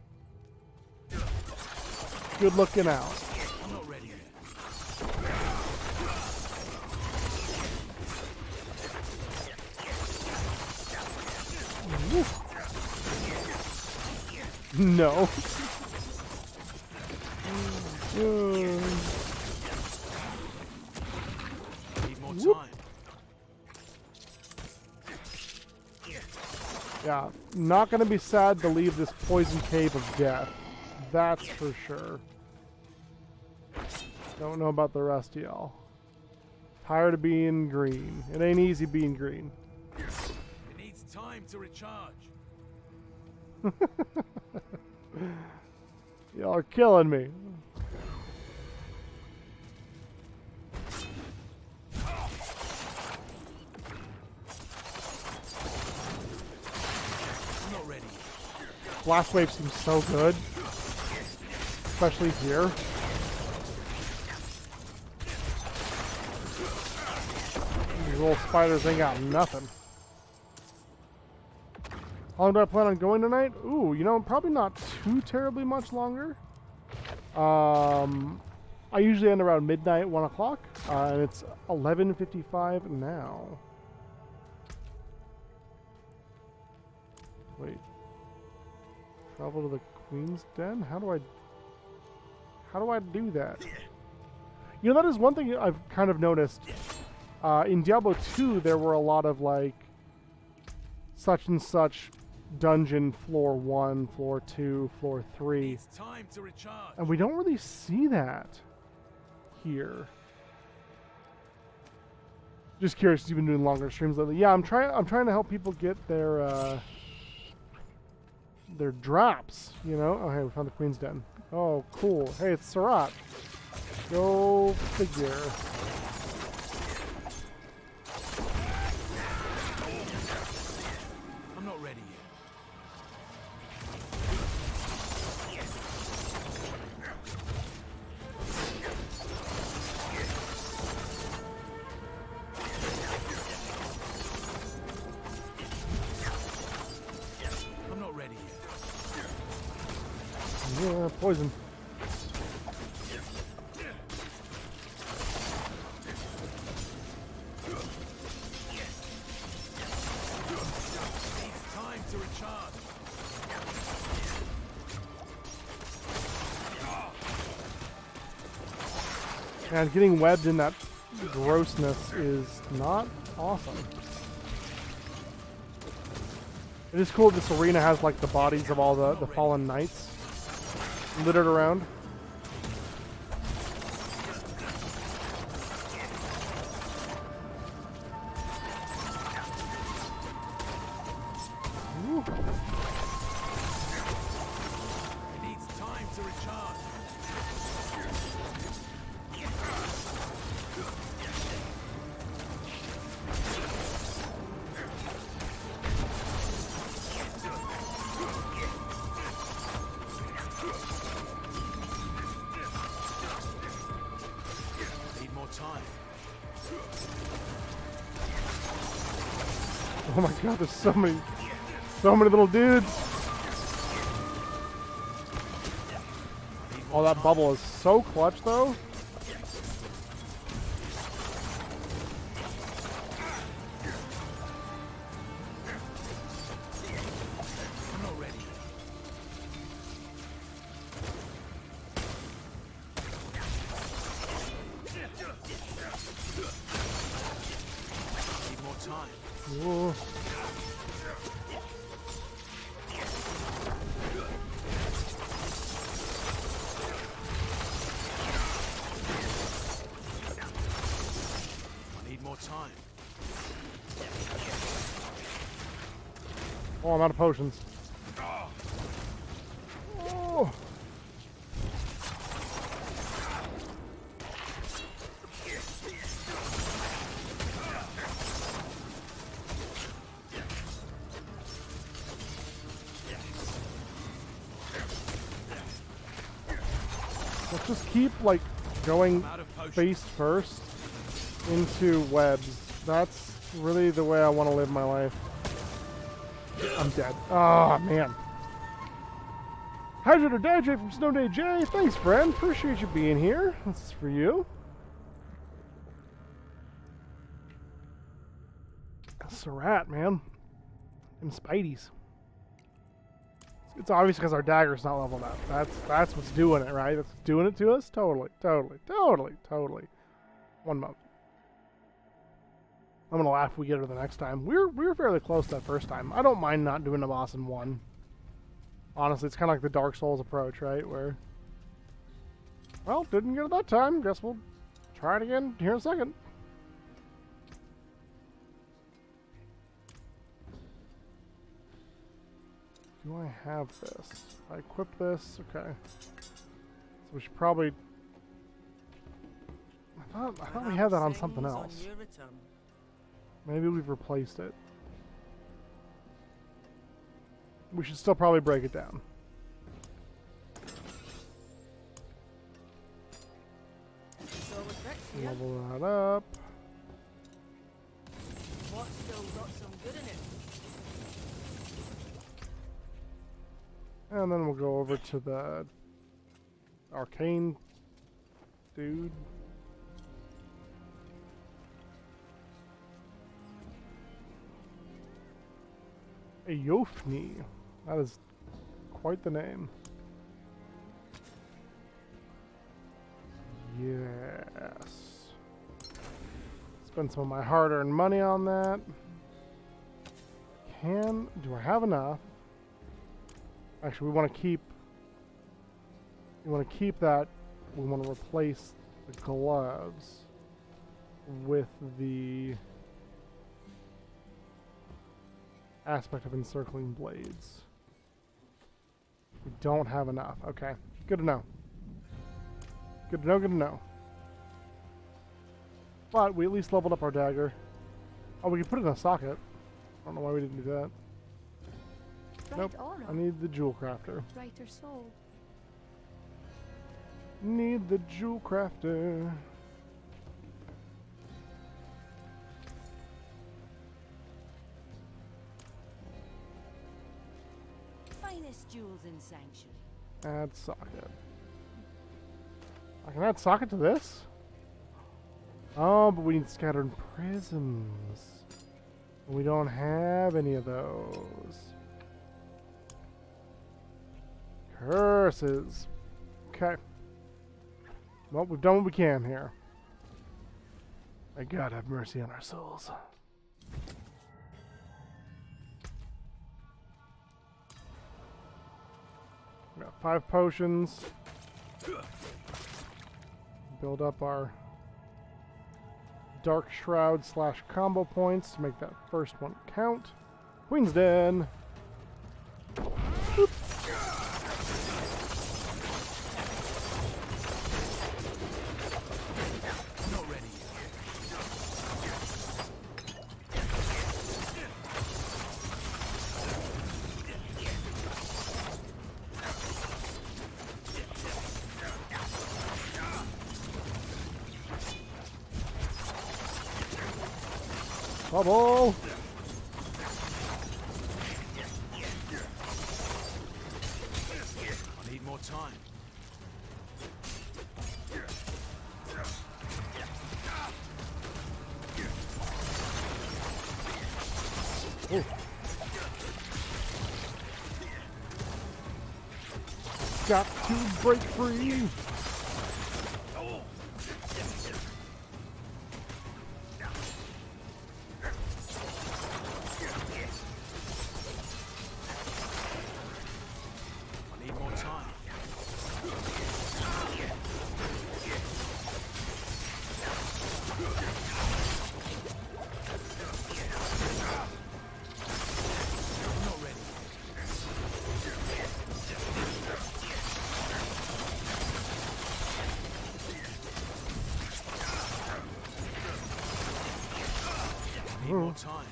Good looking out. I'm not ready yet. No. Need more time. Yeah, not gonna be sad to leave this poison cave of death. That's for sure. Don't know about the rest of y'all. Tired of being green. It ain't easy being green. It needs time to recharge. Y'all are killing me. I'm not ready. Blast Wave seems so good. Especially here. These little spiders ain't got nothing. How long do I plan on going tonight? Ooh, you know, probably not too terribly much longer. I usually end around midnight, 1 o'clock, and it's 11:55 now. Wait. Travel to the Queen's Den? How do I do that? You know, that is one thing I've kind of noticed. In Diablo 2, there were a lot of, like, such and such dungeon, floor 1, floor 2, floor 3. It's time to recharge. And we don't really see that here. Just curious, you've been doing longer streams lately. Yeah, I'm trying to help people get their drops, you know? Oh, hey, we found the Queen's Den. Oh, cool. Hey, it's Surat. Go figure. I'm not ready yet. I'm not ready yet. Yeah, poison. It's time to recharge. And getting webbed in that grossness is not awesome. It is cool this arena has like the bodies of all the fallen knights littered around. Ooh. It needs time to recharge. Need more time. Oh my god, there's so many little dudes. Oh, that bubble is so clutch though. I'm not ready. Oh, I'm out of potions. Oh. Let's just keep, like, going face first into webs. That's really the way I want to live my life. I'm dead. Oh, man. Hydrator DJ from Snowday J. Thanks, friend. Appreciate you being here. This is for you. Surratt, man. And Spideys. It's obvious because our dagger's not leveled up. That's what's doing it, right? That's doing it to us? Totally. 1 month. I'm gonna laugh if we get her the next time. We were fairly close that first time. I don't mind not doing the boss in one. Honestly, it's kind of like the Dark Souls approach, right? Where, well, didn't get it that time. Guess we'll try it again here in a second. Do I have this? I equip this? Okay. So we should probably... I thought we had that on something else. Maybe we've replaced it. We should still probably break it down. Level that up. What's still got some good in it? And then we'll go over to the arcane dude. Eofni. That is quite the name. Yes. Spend some of my hard-earned money on that. Do I have enough? Actually, we want to keep that. We want to replace the gloves with the aspect of encircling blades. We don't have enough. Okay, good to know. Good to know. But we at least leveled up our dagger. Oh, we can put it in a socket. I don't know why we didn't do that. Nope, I need the jewel crafter. Brighter soul. Need the jewel crafter. Finest jewels in Sanctuary. Add socket. I can add socket to this? Oh, but we need scattered prisms. We don't have any of those. Curses. Okay. Well, we've done what we can here. May God have mercy on our souls. We got 5 potions. Build up our Dark Shroud / combo points to make that first one count. Queen's Den. Oops. Bubble! I need more time. Ooh. Got to break free! need more time.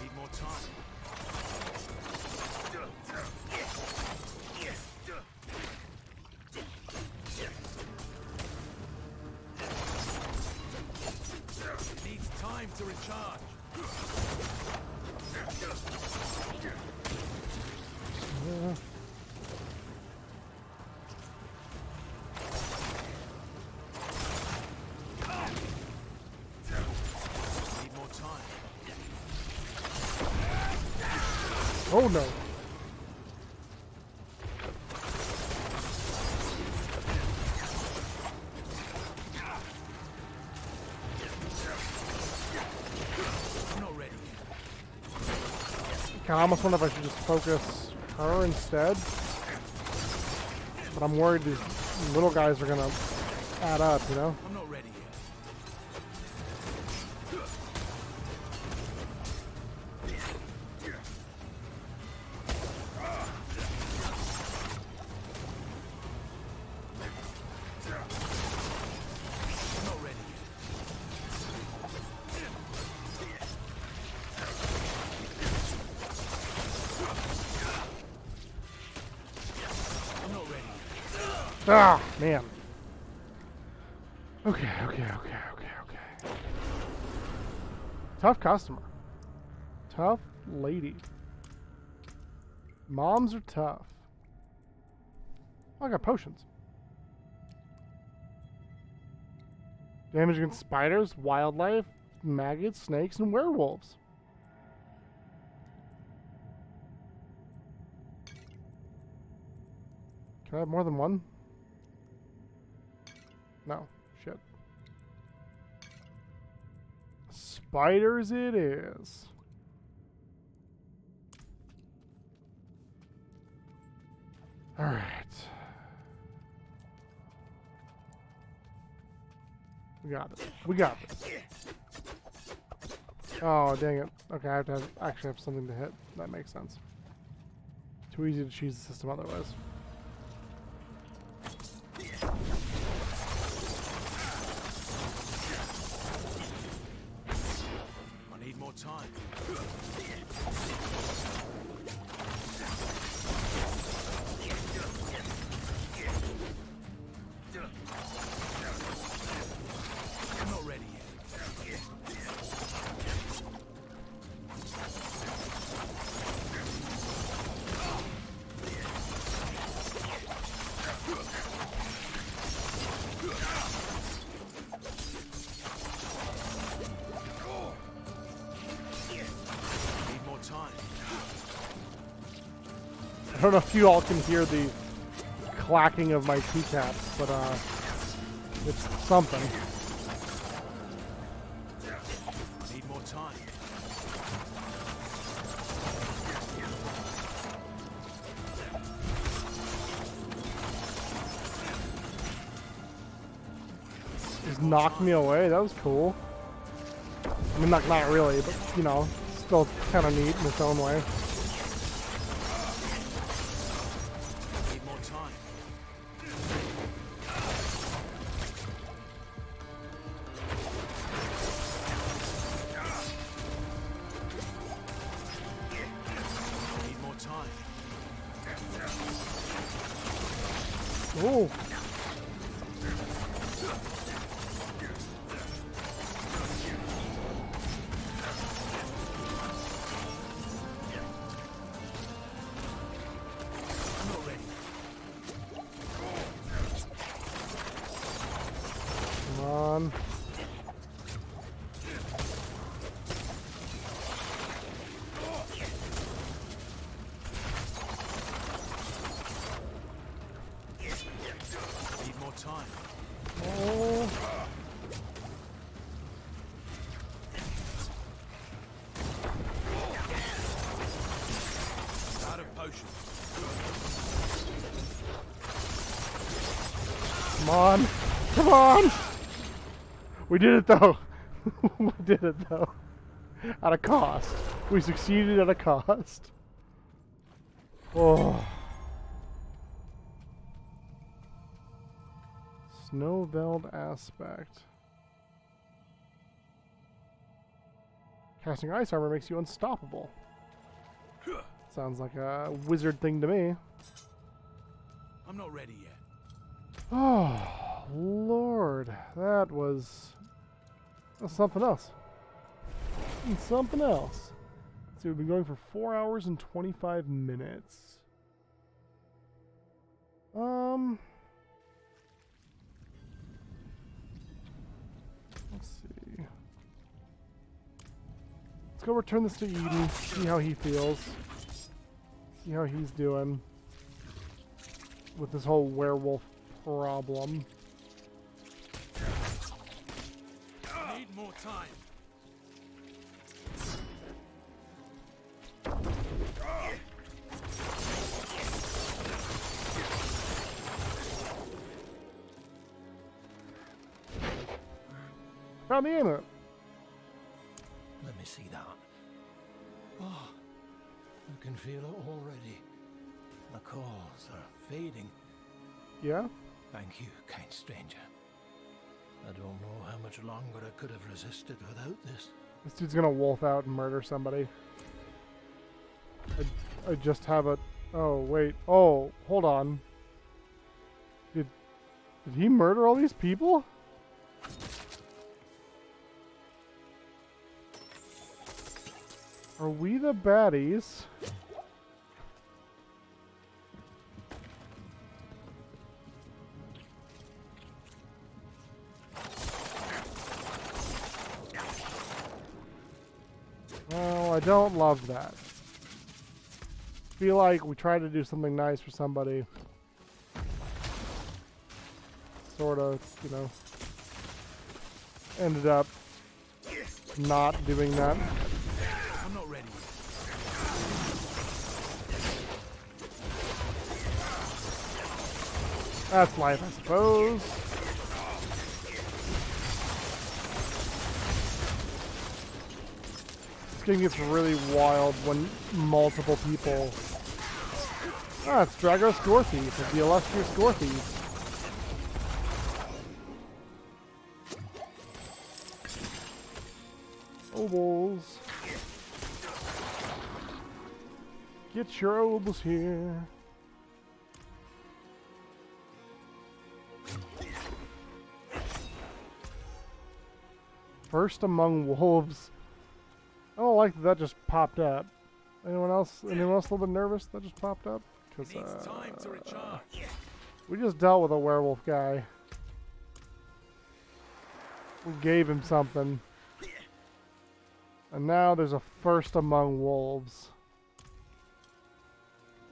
Need more time. Needs time to recharge. Need more time. Oh no. I'm not ready. I almost wonder if I should just focus her instead. But I'm worried these little guys are gonna add up, you know? I'm not ready yet. I'm not ready yet. I'm not ready yet. Ah, man. Okay. Tough customer. Tough lady. Moms are tough. Oh, I got potions. Damage against spiders, wildlife, maggots, snakes, and werewolves. Can I have more than one? No. Shit. Spiders it is. Alright. We got it. We got this. Oh, dang it. Okay, I have to actually have something to hit. That makes sense. Too easy to cheese the system otherwise. I need more time. I'm not ready yet. Need more time. I don't know if you all can hear the clacking of my keycaps, but it's something. Need more time. Just knocked me away. That was cool. I mean, not really, but you know, still kind of neat in its own way. Need more time. Need more time. Oh. I'm not ready. Come on. Need more time. Oh. Out of potion. Come on. Come on. We did it though. We did it though. At a cost. We succeeded at a cost. Oh. Snowveld aspect. Casting ice armor makes you unstoppable. Sounds like a wizard thing to me. I'm not ready yet. Oh, Lord. That was something else. Something else. So we've been going for 4 hours and 25 minutes. Let's see. Let's go return this to Eden, see how he feels. See how he's doing with this whole werewolf problem. Need more time. Found the amulet. Let me see that. Oh, I can feel it already. The calls are fading. Yeah? Thank you, kind stranger. I don't know how much longer I could have resisted without this. This dude's gonna wolf out and murder somebody. I just have a... Oh, wait. Oh, hold on. Did he murder all these people? Are we the baddies? Well, I don't love that. Feel like we tried to do something nice for somebody. Sort of, you know. Ended up not doing that. I'm not ready. That's life, I suppose. This game gets really wild when multiple people... Ah, it's Dragos Gorthies, the illustrious Gorthies. Obols. Get your obols here. First among wolves. I don't like that just popped up. Anyone else a little bit nervous that just popped up? Because time to recharge. We just dealt with a werewolf guy. We gave him something. And now there's a first among wolves.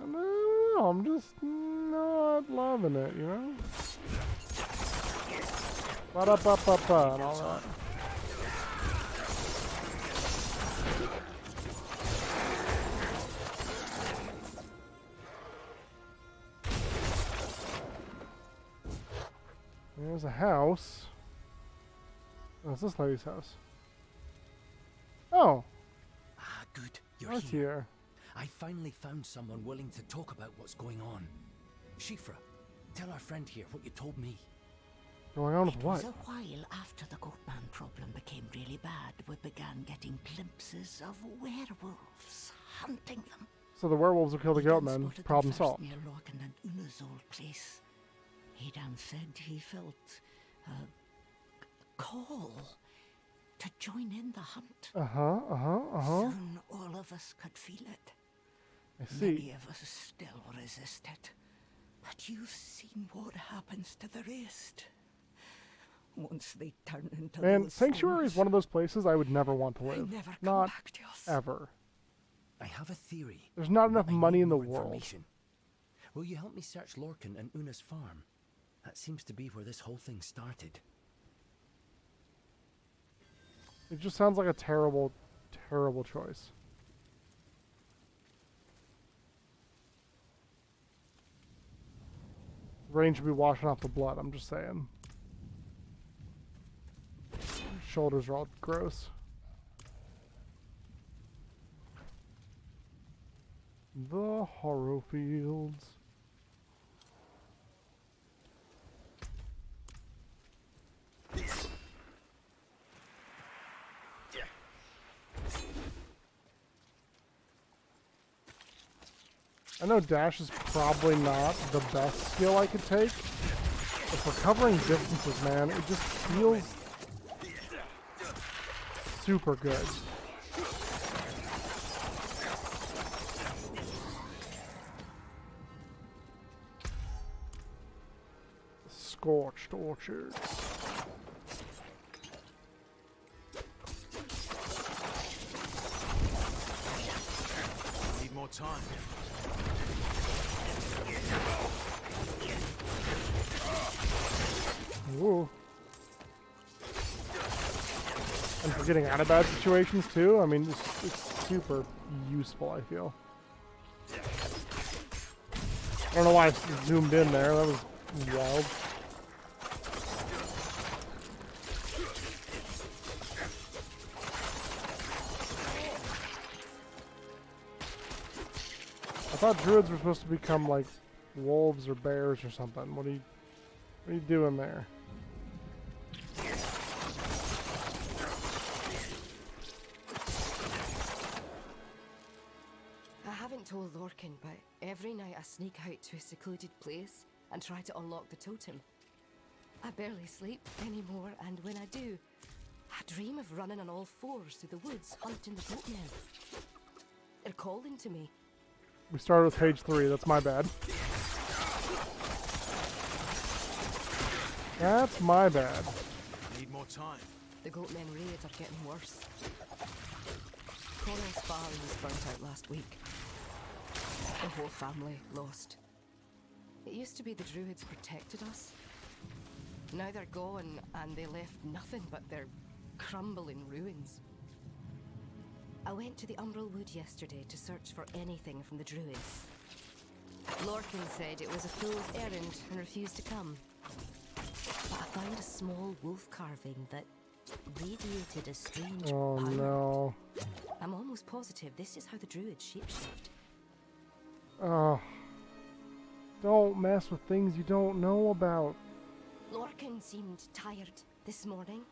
And I don't know, I'm just not loving it, you know? Ba-da-ba-ba-ba and all that. There's a house. Oh, it's this lady's house. Oh. Ah, good. You're Right here. I finally found someone willing to talk about what's going on. Shifra, tell our friend here what you told me. Going on with It what? was a while after the Goatman problem became really bad, we began getting glimpses of werewolves hunting them. So the werewolves will kill the goatmen. Problem solved. Near Lorcan and Una's old place. Aidan said he felt a call to join in the hunt. Soon all of us could feel it. I see. Many of us still resist it. But you've seen what happens to the rest. Once they turn into Man, those Sanctuary is things. one of those places I would never want to They live. never come Not back to us. ever. I have a theory. There's not enough but I money need in the more world. information. Will you help me search Lorcan and Una's farm? That seems to be where this whole thing started. It just sounds like a terrible, terrible choice. Rain should be washing off the blood, I'm just saying. shoulders are all gross. The Harrowfields. I know dash is probably not the best skill I could take, but for covering distances, man, it just feels super good. Scorched orchards. Need more time. Ooh. And for getting out of bad situations too, I mean, it's super useful, I feel. I don't know why I zoomed in there, that was wild. I thought druids were supposed to become like wolves or bears or something. What are you doing there? I haven't told Lorcan, but every night I sneak out to a secluded place and try to unlock the totem. I barely sleep anymore, and when I do, I dream of running on all fours through the woods hunting the goatmen. They're calling to me. We started with page 3, that's my bad. That's my bad. Need more time. The goatmen raids are getting worse. Coral's farm was burnt out last week. The whole family lost. It used to be the druids protected us. Now they're gone and they left nothing but their crumbling ruins. I went to the Umbral Wood yesterday to search for anything from the druids. Lorcan said it was a fool's errand and refused to come. But I found a small wolf carving that radiated a strange Oh power. no. I'm almost positive this is how the druids shapeshift. Oh. Don't mess with things you don't know about. Lorcan seemed tired this morning.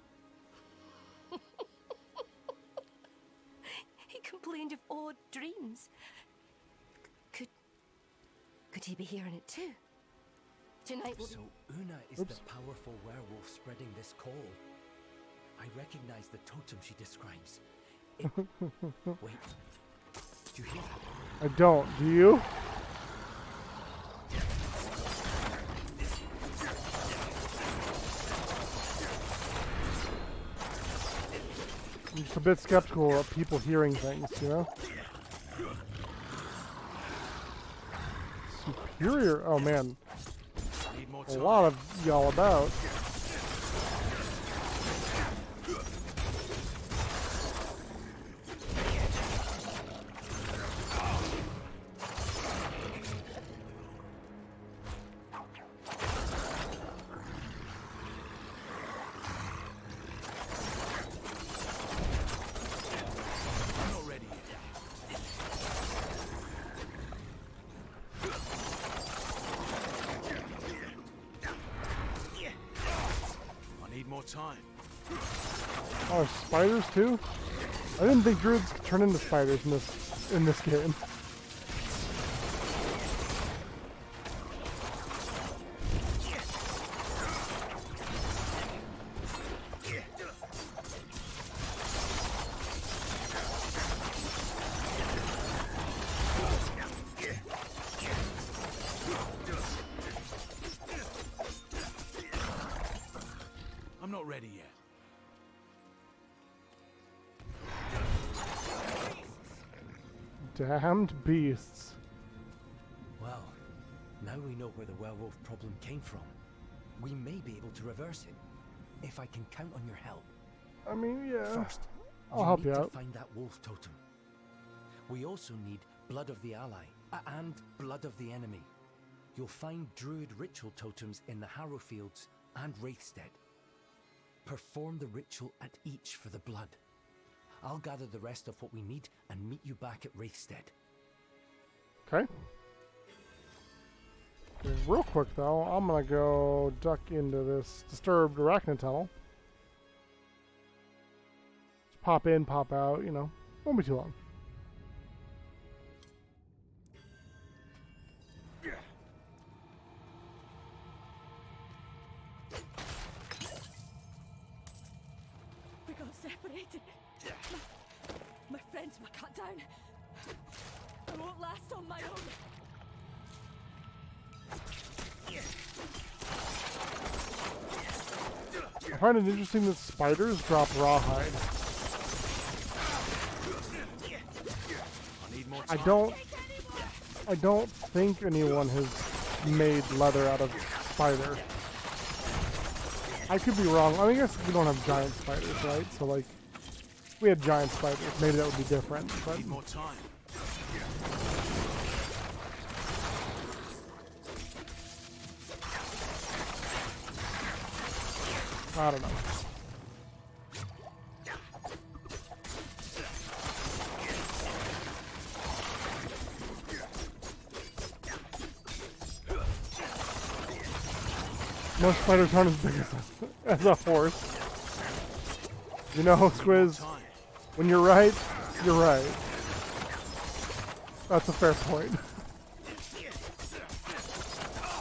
He complained of odd dreams. Could he be hearing it too? Tonight will So Una is the powerful werewolf spreading this call. I recognize the totem she describes. Wait. Do you hear that? I don't. Do you? I'm just a bit skeptical of people hearing things, you know? Superior. Oh man. A lot of y'all about. Time. Oh, spiders too? I didn't think druids could turn into spiders in this game. I'm not ready yet. Damned beasts. Well, now we know where the werewolf problem came from. We may be able to reverse it, if I can count on your help. I mean, yeah. First, I'll help you need to out. find that wolf totem. We also need blood of the ally and blood of the enemy. You'll find druid ritual totems in the Harrowfields and Wraithstead. Perform the ritual at each for the blood. I'll gather the rest of what we need and meet you back at Wraithstead. Okay. Real quick though, I'm gonna go duck into this disturbed arachnid tunnel. Just pop in, pop out, you know. Won't be too long. We got separated. My friends were cut down. I won't last on my own. I find it interesting that spiders drop rawhide. I don't think anyone has made leather out of spider. I could be wrong. I mean, I guess we don't have giant spiders, right? So like, if we had giant spiders, maybe that would be different. But Need more time. I don't know. Most spiders aren't as big as a horse. You know, Squiz, when you're right, you're right. That's a fair point.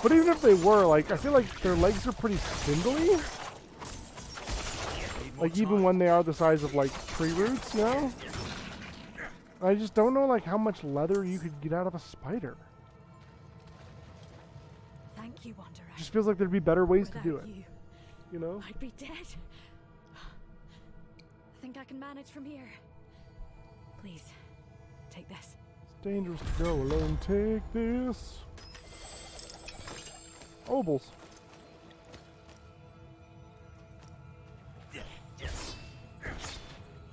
But even if they were, like, I feel like their legs are pretty spindly. Like, even when they are the size of, like, tree roots, you know? I just don't know, like, how much leather you could get out of a spider. Thank you, Wanderer. It just feels like there'd be better ways to Without do it. You know? I'd be dead. I think I can manage from here. Please, take this. It's dangerous to go alone. Take this. Obols.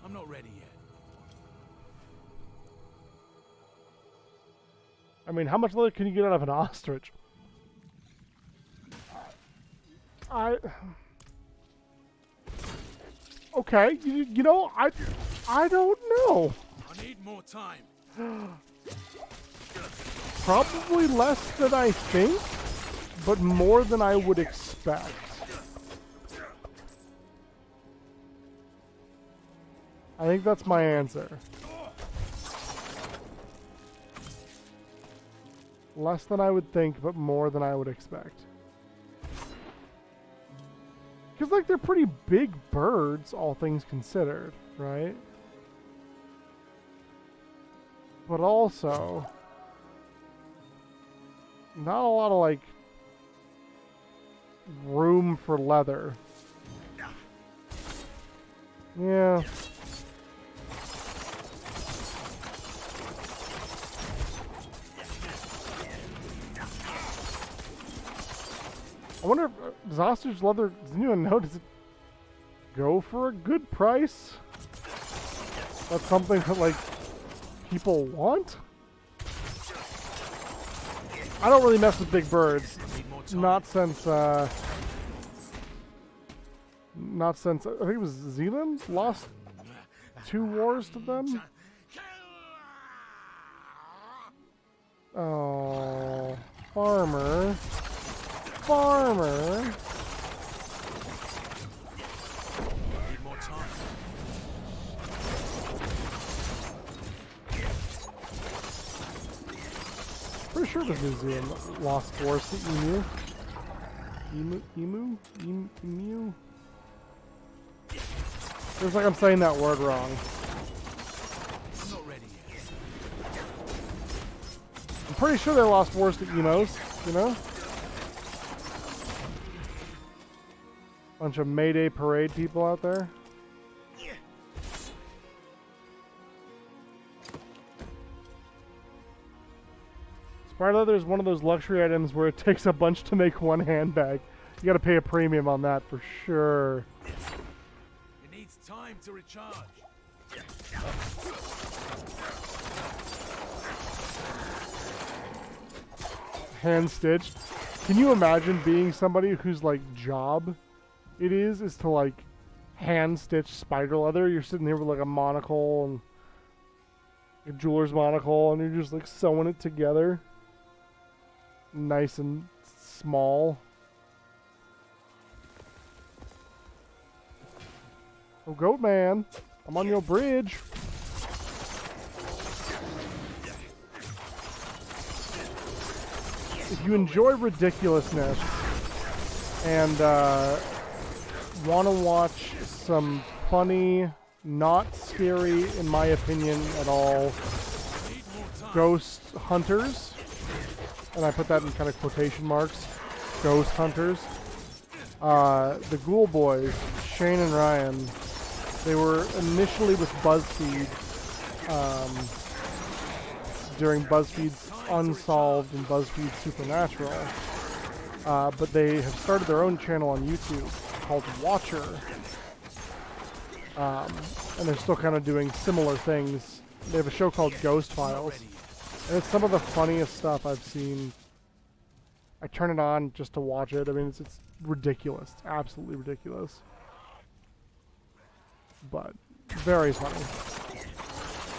I'm not ready yet. I mean, how much leather can you get out of an ostrich? Okay, you know, I don't know. I need more time. Probably less than I think, but more than I would expect. I think that's my answer. Less than I would think, but more than I would expect. Because, like, they're pretty big birds, all things considered, right? But also, not a lot of, like, room for leather. Yeah. I wonder if, does ostrich leather, does anyone know, does it go for a good price? That's something that, like, people want? I don't really mess with big birds. Not since, I think it was Zealand lost 2 wars to them. Oh, farmer. Farmer. Need more time. Pretty sure the museum lost wars to emu. Emu? Feels like I'm saying that word wrong. I'm not ready yet. I'm pretty sure they lost wars to emus, you know? Bunch of Mayday Parade people out there. Spider leather is one of those luxury items where it takes a bunch to make one handbag. You gotta pay a premium on that for sure. It needs time to recharge. Hand stitched. Can you imagine being somebody whose like job it is to like hand-stitched spider leather. You're sitting there with like a monocle and a jeweler's monocle, and you're just like sewing it together, nice and small. Oh, Goat Man, I'm on your bridge. If you enjoy ridiculousness and want to watch some funny, not scary, in my opinion, at all, ghost hunters, and I put that in kind of quotation marks, ghost hunters, the Ghoul Boys, Shane and Ryan, they were initially with BuzzFeed during BuzzFeed's Unsolved and BuzzFeed Supernatural, but they have started their own channel on YouTube called Watcher, and they're still kind of doing similar things. They have a show called Ghost Files, and it's some of the funniest stuff I've seen. I turn it on just to watch it. I mean, it's ridiculous. It's absolutely ridiculous. But very funny.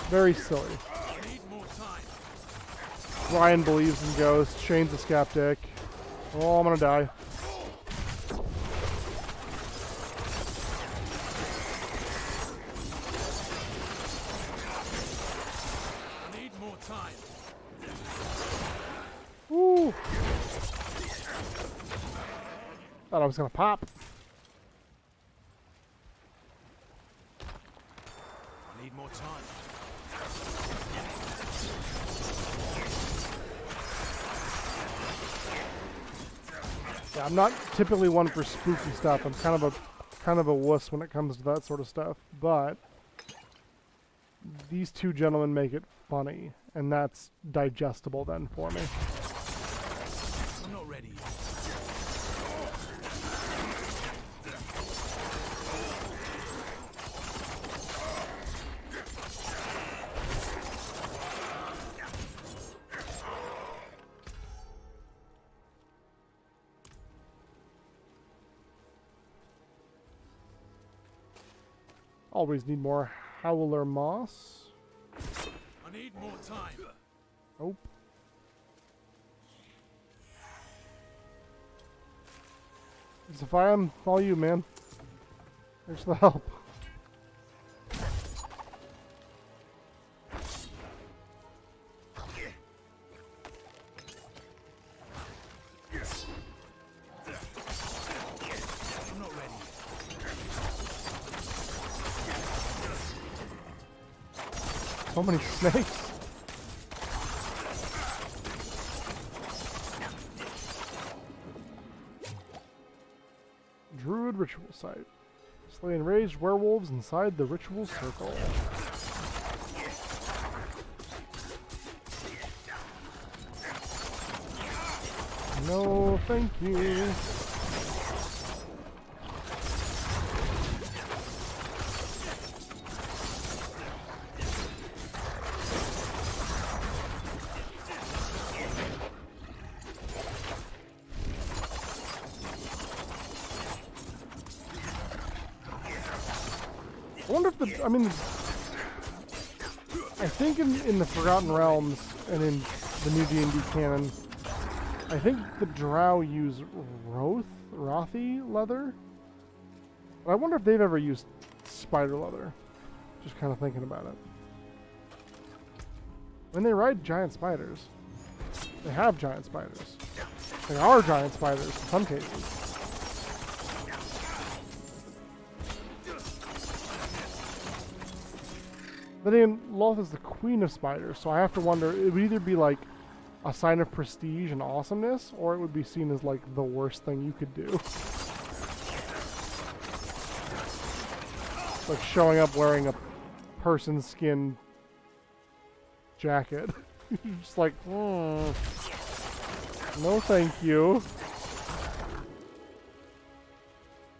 Very silly. Ryan believes in ghosts. Shane's a skeptic. Oh, I'm gonna die. I need more time. Woo! Thought I was gonna pop. I need more time. Yeah, I'm not typically one for spooky stuff. I'm kind of a wuss when it comes to that sort of stuff. But these two gentlemen make it funny, and that's digestible then for me. I'm not ready. Always need more Howler Moss. I need more time. Nope. Sophia, I'm all you, man. Thanks for the help. I'm not ready. So many snakes. Druid ritual site. Slay enraged werewolves inside the ritual circle. No, thank you. I wonder if the, I mean, I think in the Forgotten Realms and in the new D&D canon, I think the Drow use Rothi leather. But I wonder if they've ever used spider leather. Just kind of thinking about it. When they ride giant spiders, they have giant spiders. They are giant spiders in some cases. But then Loth is the queen of spiders, so I have to wonder, it would either be like a sign of prestige and awesomeness, or it would be seen as like the worst thing you could do. Like showing up wearing a person's skin jacket. Just like, no thank you.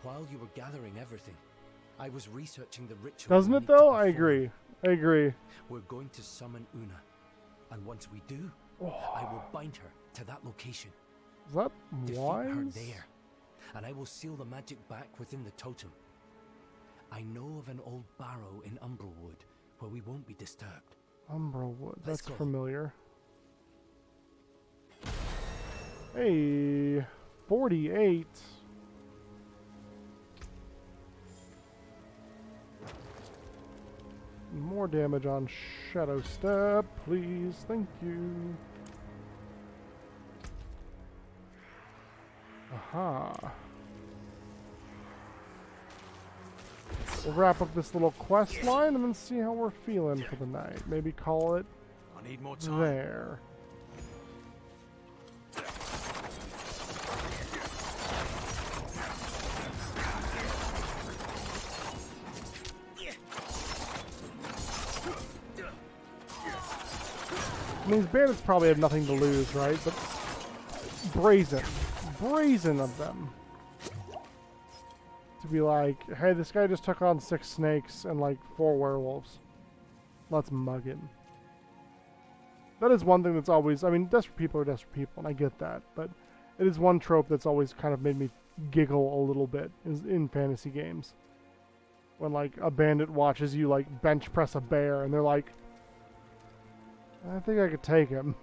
While you were gathering everything, I was researching the ritual. Doesn't it though? I agree. I agree. We're going to summon Una, and once we do, I will bind her to that location. Is that Defeat wise? her there, and I will seal the magic back within the totem. I know of an old barrow in Umbrewood where we won't be disturbed. Umbrewood, Let's that's go. familiar. Hey, 48. More damage on Shadow Step, please. Thank you. Aha. We'll wrap up this little quest line and then see how we're feeling for the night. Maybe call it I need more time. there. I mean, these bandits probably have nothing to lose, right? But brazen of them. To be like, hey, this guy just took on 6 snakes and like 4 werewolves. Let's mug him. That is one thing that's always, I mean, desperate people are desperate people, and I get that, but it is one trope that's always kind of made me giggle a little bit is in fantasy games. When like a bandit watches you like bench press a bear and they're like, I think I could take him.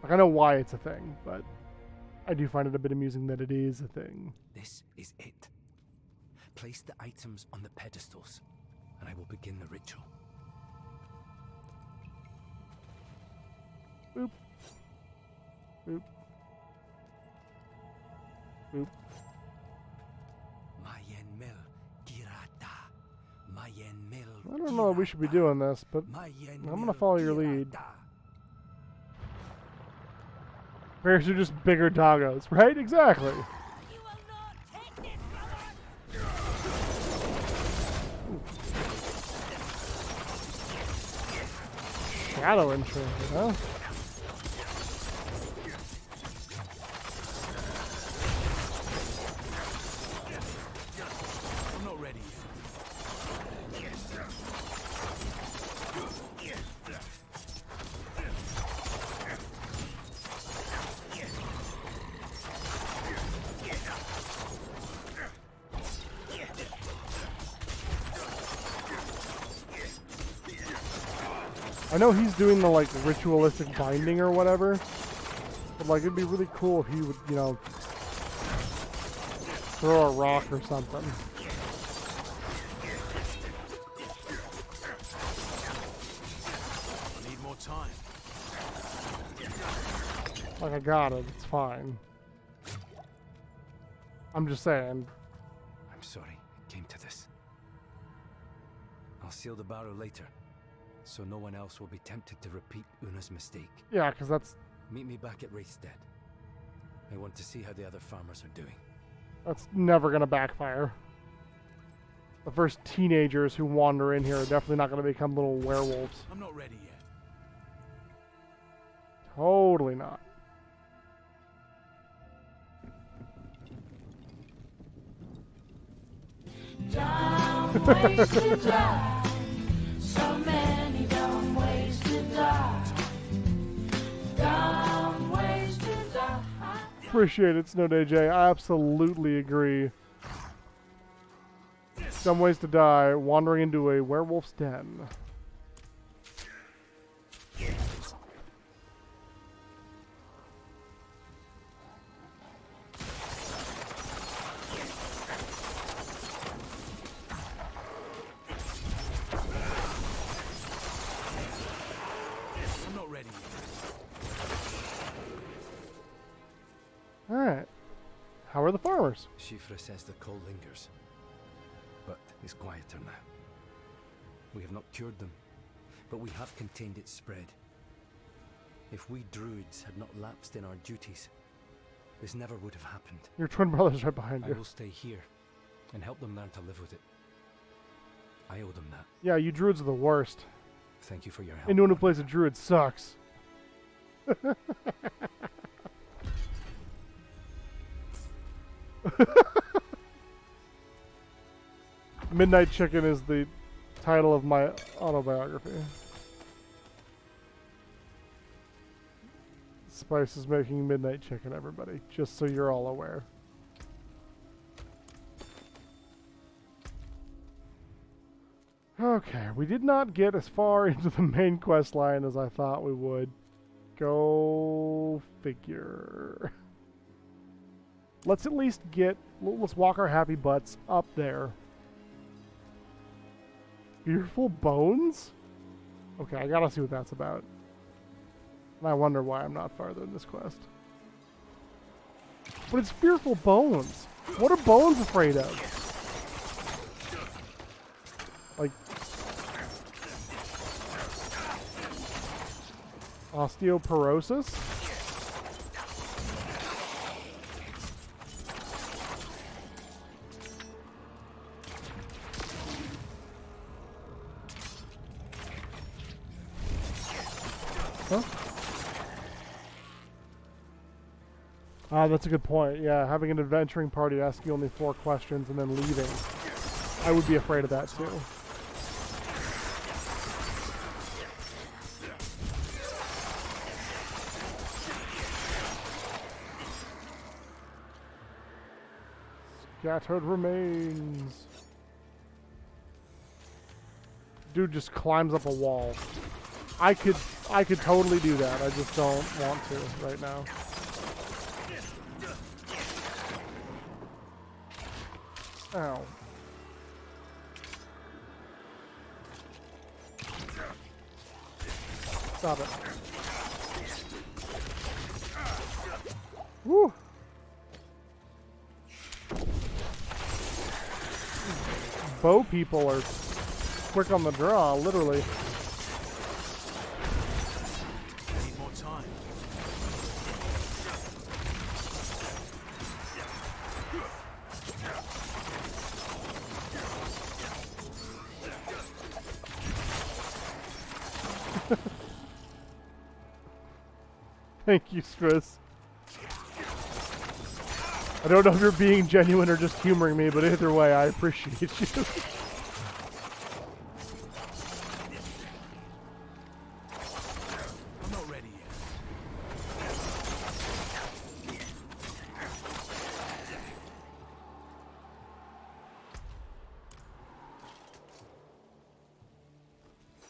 Like, I know why it's a thing, but I do find it a bit amusing that it is a thing. This is it. Place the items on the pedestals, and I will begin the ritual. Boop. Boop. Boop. I don't know that we should be doing this, but I'm gonna follow your lead. Bears are just bigger doggos, right? Exactly. Shadow intro, huh? I'm not ready I know he's doing the like ritualistic binding or whatever, but like it'd be really cool if he would, you know, throw a rock or something. I need more time. Like I got it, it's fine. I'm just saying. I'm sorry it came to this. I'll seal the barrow later, so no one else will be tempted to repeat Una's mistake. Yeah, because that's... Meet me back at Wraithstead. I want to see how the other farmers are doing. That's never going to backfire. The first teenagers who wander in here are definitely not going to become little werewolves. I'm not ready yet. Totally not. Dumb ways to die. So many dumb ways to die. Dumb ways to die. Appreciate it, Snow Day J. I absolutely agree. Some ways to die, wandering into a werewolf's den. I'm not ready Alright. How are the farmers? Shifra says the cold lingers, but is quieter now. We have not cured them, but we have contained its spread. If we druids had not lapsed in our duties, this never would have happened. Your twin brother's right behind I you. will stay here and help them learn to live with it. I owe them that. Yeah, you druids are the worst. Thank you for your help. Anyone who plays a druid sucks. Midnight Chicken is the title of my autobiography. place is making midnight chicken, everybody. Just so you're all aware. Okay, we did not get as far into the main quest line as I thought we would. Go figure. Let's at least let's walk our happy butts up there. Fearful Bones? Okay, I gotta see what that's about. And I wonder why I'm not farther in this quest. But it's Fearful Bones. What are bones afraid of? Like... osteoporosis? Huh? That's a good point. Yeah, having an adventuring party ask you only 4 questions and then leaving. I would be afraid of that too. Scattered remains. Dude just climbs up a wall. I could totally do that. I just don't want to right now. Ow. Stop it. Woo! Bow people are quick on the draw, literally. Need more time. Thank you, Striz. I don't know if you're being genuine or just humoring me, but either way, I appreciate you. I'm not ready yet.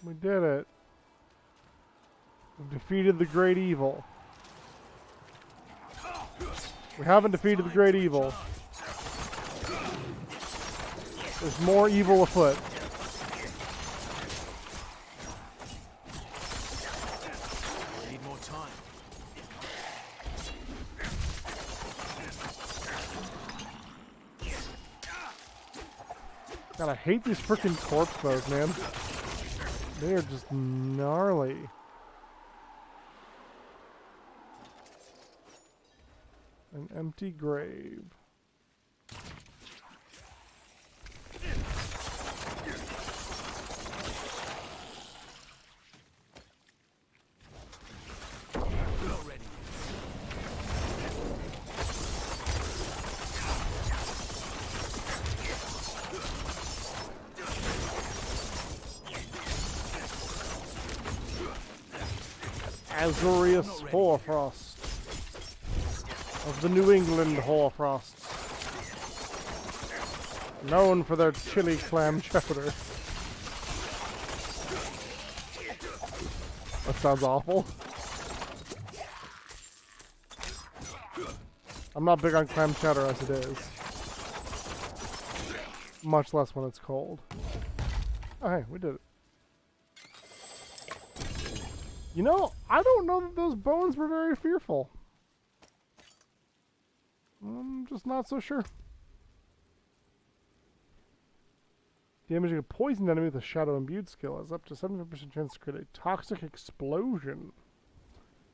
We did it. We've defeated the great evil. We haven't defeated the great evil. There's more evil afoot. Need more time. God, I hate these freaking corpse bows, man. They are just gnarly. An empty grave. Azorius Hoarfrost of the New England Hoarfrosts, known for their chili clam chowder. That sounds awful. I'm not big on clam chowder as it is, much less when it's cold. Oh, hey, we did it. You know, I don't know that those bones were very fearful. I'm just not so sure. Damaging a poisoned enemy with a shadow imbued skill has up to 75% chance to create a toxic explosion.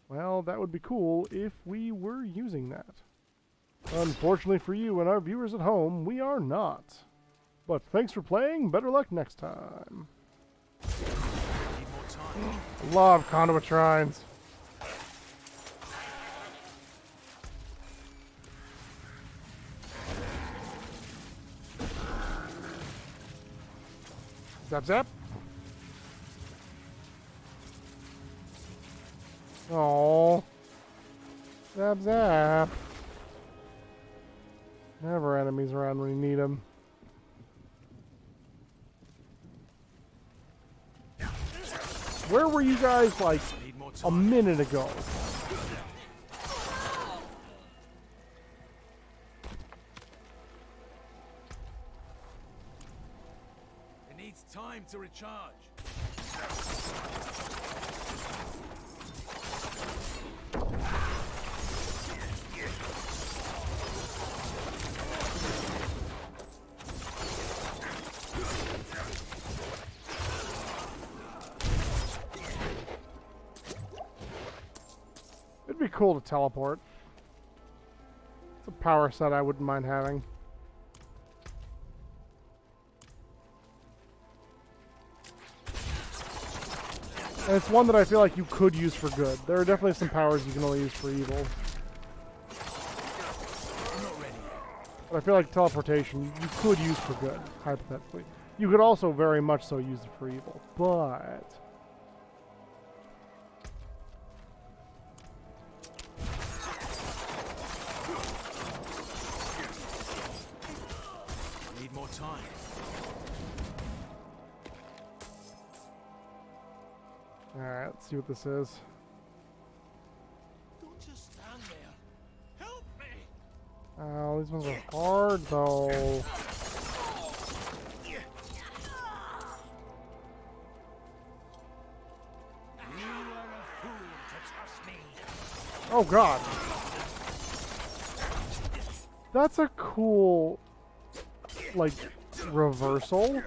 Well, that would be cool if we were using that. Unfortunately for you and our viewers at home, we are not. But thanks for playing. Better luck next time. Love Conduit Shrines. Zap zap. Oh. Zap, zap. Never enemies around when you need them. Where were you guys, like, a minute ago? It needs time to recharge. It'd be cool to teleport. It's a power set I wouldn't mind having. And it's one that I feel like you could use for good. There are definitely some powers you can only use for evil. But I feel like teleportation you could use for good, hypothetically. You could also very much so use it for evil, but... Need more time. Alright, let's see what this is. Don't just stand there. Help me! Oh, these ones are hard though. Oh god. That's a cool, like, reversal.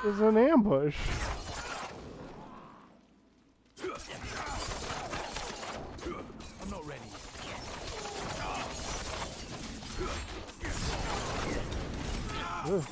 Is an ambush. I'm not ready. Ugh.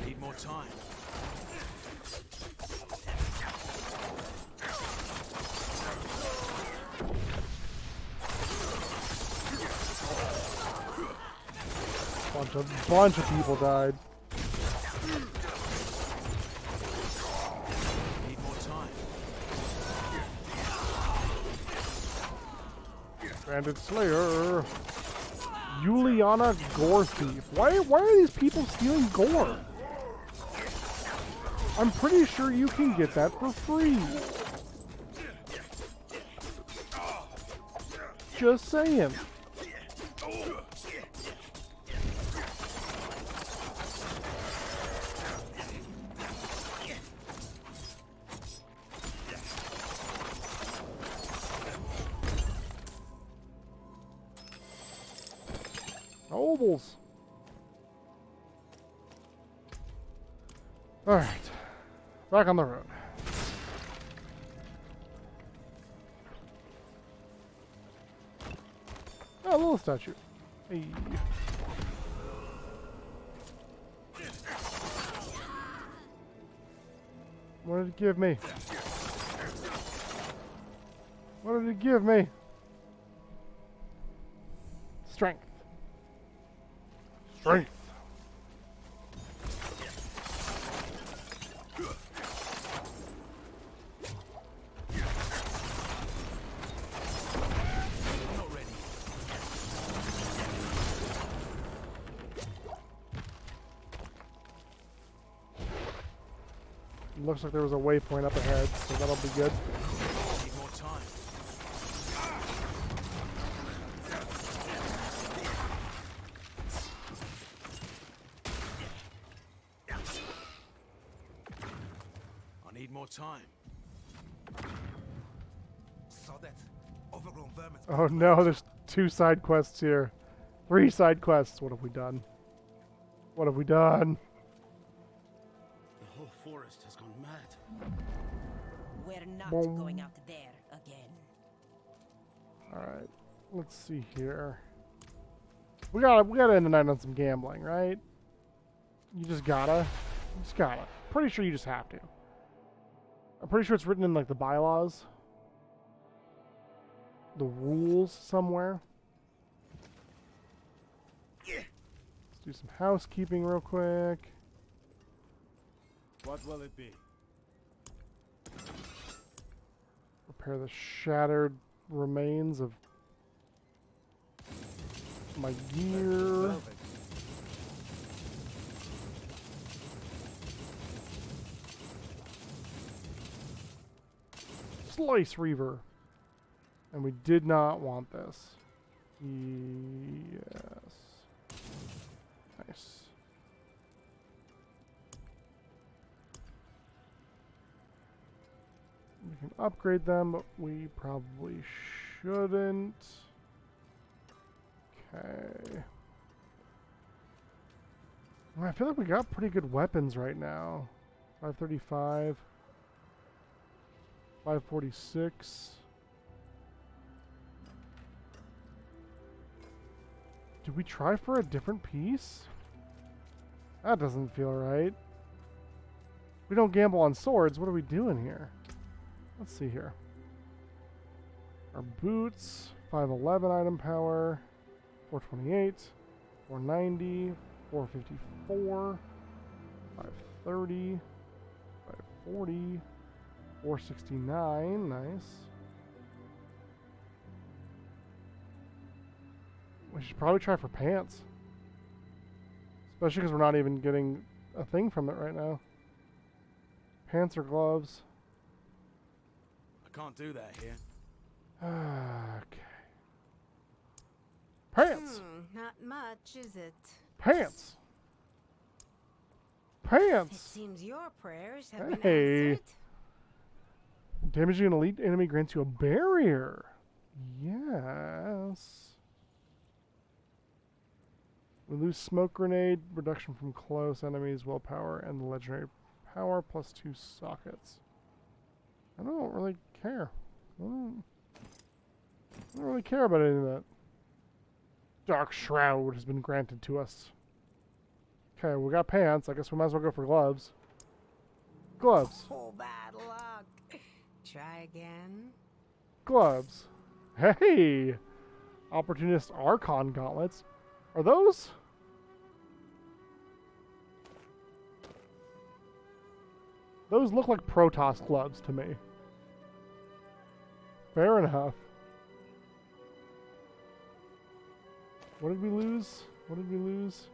Need more time. Bunch of people died. Need more time. Bandit Slayer. Juliana Gore Thief. Why are these people stealing gore? I'm pretty sure you can get that for free. Just saying. Nobles. Alright. Back on the road. Oh, a little statue. Hey. What did it give me? What did it give me? Strength. Strength. Looks like there was a waypoint up ahead, so that'll be good. Need more time. I need more time. Oh no, there's 2 side quests here. 3 side quests. What have we done? What have we done? The whole forest has gone mad. We're not Boom. going out there again. Alright, let's see here. We gotta end the night on some gambling, right? You just gotta. Pretty sure you just have to. I'm pretty sure it's written in like the bylaws. The rules somewhere. Let's do some housekeeping real quick. What will it be? Repair the shattered remains of my gear. Slice Reaver. And we did not want this. Yes. Nice. We can upgrade them, but we probably shouldn't. Okay. I feel like we got pretty good weapons right now. 535. 546. Did we try for a different piece? That doesn't feel right. We don't gamble on swords. What are we doing here? Let's see here. Our boots, 511 item power, 428, 490, 454, 530, 540, 469, nice. We should probably try for pants. Especially because we're not even getting a thing from it right now. Pants or gloves? I can't do that here. Okay. Pants! Not much, is it? Pants! Pants! It seems your prayers have been Hey! answered. Damaging an elite enemy grants you a barrier. Yes. We lose smoke grenade, reduction from close enemies, willpower, and the legendary power plus 2 sockets. I don't really care. I don't really care about any of that. Dark Shroud has been granted to us. Okay, we got pants. I guess we might as well go for gloves. Gloves. Oh, bad luck. Try again. Gloves. Hey! Opportunist Archon gauntlets. Are those? Those look like Protoss gloves to me. Fair enough. What did we lose? What did we lose?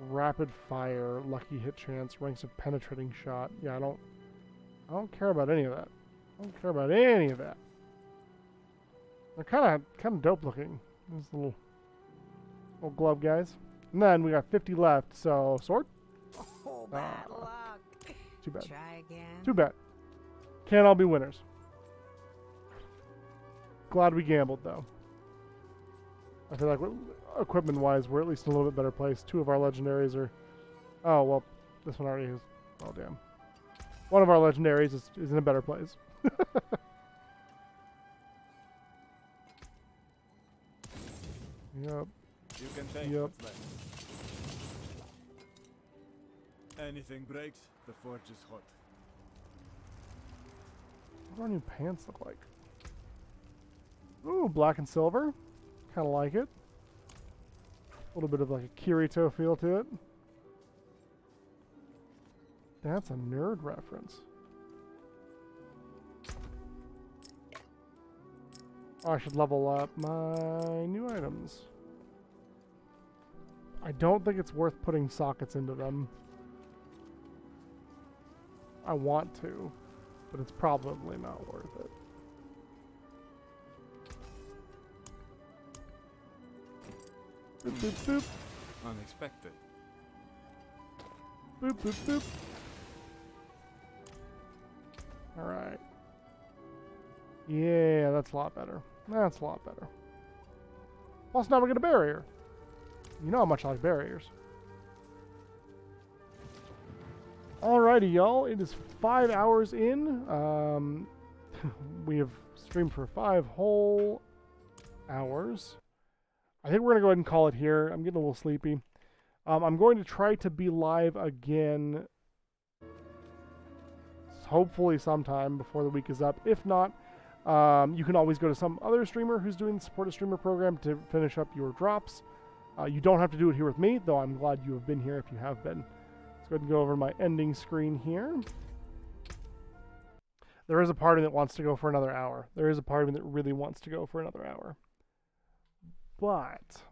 Rapid fire, lucky hit chance, ranks of penetrating shot. Yeah, I don't care about any of that. I don't care about any of that. They're kind of dope looking. These little glove guys. And then we got 50 left. So sword. Oh, bad luck. Too bad. Try again. Too bad. Can't all be winners. Glad we gambled though. I feel like equipment-wise, we're at least in a little bit better place. 2 of our legendaries are. Oh well, this one already is. Oh damn. One of our legendaries is in a better place. Yep. You can take Yep. what's left. Anything breaks, the forge is hot. What do our new pants look like? Ooh, black and silver. Kind of like it. A little bit of like a Kirito feel to it. That's a nerd reference. Oh, I should level up my new items. I don't think it's worth putting sockets into them. I want to, but it's probably not worth it. Boop, boop, boop. Unexpected. Boop, boop, boop. Alright. Yeah, that's a lot better. That's a lot better. Plus, now we get a barrier. You know how much I like barriers. Alrighty, y'all. It is 5 hours in. We have streamed for 5 whole hours. I think we're going to go ahead and call it here. I'm getting a little sleepy. I'm going to try to be live again hopefully sometime before the week is up. If not, you can always go to some other streamer who's doing the Support a Streamer program to finish up your drops. You don't have to do it here with me, though I'm glad you have been here if you have been. Let's go ahead and go over my ending screen here. There is a part of me that wants to go for another hour. There is a part of me that really wants to go for another hour. But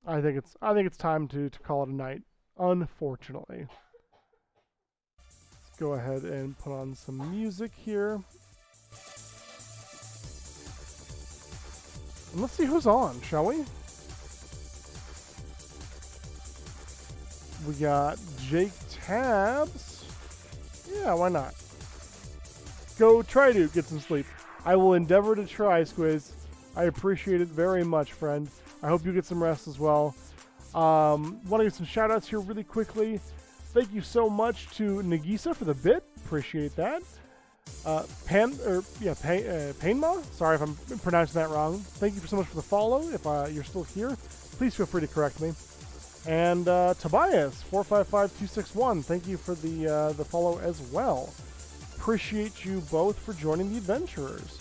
I think it's time to call it a night, unfortunately. Let's go ahead and put on some music here. And let's see who's on, shall we? We got Jake Tabs. Yeah, why not? Go try to get some sleep. I will endeavor to try, Squiz. I appreciate it very much, friend. I hope you get some rest as well. Want to give some shout outs here really quickly. Thank you so much to Nagisa for the bit. Appreciate that. Painma? Sorry if I'm pronouncing that wrong. Thank you so much for the follow. If you're still here, please feel free to correct me. And Tobias, 455261, thank you for the follow as well. Appreciate you both for joining the adventurers.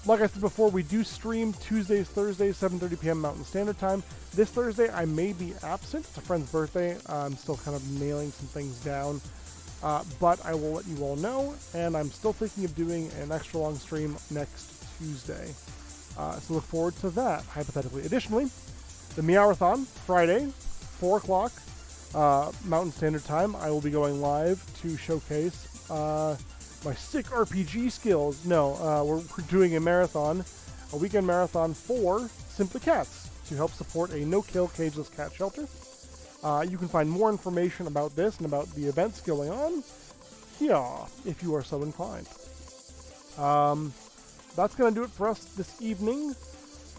Like I said before, we do stream Tuesdays, Thursdays, 7:30 p.m. Mountain Standard Time. This Thursday, I may be absent. It's a friend's birthday. I'm still kind of nailing some things down. But I will let you all know, and I'm still thinking of doing an extra long stream next Tuesday. So look forward to that, hypothetically. Additionally, the Meowathon, Friday, 4 o'clock, Mountain Standard Time. I will be going live to showcase my sick RPG skills. No, we're doing a marathon, a weekend marathon for Simply Cats to help support a no-kill cageless cat shelter. You can find more information about this and about the events going on here, if you are so inclined. That's going to do it for us this evening.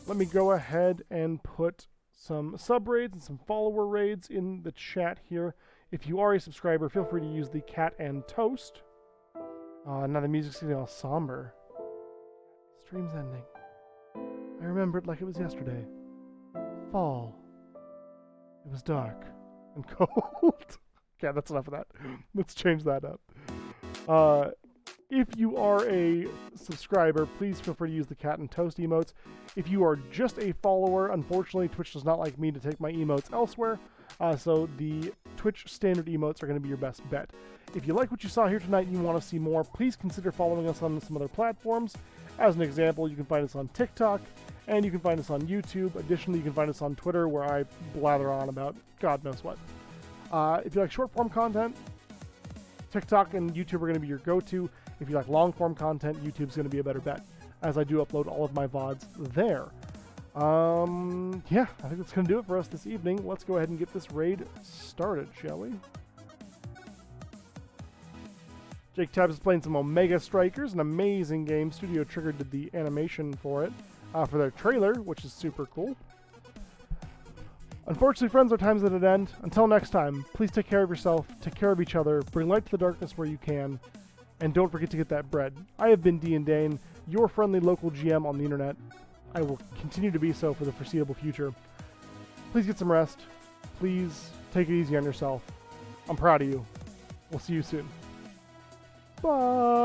Let me go ahead and put some sub raids and some follower raids in the chat here. If you are a subscriber, feel free to use the Cat and Toast. Now the music's getting all somber. Stream's ending. I remember it like it was yesterday. Fall. It was dark and cold. Okay, that's enough of that. Let's change that up. If you are a subscriber, please feel free to use the Cat and Toast emotes. If you are just a follower, unfortunately, Twitch does not like me to take my emotes elsewhere. So the Twitch standard emotes are going to be your best bet. If you like what you saw here tonight and you want to see more, please consider following us on some other platforms. As an example, you can find us on TikTok, and you can find us on YouTube. Additionally, you can find us on Twitter, where I blather on about God knows what. If you like short-form content, TikTok and YouTube are going to be your go-to. If you like long-form content, YouTube's going to be a better bet, as I do upload all of my VODs there. Yeah, I think that's going to do it for us this evening. Let's go ahead and get this raid started, shall we? Jake Tabs is playing some Omega Strikers, an amazing game. Studio Trigger did the animation for it, for their trailer, which is super cool. Unfortunately, friends, our time's at an end. Until next time, please take care of yourself, take care of each other, bring light to the darkness where you can, and don't forget to get that bread. I have been Dean Dane, your friendly local GM on the internet. I will continue to be so for the foreseeable future. Please get some rest. Please take it easy on yourself. I'm proud of you. We'll see you soon. Bye!